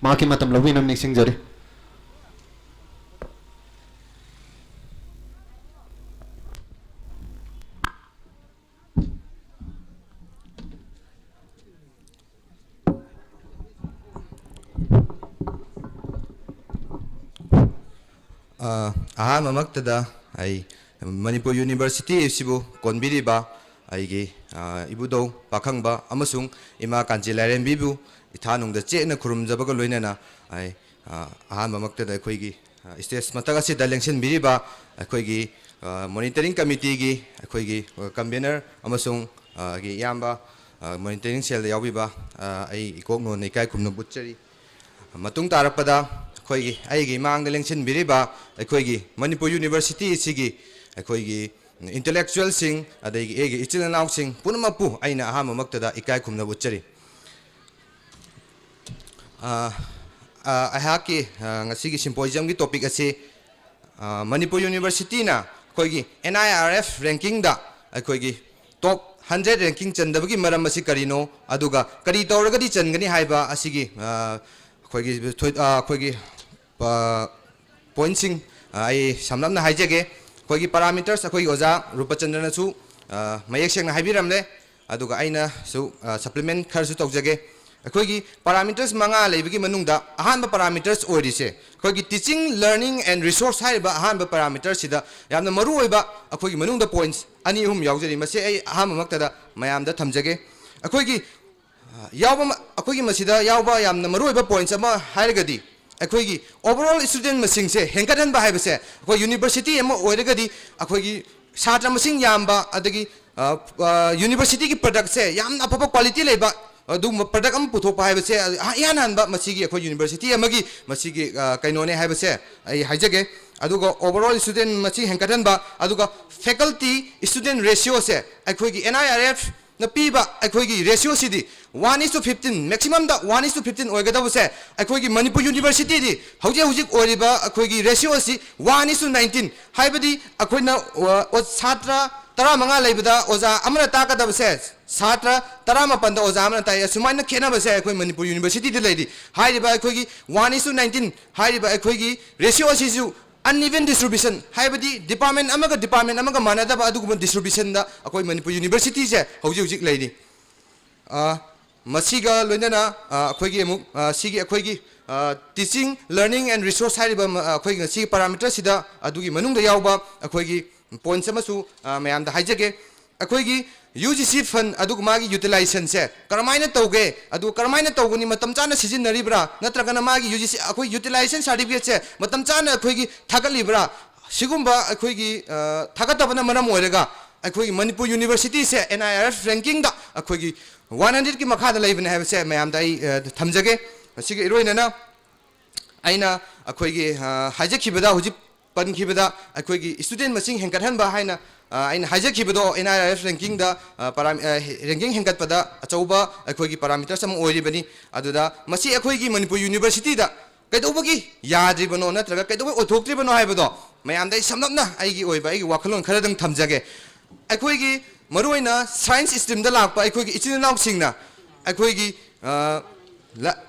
Maki matam lawinam ning jare.
Aha mamaktada ai Manipur University sibu konbiriba aigi ibudo pakhangba amasung ima kanjilaren bibu ithanung da chena khurumjabaga loinana ai aha mamaktada akoigi stage mataga si dalengsen biriba akoigi monitoring committee gi akoigi convener amasung gi yamba monitoring cell da yawiba ai ikokno nekai khumno butchari matung tarapada aikoigi aigi mangda lengchen biriba aikoigi Manipur University sigi aikoigi intellectual sing adagi egi ichilanaw sing punamapu aina ahama maktada ikai khumna butchari ahaki ngasigi symposium gi topic ase Manipur University na aikoigi NIRF ranking da aikoigi top 100 ranking chandabagi maram asi karino aduga kari tawragadi changani haiba asigi aikoigi pointing ai samlamna haijege aikoigi parameters aikoigi oza Rupachandra su mayek sengna haibiramle aduga aina su supplement kharsu tawjage aikoigi parameters manga leibigi manungda ahanba parameters oirise aikoigi teaching learning and resource haiba ahanba parameters sida yamna maru oiba aikoigi manungda points ani hum yaujari mase ai ahama maktada mayamda thamjage aikoigi yawba aikoigi masida yawba yamna maru oiba points ama hairagadi aikoigi overall student masing se hengkadan ba haibase akoi university ama oiragadi aikoigi satra masing yamba adagi university ki product se yamna apapa quality leba adu product am puthok haibase yanan ba masigi akoi university amagi masigi kainone haibase ai haijage aduga overall student masing hengkadan ba aduga faculty student ratio se aikoigi NIRF na piba aikoigi ratio sidi 1:15 maximum da 1:15 oigadabu se aikoigi Manipur University di hujik oiriba aikoigi ratio si 1:19 haibadi akoina satra tara manga leibada oza amana takadabu se satra tara mapanda oza amana tai sumaina khena ba se akoi Manipur University di leidi haiba aikoigi 1:19 haiba aikoigi ratio si su uneven distribution haibadi department amaga manadaba adugu distribution da akoi Manipur University se hujik leidi masiga loinana akoigi amuk sigi akoigi teaching learning and resource haiba akoigi sigi parameter sida adugi manungda yawba akoigi points amasu mayamda haijage akoigi UGC fund adugu magi utilization se karamaina tawge adu karamaina tawguni matam chana sijinnaribra natragana magi UGC akoi utilization certificate se matam chana akoigi thagalibra sigumba akoigi thagatabana maram oirega akoigi Manipur University se NIRF ranking da akoigi 100 ki makhada leibne have se mayam dai thamjage asigi iroinana aina akoigi hajaki bada huji पनखिबदा अखोगी student मसिंग हेंकटहनबा हाइना आइन हाइजखिबदो NIRF ranking दा ranking हेंकटपदा अचौबा अखोगी पैरामीटर्स अम ओइरिबनी अदुदा मसी अखोगी मणिपुर यूनिवर्सिटी दा कैदौबगी याद्रिबनो नत्रगा कैदौबो ओथोक्ट्रिबनो हाइबदो मयामदा समनपना आइगी ओइबा आइगी वाखलोन खरदंग थमजगे अखोगी मरुइना साइंस स्ट्रीम दा लाकपा अखोगी इचिनाउ सिंगना अखोगी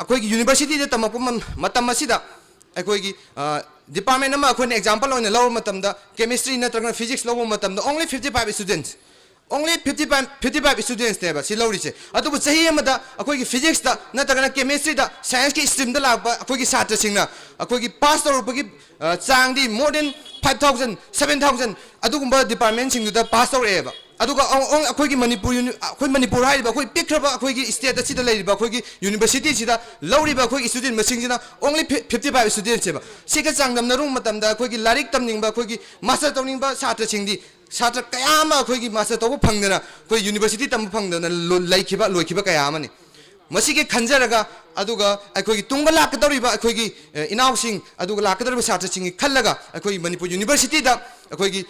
अखोगी यूनिवर्सिटी दा तमप मतम मसिदा अखोगी डिपार्टमेंट अमा अखोन एग्जांपल ओइना लौ मतमदा केमिस्ट्री नत्रगा फिजिक्स लौ मतमदा only 55 students only 55 students neba si lawri che adu chahi amada akoi gi physics da nataga chemistry da science ki stream da lagba akoi gi satra singna akoi gi pass tor gi chang di more than 5000 7000 adu gumba department sing da pass tor eba adu ga akoi gi manipur hai ba akoi pikraba akoi gi state da sida lei ba akoi gi university sida lawri ba akoi student masing sina only 55 students eba siga changdam na room matam da akoi gi larik tamning ba akoi gi master tamning ba satra sing di सात्र कयामा अखोगी master तब फंगदना कोई university तम फंगदना लाइखिबा लोइखिबा कयामानि मसिगे खंजरगा अदुगा अखोगी Tunga लाकदौरिबा अखोगी इनाउसिंग अदुगा लाकदौरिबा सात्रसिंग खल्लगा अखोगी Manipur university दा अखोगी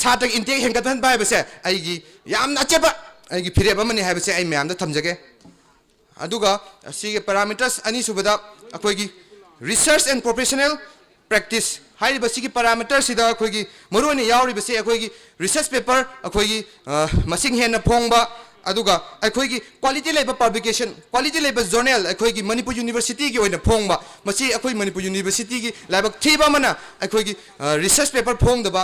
Sartre intake हेंगतन बायबसे आइगी यामना अचेबा आइगी फिरेबा मनि हायबसे आइ म्यामदा थमजगे अदुगा सिगे पैरामीटर्स अनि सुबदा अखोगी रिसर्च एंड प्रोफेशनल प्रैक्टिस हाइरिबा सिगी पैरामीटर सिदा अखोगी मरुने यावरिबा से अखोगी रिसर्च पेपर अखोगी मसिंग हेना फोंगबा अदुगा अखोगी क्वालिटी लेबा पब्लिकेशन क्वालिटी लेबा जर्नल अखोगी मणिपुर यूनिवर्सिटी की ओइना फोंगबा मसी अखोई मणिपुर यूनिवर्सिटी की लाइबक थीबा मना अखोगी रिसर्च पेपर फोंगदबा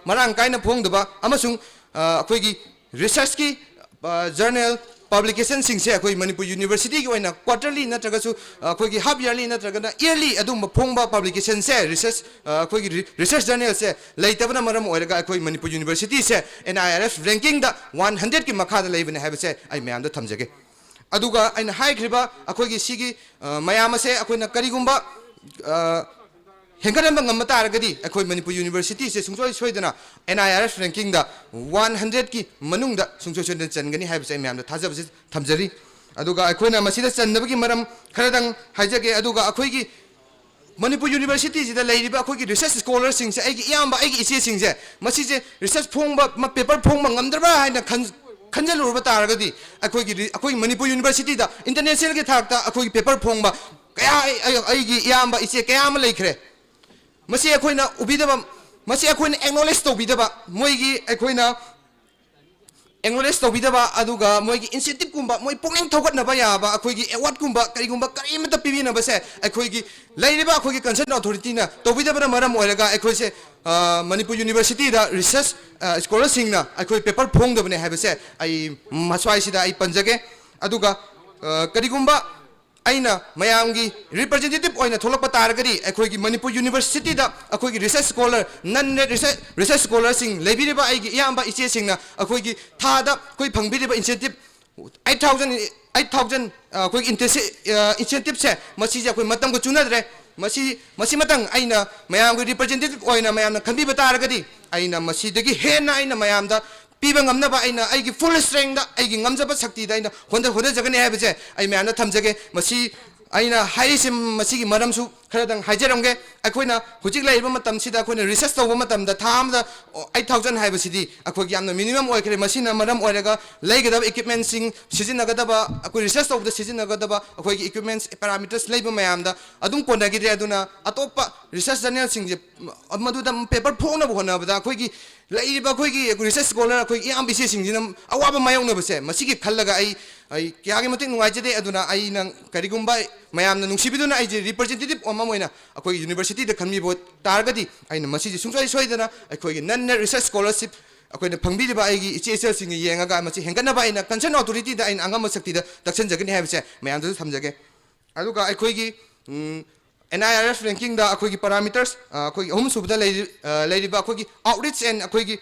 मरांग काइना फोंगदबा अमसुंग अखोगी रिसर्च की journal publication sing se akoi manipur university ki oina quarterly natraga su akoi ki half yearly natraga na yearly adum phongba publication se research akoi ki research journal se leitabna maram oiraga akoi manipur university se NIRF ranking da 100 ki makha da leibane haiba se ai mayam da thamjage aduga aina hai khriba akoi ki sigi mayam se akoi na karigumba हेंगरम ngam taragadi akoi manipur university se sungsoi soidana NIRF ranking da 100 ki manung da sungsoi soidana changani haib se myam da thajab se thamjari aduga akoi na masida chandabagi maram kharadang haijage aduga akoi ki manipur university ji da leiriba akoi ki research scholar sing se aigi iyamba aigi ise sing se masi je research phongba ma paper phongba ngamdra haina khanjalurba taragadi akoi manipur university da international ki thak ta akoi paper phongba kaya aigi iyamba ise kaya ma leikre मसी अखोइना उबिदबा मसी अखोइना acknowledge तोबिदबा मोइगी अखोइना acknowledge तोबिदबा अदुगा मोइगी incentive कुंबा मोइ पोंगिंग थौगतनबा याबा अखोइगी award कुंबा करिगुंबा करिमता पिबिनबसे अखोइगी लैरिबा अखोइगी concern authority ना तोबिदबना मरम ओइरगा अखोइसे Manipur university दा research scholar सिंगना अखोइ paper फोंगदबने हाइबसे आई मसवाइसिदा आई पंजगे अदुगा करिगुंबा aina mayamgi representative oina tholok patargari akhoi gi manipur university da akhoi gi research scholar non research scholar sing lebiriba ai gi yamba iche singna akhoi gi tha da koi phangbiriba incentive 8000 akhoi incentive se masi ja akhoi matam ko chunadre masi matang aina mayamgi representative oina mayamna khambi batargadi aina masi dagi hena aina mayamda पीबा ngam aina aigi full strength da aigi ngamjaba sakti da aina honda jagane haibje ai myamna thamjage masi aina haisim masi gi maramsu kharadang haijaramge akoina hujik laiba matam sida akoina research tawba matam da tham da 8000 haibasidi akogi amna minimum oikre masina maram oiraga laigada equipment sing sizinnagadaba akoi research tawda sizinnagadaba akogi equipments parameters laiba mayam da adum konagi de aduna atopa research journal sing je maduda paper phona bhona bada akogi लाइबा खोगी research scholar खोगी याम बिसे सिंजिनम अवाबा मायोंग बसे मसिगी खल्लगा आई क्यागे मते नुवाइजदे अदुना आई नंग करिगुंबा मयामना नुंसिबिदुना आई जे representative ओमा मोइना अखोगी यूनिवर्सिटी द खनमी बो तारगदी आई मसिजी सुंसोय सोइदना अखोगी नन रिसर्च स्कॉलरशिप अखोइना फंगबिदिबा आइगी इचेचल सिंग येंगागा मसि हेंगनबा आइना कंसर्न अथॉरिटी द आइन अंगम शक्ति the दक्षन जगनि हाबसे मयामदु समजगे अदुगा अखोगी NIRF ranking da akoi parameters akoi hom subda leiriba akoi outreach and akoi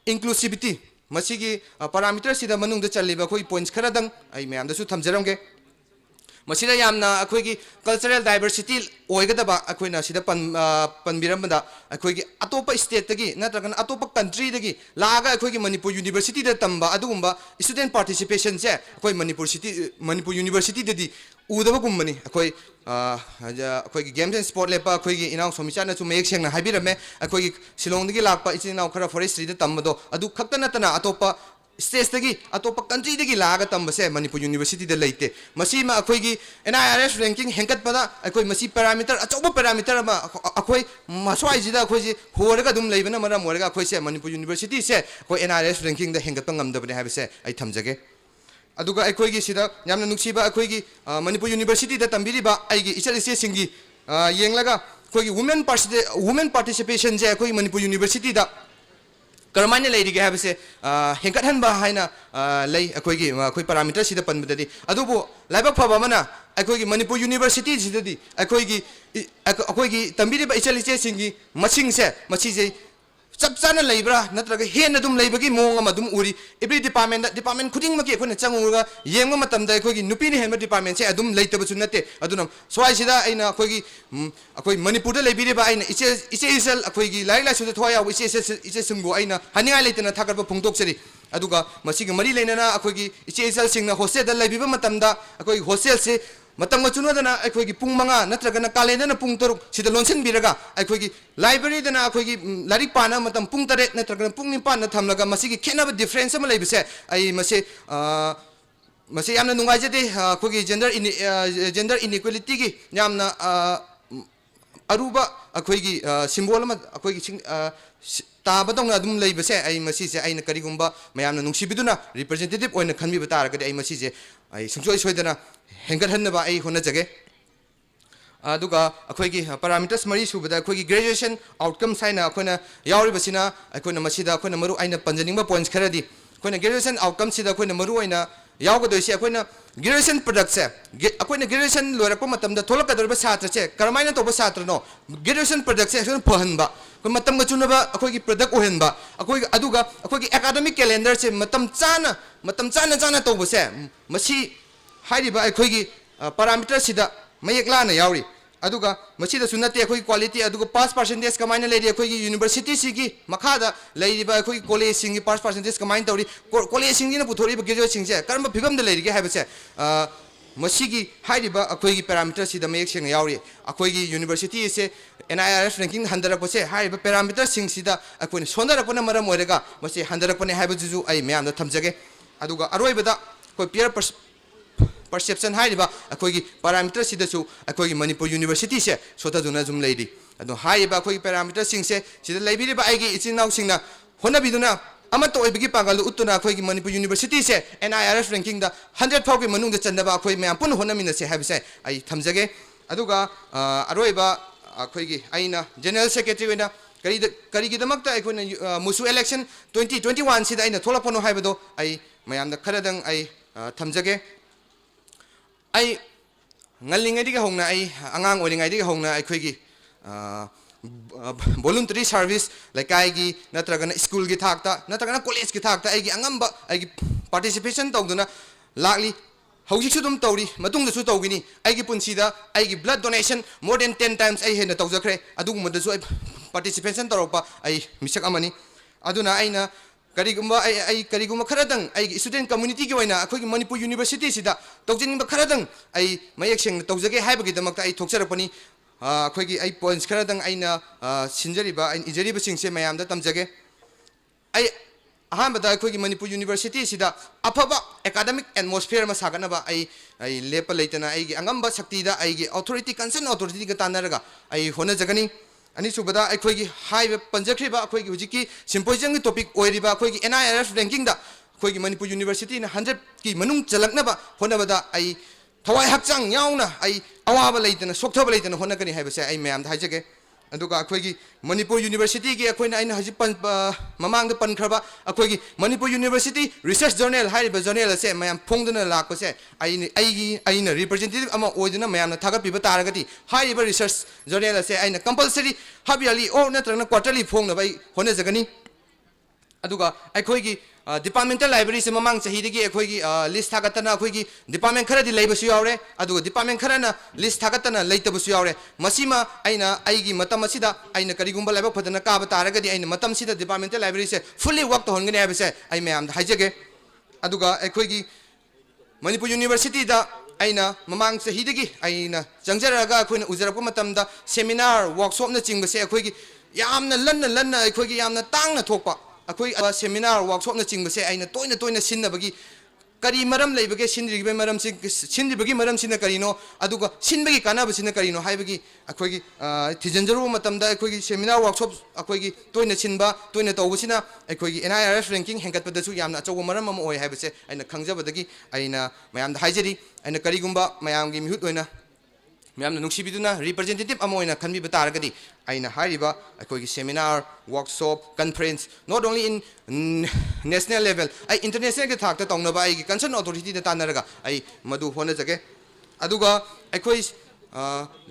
inclusivity masigi parameters sida manung da chaliba akoi points khara dang ai mayam da su thamjaramge ꯃꯁꯤꯗ ꯌꯥꯝꯅ ꯑꯩꯈꯣꯏꯒꯤ cultural diversity ꯑꯣꯏꯒꯗꯕ ꯑꯩꯈꯣꯏꯅ ꯁꯤꯗ ꯄꯟꯕꯤꯔꯝꯕꯗ ꯑꯩꯈꯣꯏꯒꯤ ꯑꯇꯣꯞꯄ ꯁ꯭ꯇꯦꯠꯇꯒꯤ ꯅꯠꯇ꯭ꯔꯒꯅ ꯑꯇꯣꯞꯄ ꯀꯟꯇ꯭ꯔꯤꯗꯒꯤ ꯂꯥꯛꯑꯒ ꯑꯩꯈꯣꯏꯒꯤ ꯃꯅꯤꯄꯨꯔ ꯌꯨꯅꯤꯚꯔꯁꯤꯇꯤꯗ ꯇꯝꯕ ꯑꯗꯨꯒꯨꯝꯕ ꯁ꯭ꯇꯨꯗꯦꯟ ꯄꯥꯔꯇꯤꯁꯤꯄꯦꯁꯟꯁꯦ ꯑꯩꯈꯣꯏ ꯃꯅꯤꯄꯨꯔ ꯌꯨꯅꯤꯚꯔꯁꯤꯇꯤꯗꯗꯤ ꯎꯗꯕꯒꯨꯝꯕꯅꯤ ꯑꯩꯈꯣꯏꯒꯤ ꯒꯦꯝꯁ ꯑꯦꯟ ꯁ꯭ꯄꯣꯔꯠ ꯂꯦꯞꯄ ꯑꯩꯈꯣꯏꯒꯤ ꯏꯅꯥꯎ ꯁꯣꯃꯤꯆꯥꯅꯁꯨ ꯃꯌꯦꯛ ꯁꯦꯡꯅ ꯍꯥꯏꯕꯤꯔꯝꯃꯦ ꯑꯩꯈꯣꯏꯒꯤ ꯁꯤꯂꯣꯡꯗꯒꯤ ꯂꯥꯛꯄ ꯏꯆꯤꯟ ꯏꯅꯥꯎ ꯈꯔ ꯐꯣꯔꯦꯁꯇ꯭ꯔꯤꯗ ꯇꯝꯕꯗꯣ ꯑꯗꯨ ꯈꯛꯇ ꯅꯠꯇꯅ ꯑꯇꯣꯞꯄ ꯁ꯭ꯇꯦꯠꯇꯒꯤ ꯑꯇꯣꯞꯄ ꯀꯟꯇ꯭रीꯗꯒꯤ ꯂꯥꯛꯑꯒ ꯇꯝꯕꯁꯦ ꯃꯅꯤꯄꯨꯔ ꯌꯨꯅꯤꯚꯔꯁꯤꯇꯤꯗ ꯂꯩꯇꯦ ꯃꯁꯤꯃ ꯑꯩꯈꯣꯏꯒꯤ NIRF ꯔꯦꯡꯀꯤꯡ ꯍꯦꯟꯒꯠꯄꯗ ꯑꯩꯈꯣꯏ ꯃꯁꯤ ꯄꯦꯔꯥꯃꯤꯇꯔ ꯑꯆꯧꯕ ꯄꯦꯔꯥꯃꯤꯇꯔ ꯑꯃ ꯑꯩꯈꯣꯏ ꯃꯁ꯭ꯋꯥꯏꯁꯤꯗ ꯑꯩꯈꯣꯏꯁꯤ ꯍꯣꯔꯒ ꯑꯗꯨꯝ ꯂꯩꯕꯅ ꯃꯔꯝ ꯑꯣꯏꯔꯒ ꯑꯩꯈꯣꯏꯁꯦ ꯃꯅꯤꯄꯨꯔ ꯌꯨꯅꯤꯚꯔꯁꯤꯇꯤꯁꯦ ꯑꯩꯈꯣꯏ NIRF ꯔꯦꯡꯀꯤꯡꯗ ꯍꯦꯟꯒꯠꯄ ꯉꯝꯗꯕꯅꯦ ꯍꯥꯏꯕꯁꯦ ꯑꯩ ꯊꯝꯖꯒꯦ ꯑꯗꯨꯒ ꯑꯩꯈꯣꯏꯒꯤ ꯁꯤꯗ ꯌꯥꯝꯅ ꯅꯨꯡꯁꯤꯕ ꯑꯩꯈꯣꯏꯒꯤ ꯃꯅꯤꯄꯨꯔ ꯌꯨꯅꯤꯚꯔꯁꯤꯇꯤꯗ ꯇꯝꯕꯤꯔꯤꯕ ꯑꯩꯒꯤ ꯏꯆꯜ ꯏꯆꯦꯁꯤꯡꯒꯤ ꯌꯦꯡꯂꯒ ꯑꯩꯈꯣꯏꯒꯤ ꯋꯨꯃꯦꯟ ꯄꯥꯔꯇꯤꯁꯤꯄꯦꯁꯟꯁꯦ ꯑꯩꯈꯣꯏ ꯃꯅꯤꯄꯨꯔ ꯌꯨꯅꯤꯚꯔꯁꯤꯇꯤꯗ ꯀꯔꯝꯍꯥꯏꯅ ꯂꯩꯔꯤꯒꯦ ꯍꯥꯏꯕꯁꯦ ꯍꯦꯟꯒꯠꯍꯟꯕ ꯍꯥꯏꯅ ꯂꯩ ꯑꯩꯈꯣꯏ ꯄꯥꯔꯥꯃꯤꯇꯔꯁꯤꯗ ꯄꯟꯕꯗꯗꯤ ꯑꯗꯨꯕꯨ ꯂꯥꯏꯕꯛ ꯐꯕ ꯑꯃꯅ ꯑꯩꯈꯣꯏꯒꯤ ꯃꯅꯤꯄꯨꯔ ꯌꯨꯅꯤꯚꯔꯁꯤꯇꯤꯁꯤꯗꯗꯤ ꯑꯩꯈꯣꯏꯒꯤ ꯇꯝꯕꯤꯔꯤꯕ ꯏꯆꯜ ꯏꯆꯦꯁꯤꯡꯒꯤ ꯃꯁꯤꯡꯁꯦ ꯃꯁꯤꯁꯦ ꯆꯞ ꯆꯥꯅ ꯂꯩꯕ꯭ꯔꯥ ꯅꯠꯇ꯭ꯔꯒ ꯍꯦꯟꯅ ꯑꯗꯨꯝ ꯂꯩꯕꯒꯤ ꯃꯑꯣꯡ ꯑꯃ ꯑꯗꯨꯝ ꯎꯔꯤ ꯑꯦꯕ꯭ꯔꯤ ꯗꯤꯄꯥꯔꯠꯃꯦꯟ ꯈꯨꯗꯤꯡꯃꯛꯀꯤ ꯑꯩꯈꯣꯏꯅ ꯆꯪꯉꯨꯔꯒ ꯌꯦꯡꯕ ꯃꯇꯝꯗ ꯑꯩꯈꯣꯏꯒꯤ ꯅꯨꯄꯤꯅ ꯍꯦꯟꯕ ꯗꯤꯄꯥꯔꯠꯃꯦꯟꯁꯦ ꯑꯗꯨꯝ ꯂꯩꯇꯕꯁꯨ ꯅꯠꯇꯦ ꯑꯗꯨꯅ ꯁ꯭ꯋꯥꯏꯁꯤꯗ ꯑꯩꯅ ꯑꯩꯈꯣꯏ ꯃꯅꯤꯄꯨꯔꯗ ꯂꯩꯕꯤꯔꯤꯕ ꯑꯩꯅ ꯏꯆꯦ ꯏꯆꯜ ꯑꯩꯈꯣꯏꯒꯤ ꯂꯥꯏꯔꯤꯛ ꯂꯥꯏꯁꯨꯗ ꯊꯋꯥꯏ ꯌꯥꯎꯕ ꯏꯆꯦꯁꯤꯡꯕꯨ ꯑꯩꯅ ꯍꯟꯅꯤꯡꯉꯥꯏ ꯂꯩꯇꯅ ꯊꯥꯒꯠꯄ ꯐꯣꯡꯗꯣꯛꯆꯔꯤ ꯑꯗꯨꯒ ꯃꯁꯤꯒ ꯃꯔꯤ ꯂꯩꯅꯅ ꯑꯩꯈꯣꯏꯒꯤ ꯏꯆꯦ ꯏꯆꯜꯁꯤꯡꯅ ꯍꯣꯁꯇꯦꯜꯗ ꯂꯩꯕꯤꯕ ꯃꯇꯝꯗ ꯑꯩꯈꯣꯏꯒꯤ ꯍꯣꯁꯇꯦꯜꯁꯤ ꯃꯇꯝꯒ ꯆꯨꯅꯗꯅ ꯑꯩꯈꯣꯏꯒꯤ ꯄꯨꯡ 5 ꯅꯠꯇ꯭ꯔꯒꯅ ꯀꯥꯂꯦꯟꯗꯅ ꯄꯨꯡ 6 ꯁꯤꯗ ꯂꯣꯟꯁꯤꯟꯕꯤꯔꯒ ꯑꯩꯈꯣꯏꯒꯤ ꯂꯥꯏꯕ꯭ꯔꯦꯔꯤꯗꯅ ꯑꯩꯈꯣꯏꯒꯤ ꯂꯥꯏꯔꯤꯛ पाना ꯃꯇꯝ ꯄꯨꯡ 7 ꯅꯠꯇ꯭ꯔꯒꯅ ꯄꯨꯡ 9ꯗ ꯊꯝꯂꯒ ꯃꯁꯤꯒꯤ ꯈꯦꯠꯅꯕ ꯗꯤꯐꯔꯦꯟꯁ ꯑꯃ ꯂꯩꯕꯁꯦ ꯑꯩ ꯃꯁꯤ ꯌꯥꯝꯅ ꯅꯨꯡꯉꯥꯏꯖꯗꯦ ꯑꯩꯈꯣꯏꯒꯤ ꯖꯦꯟꯗꯔ ꯏꯟꯏꯀ꯭ꯋꯦꯂꯤꯇꯤꯒꯤ ꯌꯥꯝꯅ ꯑꯔꯨꯕ ꯑꯩꯈꯣꯏꯒꯤ ꯁꯤꯝꯕꯣꯜ ꯑꯃ ꯑꯩꯈꯣꯏꯒꯤ ꯇꯥꯕꯗꯧꯅ ꯑꯗꯨꯝ ꯂꯩꯕꯁꯦ ꯑꯩ ꯃꯁꯤꯁꯦ ꯑꯩꯅ ꯀꯔꯤꯒꯨꯝꯕ ꯃꯌꯥꯝꯅ ꯅꯨꯡꯁꯤꯕꯤꯗꯨꯅ ꯔꯤꯄ꯭ꯔꯖꯦꯟꯇꯦꯇꯤꯚ ꯑꯣꯏꯅ ꯈꯟꯕꯤꯕ ꯇꯥꯔꯒꯗꯤ ꯑꯩ ꯃꯁꯤꯁꯦ ꯑꯩ ꯁꯨꯡꯁꯣꯏ ꯁꯣꯏꯗꯅ ꯍꯦꯟꯒꯠꯍꯟꯅꯕ ꯑꯩ ꯍꯣꯠꯅꯖꯒꯦ ꯑꯗꯨꯒ ꯑꯩꯈꯣꯏꯒꯤ ꯄꯥꯔꯥꯃꯤꯇꯔꯁ ꯃꯔꯤ ꯁꯨꯕꯗ ꯑꯩꯈꯣꯏꯒꯤ ꯒ꯭ꯔꯦꯖꯨꯑꯦꯁꯟ ꯑꯥꯎꯠꯀꯝꯁ ꯍꯥꯏꯅ ꯑꯩꯈꯣꯏꯅ ꯌꯥꯎꯔꯤꯕꯁꯤꯅ ꯑꯩꯈꯣꯏꯅ ꯃꯁꯤꯗ ꯑꯩꯈꯣꯏꯅ ꯑꯩꯅ ꯄꯟꯖꯅꯤꯡꯕ ꯄꯣꯏꯟꯠꯁ ꯈꯔꯗꯤ ꯑꯩꯈꯣꯏꯅ ꯒ꯭ꯔꯦꯖꯨꯑꯦꯁꯟ ꯑꯥꯎꯠꯀꯝꯁꯤꯗ ꯑꯩꯈꯣꯏꯅ ꯃꯔꯨ ꯑꯣꯏꯅ ꯌꯥꯎꯒꯗꯣꯏꯁꯦ ꯑꯩꯈꯣꯏꯅ ꯒ꯭ꯔꯦꯖꯨꯑꯦꯁꯟ ꯄ꯭ꯔꯗꯛꯁꯦ ꯑꯩꯈꯣꯏꯅ ꯒ꯭ꯔꯦꯖꯨꯑꯦꯁꯟ ꯂꯣꯏꯔꯛꯄ ꯃꯇꯝꯗ ꯊꯣꯛꯂꯛꯀꯗꯧꯔꯤꯕ ꯁꯥꯇ꯭ꯔꯁꯦ ꯀꯔꯝꯍꯥꯏꯅ ꯇꯧꯕ ꯁꯥꯇ꯭ꯔꯅꯣ ꯒ꯭ꯔꯦꯖꯨꯑꯦꯁꯟ ꯄ꯭ꯔꯗꯛꯁꯦ ꯑꯩꯈꯣꯏꯅ ꯐꯍꯟꯕ ꯑꯩꯈꯣꯏ ꯃꯇꯝꯒ ꯆꯨꯅꯕ ꯑꯩꯈꯣꯏꯒꯤ ꯄ꯭ꯔꯗꯛ ꯑꯣꯏꯍꯟꯕ ꯑꯗꯨꯒ ꯑꯩꯈꯣꯏꯒꯤ ꯑꯦꯀꯥꯗꯃꯤꯛ ꯀꯦꯂꯦꯟꯗꯔꯁꯦ ꯃꯇꯝ ꯆꯥꯅ ꯇꯧꯕꯁꯦ ꯃꯁꯤ ꯍꯥꯏꯔꯤꯕ ꯑꯩꯈꯣꯏꯒꯤ ꯄꯥꯔꯥꯃꯤꯇꯔꯁꯤꯗ ꯃꯌꯦꯛ ꯂꯥꯅ ꯌꯥꯎꯔꯤ ꯑꯗꯨꯒ ꯃꯁꯤꯗꯁꯨ ꯅꯠꯇꯦ ꯑꯩꯈꯣꯏꯒꯤ ꯀ꯭ꯋꯥꯂꯤꯇꯤ ꯑꯗꯨꯒ ꯄꯥꯁ ꯄꯥꯔꯁꯦꯟꯇꯦꯖ ꯀꯃꯥꯏꯅ ꯂꯩꯔꯤ ꯑꯩꯈꯣꯏꯒꯤ ꯌꯨꯅꯤꯚꯔꯁꯤꯇꯤꯁꯤꯒꯤ ꯃꯈꯥꯗ ꯂꯩꯔꯤꯕ ꯑꯩꯈꯣꯏꯒꯤ ꯀꯣꯂꯦꯖꯁꯤꯡꯒꯤ ꯄꯥꯁ ꯄꯥꯔꯁꯦꯟꯇꯦꯖ ꯀꯃꯥꯏꯅ ꯇꯧꯔꯤ ꯀꯣꯂꯦꯖꯁꯤꯡꯁꯤꯅ ꯄꯨꯊꯣꯛꯏꯕ ꯒ꯭ꯔꯦꯖꯨꯑꯦꯠꯁꯤꯡꯁꯦ ꯀꯔꯝꯕ ꯐꯤꯕꯝꯗ ꯂꯩꯔꯤꯒꯦ ꯍꯥꯏꯕꯁꯦ ꯃꯁꯤꯒꯤ ꯍꯥꯏꯔꯤꯕ ꯑꯩꯈꯣꯏꯒꯤ ꯄꯦꯔꯥꯃꯤꯇꯔꯁꯤꯗ ꯃꯌꯦꯛ ꯁꯦꯡꯅ ꯌꯥꯎꯔꯤ ꯑꯩꯈꯣꯏꯒꯤ ꯌꯨꯅꯤꯚꯔꯁꯤꯇꯤꯁꯦ NIRF ꯔꯦꯡꯀꯤꯡ ꯍꯟꯊꯔꯛꯄꯁꯦ ꯍꯥꯏꯔꯤꯕ ꯄꯦꯔꯥꯃꯤꯇꯔꯁꯤꯡꯁꯤꯗ ꯑꯩꯈꯣꯏꯅ ꯁꯣꯟꯊꯔꯛꯄꯅ ꯃꯔꯝ ꯑꯣꯏꯔꯒ ꯃꯁꯤ ꯍꯟꯊꯔꯛꯄꯅꯦ ꯍꯥꯏꯕꯁꯤꯁꯨ ꯑꯩ ꯃꯌꯥꯝꯗ ꯊꯝꯖꯒꯦ ꯑꯗꯨꯒ ꯑꯔꯣꯏꯕꯗ ꯑꯩꯈꯣꯏ pair perception 하이리바 아코기 parameter 시다수 아코기 Manipur University 세 소타두나 좀 레이디 아도 하이바 아코기 parameter 싱세 시다 레이비리바 아이기 이치나우 싱나 호나비두나 아마또 오이비기 빠갈루 우뚜나 아코기 Manipur University 세 NIRF ranking 다 100 파우기 만ung다 짠다바 아코이 매am 분 호나미나세 하비세 아이 탐자게 아두가 아로이바 아코이기 아이나 General Secretary 웨나 करीगिदमक्ता अखोना मुसु election 2021 सिदा आइना थोलापनो हाइबदो आई मयामदा खरदंग आई थमजगे आई ngalingadi hongna ai angang oringadi hongna akhoi voluntary service laikai gi natragana school gi thakta natragana college gi thakta ai gi angamba ai gi participation tawduna lakli hauji su dum tawri matung da su tawgini ai gi punsida ai gi blood donation more than 10 times ai hena tawjakre adugum da su ai participation tawropa ai misak amani aduna aina karigumba ai karigumba kharadang ai student community gi oina akhoi gi Manipur University sida tawjinba kharadang ai mayek seng tawjage haibagi damakta ai thokjarapani akhoi gi ai points kharadang aina sinjariba ai ijariba singse mayam da tamjage ai ahambada akhoi gi Manipur University sida afaba academic atmosphere ma saganaba ai lepa leitana ai gi angamba sakti da ai gi authority concern authority ga tanaraga ai hona jagani ani subada akhoi gi high panjakriba akhoi gi hujiki symposium gi topic oiriba akhoi gi NIRF ranking da akhoi gi Manipur University na 100 ki manung chalaknaba honabada ai thawai hakchang yauna ai awaba leitana sokthaba leitana honakani haibase ai mayam da haijage aduga akhoi gi Manipur University gi akhoi na aina haji mamang da pankraba akhoi gi Manipur University Research Journal haiba journal ase mayam phongduna lakpase aina representative ama oiduna mayam na thagap piba taragati haiba research journal ase aina compulsory habiali or natrana quarterly phongna bai hone jagani aduga akhoi gi departmental library se mamang chahi degi akhoi list thagatana akhoi gi department khara di leibasu yaure adu department khara na list thagatana leitabasu yaure masima aina aigi matam asida aina karigumba laibak phadana ka ba taragadi aina matam sida departmental library se fully work to hongani habese ai mayam haijage aduga akhoi gi Manipur University da aina mamang chahi degi aina changjaraga akhoi uzarapka matamda seminar workshop na chingbase akhoi gi yamna lanna akhoi gi yamna tangna thokpa अखोई seminar workshop न चिंग से आइना तोइना सिन्नबगी करी मरम लेबगे सिन्दिबगे मरम सिन्दिबगी मरम सिन्ना करिनो अदुगा सिन्बगी कानाब सिन्ना करिनो हाइबगी अखोई थिजनजरो मतमदा अखोई सेमिनार वर्कशॉप अखोई तोइना सिन्बा तोइना तौबसिना अखोई NIRF रैंकिंग हेंगतपदसु यामना अचौब मरम अम ओय हाइबसे आइना खंगजबदगी आइना मयामदा हाइजरी आइना करिगुंबा मयामगी मिहुत ओइना मैम नुसीबीदुना रिप्रेजेंटेटिव अमोइना खनबीब तारगदी आइना हारिबा अखोगी seminar workshop conference not only in national level आई इंटरनेशनल के थाकता तौनबा आई कंसर्न अथॉरिटी दा तानरगा आई मदु होनजगे अदुगा अखोई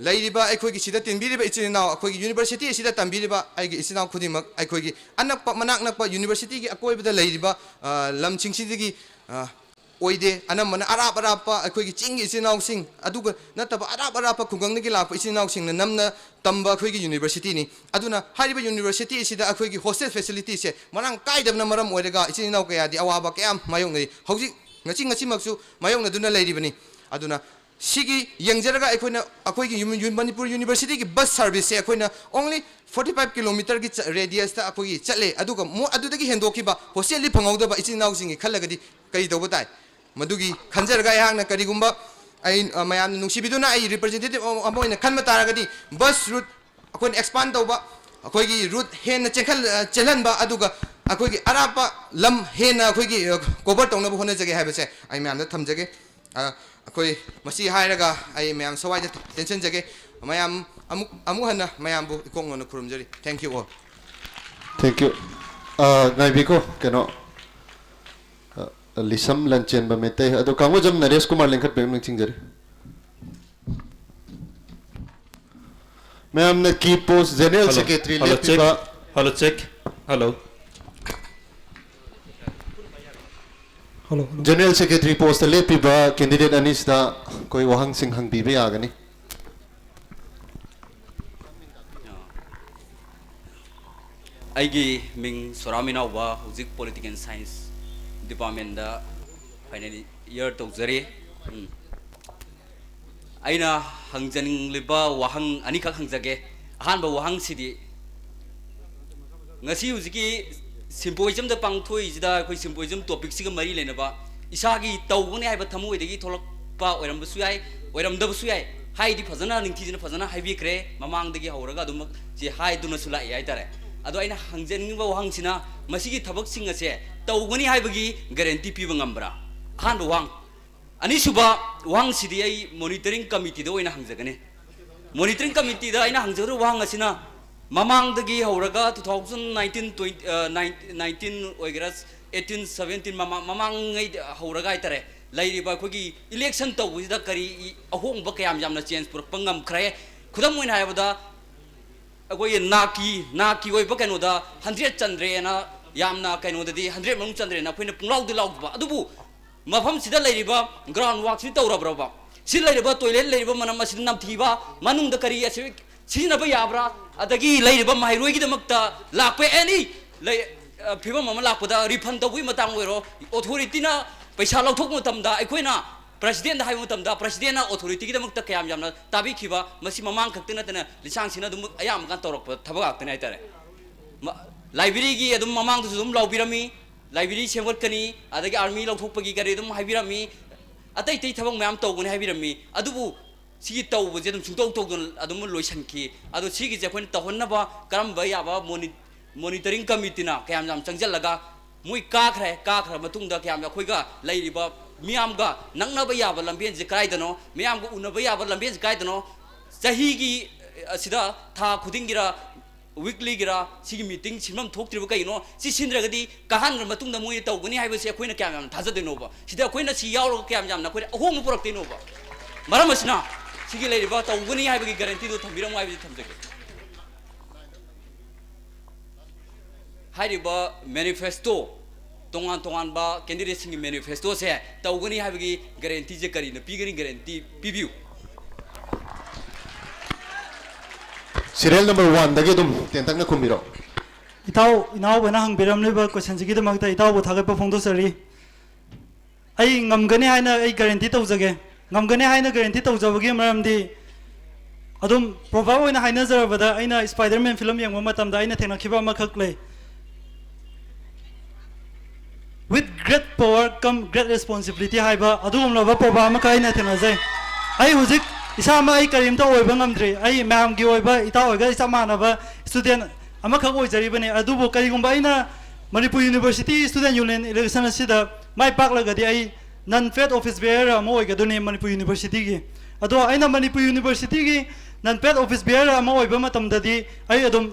लैरिबा अखोगी सिदा तिनबीरिबा इचिनाव अखोगी यूनिवर्सिटी सिदा तंबीरिबा आईगी इचिनाव खुदिमक अखोगी अनकपा मनाक नकपा यूनिवर्सिटी की अकोइबदा लैरिबा लमचिंगसिदगी ओइदे अनमन अराप अराप अखोगी चिंग इचिनाव सिंग अदुगा नतबा अराप अराप खुगंग की लाप इचिनाव सिंग नमना तंबा अखोगी यूनिवर्सिटी नि अदुना हारिबा यूनिवर्सिटी सिदा अखोगी हॉस्टल फैसिलिटी से मरंग काइदबना मरम ओइरगा इचिनाव कयादि अवाबा कयाम Mayong हौजि ngaching maksu mayong na duna leiribani aduna sigi yangjarga akhoi Manipur University ki bus service se akhoi na only 45 km ki radius ta akhoi chatle aduga mo adudagi hendokiba hostel li phangauda ba ichin naw singi khallagadi kai doba tai madugi khanjarga yang na karigumba ai mayam nungsibiduna ai representative amoina khanma taragadi bus route akhoi expand doba akhoi gi route hen na chelan ba aduga अखोई की अरापा lump हेना अखोई की cover तौना होने जगह है बसे आई ma'am ने थम जगह अखोई मसी हायरगा आई मैम सवाई टेंशन जगह मैम अमु हना मैम बु इकोंग न खुरुम जरी thank you all
thank you नाइबिको केनो लिसम लंचेन बमेते अदो कांगो जम नरेश कुमार लिंखत पे मिंग जरी मैम ने की पोस्ट जनरल सेक्रेटरी लेपिबा
hello check hello
general secretary post लेपिबा कैंडिडेट अनिसदा कोई वहंग सिंह हंगबीबे आगनी
आइगी मिंग सोरामिनावा हुजिक पॉलिटिकल साइंस डिपार्टमेंट दा फाइनल ईयर तौजरी आइना हंगजनिंगलिबा वहंग अनिखक हंगजगे अहानबा वहंग सिदी ngasi hujiki Symposium da pangthoi jida koi Symposium topic siga mari lenaba isagi tawgani haiba thamoi degi tholakpa oiram basu yai oiram da basu yai hai di phajana ningthi jina phajana haibi kre mamang degi hauraga adum je hai duna sula yai tare ado aina hangjening ba wang sina masigi thabak sing ase tawgani haibagi guarantee pi bangambra han wang ani suba wang sidi ai monitoring committee da oina hangjagane monitoring committee da aina hangjaru wang asina mamang dagi hauraga 2019 oigras 18 17 mamang ngai hauraga itare lairiba khogi election tawida kari ahong ba kayam jamna change pur pangam khre khudam moina haibada agoi naki oi ba kano da 100 chandre na yamna kano da di 100 mang chandre na phoina punglaw di law ba adubu mafam sida lairiba ground work si tawra braba si lairiba toilet lairiba manam asin nam thiba manung da kari ase Sina ba yabra adagi lai ba mai roi gi damakta lakpe any lai phiba mama lakpada refund tawui matang oiro authority na paisa lauthok matamda aikoina president hai matamda president na authority gi damakta kayam jamna tabi khiba masi mamang khaktina tana lisang sina dum ayam kan torok thabak aktina itare library gi adum mamang du dum laubirami library semwat kani adagi army lauthok pagi gari dum haibirami atai tai thabak mayam tawgani haibirami adubu sigi tawbu je dum sungtong tawdon adum loisanki adu sigi je khon tawhonnaba karam ba yaba monitoring committee na kayam jam changjalaga mui ka khra matungda kayam ya khoiga lairiba miam ga nangna ba yaba lambien je kai dano miam ga unaba yaba lambien je kai dano sahi gi sida tha khudingira weekly gira sigi meeting simam thoktriba kai no si sindragadi kahan matungda mui tawgani haiba se khoina kayam jam thajadeno ba sida khoina si yawro kayam jam na khoina ahong purakte no ba maram asna Sigi lady about a winning I will guarantee to Tamira why we come together. Haiba manifesto तोंगान तोंगान बा candidate Singh manifesto से तौगनी हाबगी guarantee जे करी न पीगनी guarantee पीबियू
Serial number 1 dagi dum tentang na kumiro.
Itaw bana hang biram leba question sigi damakta itaw bo thagai pa phongdo sari ai ngamgani haina ai guarantee tawjage ngamgani haina guarantee tawjabagi maramdi adum profile oina haina zarabada aina Spider-Man film yengma matamda aina thena khiba makhak lei with great power come great responsibility haiba adum laba proba ma kai na thena jai ai hujik isama ai karim ta oiba ngamdre ai mam gi oiba ita oiga isama na ba student ama khak oi jari bane adubo kari gumba ina Manipur University student union election asida mai pak la gadi ai non fed office bearer ama oiga duni Manipur University gi ado aina Manipur University gi non fed office bearer ama oiba matam dadi ai adum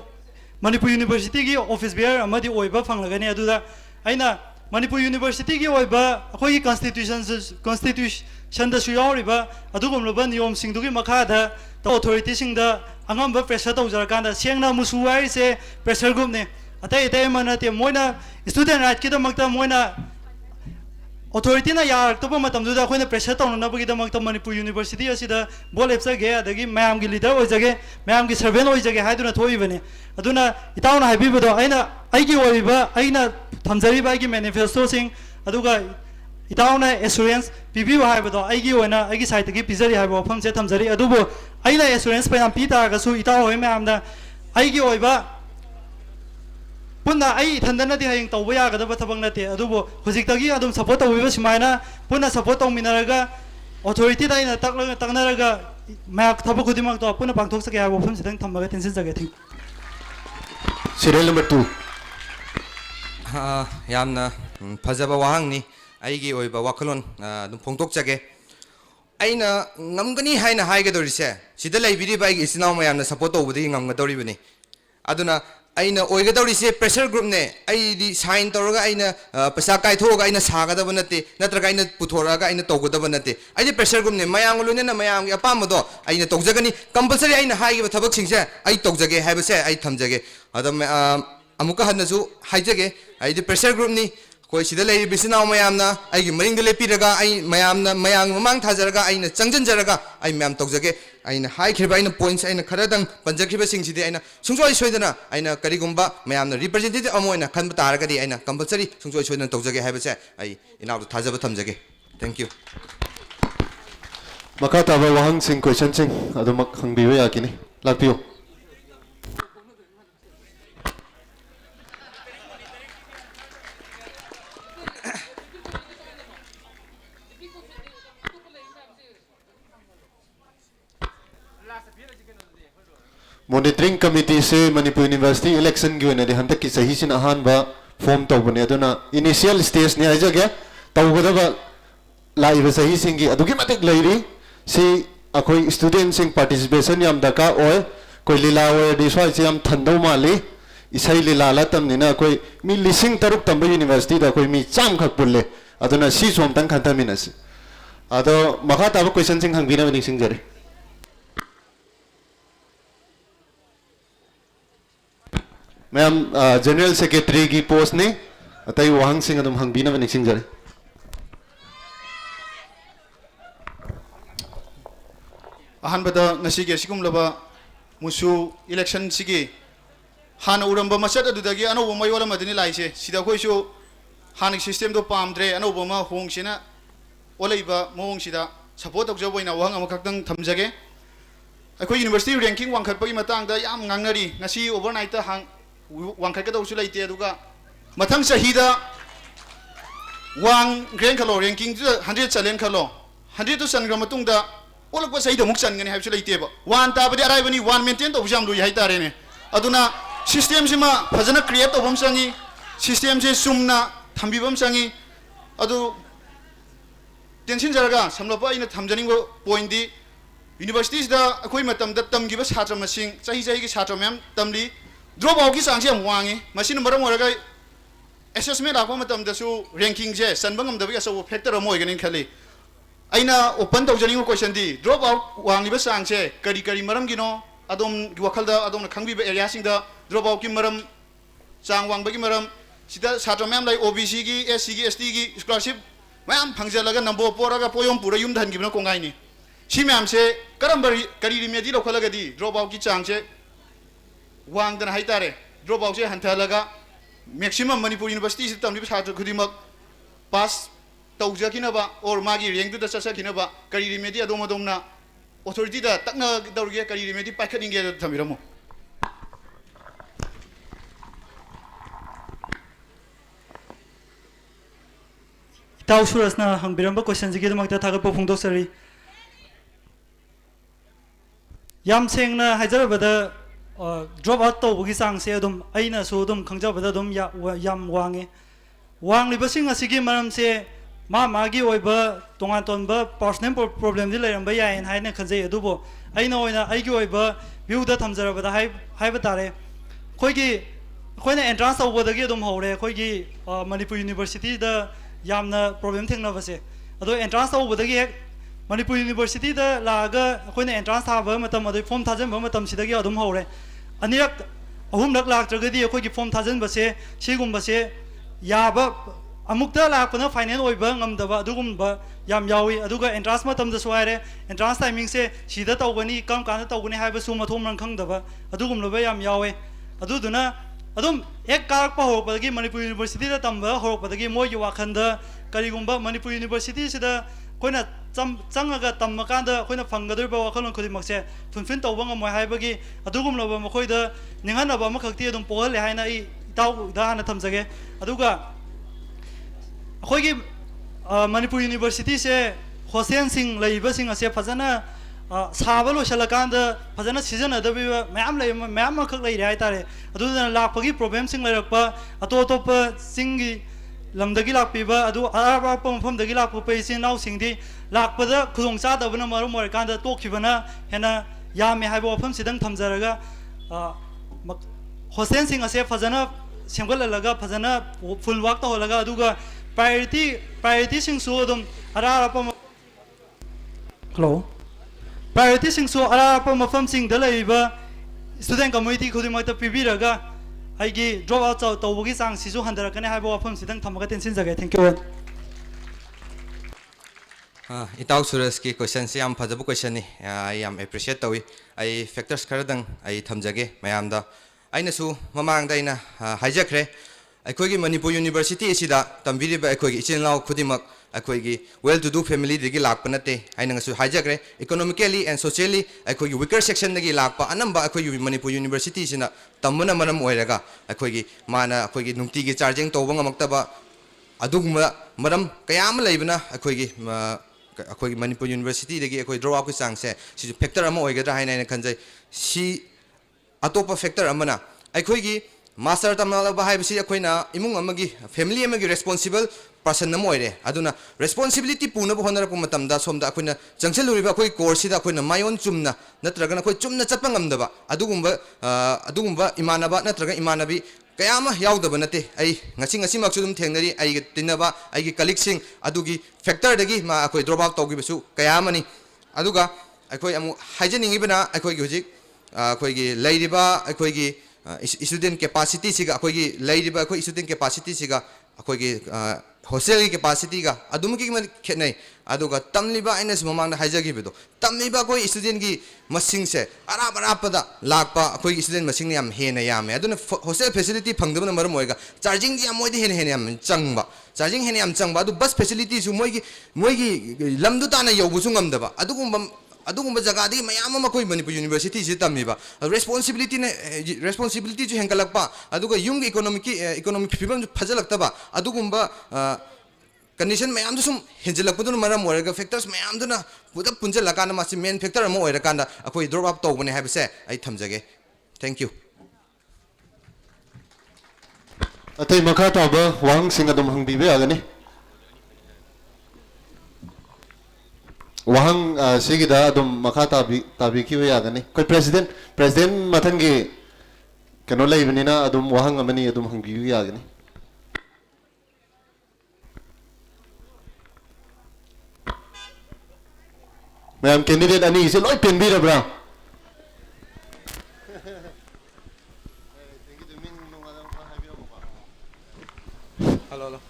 Manipur University gi office bearer ama di oiba phang lagani aduda aina Manipur University gi oiba akoi constitution da su yauriba adugum loba niyom sing dugi makha da authority sing da angam ba pressure to jar kan da sengna musu ai se pressure group ne atai atai mana te moina student right ki da makta moina authority na yar to ba matam du da khoina pressure to na bagi da makta Manipur University asida bol epsa ge adagi mayam gi leader oi jage mayam gi servant oi jage haiduna thoi bane aduna itauna haibi bodo aina aigi oiba aina thamjari ba gi manifesto sing aduga itauna assurance pibi wa haibodo aigi oina aigi site gi pizari haibo pham se thamjari adubo aina assurance pa nam pita ga su itaw hoi mayam da aigi oiba punna ai thandana di hayeng tawba ya ga da thabang nate adubo hojik tagi adum support tawiba simaina punna support taw minaraga authority da ina takla taknaraga mak thabu khudimak to punna pangthok sake haibo pham se dang thambaga tension jage thing
Serial number 2.
Yamna fazaba wahangni aigi oiba wakalon dum phongtok jage aina ngamgani haina haiga dorise sida laibiri ba igi isinaw mayamna support tawbudi ngamga doribani aduna aina oiga dorise pressure group ne ai di sign toraga aina pasa kai thoga aina saga banate natraga aina puthora aina tawgada banate ai di pressure group ne mayang lune na mayang ya pamado aina tawjagani compulsory aina haiga thabak singse ai tawjage haibase ai thamjage adam amuka hanasu haijage ai di pressure group ni koi sida lei bisinaw mayamna ai gi maring de lepiraga ai mayamna mayang mamang thajaraga aina changjanjaraga ai mayam tawjage aina hai khirba aina points aina kharadang panjakhiba singsidhi aina sungsoi soidana aina karigumba mayamna representative amoina khanba taragadi aina compulsory sungsoi soidana tawjage haibase ai inawdu thajaba thamjage thank you
Makata ba wahang sing question sing adumak hangbiwa yakini lakpiyo. Monitoring committee se Manipur University election gi wena de hantak ki sahi sin ahan ba form to bane aduna initial stage ne aja ge tawgada ba lai ba sahi sing gi adugi matik lairi si akoi student sing participation yam daka oi koi lila oi di swai yam thandau mali isai lila la tam ni na koi mi lising taruk tamba university da koi mi cham khak pulle aduna si som tang khanta minas ado makha ta ba question sing hang bina ni sing jare Ma'am, General Secretary की post ने अतः वहां सिंह अदम हंगबीना में निकसिंग जरे
अहनबदा ngasi ge sigum laba musu election sigi han uramba masat adudagi anobo mayola madini laise sida khoi su hanik system do pamdre anobo ma hong sina olaiba mong sida support tok joboina wang amakak thamjage akhoi university ranking wangkhat pagi matang da yam ngangari ngasi overnight ta hang wangkhat ka dawsu laite aduga mathang sahida wang grand khalo ranking 100 challenge khalo 100 to san gram matung da olak ba sahida muk chan ngani habsu laite ba wan ta badi arai bani wan maintain to bujam lu yai tare ne aduna system sima phajana create to bam sangi system se sumna thambi bam sangi adu tension jaraga samlapa ina thamjani go point di universities da akoi matam da tamgi ba chhatra masing chahi chahi gi chhatra mem tamli drop out ki sangse am wangi machine maram oraga assessment akwa matam da su ranking je sanbangam da bi aso factor mo iganin khali aina open to jani question di drop out wangi ba sangse kari kari maram gino adom wakal da adom khangbi ba area sing da drop out ki maram chang wang ba ki maram
sida satra mayam lai OBC gi SC gi ST gi scholarship mayam phangzalaga nambo poraga poyom pura yum dhan gi bna kongai ni si mayam se karam bari kari remedy lo khalaga di drop out ki chang se wang dan hai tare drop out se hanthalaga maximum Manipur University se tamli satra khudimak pass tawja kinaba or magi rank da chasa kinaba kari remedy adom adom authority da takna dawge kari remedy paikhaning ge thamiramu
Tau surasna hangbiramba question jigi damakta thagap phungdok sari yam sengna haijarabada drop out tawbugi sang se adum aina so adum khangjabada adum yam wange wangliba sing asigi maram se magi oiba tongan tonba personal problem di leramba ya en haina khanjai adubo aina oina aigi oiba view da thamjarabada haiba tare khoigi khoina entrance tawbadagi adum hore khoigi Manipur University da yamna problem thengna base ado entrance tawbadagi hek Manipur University da laga khoina entrance thaba matam ado form thajan ba matam sidagi adum hore anirak ahumlak laktragadi khoigi form thajan base sigum base yaba amukta lakpana final oiba ngamdaba adugumba yam yawi aduga entrance matam da soire entrance timing se sida tawgani kam kana tawgani haiba su mathom rang khangdaba adugum loba yam yawe aduduna adum ek karak pa horopagi Manipur University da tamba horopagi moy wakhanda karigumba Manipur University sida koina changaga tammakanda koina fangadurba wakhalon khodimakse funfin tawbanga moy haibagi adugum loba mokoida ninghanaba makhakti adum pohal haina I taw da hana thamjage aduga khoigi Manipur University se hostel sing leiba sing ase phajana sabalo shalakanda phajana season adabi mayam lei mayam khak lei rai tare aduna lakpagi problem sing leirakpa atotop singi lamdagi lakpiba adu araba pampham dagi lakpa pesin naw singdi lakpada khudong cha dabana marum mar kanda tokhibana hena yame haibo pham sidang thamjaraga hostel sing ase phajana semgalalaga phajana full work ta holaga aduga priority sing so adum araba hello priority sing so arapa mafam sing dalaiba student community khudimata pibiraga aigi drop out tawbugi sang sisu handarakane haiba wafam sidang thamaga tensin jaga thank you
itaw suras ki question se am phajabu question ni I am appreciate tawi ai factors kharadang ai thamjage mayam da aina su mamang da ina haijakre aikogi Manipur University sida tambiriba aikogi ichenlaw khudimak aikogi well to do family digi lakpa nate aina ngasu hijackre economically and socially aikogi weaker section dagi lakpa anamba aikogi Manipur University sina tamuna maram oiraga aikogi mana aikogi nungti gi charging tawbanga maktaba aduguma maram kayam leibna aikogi aikogi Manipur University dagi aikogi draw up ki sangse si factor ama oigadra haina khanjai si atopa factor amana aikogi master tamala ba haibsi akoina imung amagi family amagi responsible person na moire aduna responsibility puna bo honara pum matamda somda akoina jangchel luriba akoi course da akoina mayon chumna natraga akoi chumna chatpa ngamdaba adugumba imanaba natraga imanabi kayama yaudaba nate ai ngasi maksu dum thengnari ai tinaba ai gi colleague sing adugi factor dagi ma akoi drop out tawgi besu kayama ni aduga akoi amu haijeningi bana akoi gi hujik akoi gi leiriba akoi gi student capacity siga akoigi leiriba akoi student capacity siga akoigi hostel capacity ga adum ki khenai aduga tamliba ina mamang na haijagi bedo tamliba koi student gi masing se arab pada lakpa akoigi student masing ni am hena yame aduna hostel facility phangdaba na maram oiga charging ji amoidi hena yam changba charging hena yam changba adu bus facility su moigi lamdu ta na yobu su ngamdaba adugumba jagadi mayam ama koi Manipur University si tamiba responsibility ju henkalakpa aduga yung economic people phajalakta adugumba condition mayam sum henjalakpudun maram oiraga factors mayam duna puda punjalakana masi main factor ama oirakanda akoi drop up tawbane habise ai thamjage thank you
atai makha taba wang singadum hangbibe agani wahang sigida adum makha tabi ki yagani koi president mathangi kano laibnina adum wahang amani adum hangbi yagani ma'am candidate ani se loi penbi rabra
Hello, hello.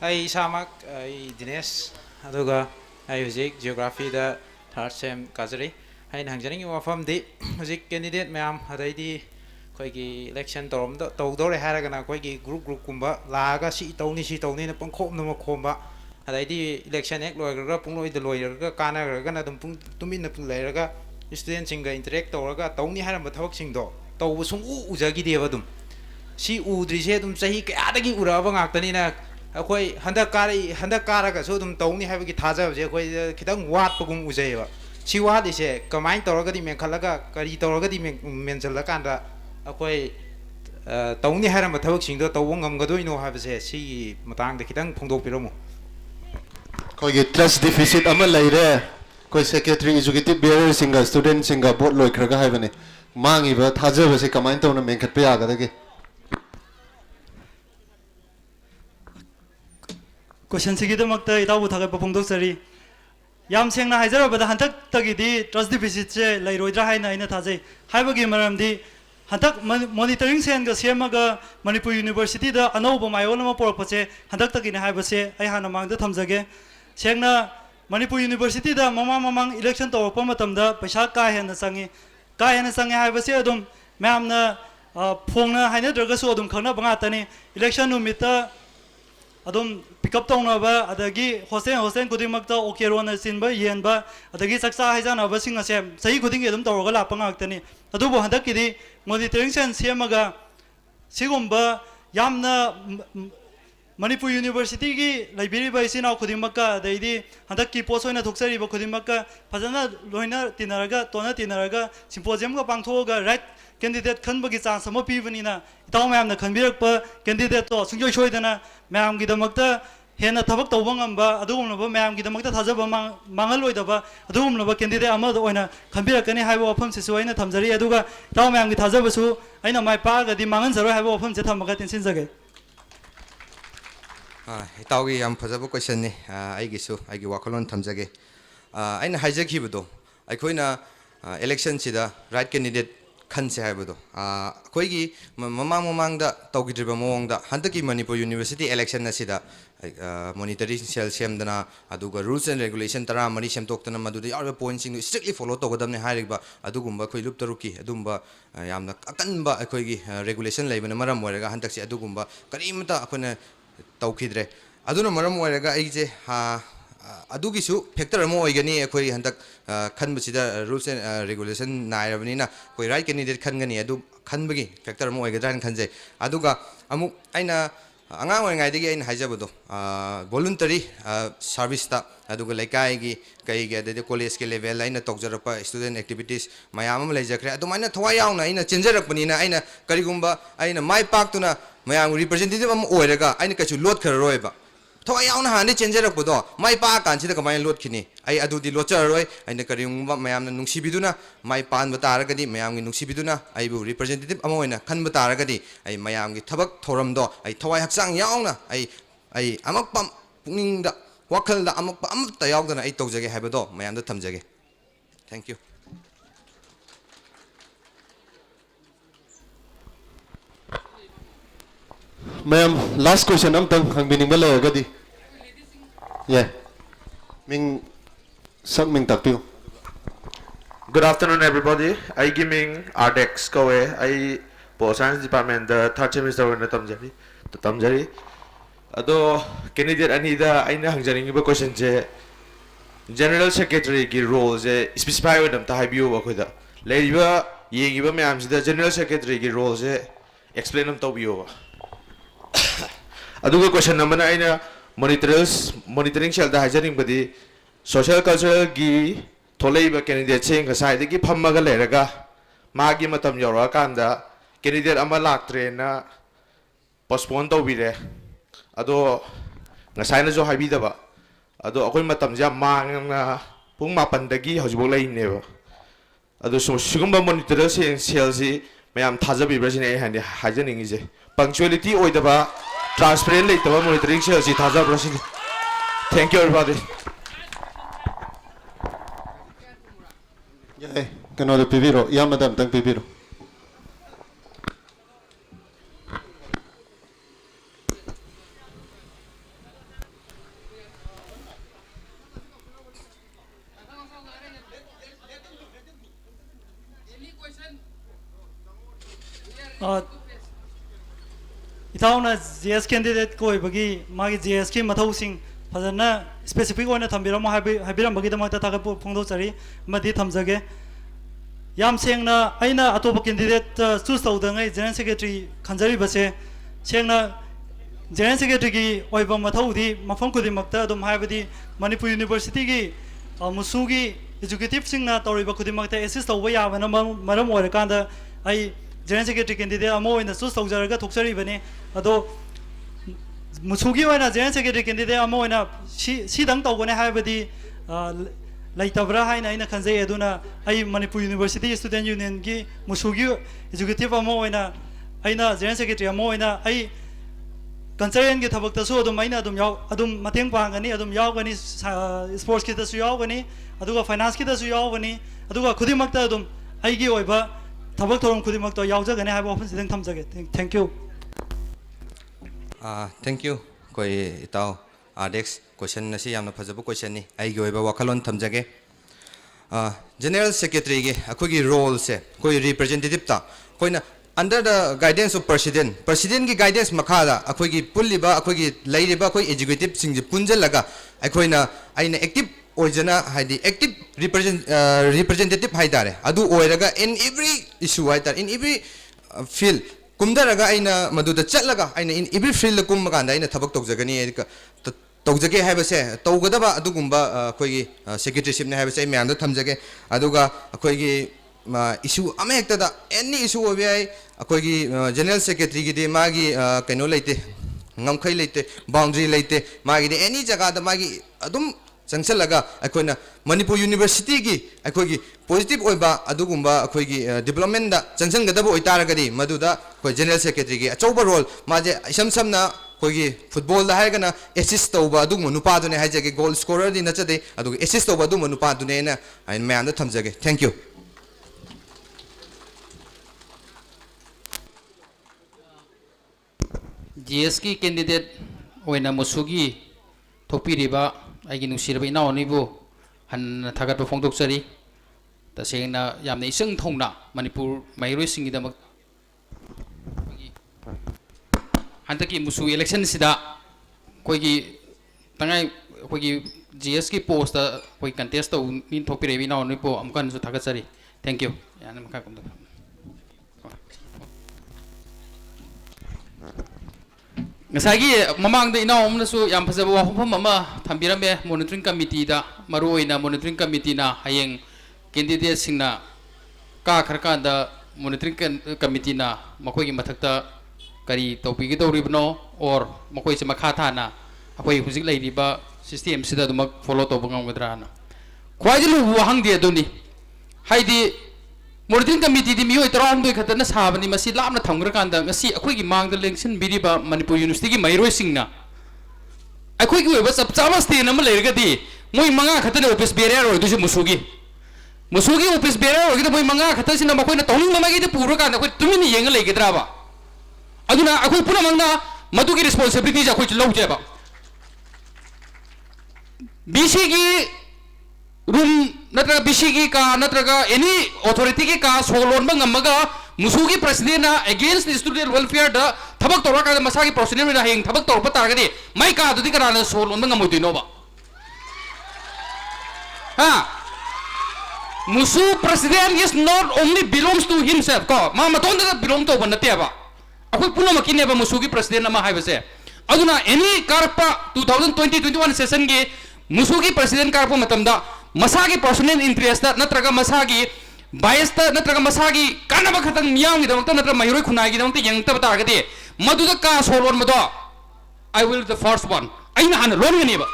I Samak, I Dinesh, aduga I Huzik, Geography the third sem Kazari. I Hangjani wafam di Huzik candidate ma'am, Hadaidi, Koigi election torum, Todore Haragana, Koigi group kumba, Laga, she tony, the Punko no comba. Hadaidi election egg lawyer, Pungo the lawyer, Kana, Gana, to mean the Pulaga, students in interact or Tony Haram, but hoaxing do. Tawusung Uzagi Devadum. Si udrise dum sahi ke adagi uraba ngaktani na akhoi handa karaga so dum tawni habagi thaja je akhoi khitang wat pagum ujaiwa si wat ise kamai tawraga di men khalaga kari tawraga di men jalla kanda akhoi tawni haram thabak sing do tawong ngam gadoi no habase si matang de khitang phongdok piramu
koi trust deficit ama laire koi secretary executive bearer singa student singa board loi khraga haibane mangi ba thaja ba se kamai tawna men khat pe aga dage
Question sigidamakta itabu thagai papongdok sari yam sengna hajarabada hantak tagidi trust deficit che lairoidra haina aina thajai haibagi maramdi hantak monitoring sen ga semaga Manipur University da anauba mayolama porpache hantak tagina haibase ai hana mangda thamjage sengna Manipur University da mamang election tawpa matamda paisa ka hena sangi haibase adum mamna phongna haina dragasu adum khana banga tani election numita adum pick up tawna ba adagi hostel kudimakta okerona sinba yenba adagi saksa haijana ba singa sem sahi kuding edum tawga la pangaktani adubo handakidi monitoring sen semaga sigumba yamna Manipur University gi library ba isina kudimaka daidi handakki posoina thuksari ba kudimaka phajana loina tinaraga tona tinaraga symposium ga pangthoga right candidate khanbagi chance ama pibanina itaw mayamna khanbirakpa candidate to sungjoi soidana mayam gi damakta hena thabak tawba ngamba adugumnaba mayam gi damakta thajaba mangal oidaba adugumnaba candidate ama oina khanbirakani haiba wafam se soina thamjari aduga itaw mayam gi thajaba su aina mai pa ga di mangan saroi haiba wafam se thamaga tensin jage
itawi yam phajaba question ni aigi wakolon thamjage aina haijakhibudo aikoina election sida right candidate khanse haibado koigi mamang da tawgidriba mawangda handaki Manipur University election asida monitoring cell semdana aduga rules and regulation tara mari semtoktana maduda yarba points sing strictly follow togodamne hairiba adugumba khoi lup taruki adumba yamna akanba koigi regulation leibana maram moiraga handakse adugumba karimta akona tawkhidre aduna maram moiraga aije adugisu factor mo oigani akhoi handak khanbasida rules and regulation nairabnina koi right candidate khangani adu khanbagi factor mo oigadran khanje aduga amuk aina angang oingai degi aina haijabado voluntary service ta aduga laikai gi kai gi de college ke level aina tokjarapa student activities mayam am laijakre adumaina thwa yauna aina chenjarakpanina aina karigumba aina mai paktuna mayam representative am oiraga aina kachu lot khararoiba thwa yauna hane chenjarakpodo mai pa kansida kamai lot khini ai adudi locharoi aina karingumba mayamna nungsibiduna mai pan bataragadi mayamgi nungsibiduna aibu representative amoina khan bataragadi ai mayamgi thabak thoramdo ai thwai haksang yauna ai amakpam pungingda wakhalda amakpa amta yaudana ai tawjage haibado mayamda thamjage thank you
ma'am last question amtang hangbining bala gadi yeah ming ming takpiu.
Good afternoon, everybody. I giving RDEX Kowe. I po Science Department the third semester na tamjari. Ado candidate anida ay na hangjaring iba question je General Secretary ki role je specify with them ta habiyo ako da. Laiba yeng iba mayam sida General Secretary ki role je explain them to biyo. Ado ko question naman ay na monitoring shell da hangjaring badi social cultural gi tholaiba candidate sing kasai dagi phammaga leraga magi matam yora kanda candidate ama laktre na postpone tawbire ado ngasai na jo habidaba ado akoi matam ja mangna pung mapan dagi hojbo laineba ado so sugumba monitor cell si mayam thajabi brasine handi hajaning je punctuality oidaba transparent leitaba monitoring cell si thaja brasine. Thank you everybody.
Yeah, kano pibiro, yeah madam, tang pibiro.
ꯏꯇꯥꯎꯅ GS candidate ꯀꯣ ꯑꯣꯏꯕꯒꯤ ꯃꯥꯒꯤ GS ꯀꯤ ꯃꯊꯧꯁꯤꯡ ꯐꯖꯅ specific ꯑꯣꯏꯅ ꯊꯝꯕꯤꯔꯝꯃꯣ ꯍꯥꯏꯕꯤꯔꯝꯕꯒꯤꯗꯃꯛꯇ ꯊꯥꯒꯠꯄ ꯐꯣꯡꯗꯣꯛꯆꯔꯤ ꯑꯃꯗꯤ ꯊꯝꯖꯒꯦ ꯌꯥꯝ ꯁꯦꯡꯅ ꯑꯩꯅ ꯑꯇꯣꯞꯄ ꯀꯦꯟꯗꯤꯗꯦꯠ ꯆꯨꯁ ꯇꯧꯗꯉꯩ ꯖꯦꯅꯔꯦꯜ ꯁꯦꯀ꯭ꯔꯦꯇꯔꯤ ꯈꯟꯖꯔꯤꯕꯁꯦ ꯁꯦꯡꯅ ꯖꯦꯅꯔꯦꯜ ꯁꯦꯀ꯭ꯔꯦꯇꯔꯤꯒꯤ ꯑꯣꯏꯕ ꯃꯊꯧꯗꯤ ꯃꯐꯝ ꯈꯨꯗꯤꯡꯃꯛꯇ ꯑꯗꯨꯝ ꯍꯥꯏꯕꯗꯤ ꯃꯅꯤꯄꯨꯔ ꯌꯨꯅꯤꯚꯔꯁꯤꯇꯤꯒꯤ ꯃꯨꯁꯨꯒꯤ ꯑꯦꯖꯨꯀꯦꯇꯤꯚꯁꯤꯡꯅ ꯇꯧꯔꯤꯕ ꯈꯨꯗꯤꯡꯃꯛꯇ ꯑꯦꯁꯤꯁ ꯇꯧꯕ ꯌꯥꯕꯅ ꯃꯔꯝ ꯑꯣꯏꯔꯀꯥꯟꯗ ꯑꯩ ꯖꯦꯅꯔꯦꯜ ꯁꯦꯀ꯭ꯔꯦꯇꯔꯤ ꯀꯦꯟꯗꯤꯗꯦꯠ ꯑꯃ ꯑꯣꯏꯅ ꯆꯨꯁ ꯇꯧꯖꯔꯒ ꯊꯣꯛꯆꯔꯤꯕꯅꯤ ꯑꯗꯣ ꯃꯨꯁꯨꯒꯤ ꯑꯣꯏꯅ ꯖꯦꯅꯔꯦꯜ ꯁꯦꯀ꯭ꯔꯦꯇꯔꯤ ꯀꯦꯟꯗꯤꯗꯦꯠ ꯑꯃ ꯑꯣꯏꯅ ꯁꯤꯗꯪ ꯇꯧꯒꯅꯤ ꯍꯥꯏꯕꯗꯤ ꯂꯩꯇꯕ꯭ꯔꯥ ꯍꯥꯏꯅ ꯑꯩꯅ ꯈꯟꯖꯩ ꯑꯗꯨꯅ ꯑꯩ ꯃꯅꯤꯄꯨꯔ ꯌꯨꯅꯤꯚꯔꯁꯤꯇꯤ ꯁ꯭ꯇꯨꯗꯦꯟꯠ ꯌꯨꯅꯤꯌꯟꯒꯤ ꯃꯨꯁꯨꯒꯤ ꯑꯦꯖꯨꯀꯦꯇꯤꯚ ꯑꯃ ꯑꯣꯏꯅ ꯑꯩꯅ ꯖꯦꯅꯔꯦꯜ ꯁꯦꯀ꯭ꯔꯦꯇꯔꯤ ꯑꯃ ꯑꯣꯏꯅ ꯑꯩ ꯀꯜꯆꯔꯦꯜꯒꯤ ꯊꯕꯛꯇꯁꯨ ꯑꯗꯨꯝ ꯑꯩꯅ ꯑꯗꯨꯝ ꯃꯇꯦꯡ ꯄꯥꯡꯒꯅꯤ ꯑꯗꯨꯝ ꯌꯥꯎꯒꯅꯤ ꯁ꯭ꯄꯣꯔꯠꯁꯀꯤꯗꯁꯨ ꯌꯥꯎꯒꯅꯤ ꯑꯗꯨꯒ ꯐꯥꯏꯅꯥꯟꯁꯀꯤꯗꯁꯨ ꯌꯥꯎꯒꯅꯤ ꯑꯗꯨꯒ ꯈꯨꯗꯤꯡꯃꯛꯇ ꯑꯗꯨꯝ ꯑꯩꯒꯤ ꯑꯣꯏꯕ ꯊꯕꯛ ꯊꯧꯔꯝ ꯈꯨꯗꯤꯡꯃꯛꯇ ꯌꯥꯎꯖꯒꯅꯤ ꯍꯥꯏꯕ ꯋꯥꯐꯝꯁꯤꯗꯪ ꯊꯝꯖꯒꯦ thank you
Thank you. Koi itao Adex question nasi yamna phajaba question ni. Ai gi oiba wakhalon thamjage. General Secretary ge akhogi role se koi representative ta koina under the guidance of President gi guidance makhada akhogi pulliba akhogi leiriba akoi executive sing ji punjalaga akhoina aina active oijana haidi active representative haidare adu oiraga in every issue haidare in every field kumdaraga aina maduda chatlaga aina in every field kummaganda aina thabak tawjagani tawjage haibase tawgadaba adugumba akoigi secretaryship ne haibase myamda thamjage aduga akoigi issue ama hektada any issue obi ai akoigi general secretary gi de magi kaino leite ngamkhai leite boundary leite magi de any jaga da magi adum changchalaga akoina Manipur University gi akoigi positive oiba adugumba akoigi development da changchanggadaba oitaragadi maduda koi general secretary gi achauba role maje isam samna koigi football da haigana assist tauba adugum nupa dune haijage goal scorer di nachade aduga assist tauba adugum nupa dune na ain mayanda thamjage thank you
GS की candidate ओइना मुसुगी थोपीरिबा आइगी नुसिरबा इनावनिबु हन थागत फोंदोकसरी तसेंगना यामना इसंग थौना Manipur माइरोइ सिंगिदमक हंतकी मुसु election सिदा कोइगी तंगाई कोइगी GS की post कोइ contest तो मिन थोपीरेबि इनावनिबु अमकन सु थागतसरी thank you याना मखा कुमदो ममांग इनावमनसु याम फजब वाफम अमा थंबिरमे मॉनिटरिंग कमिटी दा मरुओइना मॉनिटरिंग कमिटी ना हयेंग कैंडिडेट सिंगना का खरकांदा मॉनिटरिंग कमिटी ना मखोगी मथक्ता करी तौपिगे तौरिबनो और मखोइ से मखा थाना अखोइ हुजिक लैरिबा सिस्टम सिदा दुमक फॉलो तौब ngamgadra na ख्वाइजलु वहंग दे दुनी हाइदी मॉनिटरिंग कमिटी दी मियोइ तराम दोइ खतना साबनी मसी लामना थंगरकांदा ngasi अखोइगी मांगदा लेंसन बिरिबा मणिपुर यूनिवर्सिटी की माइरोइ सिंगना अखोइगी वेबा सबचामा स्टेन अमा लेरगदी मोइ मंगा खतने ऑफिस बेरियर ओइदुसु मुसुगी ऑफिस बेरियर ओइगदा मोइ मंगा खतसिना मखोइना तौनिंग ममागी दे पुरकांदा अखोइ तुमिनि येंगा लेगद्राबा अदुना अखोइ पुना मंगना मदुगी रिस्पांसिबिलिटी जा अखोइ लौजेबा बीसी की रूम नत्रगा बीसी की का नत्रगा एनी अथॉरिटी की का सोलोन बंगमगा मुसुगी प्रेसिडेंट ना अगेंस्ट स्टूडेंट वेलफेयर दा थबक तोरा का मसागी प्रेसिडेंट ना हेंग थबक तोर पता गदे माइ का दुदी करा सोलोन बंगमोदिनोबा हा मुसु president is not only belongs to himself को मा मतों दा बिलोंग तो बनतेबा अखोइ पुनो मकिनेबा मुसुगी प्रेसिडेंट ना हाइबसे अदुना एनी कारपा 2020-21 सेशन के मुसुगी प्रेसिडेंट कारपा मतमदा मसागी पर्सनल इंटरेस्ट नत्रगा मसागी बायस नत्रगा मसागी कानबा खतंग मियाम गिदमत नत्र मयूरोइ खुनागी दमत यंगतब तारगदे मदुदा का सोलोन मदो I will the first one आइना हान लोनगनेबा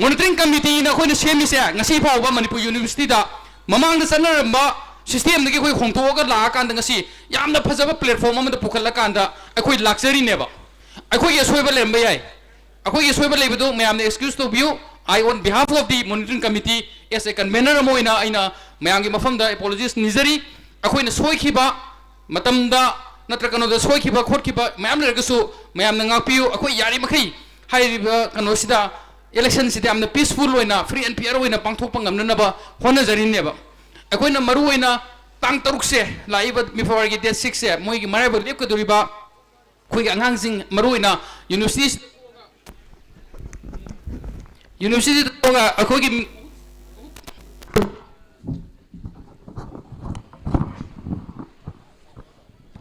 मॉनिटरिंग कमिटी ना खोइन सेमिसे ngasi फावबा मणिपुर यूनिवर्सिटी दा ममांग सनरबा सिस्टम दगी खोइ खोंथोगा ला कांद ngasi यामना फजबा प्लेटफॉर्म अमदा पुखला कांदा अखोइ लाक्चरी नेबा अखोइ यसोइबा लेमबा याय अखोइ यसोइबा लेबदो मयामने एक्सक्यूज तो बियो I on behalf of the monitoring committee as a convener moina aina mayangi mafamda apologies nizari akoina soikiba matamda natraka no da soikiba khotkiba mayam lergasu mayam na ngapiu akoi yari makai hairiba kanosida election sida amna peaceful oina free and fair oina pangthok pangam na ba hona jari neba akoina maru oina tang taruk se laiba mi February date 6 se moi gi marai bol lep ka duriba khoi ga angang sing maruina university ga akhoi gi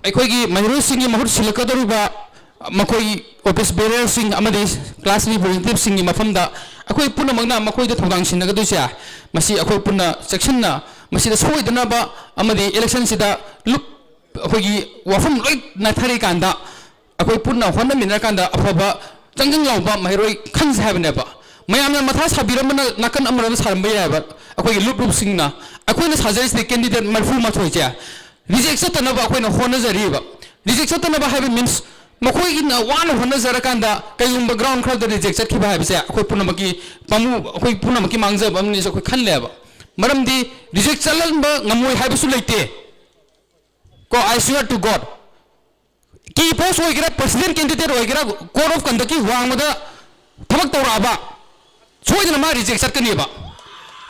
ꯑꯩꯈꯣꯏꯒꯤ ꯃꯍꯩꯔꯣꯏꯁꯤꯡꯒꯤ ꯃꯍꯨꯠ ꯁꯤꯜꯂꯛꯀꯗꯧꯔꯤꯕ ꯃꯈꯣꯏꯒꯤ office ꯕꯦꯔꯤꯌꯔꯁꯤꯡ ꯑꯃꯗꯤ class ꯔꯤꯄ꯭ꯔꯖꯦꯟꯇꯦꯇꯤꯚꯁꯤꯡꯒꯤ ꯃꯐꯝꯗ ꯑꯩꯈꯣꯏ ꯄꯨꯝꯅꯃꯛꯅ ꯃꯈꯣꯏꯗ ꯊꯧꯗꯥꯡ ꯁꯤꯟꯅꯒꯗꯣꯏꯁꯦ ꯃꯁꯤ ꯑꯩꯈꯣꯏ ꯄꯨꯟꯅ ꯆꯦꯛꯁꯤꯟꯅ ꯃꯁꯤꯗ ꯁꯣꯏꯗꯅꯕ ꯑꯃꯗꯤ ꯏꯂꯦꯛꯁꯟꯁꯤꯗ ꯑꯩꯈꯣꯏꯒꯤ ꯋꯥꯐꯝ ꯂꯣꯏ ꯅꯥꯊꯔꯤꯀꯥꯟꯗ ꯑꯩꯈꯣꯏ ꯄꯨꯟꯅ ꯍꯣꯠꯅꯃꯤꯟꯅꯔꯀꯥꯟꯗ ꯑꯐꯕ ꯆꯪꯖꯪ ꯂꯥꯎꯕ ꯃꯍꯩꯔꯣꯏ ꯈꯟꯁꯦ ꯍꯥꯏꯕꯅꯦꯕ ꯃꯌꯥꯝꯅ ꯃꯊꯥ ꯁꯥꯕꯤꯔꯝꯕꯅ ꯅꯥꯀꯟ ꯑꯃꯔꯣꯝꯗ ꯁꯥꯔꯝꯕ ꯌꯥꯏꯕ ꯑꯩꯈꯣꯏꯒꯤ ꯂꯨꯞꯁꯤꯡꯅ ꯑꯩꯈꯣꯏꯅ ꯁꯥꯖꯔꯤꯁꯤꯗꯤ ꯀꯦꯟꯗꯤꯗꯦꯠ 34ꯁꯦ ꯔꯤꯖꯦꯛ ꯆꯠꯇꯅꯕ ꯑꯩꯈꯣꯏꯅ ꯍꯣꯠꯅꯖꯔꯤꯕ ꯔꯤꯖꯦꯛ ꯆꯠꯇꯅꯕ ꯍꯥꯏꯕ ꯃꯤꯟꯁ ꯃꯈꯣꯏꯒꯤꯅ ꯋꯥꯅ ꯍꯣꯠꯅꯖꯔꯀꯥꯟꯗ ꯀꯩꯒꯨꯝꯕ ꯒ꯭ꯔꯥꯎꯟ ꯈꯔꯗ ꯔꯤꯖꯦꯛ ꯆꯠꯈꯤꯕ ꯍꯥꯏꯕꯁꯦ ꯑꯩꯈꯣꯏ ꯄꯨꯝꯅꯃꯛꯀꯤ ꯑꯩꯈꯣꯏ ꯄꯨꯝꯅꯃꯛꯀꯤ ꯃꯥꯡꯖꯕ ꯑꯃꯅꯤꯁꯨ ꯑꯩꯈꯣꯏ ꯈꯜꯂꯦꯕ ꯃꯔꯝꯗꯤ ꯔꯤꯖꯦꯛ ꯆꯠꯍꯟꯕ ꯉꯝꯃꯣꯏ ꯍꯥꯏꯕꯁꯨ ꯂꯩꯇꯦ ꯀꯣ ꯑꯥꯏ ꯁ꯭ꯋꯦꯌꯔ ꯇꯨ ꯒꯣꯗ ꯀꯤ ꯄꯣꯁ ꯑꯣꯏꯒꯦꯔꯥ ꯄ꯭ꯔꯁꯤꯗꯦꯟ ꯀꯦꯟꯗꯤꯗꯦꯠ ꯑꯣꯏꯒꯦꯔꯥ ꯀꯣꯗ ꯑꯣꯐ ꯀꯟꯗꯛꯀꯤ ꯋꯥꯡꯃꯗ ꯊꯕꯛ ꯇꯧꯔꯛꯑꯕ ꯁꯣꯏꯗꯅ ꯃꯥ ꯔꯤꯖꯦꯛ ꯆꯠꯀꯅꯤꯕ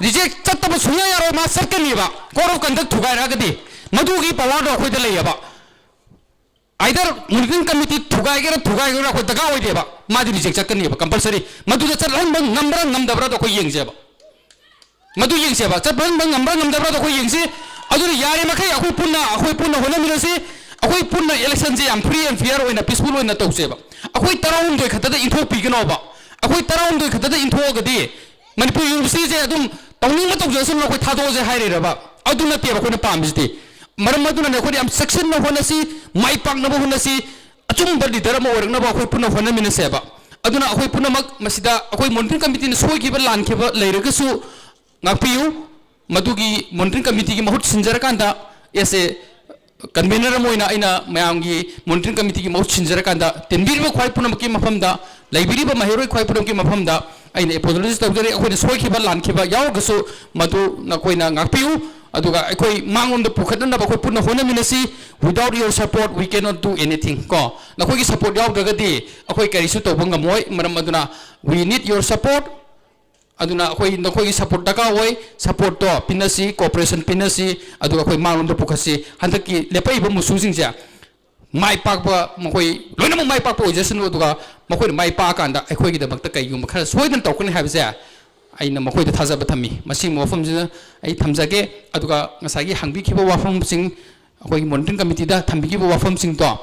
ꯔꯤꯖꯦꯛ ꯆꯠꯇꯕ ꯁꯨꯡꯌꯥ ꯌꯥꯔꯣꯏ ꯃꯥ ꯆꯠꯀꯅꯤꯕ ꯀꯣꯗ ꯑꯣꯐ ꯀꯟꯗꯛ ꯊꯨꯒꯥꯏꯔꯛꯑꯒꯗꯤ ꯃꯗꯨꯒꯤ ꯄꯋꯥꯔꯗꯣ ꯑꯩꯈꯣꯏꯗ ꯂꯩꯌꯦꯕ आइदर मोनिटरिंग कमिटी थुगाइगेरा थुगाइगेरा कोई दगा होइदेबा मादि रिजेक्ट चक्कनीबा कंपलसरी मधुदा चलहन बंग नंबरा नमदबरा तो कोई येंगजेबा मधु येंगसेबा चलहन बंग नंबरा नमदबरा तो कोई येंगसे अदुन यारे मखै अखोय पुन्ना होना मिनसे अखोय पुन्ना इलेक्शन जे याम फ्री एंड फेयर होइना पीसफुल होइना तौसेबा अखोय तराउम दोय खतदा इंथो पिगनोबा अखोय तराउम दोय खतदा इंथोगदि मणिपुर यूनिवर्सिटी जे अदुम तौनिंग तौजसुन अखोय थादोजे हाइरेरबा अदुन ते अखोयना पामजिदि मरम अदुना अखोय याम सेक्शन होनसी माइ पाकनबो होनसी अचुंब लीडर अमा ओरगनबो अखोय पुन्ना होना मिनसेबा अदुना अखोय पुन्नमक मसिदा अखोय मॉनिटरिंग कमिटी ने सोयगिबा लानखिबा लेरगसु ngakpiu madugi monitoring committee gi mahut sinjarakanda ese convener moina aina mayamgi monitoring committee gi mahut sinjarakanda tenbirba khwai punamki mafamda laibiriba mahiroi khwai punamki mafamda aina apologize tawjari akhoi soikiba lankhiba yawgasu madu na koina ngakpiu aduga akhoi mangomda pukhatna ba khoi punna hona minasi without your support we cannot do anything ko na khoi gi support yawdagadi akhoi karisu tawbanga moi maram aduna we need your support aduna akhoi nakoi support daka hoi support to pinasi cooperation pinasi aduga akhoi mangom do pukhasi handaki lepai ba musu singja mai pak ba makoi loina mai pak po jesun aduga makoi mai pa kanda akhoi gi damakta kai yum khara soidan tawkani habse aina makoi da thajaba thami masi mofam jina ai thamjage aduga ngasagi hangbi khiba wafam sing akhoi monitoring committee da thambi gi wafam sing to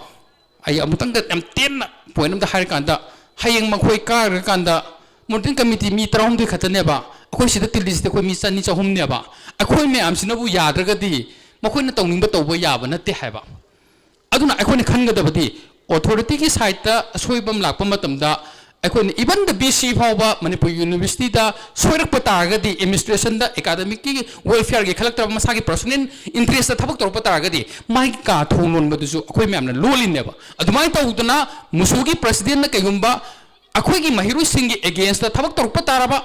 ai amutang da am ten point da har kanda hayeng makoi ka kanda monitoring committee mi traum de khataneba akhoi sida tilis de khoi mi chani chahum neba akhoi me amsina bu yadragadi makoi na tawning ba tawba yaba na te haiba aduna akhoi ne khangadabadi authority ki side ta soibam lakpa matamda akhoi ne even the BC phawba Manipur University da soirak patagadi administration da academic ki welfare ge khalakta masagi personal interest da thabak torpa taragadi mai ka thonglon badusu akhoi me amna lolin neba adumai tawduna musugi president na kayumba अखोगी महिरू सिंह against थबक तौरप तारबा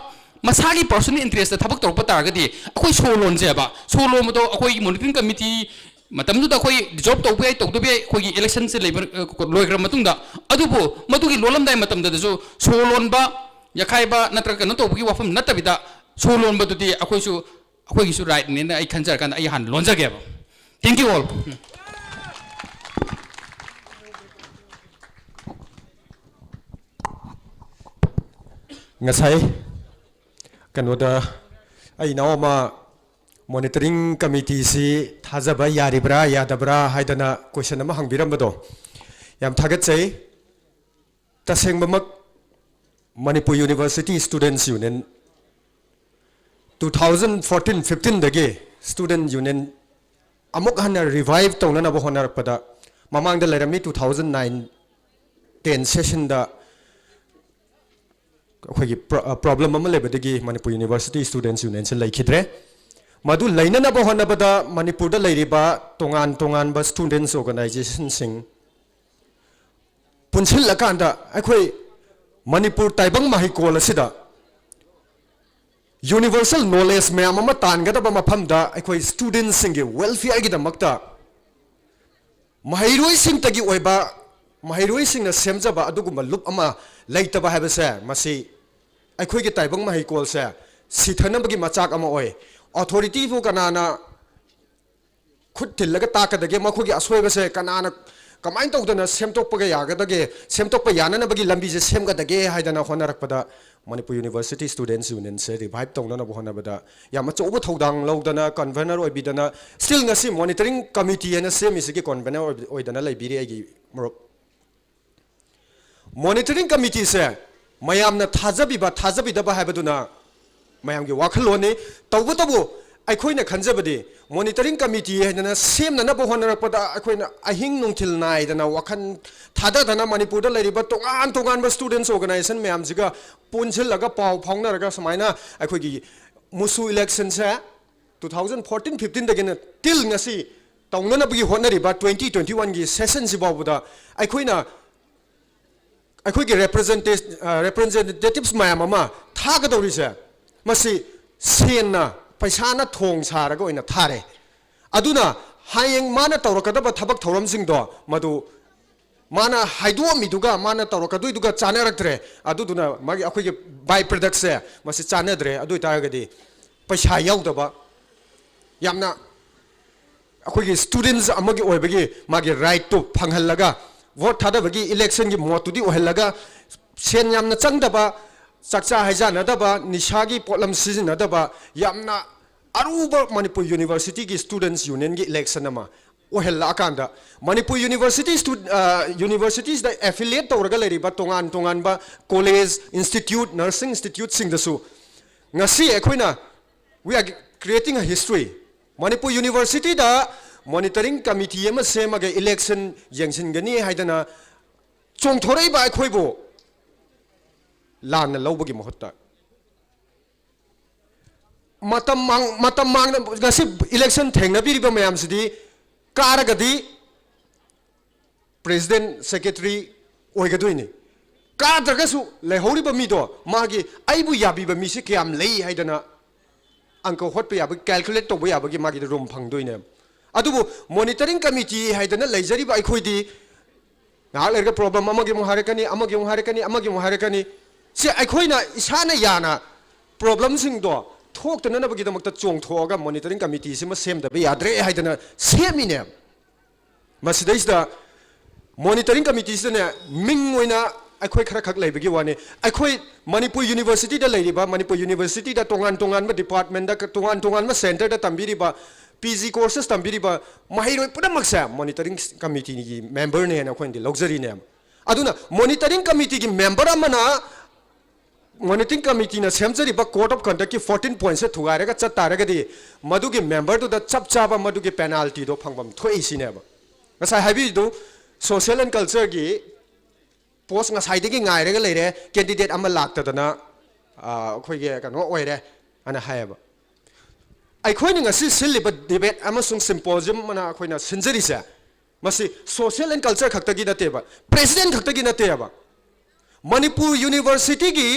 मसागी personal interest थबक तौरप तारगदी अखोई सोलोन जेबा सोलो मतो अखोई मॉनिटरिंग कमिटी मतमदुदा अखोई जॉब तौबे तौदबे अखोई इलेक्शन से लेबर लोइग्र मतुंदा अदुबो मदुगी लोलमदाय मतमददसु सोलोनबा यखाइबा नत्र कनो तौबगी वाफम नतबिदा सोलोनबदुदी अखोइसु अखोइगिसु राइट ने आई खंजर कान आई हान लोनजगेबा thank you all
ngasai kanoda ai nawma monitoring committee si thajaba yaribra yadabra haidana question ama hangbiramado yam thagat chei tasengbamak Manipur University Students Union 2014-15 dage student union amuk hana revive tawna na bohona pada mamang da lerami 2009-10 session da अखोगी problem अमा लेबदगी Manipur university students union से लैखिद्रे मधु लैननब होनबदा मणिपुर दा लैरिबा तोंगान तोंगान बा students organisation सिंग पुनसिल लकांदा अखोई Manipur ताइबंग माहिकोल असिदा universal knowledge ma'am अमा तानगदब मफमदा अखोई students सिंग गे welfare गी दमकता महिरोई सिंग तगी ओइबा महिरोई सिंग न सेमजबा अदुगुम लुप अमा लैतबा हाबसे मसी अखोई के ताइबंग महिकोल से सिथनबगी मचाक अमा ओय अथॉरिटी फु कनाना खुद थिल्लगा ताकदगे मखोगी असोयबसे कनाना कमाइन तौदना सेमटोकपगा यागदगे सेमटोकपा याननबगी लंबी जे सेमगदगे हाइदना होनरकपदा मणिपुर यूनिवर्सिटी स्टूडेंट्स यूनियन से रिवाइव तौनना होनबदा याम अचौब थौदांग लौदना कन्वेनर ओइबिदना स्टिल ngasi मॉनिटरिंग कमिटी एना सेमिसिगी कन्वेनर ओइदना लैबिरि आइगी मरक मॉनिटरिंग कमिटी से मयामना थाजबिदबा हाइबदुना मयामगी वाखलोने तौबतबो अखोइना खंजबदि मॉनिटरिंग कमिटी हैदना सेमननबो होनरकपदा अखोइना अहिंग नुंथिल नाइदना वाखन थाददना मणिपुरदा लैरिबा तोगान स्टूडेंट्स ऑर्गेनाइजेशन मयामजिगा पुनसिलगा पाव फाउनरगा समाइना अखोइगी मुसु इलेक्शन से 2014-15 दगिना टिल ngasi तौननबगी होनरिबा 2021 गी सेशन सिबाबुदा अखोइना अखोइगी रिप्रेजेंटेटिव्स मयाम अमा थागदौरिसे मसी सेना पैसाना थोंग सारगा ओइना थारे अदुना हायेंग माना तौरकदबा थबक थौरमसिंगदो मदु माना हाइदोमिदुगा माना तौरकदुइदुगा चानरक्तरे अदुदुना मागी अखोइगे बाय प्रोडक्ट से मसी चानद्रे अदुइ तारगदि पैसा याउदबा यामना अखोइगे स्टूडेंट्स अमगी ओइबगी मागी राइट टू फंगहलगा वोट थादबगी इलेक्शन की मोतुदी ओहलगा सेन यामना चंगदबा चक्चा हाइजानदबा निशागी पोलम सिजनदबा यामना अरुबा मणिपुर यूनिवर्सिटी की स्टूडेंट्स यूनियन की इलेक्शन अमा ओहलकांदा मणिपुर यूनिवर्सिटीज दा एफिलिएट तौरगा लेरिबा तोंगान कॉलेज इंस्टीट्यूट नर्सिंग इंस्टीट्यूट सिंगदसु ngasi एखोइना we are creating a history Manipur university दा मॉनिटरिंग कमिटी एमा सेमगे इलेक्शन यंगसिनगनी हाइदना चोंथोरैबा अखोइबो लान लौबगी महत्ता मतम मांग ngasi इलेक्शन थेंगनबिरिबा मयामसिदी कारगदी प्रेसिडेंट सेक्रेटरी ओइगदुइनी काद्रगसु लेहौरिबा मिदो मागी आइबु याबिबा मिसे क्याम लई हाइदना अंक होटपे याब कैलकुलेट तौब याबगी मागी रूम फंगदुइने अदुबु मॉनिटरिंग कमिटी हाइदना लेजरिबा अखोइदी नाल लेरगा प्रॉब्लम अमगी मुहारकनी से अखोइना इसाना याना प्रॉब्लम सिंगदो थोक्तननबगी दमक्ता चोंगथोगा मॉनिटरिंग कमिटी सिमा सेमदबे याद्रे हाइदना सेमिने मसिदैसदा मॉनिटरिंग कमिटी सिने मिंग ओइना अखोइ खरा खक लेबगी वाने अखोइ मणिपुर यूनिवर्सिटी दा लेरिबा मणिपुर यूनिवर्सिटी दा तोंगान डिपार्टमेंट दा तोंगान सेंटर दा तंबिरिबा पीजी कोर्सेस तंबिरिबा महिरोइ पुनमक्सा मॉनिटरिंग कमिटी की मेंबर ने ना खोइंदि लग्जरी ने अदुना मॉनिटरिंग कमिटी की मेंबर अमना मॉनिटरिंग कमिटी ना सेमजरिबा कोड ऑफ कंडक्ट की 14 पॉइंट से थुगारेगा चतारगदि मदुगी मेंबर दु दा चप चाबा मदुगी पेनाल्टी दो फंगबम थोइसिनेबा ngasa habidu social and culture gi post ngasai digi ngairega leire candidate ama laktadana khoige kano oire ana hayaba अखोइन ngasi siliba debate amasung symposium mana अखोइना सिंजरी से मसी सोशल एंड कल्चर खक्तगी नतेबा प्रेसिडेंट खक्तगी नतेबा मणिपुर यूनिवर्सिटी की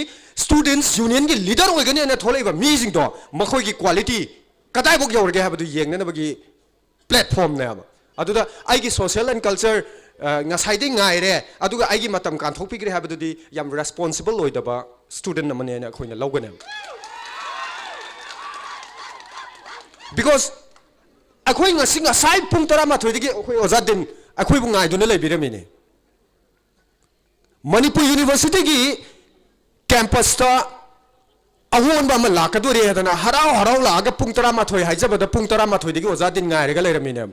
स्टूडेंट्स यूनियन की लीडर ओइगने ने थोलेबा मीजिंग दो मखोइ की क्वालिटी कदाइ बक यौरगे हाबदु येंगनबगी प्लेटफॉर्म ने अदुदा आइगी social and culture ngasai ngaire aduga aigi matam kan thokpigre habadudi yam responsible oidaba student namane na khoina logane because akhoi ngasi ngasai pung tara ma thoidigi akhoi ozadin akhoi bu ngai duna lebiramine manipur university gi campus ta awon ba ma lakadure hadana harau laga pung tara ma thoi haijabada pung tara ma thoidigi ozadin ngaire ga leramine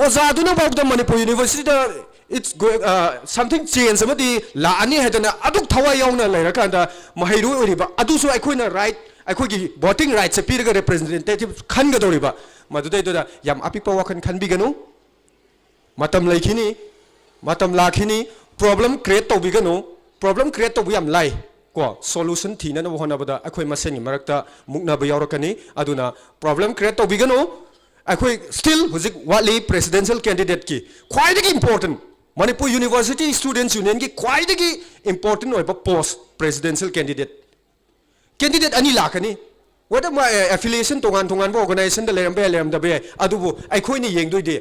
Ozaduna about the Manipur University, it's something change. Somebody la ani hadana aduk thawa yauna lerakanda mahiru oriba adusu akoina right akogi voting rights apirga representative khanga doriba madudai doda yam apipa wakan khan biganu matam laikhini matam lakhini problem create to biganu problem create to yam lai ko solution thina na hona bada akoi maseni marakta mukna ba yaurakani aduna problem create to biganu अखोई still हुजिक वाली presidential candidate की ख्वाइदगी important Manipur university students union की ख्वाइदगी important ओइबा post presidential candidate अनी लाखनी whether my affiliation tongan bo organization da leram da be adubu अखोई नि येंग दुइदे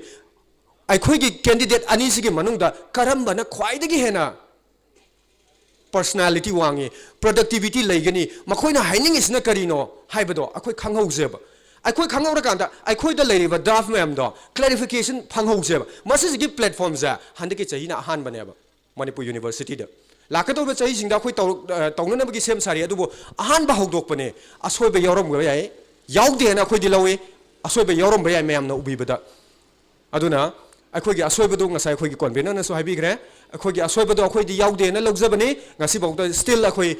अखोई की कैंडिडेट अनी सिगी मनुंग दा करम बना ख्वाइदगी हेना पर्सनालिटी वांगे प्रोडक्टिविटी लेगनी मखोइना हाइनिंग इसना करिनो हाइबदो अखोई खंगहौजेबा ꯑꯩꯈꯣꯏ ꯈꯪꯍꯧꯔꯀꯥꯟꯗ ꯑꯩꯈꯣꯏꯗ ꯂꯩꯔꯤꯕ ꯗ꯭ꯔꯥꯐ ꯃꯌꯥꯝꯗꯣ ꯀ꯭ꯂꯦꯔꯤꯐꯤꯀꯦꯁꯟ ꯐꯪꯍꯧꯁꯦꯕ ꯃꯁꯤꯒꯤ ꯄ꯭ꯂꯦꯠꯐꯣꯝꯁꯦ ꯍꯟꯗꯛꯀꯤ ꯆꯍꯤꯅ ꯑꯍꯥꯟꯕꯅꯦꯕ ꯃꯅꯤꯄꯨꯔ ꯌꯨꯅꯤꯚꯔꯁꯤꯇꯤꯗ ꯂꯥꯛꯀꯗꯧꯔꯤꯕ ꯆꯍꯤꯁꯤꯡꯗ ꯑꯩꯈꯣꯏ ꯇꯧꯅꯅꯕꯒꯤ ꯁꯦꯝ ꯁꯥꯔꯤ ꯑꯗꯨꯕꯨ ꯑꯍꯥꯟꯕ ꯍꯧꯗꯣꯛꯄꯅꯦ ꯑꯁꯣꯏꯕ ꯌꯥꯎꯔꯝꯕ ꯌꯥꯏ ꯌꯥꯎꯗꯦꯅ ꯑꯩꯈꯣꯏꯗꯤ ꯂꯧꯏ ꯑꯁꯣꯏꯕ ꯌꯥꯎꯔꯝꯕ ꯌꯥꯏ ꯃꯌꯥꯝꯅ ꯎꯕꯤꯕꯗ ꯑꯗꯨꯅ ꯑꯩꯈꯣꯏꯒꯤ ꯑꯁꯣꯏꯕꯗꯣ ꯉꯁꯥꯏ ꯑꯩꯈꯣꯏꯒꯤ ꯀꯣꯟꯚꯦꯅꯔꯅꯁꯨ ꯍꯥꯏꯕꯤꯈ꯭ꯔꯦ ꯑꯩꯈꯣꯏꯒꯤ ꯑꯁꯣꯏꯕꯗꯣ ꯑꯩꯈꯣꯏꯗꯤ ꯌꯥꯎꯗꯦꯅ ꯂꯧꯖꯕꯅꯤ ꯉꯁꯤꯐꯥꯎꯗ ꯁ꯭ꯇꯤꯜ ꯑꯩꯈꯣꯏ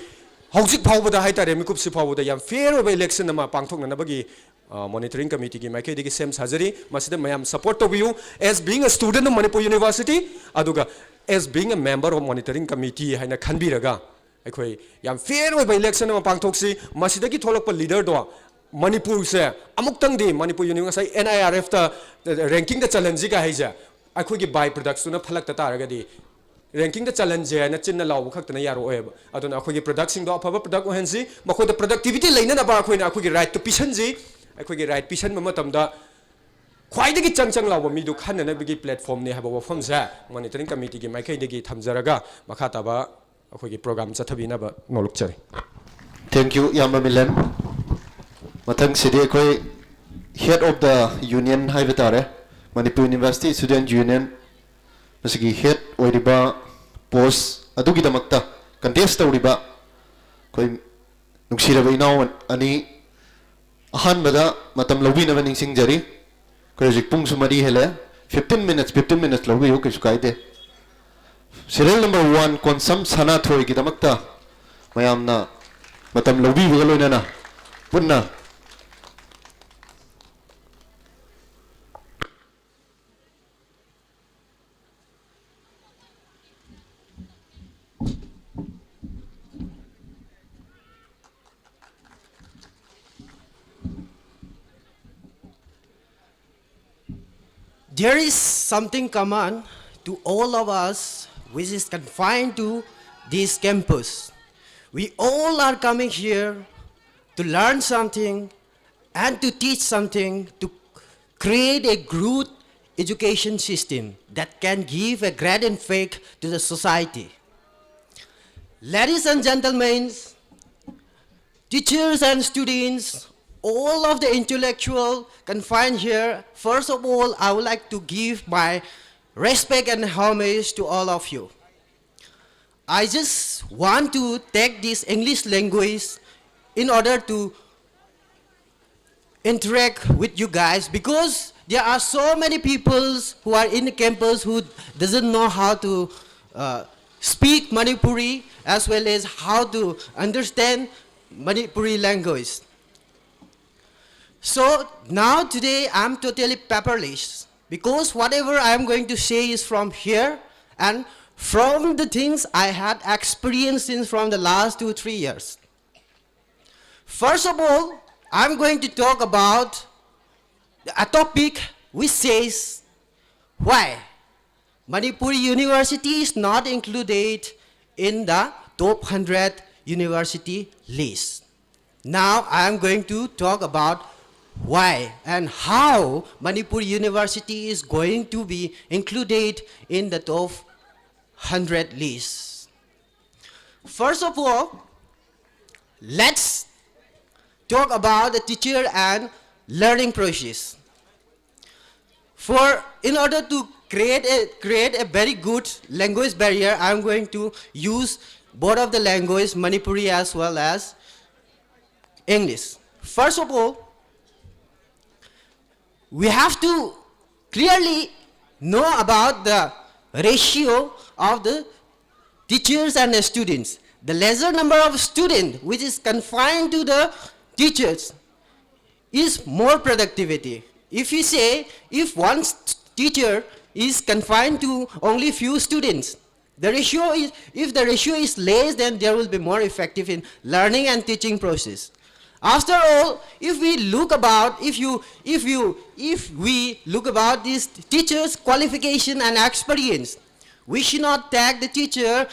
ꯍꯧꯖꯤꯛ ꯐꯥꯎꯕꯗ ꯍꯥꯏꯇꯥꯔꯦ ꯃꯤꯀꯨꯞꯁꯤ ꯐꯥꯎꯕꯗ ꯌꯥꯝ ꯐꯦꯌꯔ ꯑꯣꯏꯕ ꯏꯂꯦꯛꯁꯟ ꯑꯃ ꯄꯥꯡꯊꯣꯛꯅꯅꯕꯒꯤ ꯃꯣꯅꯤꯇꯔꯤꯡ ꯀꯃꯤꯇꯤꯒꯤ ꯃꯥꯏꯀꯩꯗꯒꯤ ꯁꯦꯝ ꯁꯥꯖꯔꯤ ꯃꯁꯤꯗ ꯃꯌꯥꯝ ꯁꯄꯣꯔꯠ ꯇꯧꯕꯤꯌꯨ ꯑꯦꯁ ꯕꯤꯡ ꯑ ꯁ꯭ꯇꯨꯗꯦꯟ ꯑꯣꯐ ꯃꯅꯤꯄꯨꯔ ꯌꯨꯅꯤꯚꯔꯁꯤꯇꯤ ꯑꯗꯨꯒ ꯑꯦꯁ ꯕꯤꯡ ꯑ ꯃꯦꯝꯕꯔ ꯑꯣꯐ ꯃꯣꯅꯤꯇꯔꯤꯡ ꯀꯃꯤꯇꯤ ꯍꯥꯏꯅ ꯈꯟꯕꯤꯔꯒ ꯑꯩꯈꯣꯏ ꯌꯥꯝ ꯐꯦꯌꯔ ꯑꯣꯏꯕ ꯏꯂꯦꯛꯁꯟ ꯑꯃ ꯄꯥꯡꯊꯣꯛꯁꯤ ꯃꯁꯤꯗꯒꯤ ꯊꯣꯛꯂꯛꯄ ꯂꯤꯗꯔꯗꯣ ꯃꯅꯤꯄꯨꯔꯁꯦ ꯑꯃꯨꯛꯇꯪꯗꯤ ꯃꯅꯤꯄꯨꯔ ꯉꯁꯥꯏ NIRFꯇ ꯔꯦꯡꯀꯤꯡꯗ ꯆꯜꯍꯟꯁꯤꯒ ꯍꯥꯏꯁꯦ ꯑꯩꯈꯣꯏꯒꯤ ꯕꯥꯏ ꯄ꯭ꯔꯗꯛꯇꯨꯅ ꯐꯠꯂꯛꯇ ꯇꯥꯔꯒꯗꯤ ꯔꯦꯡꯀꯤꯡꯗ ꯆꯜꯍꯟꯁꯦ ꯍꯥꯏꯅ ꯆꯤꯟꯅ ꯂꯥꯎꯕ ꯈꯛꯇꯅ ꯌꯥꯔꯛꯑꯣꯏꯕ ꯑꯗꯨꯅ ꯑꯩꯈꯣꯏꯒꯤ ꯄ꯭ꯔꯗꯛꯁꯤꯡꯗꯣ ꯑꯐꯕ ꯄ꯭ꯔꯗꯛ ꯑꯣꯏꯍꯟꯁꯤ ꯃꯈꯣꯏꯗ ꯄ꯭ꯔꯗꯛꯇꯤꯕꯤꯇꯤ ꯂꯩꯅꯅꯕ ꯑꯩꯈꯣꯏꯅ ꯑꯩꯈꯣꯏꯒꯤ ꯔꯥꯏꯠꯇꯨ ꯄꯤꯁꯟꯁꯤ ꯑꯩꯈꯣꯏꯒꯤ ꯔꯥꯏꯠ ꯄꯤꯁꯟꯕ ꯃꯇꯝꯗ ꯈ꯭ꯋꯥꯏꯗꯒꯤ ꯆꯪ ꯂꯥꯎꯕ ꯃꯤꯗꯨ ꯈꯟꯅꯅꯕꯒꯤ ꯄ꯭ꯂꯦꯠꯐꯣꯝꯅꯤ ꯍꯥꯏꯕ ꯋꯥꯐꯝꯁꯦ ꯃꯣꯅꯤꯇꯔꯤꯡ ꯀꯃꯤꯇꯤꯒꯤ ꯃꯥꯏꯀꯩꯗꯒꯤ ꯊꯝꯖꯔꯒ ꯃꯈꯥ ꯇꯥꯕ ꯑꯩꯈꯣꯏꯒꯤ ꯄ꯭ꯔꯣꯒ꯭ꯔꯥꯝ ꯆꯠꯊꯕꯤꯅꯕ ꯅꯣꯛꯆꯔꯤ
ꯊꯦꯡꯛ ꯌꯨ ꯌꯥꯝꯕ ꯃꯤꯂꯟ ꯃꯊꯪꯁꯤꯗꯤ ꯑꯩꯈꯣꯏ ꯍꯦꯗ ꯑꯣꯐ ꯗ ꯌꯨꯅꯤꯌꯟ ꯍꯥꯏꯕ ꯇꯥꯔꯦ ꯃꯅꯤꯄꯨꯔ ꯌꯨꯅꯤꯚꯔꯁꯤꯇꯤ ꯁ꯭ꯇꯨꯗꯦꯟ ꯌꯨꯅꯤꯌꯟ ꯃꯁꯤꯒꯤ ꯍꯦꯗ ꯑꯣꯏꯔꯤꯕ ꯄꯣꯁ ꯑꯗꯨꯒꯤꯗꯃꯛꯇ ꯀꯟꯇꯦꯁ ꯇꯧꯔꯤꯕ ꯑꯩꯈꯣꯏ ꯅꯨꯡꯁꯤꯔꯕ ꯏꯅꯥꯎ ꯑꯅꯤ ꯑꯍꯥꯟꯕꯗ ꯃꯇꯝ ꯂꯧꯕꯤꯅꯕ ꯅꯤꯡꯁꯤꯡꯖꯔꯤ ꯑꯩꯈꯣꯏ ꯍꯧꯖꯤꯛ ꯄꯨꯡꯁꯨ 3 ꯍꯦꯜꯂꯦ 15 minutes ꯂꯧꯕꯤꯌꯨ ꯀꯩꯁꯨ ꯀꯥꯏꯗꯦ ꯁꯤꯔꯤꯌꯦꯜ ꯅꯝꯕꯔ 1 ꯀꯣꯟꯁꯝ ꯁꯅꯥꯊꯣꯏꯒꯤꯗꯃꯛꯇ ꯃꯌꯥꯝꯅ ꯃꯇꯝ ꯂꯧꯕꯤꯕꯒ ꯂꯣꯏꯅꯅ ꯄꯨꯟꯅ
There is something common to all of us which is confined to this campus. We all are coming here to learn something and to teach something to create a good education system that can give a great impact to the society. Ladies and gentlemen, teachers and students, all of the intellectual confined here, first of all, I would like to give my respect and homage to all of you. I just want to take this English language in order to interact with you guys because there are so many people who are in the campus who doesn't know how to speak Manipuri as well as how to understand Manipuri language. So now today I'm totally paperless because whatever I'm going to say is from here and from the things I had experienced in from the last 2-3 years. First of all, I'm going to talk about a topic which says why Manipuri University is not included in the top 100 university list. Now I'm going to talk about why and how Manipur University is going to be included in the top 100 list. First of all, let's talk about the teacher and learning process. In order to create a very good language barrier, I'm going to use both of the language, Manipuri as well as English. First of all, we have to clearly know about the ratio of the teachers and the students. The lesser number of students which is confined to the teachers is more productivity. If you say, if one teacher is confined to only few students, the ratio is, if the ratio is less, then there will be more effective in learning and teaching process. After all, if we look about this teacher's qualification and experience, we should not tag the teacher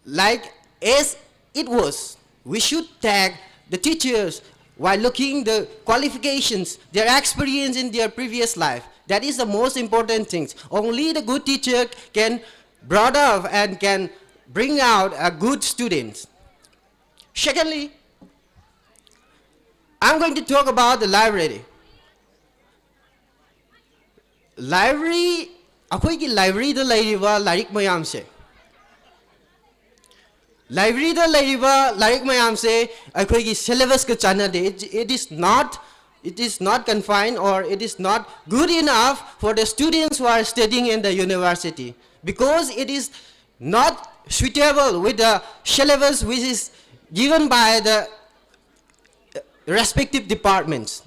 like as it was. We should tag the teachers while looking the qualifications, their experience in their previous life. That is the most important thing. Only the good teacher can brought up and can bring out a good student. Secondly, I'm going to talk about the library. library akhoi gi library da lairiba larik mayam se library da lairiba larik mayam se akhoi gi syllabus ka chana de it is not confined or it is not good enough for the students who are studying in the university, because it is not suitable with the syllabus which is given by the respective departments.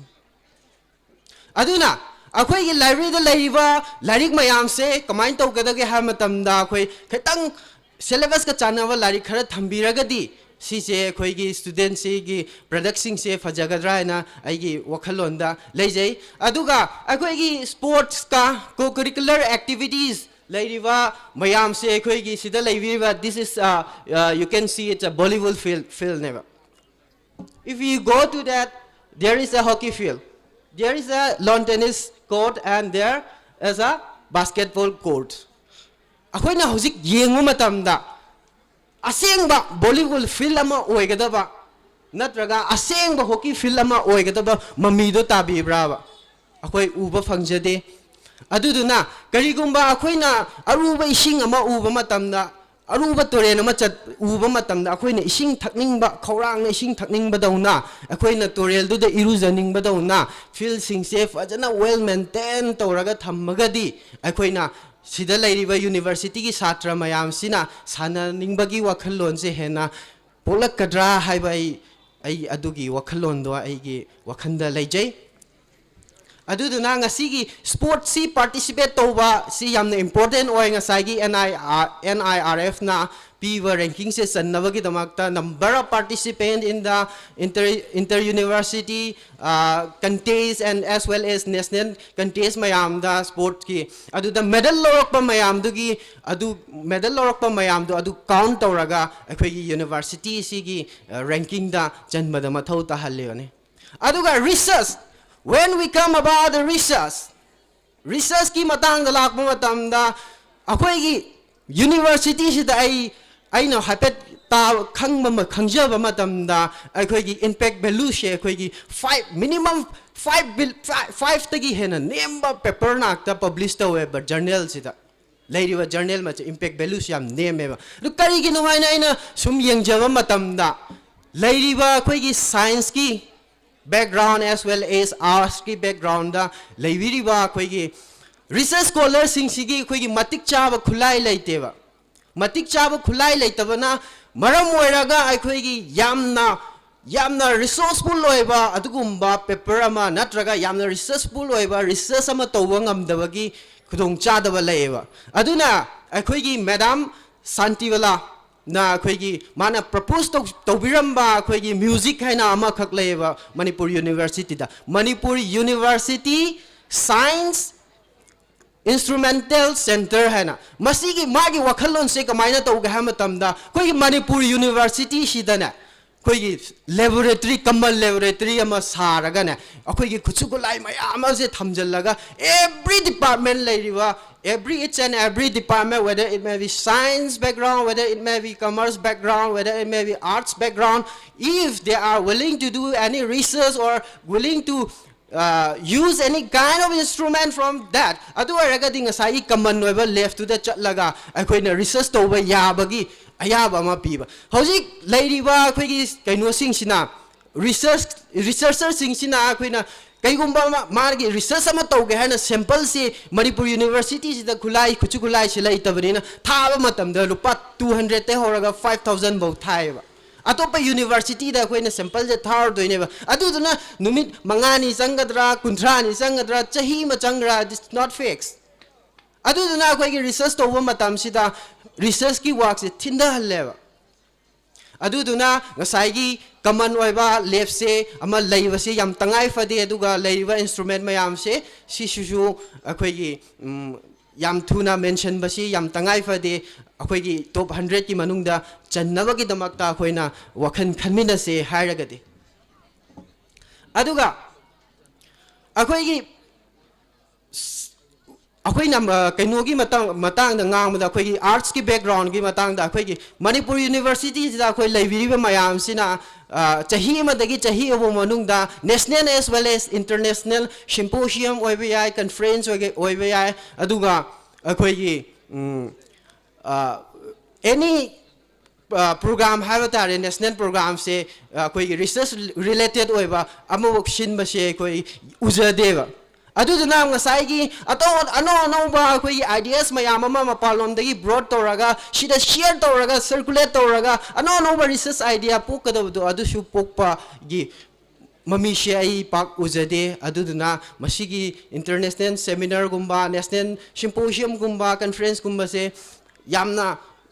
Aduna akhoi gi library da lairiba larik mayam se kamain to kadage ha matam da akhoi khetang syllabus ka chanaba larik khara thambiragadi sise akhoi gi student se gi product sing se fajagadra na ai gi wakhalon da leijai. Aduga akhoi gi sports ka co-curricular activities lairiba mayam se akhoi gi sida lairiba, this is you can see it's a Bollywood field never. If you go to that, there is a hockey field, there is a lawn tennis court, and there is a basketball court. Akhoi na hojik yengu matam da asengba Bollywood field ama oigadaba natraga asengba hockey field ama oigadaba mamido tabi brava akhoi uba fangjade. Aduduna karigumba akhoi na aruba ising ama uba matamda aruba toren ama chat uba matamda akhoi na ising thakningba khorang na ising thakningba dauna akhoi na torel du da irujaning ba dauna field sing safe ajana well maintained toraga thammagadi akhoi na sida lairiba university gi satra mayam sina sana ningbagi wakhalon se hena polak kadra haiba ai adugi wakhalon do ai gi wakhanda leijai. Aduduna ngasigi sport si participate toba si yamna important oi ngasagi NIRF na piwa ranking se sannabagi damakta number of participant in the inter-university contest and as well as national contest mayam da sport ki adu da medal lorok pa mayam du gi adu medal lorok pa mayam du adu count toraga akhoi gi university si gi ranking da janma da mathau ta halle ne. Adu ga research, when we come about the research ki matang da lak ma matam da akhoi gi university si da ai no hapet ta khangba khangjaba matam da akhoi gi impact value she akhoi gi 5 minimum 5 tagi hena nemba paper nak ta publish to web journal si da lairiba journal ma impact value yam neme ba lu kari gi no haina ina sum yengjaba matam da lairiba akhoi gi science ki background as well as arts ki background da lairiba akhoi gi research scholar sing sigi akhoi gi matik chaba khulai laiteba matik chaba khulai laitabana maram oiraga akhoi gi yamna resourceful loiba adugumba paper ama natraga yamna researchful loiba research ama towa ngamdabagi khudong chadaba laiba. Aduna akhoi gi madam santiwala na akhoi gi mana propose tobiramba akhoi gi music haina ama khak laiba Manipur University da Manipur University Science Instrumental Center haina masigi magi wakhalon se kamaina tawga hamatamda koi Manipur University sidana koi laboratory kamal laboratory ama saraga ne akoi gi khuchukulai mayam se thamjallaga every department lairiba each and every department, whether it may be science background, whether it may be commerce background, whether it may be arts background, if they are willing to do any research or willing to use any kind of instrument from that, adu aragading asai common level left to the chatlaga akoina research to ba yabagi ayaba ma piba hojik lairiba akoigi kaino sing sina researcher sing sina akoina kaigumba margi research ama tawge hana sample se Manipur University sida khulai khuchukulai se laitabani na thaba matam da lupa 200 te horaga 5000 bau thaiba atopa university da koina sample je thar doine ba aduduna numit mangani sangadra kuntrani sangadra chahi ma changra, this is not fixed. Aduduna koi research to matam sida research ki work se thinda haleba aduduna ngasai gi common oiba left se ama leiba se yam tangai fade aduga leiba instrument mayam se sishu akoi gi yam thuna mention basi yam tangai fade akoi gi top 100 ki manungda channaba gi damakta akoina wakhan khanmina se hairagadi aduga akoi gi अखोइना कइनोगी मतंग ngang अखोइगी arts की background की मतंग अखोइगी Manipur university सिदा अखोइ लैबिरिबा मयाम सिना चाही अमदगी चाही अबो मनुंगदा national as well as international symposium ओइबे याय कॉन्फ्रेंस ओइबे याय अदुगा अखोइगी एनी प्रोग्राम है तारे नेशनल प्रोग्राम से कोई रिसर्च रिलेटेड होइबा अमबो सिनबसे कोई उजदेबा अदुदना ngसाइगी अतो अनो अनोबा कोई आइडियास मयाम अमा मपालोंदगी ब्रॉड तौरगा सिदा शेयर तौरगा सर्कुलेट तौरगा अनो अनोबा रिसर्च आइडिया पोकदबदो अदुसु पोकपा गी ममीशे आई पाक उजदे अदुदना मसिगी इंटरनेशनल सेमिनार गुम्बा नेशनल सिम्पोसियम गुम्बा कॉन्फ्रेंस गुम्बा से यामना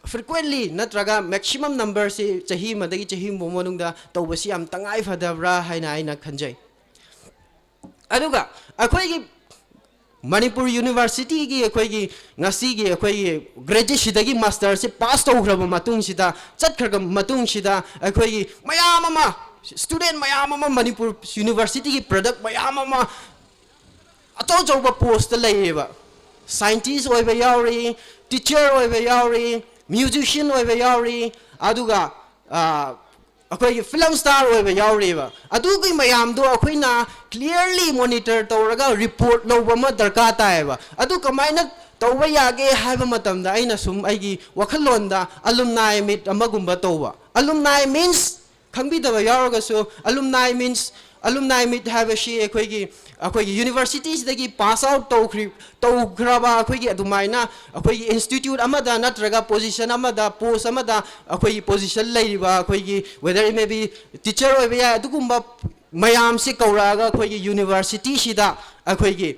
frequently natraga maximum number se chahi madagi chahi momonungda tawbasi am tangai fadabra haina aina khanjai aduga akhoi gi Manipur University gi akhoi gi ngasi gi akhoi gi graduate dagi master se pass tawgraba matung sida chatkhraga matung sida akhoi gi mayam ama student mayam ama Manipur University gi product mayam ama ato chawba post laiba scientist oiba yauri teacher oiba yauri musician oiba yauri aduga अखोई film star ओइबा यावरेबा अदुगी मयाम दो अखोइना clearly monitor तौरगा report लौबा म दरकार ताएबा अदु कमाइना तौबा यागे हाइबा मतमदा आइना सुम आइगी वखलोंदा alumni meet अमगुम्बा तौबा alumni means खंगबिदबा यावरगासु alumni means alumni meet हाइबाशी अखोइगी यूनिवर्सिटीज दगी पास आउट तौख्रबा अखोइगी अदुमाइना अखोइगी इंस्टीट्यूट अमदा नत्रगा पोजीशन अमदा पोस्ट अमदा अखोइगी पोजीशन लैरिबा अखोइगी whether it may be teacher ओइबा या अदुगुम्बा मयाम से कौरागा अखोइगी यूनिवर्सिटी सिदा अखोइगी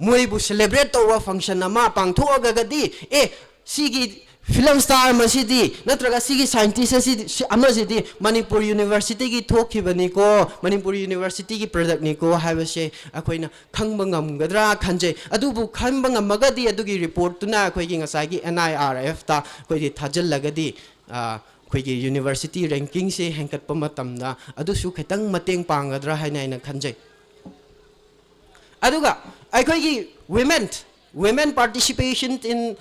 मोइबु सेलिब्रेट तौवा फंक्शन अमा पांगथोगगदी ए सिगी फिल्म स्टार मसीदी नत्रगा सिगी साइंटिस्ट अमसीदी मणिपुर यूनिवर्सिटी की थोखिबनिको मणिपुर यूनिवर्सिटी की प्रोडक्ट निको हाइबसे अखोइना खंगबा ngamgadra खंजे अदुबु खंबा ngamagadi अदुगी रिपोर्ट तुना अखोइगी ngसागी NIRF ता कोइगी थाजलगदी अखोइगी यूनिवर्सिटी रैंकिंग से हेंकटपा मतमदा अदुसु खतंग मतेंग पांगद्रा हाइना खंजे अदुगा अखोइगी women participation in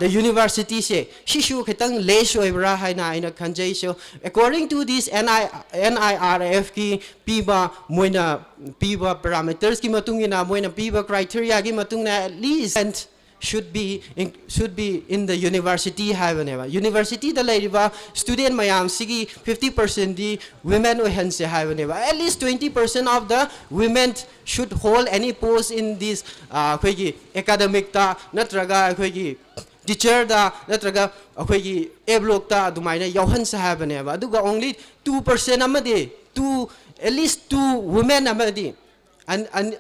the university se shishu khitang less oibra haina aina khanjai so according to this NIRF ki piba moina piba parameters ki matungina moina piba criteria ki matungna at least should be in the university haveneva university da laiba student mayam sigi 50% di women ohense haveneva at least 20% of the women should hold any post in this khoigi academic ta natraga khoigi teacher da natraga khoigi a block ta dumaina yohan sa haveneva aduga only 2% amadi at least 2 women amadi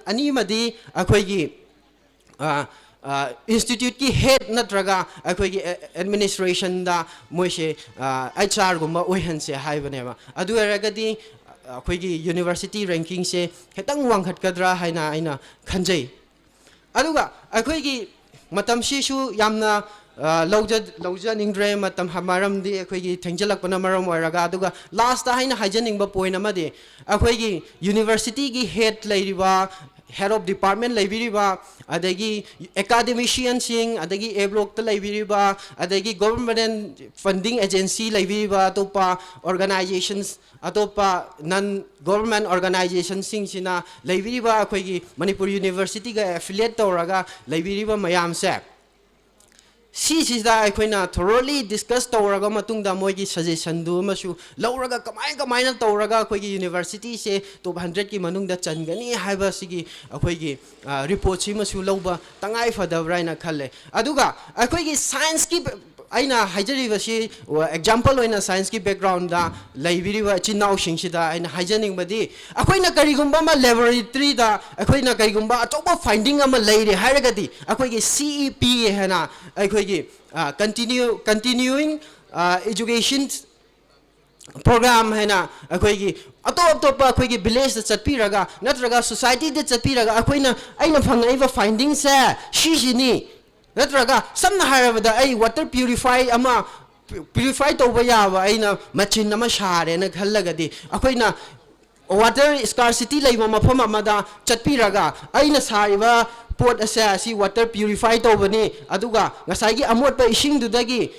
ani madi khoigi institute की head नत्रगा अखोगी administration दा मोइसे HR गुम्बा ओहन से हाइबनेबा अदु एरगदी अखोगी university ranking से खतंग वांगखटकद्रा हाइना आइना खंजै अदुगा अखोगी मतम सिसु यामना लौजा निंग्रे मतम हमारम दि अखोगी थेंजलकपना मरम ओरगा अदुगा लास्ट हाइना हाइजनिंगबा पॉइंट अमदि अखोगी university की head लैरिबा head of department laibiriba adagi academician sing adagi a block ta laibiriba adagi government funding agency laibiriba atopa organizations atopa non government organizations sing sina laibiriba akoigi Manipur University ga affiliate tawraga laibiriba mayam se si da akoina thoroughly discuss tawraga matungda moigi suggestion du masu lauraga kamai na tawraga akoigi university se top 100 ki manungda changani haiba sigi akoigi report si masu lauba tangai fadabra na khalle aduga akoigi science ki aina hajariba si example oina science ki background da laibiriba chinau singsida aina hajaning badi akoina karigumba ma laboratory da akoina karigumba atoba finding ama laire hairagadi akoigi CEP hena akoigi continuing education program hena akoigi atop akoigi village da chatpiraga natraga society da chatpiraga akoina aina phangaiba findings se shijini natraga samna harabada ai water purify tawba yaba aina machine ama share na khallagadi akoina water scarcity laiba mafam amada chatpiraga aina sariba pot asa si water purify tawbani aduga ngasai gi amot pa ising dudagi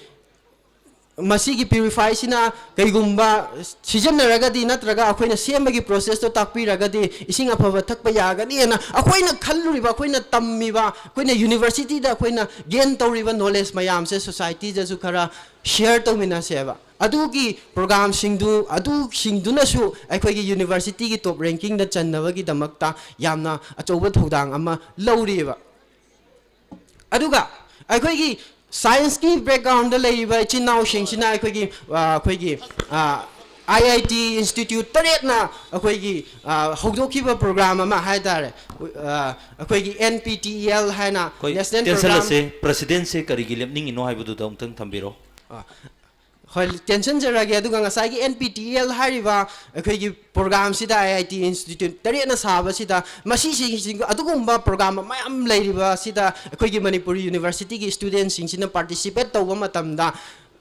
masigi purify sina kaigumba season ragadi natraga akoina sembagi process to takpi ragadi ising afaba thakpa yagani na akoina khalluriba akoina tammiba akoina university da akoina gain tawriba knowledge mayam se society da su khara share tawmina seba adugi program singdu adu singduna su akoigi university gi top ranking da channabagi damakta yamna achoba thodang ama lawriba aduga akoigi science की background ले इबा Chenab शिंगसिना अखोगी IIT institute Taret ना अखोगी होगदोखिबा programme अमा हाय तारे अखोगी NPTEL है ना
national program से president से करिगी लेमनिंग इनो हाइबदु दमतंग थंबिरो
हल टेंशन जरा गया दुगा ngasai gi NPTEL hariba अखोगी program sida IIT institute Taret ना साबा सिदा मसी सिंग अदुगुम्बा program mayam leiriba sida अखोगी Manipur university gi students singsina participate tawba matamda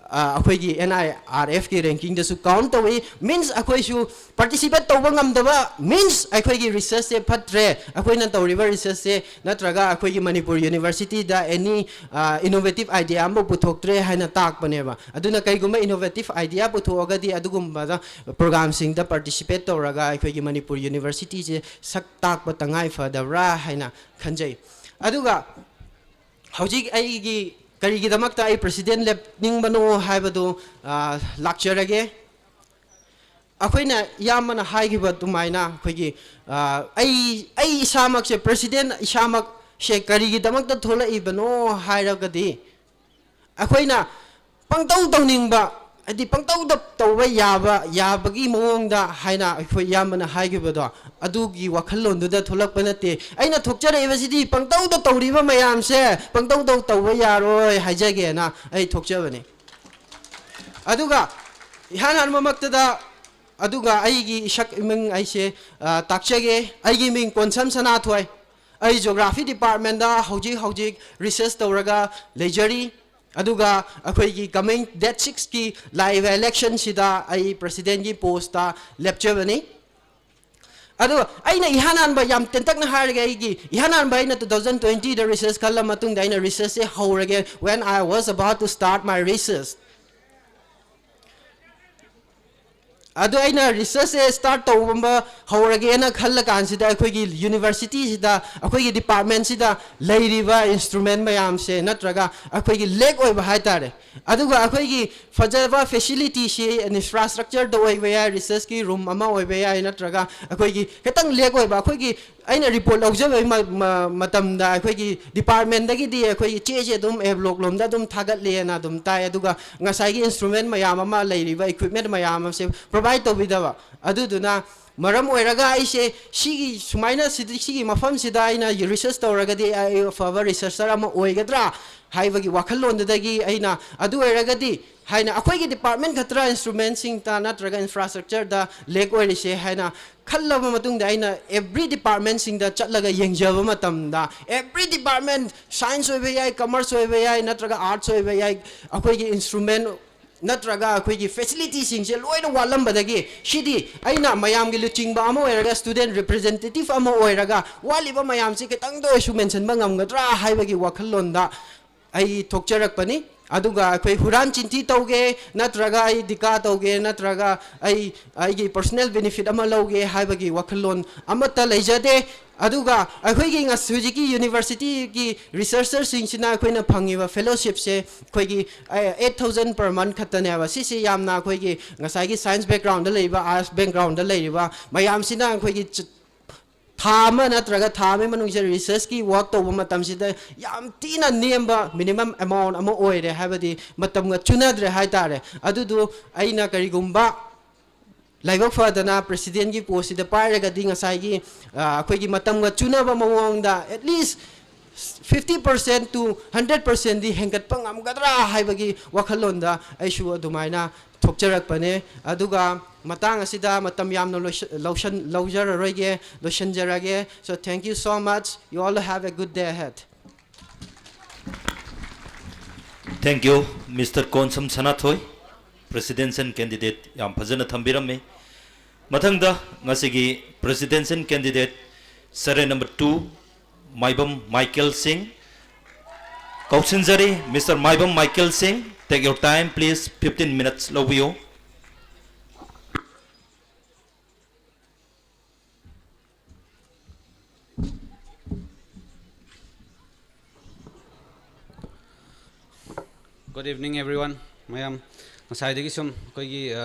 अखोगी NIRF की ranking दसु count तवे means अखोई सु participate तवबा ngamdaba means अखोगी research से फत्रे अखोई न तवरिबा research से नत्रगा अखोगी Manipur university दा any innovative idea अमो पुथोक्त्रे हाइना ताक बनेबा अदुना कईगुम्बा innovative idea पुथोगदी अदुगुम्बा दा program सिंग दा participate तवरगा अखोगी Manipur university से sak ताक बतंगाई फदबरा हाइना खंजै अदुगा हौजिक आईगी करीगिदमक्ता आई प्रेसिडेंट लेप निंगबनो हाइबदो लाक्चरगे अखोइना यामना हाइगिबा तुमाइना अखोइगी आई इसामक से प्रेसिडेंट इसामक से करीगिदमक्ता थोलाइबनो हाइरगदी अखोइना पंगतौ तौनिंगबा अदि पंगतौ तौबा याबगी मोंगदा हाइना अखोइ यामना हाइगिबदो अदुगी वखल्लोंदुदा थोलकपा नते अइना थोकचरेबसिदी पंगतौ तौरिबा मयाम से पंगतौ तौबा यारोय हाइजगेना अइ थोकचबने अदुगा इहान हनमक्तदा अदुगा अइगी इशक इमिंग अइसे ताकचगे अइगी मिंग कोनसम सनाथोय अइ जियोग्राफी डिपार्टमेंट दा हौजिक रिसर्च तौरगा लेजरी अदुगा अखोइगी कमिंग डेट 6 की लाइव इलेक्शन सिदा अइ प्रेसिडेंट की पोस्ट ता लेप्चबनी अदो अइना इहानान बा याम तेंतकना हारगे अइगी इहानान बा इन 2020 द रिसर्च कल्ला मतुंग दा इन रिसर्च से हौरगे when I was about to start my research अदो अइना रिसर्च से स्टार्ट तौबा हौरगे ना खल्ला कानसिदा अखोइगी यूनिवर्सिटी सिदा अखोइगी डिपार्टमेंट सिदा लेरिबा इंस्ट्रूमेंट मयाम से नत्रगा अखोइगी लेक ओइबा हाइतारे अदुगा अखोइगी फजबा फैसिलिटी से इंफ्रास्ट्रक्चर दो ओइबा या रिसर्च की रूम अमा ओइबा या नत्रगा अखोइगी खतंग लेक ओइबा अखोइगी अइना रिपोर्ट लौजबे मतमदा अखोइगी डिपार्टमेंट दगी दी अखोइगी चेजे दुम एब्लॉक लोमदा दुम थागतलेना दुम ताय अदुगा ngasai इंस्ट्रूमेंट मयाम अमा लेरिबा इक्विपमेंट मयाम से प्रोवाइड तौबिदबा अदुदुना मरम ओइरगा आइसे सिगी सुमाइना सिगी मफम सिदा आइना रिसर्च तौरगदी आई फवर रिसर्चर अमा ओइगद्रा हाइबगी वाखल्लोंदगी आइना अदु ओइरगदी हाइना अखोइगी डिपार्टमेंट खतरा इंस्ट्रूमेंट सिंग ता नत्रगा इंफ्रास्ट्रक्चर दा लेक ओइरिसे हाइना खल्लबा मतुंग आइना एवरी डिपार्टमेंट सिंग दा चटलगा यंगजबा मतमदा एवरी डिपार्टमेंट साइंस ओइबे याय कॉमर्स ओइबे याय नत्रगा आर्ट्स ओइबे याय अखोइगी इंस्ट्रूमेंट नत्रगा अखोइगी फैसिलिटी सिंगसे लोइना वालंबदगी सिदी आइना मयाम गी लुचिंगबा अमा ओइरगा स्टूडेंट रिप्रेजेंटेटिव अमा ओइरगा वालिबा मयाम से केतंग दो सु मेंशन बंगमगद्रा हाइबगी वखल्लोंदा आई थोकचरकपनी अदुगा अखोइ हुरान चिंती तौगे नत्रगा आई दिका तौगे नत्रगा आई पर्सनल बेनिफिट अमा लौगे हाइबगी वखल्लोन अमता लेजदे अदुगा अखोइगी हुजिकी यूनिवर्सिटी की रिसर्चर सिंगसिना अखोइना फंगिबा फेलोशिप से अखोइगी 8000 पर मंथ खतनेबा सिसी यामना अखोइगी ngasai साइंस बैकग्राउंड लेबा आर्ट्स बैकग्राउंड लेबा मयामसिना अखोइगी थामा नत्रगा थामे मनुंग रिसर्च की वर्क तौबा मतमसिदा याम तीना नेमबा मिनिमम अमाउंट अमा ओइरे हाबदी मतमगा चुनाद्रे हाइतारे अदुदु आइना करिगुम्बा लाइबक फदना प्रेसिडेंट की पोस्ट द पाइरगदी ngasai अखोइगी मतमगा चुनाबा मवंगदा एटलीस्ट 50% to 100% दी हेंगतपा ngamgadra हाइबगी वखलोंदा आइसु अदुमाइना थोकचरकपने अदुगा matang asida matam yamno lojararoige loshanjarage so thank you so much you all have a good day ahead
thank you Mr. Konsam Sanathoi presidential candidate yam phajana thambiramme mathangda ngasigi presidential candidate sare number 2 Maibam Michael Singh. Kausinjari, Mr. Maibam Michael Singh, take your time, please. 15 minutes, Lovio.
Good evening, everyone. Mayam, masayadagi sum koigi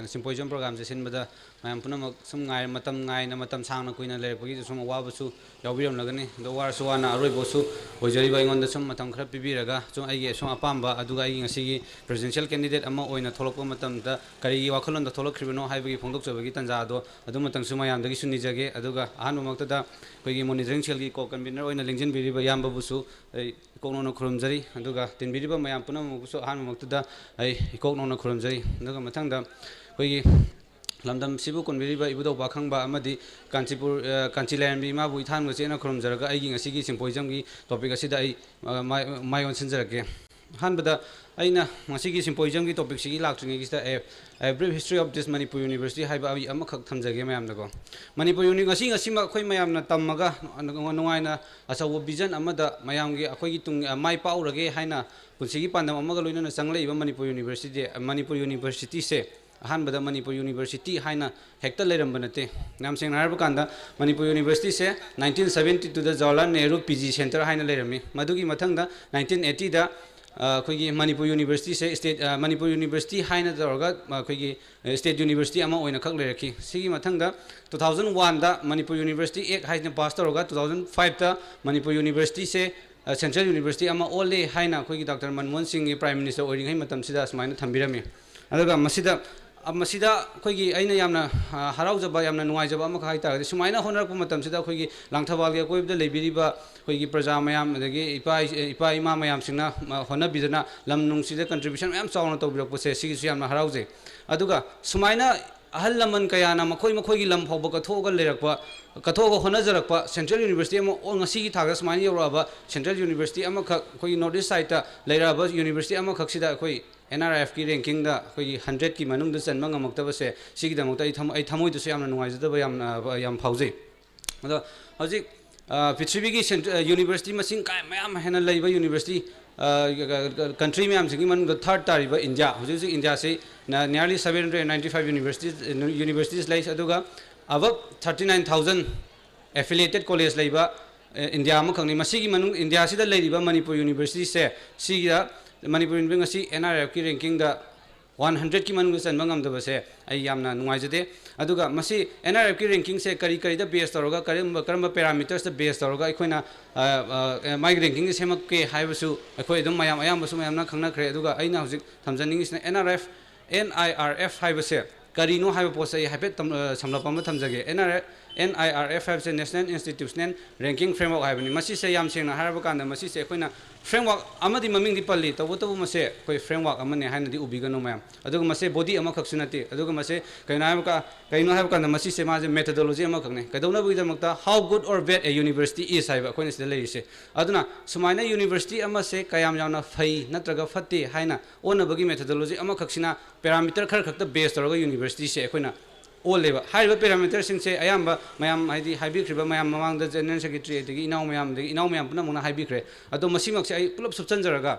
symposium program se sinbada mayam punam sum ngai na matam sang na kuina le pagi sum wabasu yawiram lagani do war suwana aroi bosu ojari ba ingon da sum matam khara pibiraga sum aigi sum apamba aduga aigi ngasi presidential candidate ama oina tholokpa matam da kari wakhalon da tholokhribano haibagi phongdok chabagi tanja do adu matang sum mayam dagi sunni jage aduga ahanu makta da koigi monitoring cell gi co convener oina lingjin biriba yamba busu ikokno khurumjari aduga tinbiriba mayam punam busu ahanu makta da ai ikokno khurumjari aduga matang da koigi lamdam sibu konbiriba ibudo bakhangba amadi kanchipur kanchilan bi ma bui than ngachena khrum jaraga ai gi ngasi gi symposium gi topic asida ai mai on sinjarage hanbada aina ngasi gi symposium gi topic sigi laktringi gi a brief history of this Manipur University haiba abi amakhak thamjage mayam nago Manipur University ngasi ma khoi mayam na tammaga nungaina asawo vision amada mayam gi akhoi gi tung mai paurage haina punsigi pandam amaga loina changlei ba Manipur University se ahanbada Manipur University haina hekta leiram banate nam seng narba kanda Manipur University se 1972 da Jawaharlal Nehru PG Center haina leirami madugi mathangda 1980 da koigi Manipur University se state Manipur University haina dorga koigi state university ama oina khak leiraki sigi mathangda 2001 da Manipur University ek haina pass dorga 2005 da Manipur University se Central University ama ole haina koigi Dr. Manmohan Singh prime minister oiring hai matam sida smaina thambirami adaga masida masida koigi aina yamna haraujaba yamna nuaijaba ama khai ta sumaina honarakpa matam sida koigi langthabal ge koibda leibiriba koigi praja mayam adagi ipa ima mayam singna hona bidana lamnung sida contribution mayam chawna tawbirakpa se sigi su yamna harauje aduga sumaina ahal laman kayana makhoi gi lam phawba kathoga lerakpa kathoga honajarakpa Central University ama ngasi gi thaga sumaina yoraba Central University ama khoi north east side ta leiraba university ama khaksida khoi NRF ki ranking da koi 100 ki manung da chanma ngamakta se sigi da mokta ai thamoi du se yamna nuaijada ba yam phauji ado hojik Prithvi ki university masing kai mayam hena leiba university country mayam sigi man the third tariba India hojik India se nearly 795 universities lai aduga above 39000 affiliated college leiba India ma khangni masigi manung India sida leiba Manipur University se sigi da Manipur University NRF ki ranking da 100 ki manung san mangam da se ai yamna nuaijade aduga masi NRF ki ranking se kari da base toroga karamba parameters da base toroga ikoina my ranking se mak ke haibasu akoi dum mayam ayam basu mayam na khangna khre aduga aina hojik thamjaning is NRF NIRF haibase kari no haiba posai haibet samlapa ma thamjage NIRF have National Institutional Ranking Framework haibani masi se yam sengna haraba kanda masi se koina framework amadi maming di palli tabu mase koi framework amane haina di ubigano mayam aduga mase body ama khaksunati aduga mase kaina haiba kanda masi se ma methodology ama khakne kadona bugida makta how good or bad a university is haiba koina se lei se aduna sumaina university ama se kayam yauna phai natraga fatti haina ona bagi methodology ama khaksina parameter khar khakta base toroga university se koina all level high parameters sing say ayamba mayam haidi hybrid kriba mayam mamang da general secretary degi inaw mayam puna muna hybrid kre ado masimak se ay pulop subchanjaraga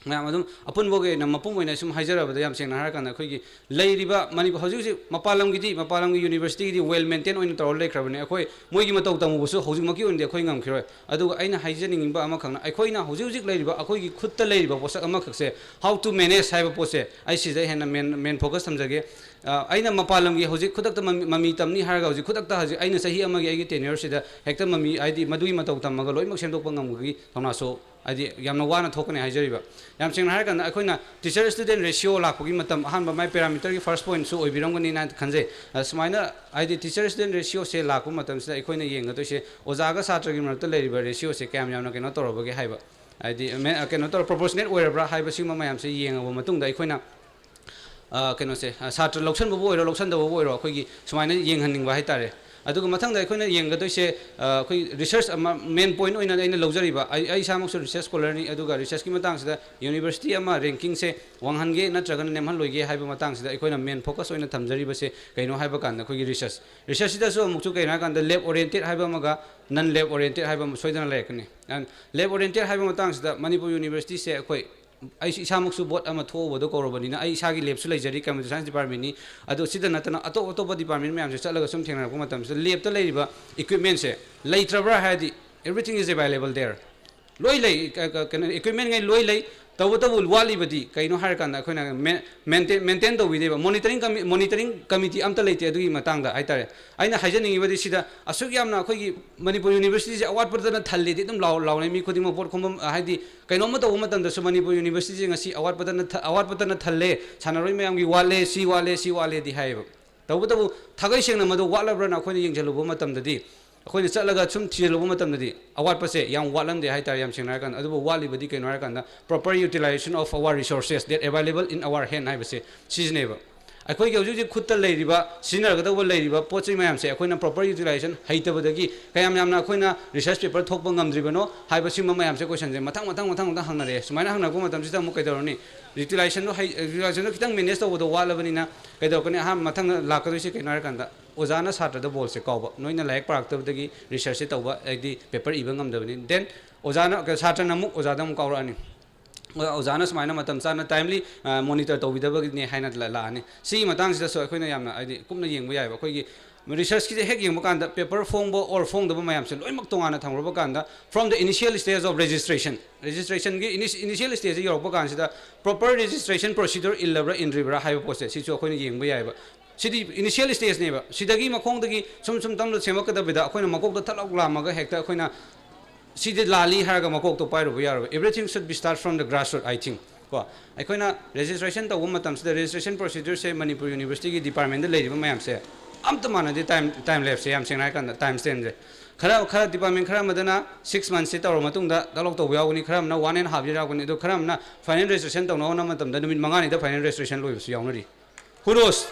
mayam adum apun boge na mapum oina sum haijaraba da yam seng na har kana khoi gi leiriba mani hoji ji mapalam gi university gi well maintained oina tor le khrabane khoi moi gi matau tamu busu hoji maki onde khoi ngam khiroi adu aina haijaning ba ama khangna ai khoi na hoji leiriba akhoi gi khutta leiriba posak ama khakse how to manage haiba pose ai si jai hena main focus samjage aina mapalam gi hoji khudakta mami tamni harga hoji khudakta haji aina sahi amagi ai gi tenure sida hekta mami aidi madui matau tamaga loimak semdok pangam gi thona so adi yamna wana thokane haijariba yam sing har kan akoina teacher student ratio lakpogi matam ahan ba mai parameter gi first point so oibirongani na khanje smaina id teacher student ratio se lakpo matam se akoina yenga to se ojaga satra gi marta leiriba ratio se kam yamna keno toroba gi haiba id keno tor proportionate oirabra haiba sima mayam se yenga bo matung da akoina keno se satra loksan bo oiro loksan da bo oiro akogi smaina yenghaning ba haitare aduga mathang da akoina yenga to se akoi research main point oina aina lojariba ai samak research scholar ni aduga research ki matang sida university ama ranking se wanghange natraga nemhan loige haiba matang sida akoina main focus oina thamjariba se kaino haiba kan akoi research sida so mukchu kaina kan da lab oriented haiba maga non lab oriented hai ba soidana lekani and lab oriented hai ba matang sida Manipur University se akhoi ai isamuk su bot ama tho bodo korobani na ai isagi lab su leijari computer science department ni ado sida natana ato department mayam se chalaga sum thengna ko matam se lab ta leiriba equipment se leitrabra hadi everything is available there loi lei equipment ngai loi lei tabu wali badi kaino har kan akhona maintain to videba monitoring committee amta leite adu matang da aitare aina hajani badi sida asuk yamna akhoi Manipur University je award padana thalle di dum law mi khodi mo bot khom haidi kaino ma to matam da su Manipur University ngasi award padana thalle sanaroi mayam gi wale di haiba tabu thagai sengna madu wala bra na khoni yengjalu bo matam da di अखोई चलगा सुम थिलुब मतमदि अवाटपसे याम वाटलमदे हाइतार याम सिंगना kan adubu waliबदि canoe हार kan proper utilization of our resources that available in our hand हाइबसे सिजनेबा अखोई गौजु खुत्ता लेरिबा सिनरगदबो लेरिबा पोचै मयामसे अखोइना proper utilization हाइतबदगि कयाम यामना अखोइना research paper थोकब ngamद्रिबनो हाइबसि मयामसे क्वेश्चन जे मथांग हंगनारे सुमाइना हंगनागो मतमसिदा मु कैदरनि utilization खितंग मैनेज तबदो वालबनिना कैदरकनि हा मथांग लाकदोसि कैनो हार kan ओजाना सात्र बोल से कौब नोइना लाइक पारक्तबदगी रिसर्च से तौबा एदी पेपर इबं ngamdabani then ओजाना सात्र नमुक ओजादा मु कौरानी ओजाना समाइना मतम चाना टाइमली मॉनिटर तौबिदबगनि हाइना लानी सी मतंग सिदा सो अखोइना यामना आइदि कुमना येंगबो याइबा अखोइगी research की हेक येंगबो कांदा पेपर फोंगबो और फोंगदबो मयाम से लोइमक तोंगाना थांगरबो कांदा from the initial stage of registration की initial stage योरबो कांसिदा proper registration procedure illabra inribra हाइबो पोसे सिचो अखोइना येंगबो याइबा सिदी initial stage नेबा सिदगी मखोंदगी सुम तम सेमकदबिदा अखोइना मकोकदा थलक लामगा हेक्ता अखोइना सिदि लाली हारगा मकोकतो पाइरबो यारबो everything should be start from the grassroots I think को अखोइना registration तौ मतम सिदा registration procedure से Manipur University की department दे लेरिबो मयाम से अमत मानदि टाइम लैप्स से याम सेंगना कान टाइम स्टैंड जे खरा department खरा मदना 6 months से तौर मतुंगदा दलक तौ यावनी खरा मना 1.5 year यावनी दो खरा मना final registration तौनो न मतम द निमित मंगानी द final registration लोइबसु यावनरी who knows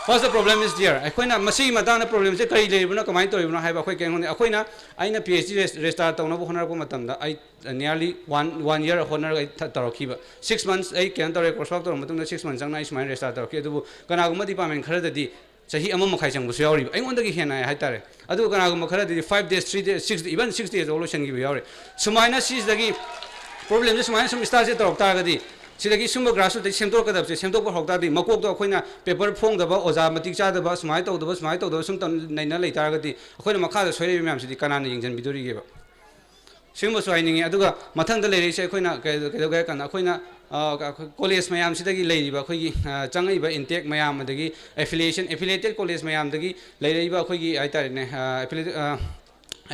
First the problem is there. अखोइना मसी मताना problem से कई लेरिबना कमाई तोरिबना हाइबा अखोइ केंगोने अखोइना आइना PhD restart तौनो होनरको मतमदा आई nearly 1 year होनर तौरखिबा 6 months आई केन तौरे course work तौर मतुंदा 6 months संगना इस माइन restart तौरखि अदुबु कनागुमा department खरददि सही अमम मखाइ संगबसु यावरिबा अइंगोंदगी हेना हाइतारे अदु कनागुमा खरददि 5 days 3 days 6 even 6 days solution गिबो यावरे सुमाइना सिसदगी problem जे सुमाइना सम start से तौरक्तागदि सिदगी सुम ग्रासरूट सेमतोकदबसे सेमतोक हौतादि मकोकदो अखोइना पेपर फोंगदबा ओजा मतिक चादबा सुमाइ तौदबा सुम नैना लेतारगदि अखोइना मखादा सोइरेबि म्यामसिदि कनाना यिंजन बिदोरिगेबा सिमबसु हाइनिंगे अदुगा मथंगदा लेरिसे अखोइना केदोगे कना अखोइना कॉलेज मयामसिदगी लेरिबा अखोइगी चंगइबा इंटेक मयामदगी affiliated college मयामदगी लेरिबा अखोइगी आइतारेने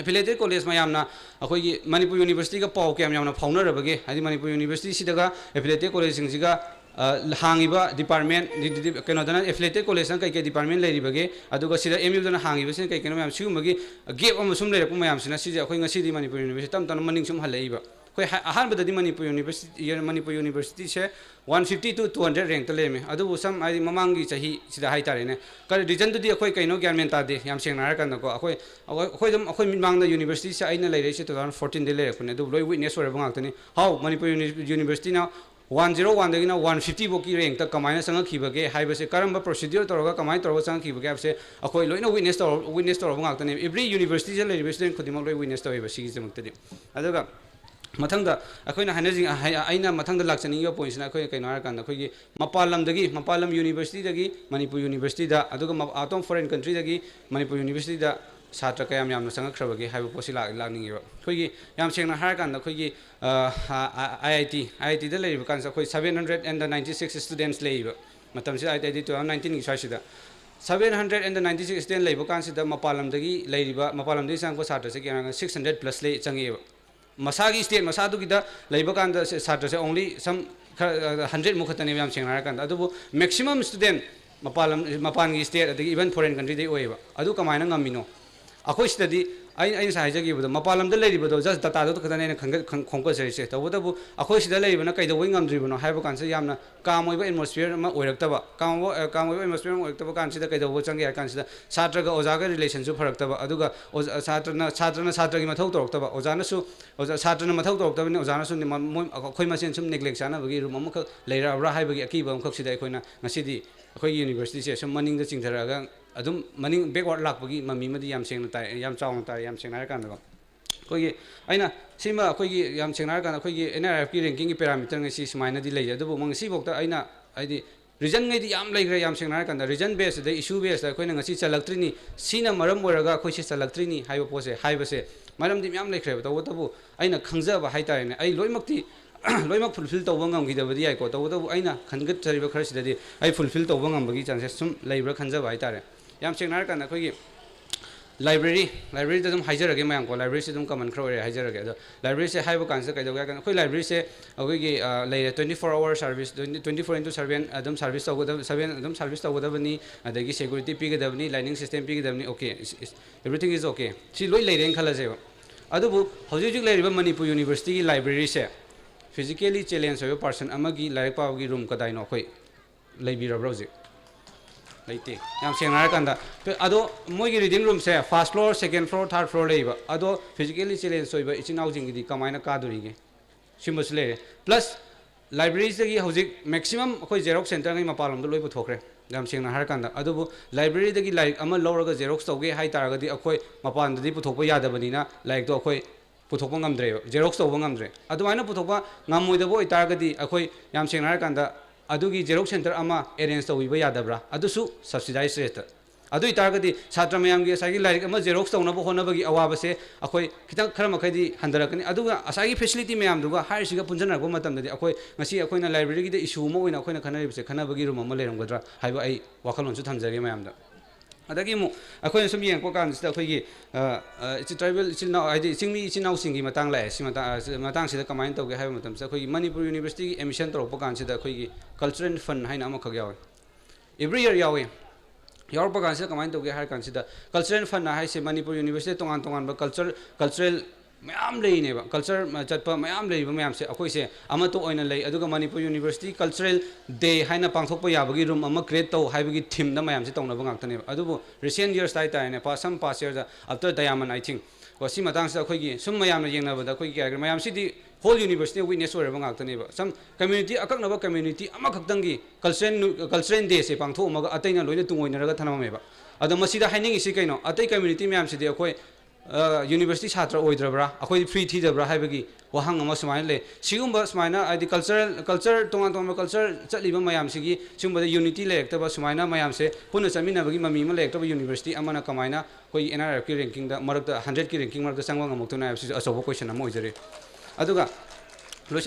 affiliated college मयामना अखोइगी Manipur University का पाउ के यामना फाउनरबगे हादि Manipur University सिदगा affiliated college सिंगजिगा हांगिबा department केनोदना affiliated college सन कई department लेरिबगे अदुगा सिदा MU दना हांगिबा सिन कई केनो मयाम सिगुमगी gap अम सुम लेरक मयाम सिना सिजे अखोइ ngasi di Manipur University तम तन मनिंग सुम हलैबा कोइ अहानबदि Manipur University से 150 to 200 rank तलेमे अदुबु सम आदि ममांगी चही सिदा हाइतारेने कर रीजन दुदि अखोइ कैनो ग्यान मेन तादे याम सेंगना हार कनको अखोइ मिमांगदा यूनिवर्सिटी से आइना लेरेसे 2014 दे लेरखने अदु लोइ विटनेस ओरबो गाक्तनी हाउ Manipur University ना 101 दगिना 150 बोकी रैंक तक कमाइना संगखिबगे हाइबसे करम प्रोसीड्यूर तोरगा कमाइ तोरगा संगखिबगे आपसे अखोइ लोइना विटनेस तोरबो गाक्तनी एवरी यूनिवर्सिटी से लेरिबे स्टूडेंट खुदिमक लोइ विटनेस तोइबा सिगी जमक्तदि अदुगा मथंगदा अखोइना हाइनजिंग आइना मथंगदा लाक्चनिंग पॉइंट्सना अखोइ कैनो हार कांदा अखोइगी मपालम यूनिवर्सिटी दगी Manipur University दा अदुगा आउट ऑफ फॉरेन कंट्री दगी Manipur University दा छात्र कयाम यामना संगखरबगे हाइबो पोसि लानिंगेबा अखोइगी याम सेंगना हार कांदा अखोइगी IIT दा लेरिबा कांसा अखोइ 796 students लेइबा मतम से IIT 2019 की साइसिदा 796 students लेइबा कांसिदा मपालमदगी लेरिबा मपालमदगी संगको छात्र से केना 600 plus ले चंगेबा मसागी स्टेट मसादुगिदा लेइबा कांदा छात्र से ओनली सम 100 मुखतने याम सेंगना हार कांदा अदुबु मैक्सिमम स्टूडेंट मपान की स्टेट अदगी इवन फॉरेन कंट्री दे ओइबा अदु कमाइना ngamino अखोइ सिददी ai sai jagi bu mapalam da lei bu do just data do khadane ne khongko jai se to bu akhoi sida lei bu na kai do wing am dri bu no hai bu kan se yamna kam oi ba atmosphere ma oirak ta ba kam oi ba atmosphere ma oirak ta ba kan sida kai do bu changi kan sida satra ga oja ga relation su pharak ta ba aduga satra na gi mathau torok ta ba oja na su satra na mathau torok ta ba ne oja na su akhoi ma sen sum neglect sana ba gi room am kha leira ra hai ba gi aki ba am khak sida akhoi na ngasi di akhoi university se sum maning da chingthara ga adum maning backward lakpagi mami madi yam sengna tai yam chawng tai yam sengna kan ko kogi aina sima kogi yam sengna kan kogi NRF ki ranking ki parameter ngasi sumaina di lei adu mang si bokta aina aidi region ngai di yam lai gra yam sengna kan region base de issue base da koina ngasi chalaktri ni sina maram oiraga koi si chalaktri ni haiba pose haiba se maram di yam lai khre ba tabu aina khangja ba hai tai ne ai loimakti loimak fulfill tawba ngam gi da badi ai ko tabu aina khangat chariba khar si dadi ai fulfill tawba ngam bagi chances sum laibra khanja ba hai tare yam sengna kan kogi library da dum haijarage mayam ko library se dum common khro re haijarage do library se haiba kan se kai do kan koi library se agoi gi lai 24-hour service 24/7 adum service taw da 7 adum service taw da bani adagi security pi ga da bani lining system pi ga da bani okay everything is okay si loi lai reng khala je adubu hoji jik lai riba Manipur University gi library se physically challenge hoyo person amagi laik paw gi room kadai no koi lai bi rabroji laite yam sengna kanda ado moigi reading room se first floor second floor third floor leiba ado physically challenge soiba ichinau jing di kamaina ka durige simbus le plus libraries gi hojik maximum khoi xerox center ngai mapalom do loi puthokre yam sengna har kanda ado library dagi like ama loraga xerox tawge hai taragadi akhoi mapan dadi puthokpa yadabani na like do akhoi puthokpa ngamdre xerox tawba ngamdre adumaina puthokpa ngamoidabo itaragadi akhoi yam sengna har kanda adugi xerox center ama arrange tawiba yadabra adusu subsidized rate adu itargadi chatra mayam gi asagi like ama xerox tawna bo hona bagi awa se akoi kitang khara makhai handarakani aduga asagi facility mayam duga har siga punjana go matam dadi akoi ngasi akoi na library gi de issue mo oina akoi na khana ribse khana bagi room ama leram gadra haiba ai wakalon su thamjage mayam da adagi mu akoi sum yeng ko kan sida akoi gi ichi tribal ichi na aidi singmi ichi na singi matang la si matang sida kamain tawge haiba matam sa akoi Manipur University gi admission torok kan sida akoi gi cultural fund haina ama khag yawe every year yawe yaw pa kan sida kamain tawge har kan sida cultural fund na hai se Manipur University tongan ba cultural mayam lei ne ba culture chatpa mayam lei ba mayam se akoi se ama to oina lei aduga Manipur University cultural day haina pangthokpa yabagi room ama create taw haibagi theme da mayam se tongna ba ngakta ne adubu recent years tai tai ne past years after diamond I think wasi matang sa akoi gi sum mayam na yengna ba da akoi gi mayam si di whole university witness ore ba ngakta ne ba some community akakna ba community ama khaktangi cultural day se pangtho ma ataina loina tungoina raga thanama me ba adu masida haining isi kaino atai community mayam si di akoi university chatra oidrabra akoi free thidabra haibagi wahang ama sumaina le sigumba sumaina adi culture tongan culture chatliba mayam sigi sumba unity le ekta ba sumaina mayam se puna chamina bagi mami ma le ekta ba university amana kamaina koi NRF ki ranking da marakta 100 ki ranking marakta sangwa ngamok na absi asobo question ama oijare aduga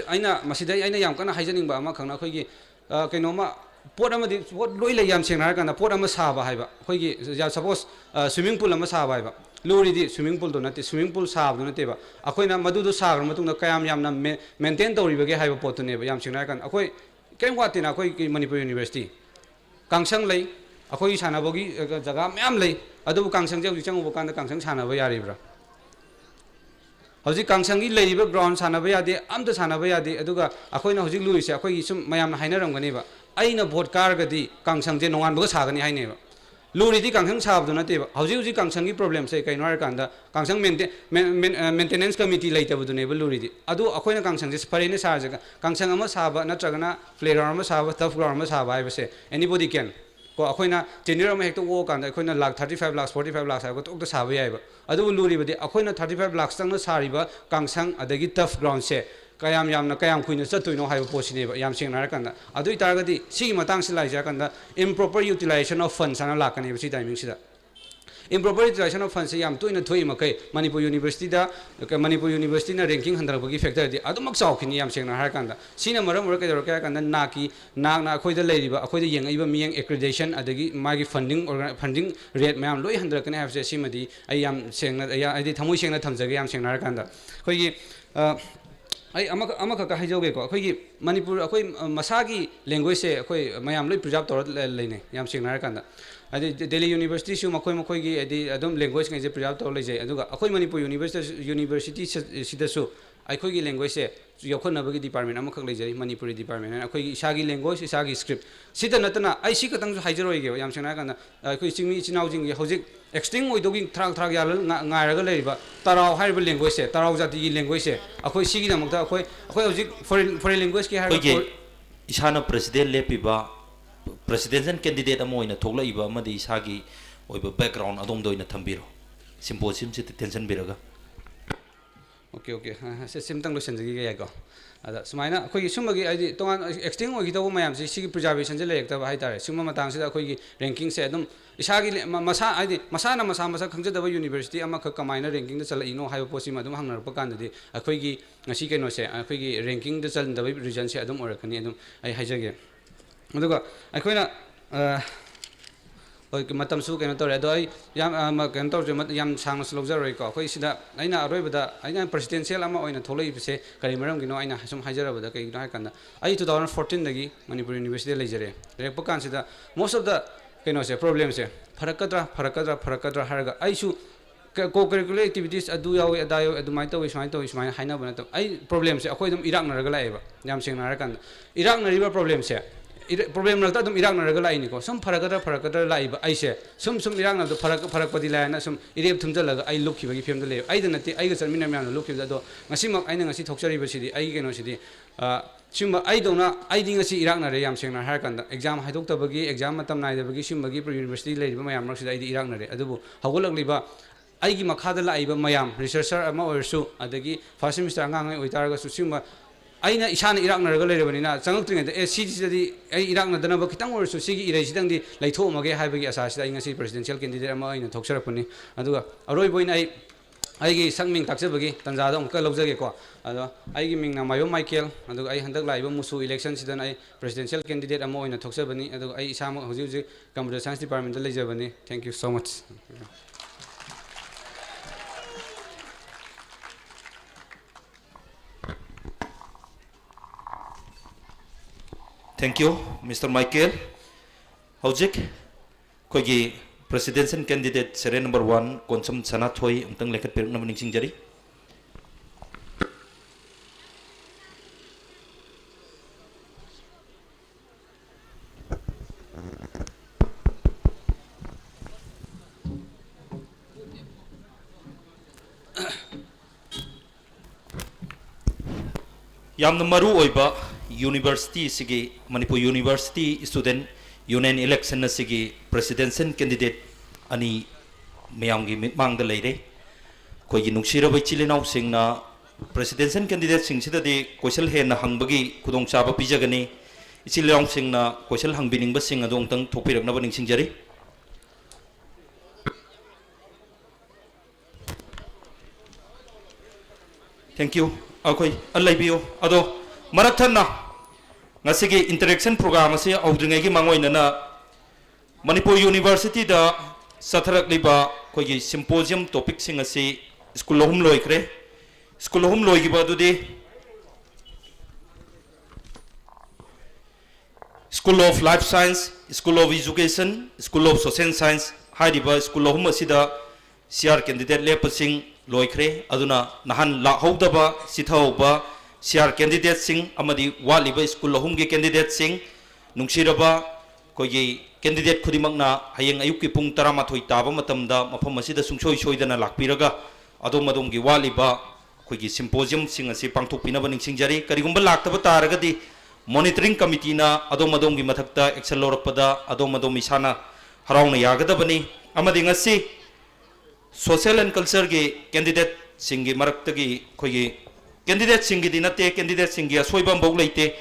aina masida aina yam kana haijaning ba ama khangna khoi gi kainoma pot amadi pot loi le yam sengna kana pot ama saba haiba khoi gi suppose swimming pool ama saba haiba luri di swimming pool do nate swimming pool saab do nate ba akoi na madu do sagar matung na kayam yam na maintain tawri bage haiba pot ne ba yam singna kan akoi kaim wati na akoi Manipur University kangsang lei akoi sana bogi jaga myam lei adu kangsang je chang bu kan kangsang sana ba yari bra hoji kangsang gi lei ba ground sana ba yade amta sana ba yade aduga akoi na hoji lui se akoi sum mayam na haina ram gani ba aina vote kar gadi kangsang je nongan ba sagani haine ba luri di kangsang sabdo nate ba hoji kangsang gi problem se kaino ar kanda kangsang maintenance committee laita budu ne ba luri di adu akoina kangsang je pare ne sa jaga kangsang ama saba natragana playground ama saba tough ground ama saba ai se anybody can ko akoina tenure ama hekto wo kanda akoina lakh 35 lakhs 45 lakhs ko tok to saba yai ba adu luri badi akoina 35 lakhs tang na sari ba kangsang adagi tough ground se kayam yamna kayam kuina chatuino haiba posine ba yam singna kanda adu itargadi sigi matang silai ja kanda improper utilization of funds ana lakani ba si timing sida improper utilization of funds yam toina thoi makai Manipur University na ranking handar bagi factor di adu mak chau khini yam singna har kanda sina maram ur ka dor kanda na khoi da leiriba akhoi da yeng iba miyeng accreditation adagi magi funding rate mayam loi handar kani have se simadi ai yam singna ai di thamoi singna thamjage yam singna har kanda khoi gi ai ama ka haijoge ko akhoi Manipur akhoi masagi language se akhoi mayam loi preserve tor leine yam singna kanda adi Delhi University su makoi gi adi adum language ngai je preserve tor leje aduga akhoi Manipur University sida su akhoi gi language se yokhona bagi department ama khak leje Manipuri department akhoi gi isagi language isagi script sida natana ai si katang haijoroi ge yam singna kanda akhoi chingmi chinau jing hojik extinct oidogi thrag yal ngairaga leiba tarau haiba language se tarau jati gi language se akhoi sigi na mukta akhoi hojik foreign language ki haiba
isana president lepiba presidential candidate amoina thogla iba amadi isagi oiba background adom doina thambiro symposium se tension biraga
okay okay simtang lo senjagi ga yago ada sumaina khoi gi sumagi aidi tongan extend oi gi daw mayam si sigi preservation je lek ta hai tare summa matang sida khoi gi ranking se adum isagi masa aidi masa na masa khangja da university ama kha kamaina ranking da chala ino haibo posi ma adum hangnar pa kan di khoi gi ngasi keno se khoi gi ranking da chal da region se adum orakani adum ai haijage aduga khoina oi matam su keno tore doi yam keno tore yam sang slogger roi ko khoi sida aina aroi bada aina presidential ama oina tholei bise kari maram gino aina sum hajara bada kai no hakanda ai 2014 dagi Manipur University lejare rekpa kan sida most of the keno se problem se farakadra harga ai su co-curricular activities adu yawi adayo adumai to ismai haina bana to ai problem se akoi dum irak naraga laiba yam sing narakan irak nariba problem se problem nalta dum irak naraga laini ko sum farakadra laiba ai se sum irak na do farak padi laina sum irep thumjalaga ai lukhi bagi film da le ai danati ai ga charmina myam lukhi da do ngasi mak aina ngasi thokchari ba sidi ai keno sidi summa ai dona ai ding ngasi irak nare yam sing na har kan da exam haidok ta bagi exam matam nai da bagi sumagi university le ba mayam rak sida ai irak nare adubu hagolak liba aigi makhada laiba mayam researcher ama orsu adagi first semester angang oi targa su suma aina isana irak naraga lerebanina changaktriŋ da sidi ai irak na dana ba kitang orsu sigi irei sidang di laitho mage haibagi asasi da ingasi presidential candidate ama aina thoksarakpani aduga aroi boina aigi sangming takjabagi tanja da umka lawjage ko ado aigi mingna mayo michael aduga ai handak laiba musu election sidan ai presidential candidate ama oina thoksabani aduga ai isama hoji computer science department da lejabani thank you so much.
Thank you, Mr. Michael. Hojik, kogi presidential candidate sere number 1 konsum sana thoi umtang lekat peruk na meningsing jari. Yam maru oiba University sigi Manipur University student union election na sigi presidential candidate ani mayamgi mitmang da leire koi gi nuksira bai chilinau singna presidential candidate sing sida de koisal he na hangbagi kudong chaba pijagani chilinau singna koisal hangbining ba sing adong tang thopirak na baning singjari. Thank you. Akoi allai bio ado marathanna ngasigi interaction program ase audringai gi mangoina na Manipur University da satharak liba kogi symposium topic sing ase school home loikre school home loigi ba dudi school of life science, school of education, school of social science haidiba school home asida CR candidate lepasing loikre aduna nahan la howdaba sithauba CR candidate sing amadi waliba school home ge candidate sing nungsiraba kogi candidate khudimangna hayeng ayukki pung 13 taba matamda mafam asida sungsoi soidana lakpiraga adom adom gi waliba kogi symposium sing asi pangthokpina baning singjari karigumba laktaba taragadi monitoring committee na adom gi mathakta action lorakpada adom isana harauna yagadabani amadi ngasi social and culture ge candidate singi maraktagi kogi candidate singi dinate candidate singi asoibam bau leite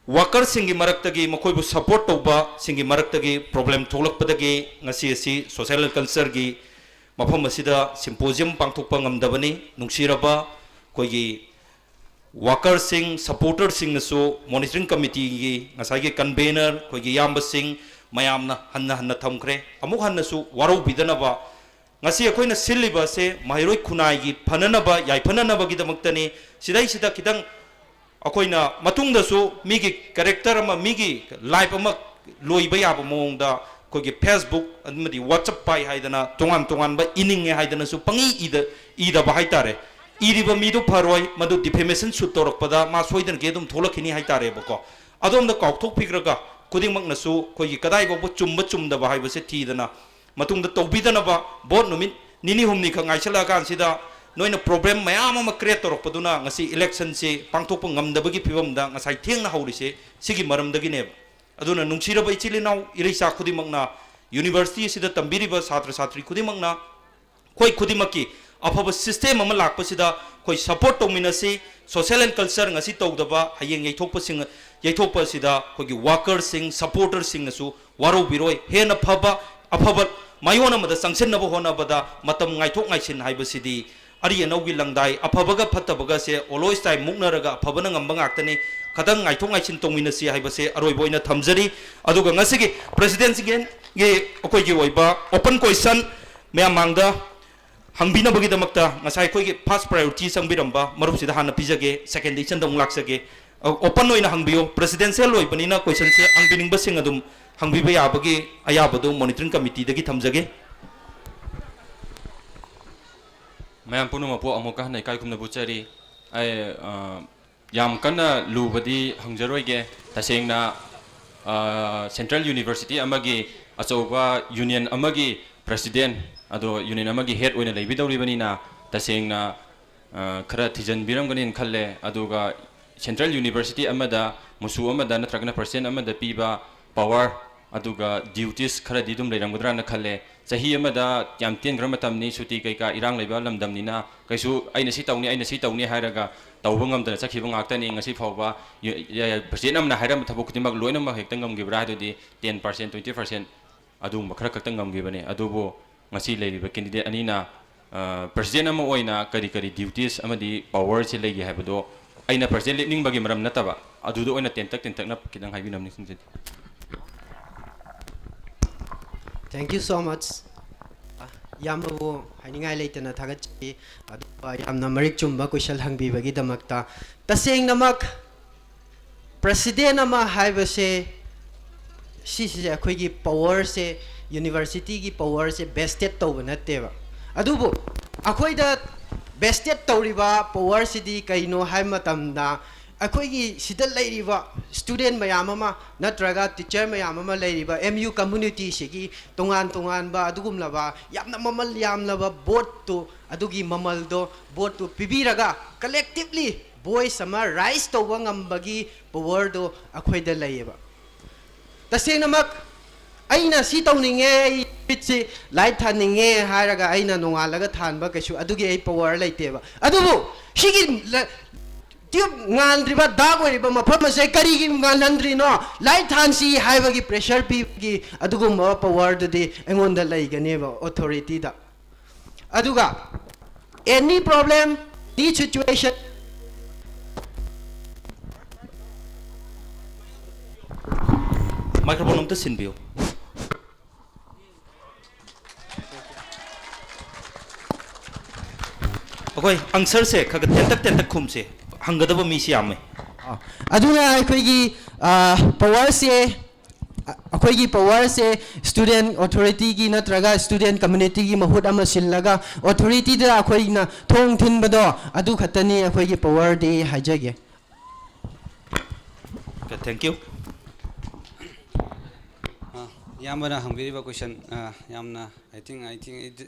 worker singi maraktagi makoibu support toba singi maraktagi problem tholakpadagi ngasi asi social and culture gi mafam asida symposium pangthokpa ngamdabani nungsiraba kogi worker sing supporter sing naso monitoring committee gi ngasai gi convener kogi yamba sing mayamna hanna thamkre amuk hannasu warau bidanaba ngasi akoina siliba se mairoi khunai gi phananaba yai phananaba gi damaktani sidai sida kitang akoina matungda su migi character ama migi life ama loiba yaba mongda kogi Facebook amadi WhatsApp pai haidana tongan ba ininge haidana su pangi ida ba haitare iriba midu pharoi madu defamation suit torokpada ma soidan ge dum tholakhini haitare bako adom da kawthok pigraga kuding makna su kogi kadai bo chumda ba haibase thidana matung da tobidana ba bot numit nini humni kha ngaisala kan sida noina problem mayam ama create torokpaduna ngasi election se pangthokpa ngamdabagi phibamda ngasai thengna haurise sigi maramdagi ne aduna nungsira bai chilinau ireisa khudi makna university असिदा तंबीरिबा छात्र छात्री खुदिमकना कोई खुदिमकी अफब system अमा लाकपसिदा कोई support तौमिनसी social and culture ngasi तौदबा हयेंग यैथोपसिदा कोई वर्कर सिंग सपोर्टर सिंगसु वारो बिरोय हेन फबा अफब मायोन अमदा संगसिनबो होनबदा मतम गाइथोक गाइसिन हाइबसिदी अरि नौगी लंगदाई अफबगा फत्तबगा से ओलोइस टाइम मुकनरगा अफबना ngamba ngakतनी खतंग गाइथोक गाइसिन तौमिनसी हाइबसे अरोइबोइना थमजरी अदुगा ngasiगी प्रेसिडेंट गे अकोइगी ओइबा ओपन क्वेश्चन मैम मांगदा हंगबिनबगीदमक्ता ngасai खोइगी फर्स्ट प्रायोरिटी संगबिरंबा मरुपसिदा हाना पिजगे सेकंड डिशन दम लाक्सगे ओपन ओइना हंगबियो प्रेसिडेंशियल ओइबनिना क्वेश्चन से हंगबिनिंग बसिंग अदुम हंगबिबा याबगे अयाबदो मॉनिटरिंग कमिटी दगी थमजगे
मैम पुनमपो अमुका नै काइकुमना बुचरी आई याम कन्ना लुबदी हंगजरोइगे तसेंगना सेंट्रल यूनिवर्सिटी अमगी अचौबा यूनियन अमगी प्रेसिडेंट अदो यूनियन अमगी हेड ओइना लेबिदौरिबनिना तसेंगना खरा थिजनबिरमगनि खल्ले अदुगा सेंट्रल यूनिवर्सिटी अमदा मुसु अमदा नत्रगना परसेंट अमदा पीबा पावर अदुगा ड्यूटीज खरा दिदुम लेरमगद्राना खल्ले चाही अमदा याम तेन ग्रमतमनी सुटी कैका इरांग लेबा लमदमनिना कैसु आइना सि तौनी हायरगा तौबा ngамदना चखिबा ngakतनी ngasi फावबा परसेंट अमना हायरम थबो कुतिमक लोइनमक हेक्तं ngमगिब्रा हादुदी 10% 20% अदुम खरा खक्तं ngमगिबने अदुबो ngasi लेरिबा कैंडिडेट अनीना प्रेसिडेंट अमा ओइना करी करी ड्यूटीज अमदी पावर से लेगी हाबदो आइना प्रेसिडेंट लेनिंगबगी मरम नतबा अदुदो ओइना तेंतकना किदंग हाइबिनमनि सिंजे
Thank you so much. Yamabu haningai leitana thagachhi yamna marik chumba kushal hangbibagi damakta taseng namak president ama haibase si akhoi power se university gi power se bested tawna teba adubu akhoi da bested tawriba power sidi kaino hai matamda अखोई सिदा लेरिबा student मयाम अमा नत्रगा teacher मयाम अमा लेरिबा MU community सिगी तोंगान तोंगान बा अदुगुमलाबा यामना ममल यामलाबा board तो अदुगी ममल दो board तो पिबिरगा collectively voice अमा राइज तौबा ngambagi पावर दो अखोई दा लेयबा तसेनमक aina si tauninge pitsi light thaninge haraga aina nongalaga thanba kesu adugi ai power leiteba adubu sigi Tube ngandriba dagwariba mafam se karigi nganandrino light hansi haibagi pressure pigi adugumba power de engonda laiganeba authority da aduga any problem the situation
microphone to sinbio okay answer se khaga tentak khumse हंगदब मीसी आमे
अदुना अखोगी power से अखोगी power से student authority की नत्रगा student community की महुत अमा सिलगा authority दा अखोइना थोंग थिनबदो अदु खतनी अखोगी पावर दे हाजगे
थैंक यू
यामना हंगबिरिबा क्वेश्चन यामना I think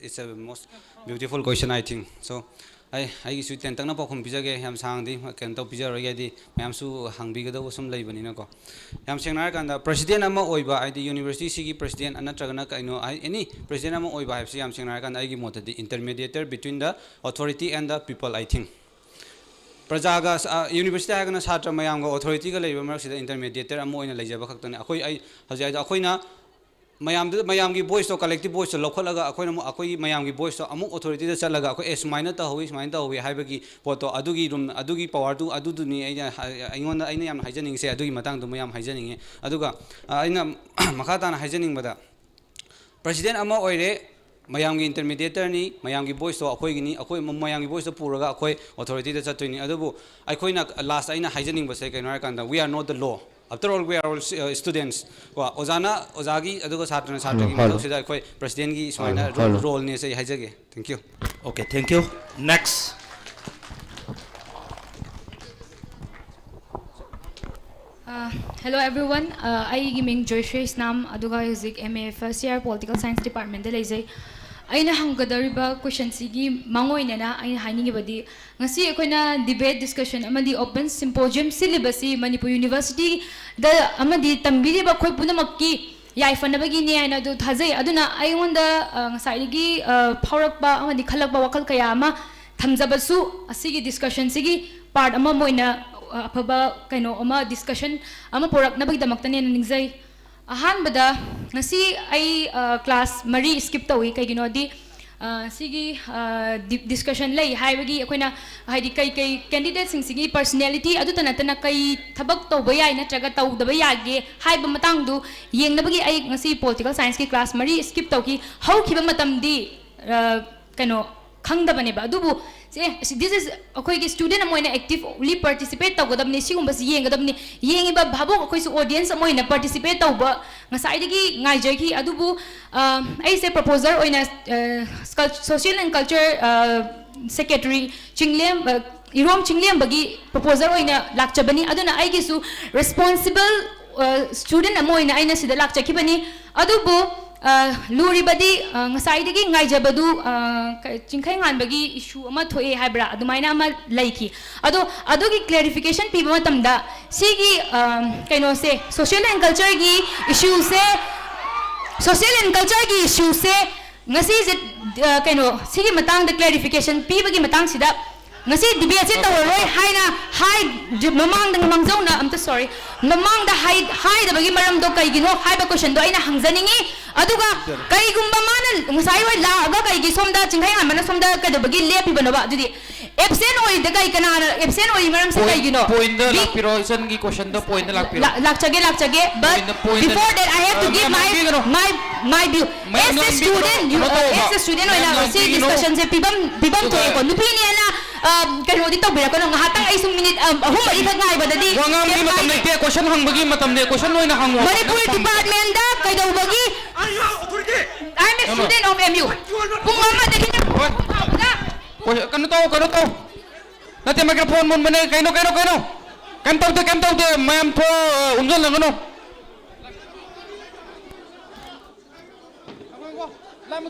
it's a most beautiful question I think so आई सु तेंतंगना पखुम पिजगे याम सांगदी केन तो पिजरगेदी मैम सु हांगबिगदो सम लेबनिना को याम सेंगनार कांदा प्रेसिडेंट अमा ओइबा आइदि यूनिवर्सिटी सिगी प्रेसिडेंट अनत्रगना काइनो एनी प्रेसिडेंट अमा ओइबा हाइबसे याम सेंगनार कांदा आइगी मोतदी intermediator between the authority and the people I think प्रजागा यूनिवर्सिटी हागना छात्र मयामगा अथॉरिटी गा लेबा मरसिदा इंटरमीडिएटर अमा ओइना लेजबा खक्तने अखोइ आई हजाइदा अखोइना मयाम की वॉइस तो कलेक्टिव वॉइस तो लौखलगा अखोई मयाम की वॉइस तो अमुक अथॉरिटी दा चलगा अखोई एसमाइना तहवी स्माइना तहवी हाइबगी पोतो अदुगी रूम अदुगी पावर टू अदुदुनी अइना याम हाइजनिंग से अदुगी मतंग दु मयाम हाइजनिंग अदुगा अइना मखाताना हाइजनिंग बदा प्रेसिडेंट अमा ओइरे मयाम की इंटरमीडिएटर नि मयाम की वॉइस तो अखोइगिनी अखोई मयाम की वॉइस तो पुरगा अखोई अथॉरिटी दा चतुइनी अदुबु अखोइना लास्ट अइना हाइजनिंग बसे कैनो कांदा we are not the law After all, we are all students. Ozagi, adugo Satra ki president ki role ne say hijage. Thank you.
Okay, thank you. Next.
Hello everyone. I giming Joyshre's nam aduga hizik MA first year political science department de lezai. Aina hanggadariba question sigi mangoina na aina haningi badi ngasi akoina debate discussion amadi open symposium syllabus Manipur University da amadi tambiri ba khoi punamakki yaifanabagiने haina du thajai aduna aionda ngasai phaurakba amadi khalakba wakal kaya ama thamjabasu asigi discussion sigi part ama moina afaba kaino ama discussion ama porak nabagi damaktane ningjai ahan bada ngasi ai class mari skip tawi kaigino di sigi discussion lay haibagi akoina haidi kai kai candidate sing sigi personality adu tanatana kai thabak tawba yai natraga tawdaba yage haiba matang du yengnabagi ai ngasi political science ki class mari skip tawki haukiba matam di kaino khangdabane ba adubu this is okay student amoina actively participate tawgadabni sigumba si yengadabni yengiba bhabu akoi su audience amoina participate tawba ngasai digi ngaijai ki adubu ai se proposer oina social and culture secretary chinglem irom chinglem bagi proposer oina lakchabani aduna ai gi su responsible student amoina aina sida lakchakibani adubu luri badi ngasai digi ngaijabadu chingkhai nganbagi issue ama thoe haibra adumaina ama laiki adogi clarification piba matamda sigi kaino se social and culture gi issue se ngasi je kaino sigi matang da clarification piba gi matang sida ngasi debate se tawroi haina hai mamang dang mangjauna am sorry mamang da hai da bagi maram do kai gino hai ba question do aina hangjaningi aduga kai gumba mana ngasai wai la aga kai gi somda chinghai han mana somda ka da bagi lepi banaba judi absent oi da kai kana absent oi maram se kai gino
point da lakpiro isan gi question da point da lakpiro
lakchage but before that I have to give my view as a student oi na si discussion se pibam to ko nupi ni ana kano di tawbira ko nang hatang ay sung minute ahum bali khag ngai badadi
wangam gi matam nei pe question hang bagi matam ne question noi na hang
Manipur department da kay daw bagi I'm a student of MU kung mama de kinyo
kano to nate microphone mon bane kaino kam tawte mayam tho umjol lang ano lai mo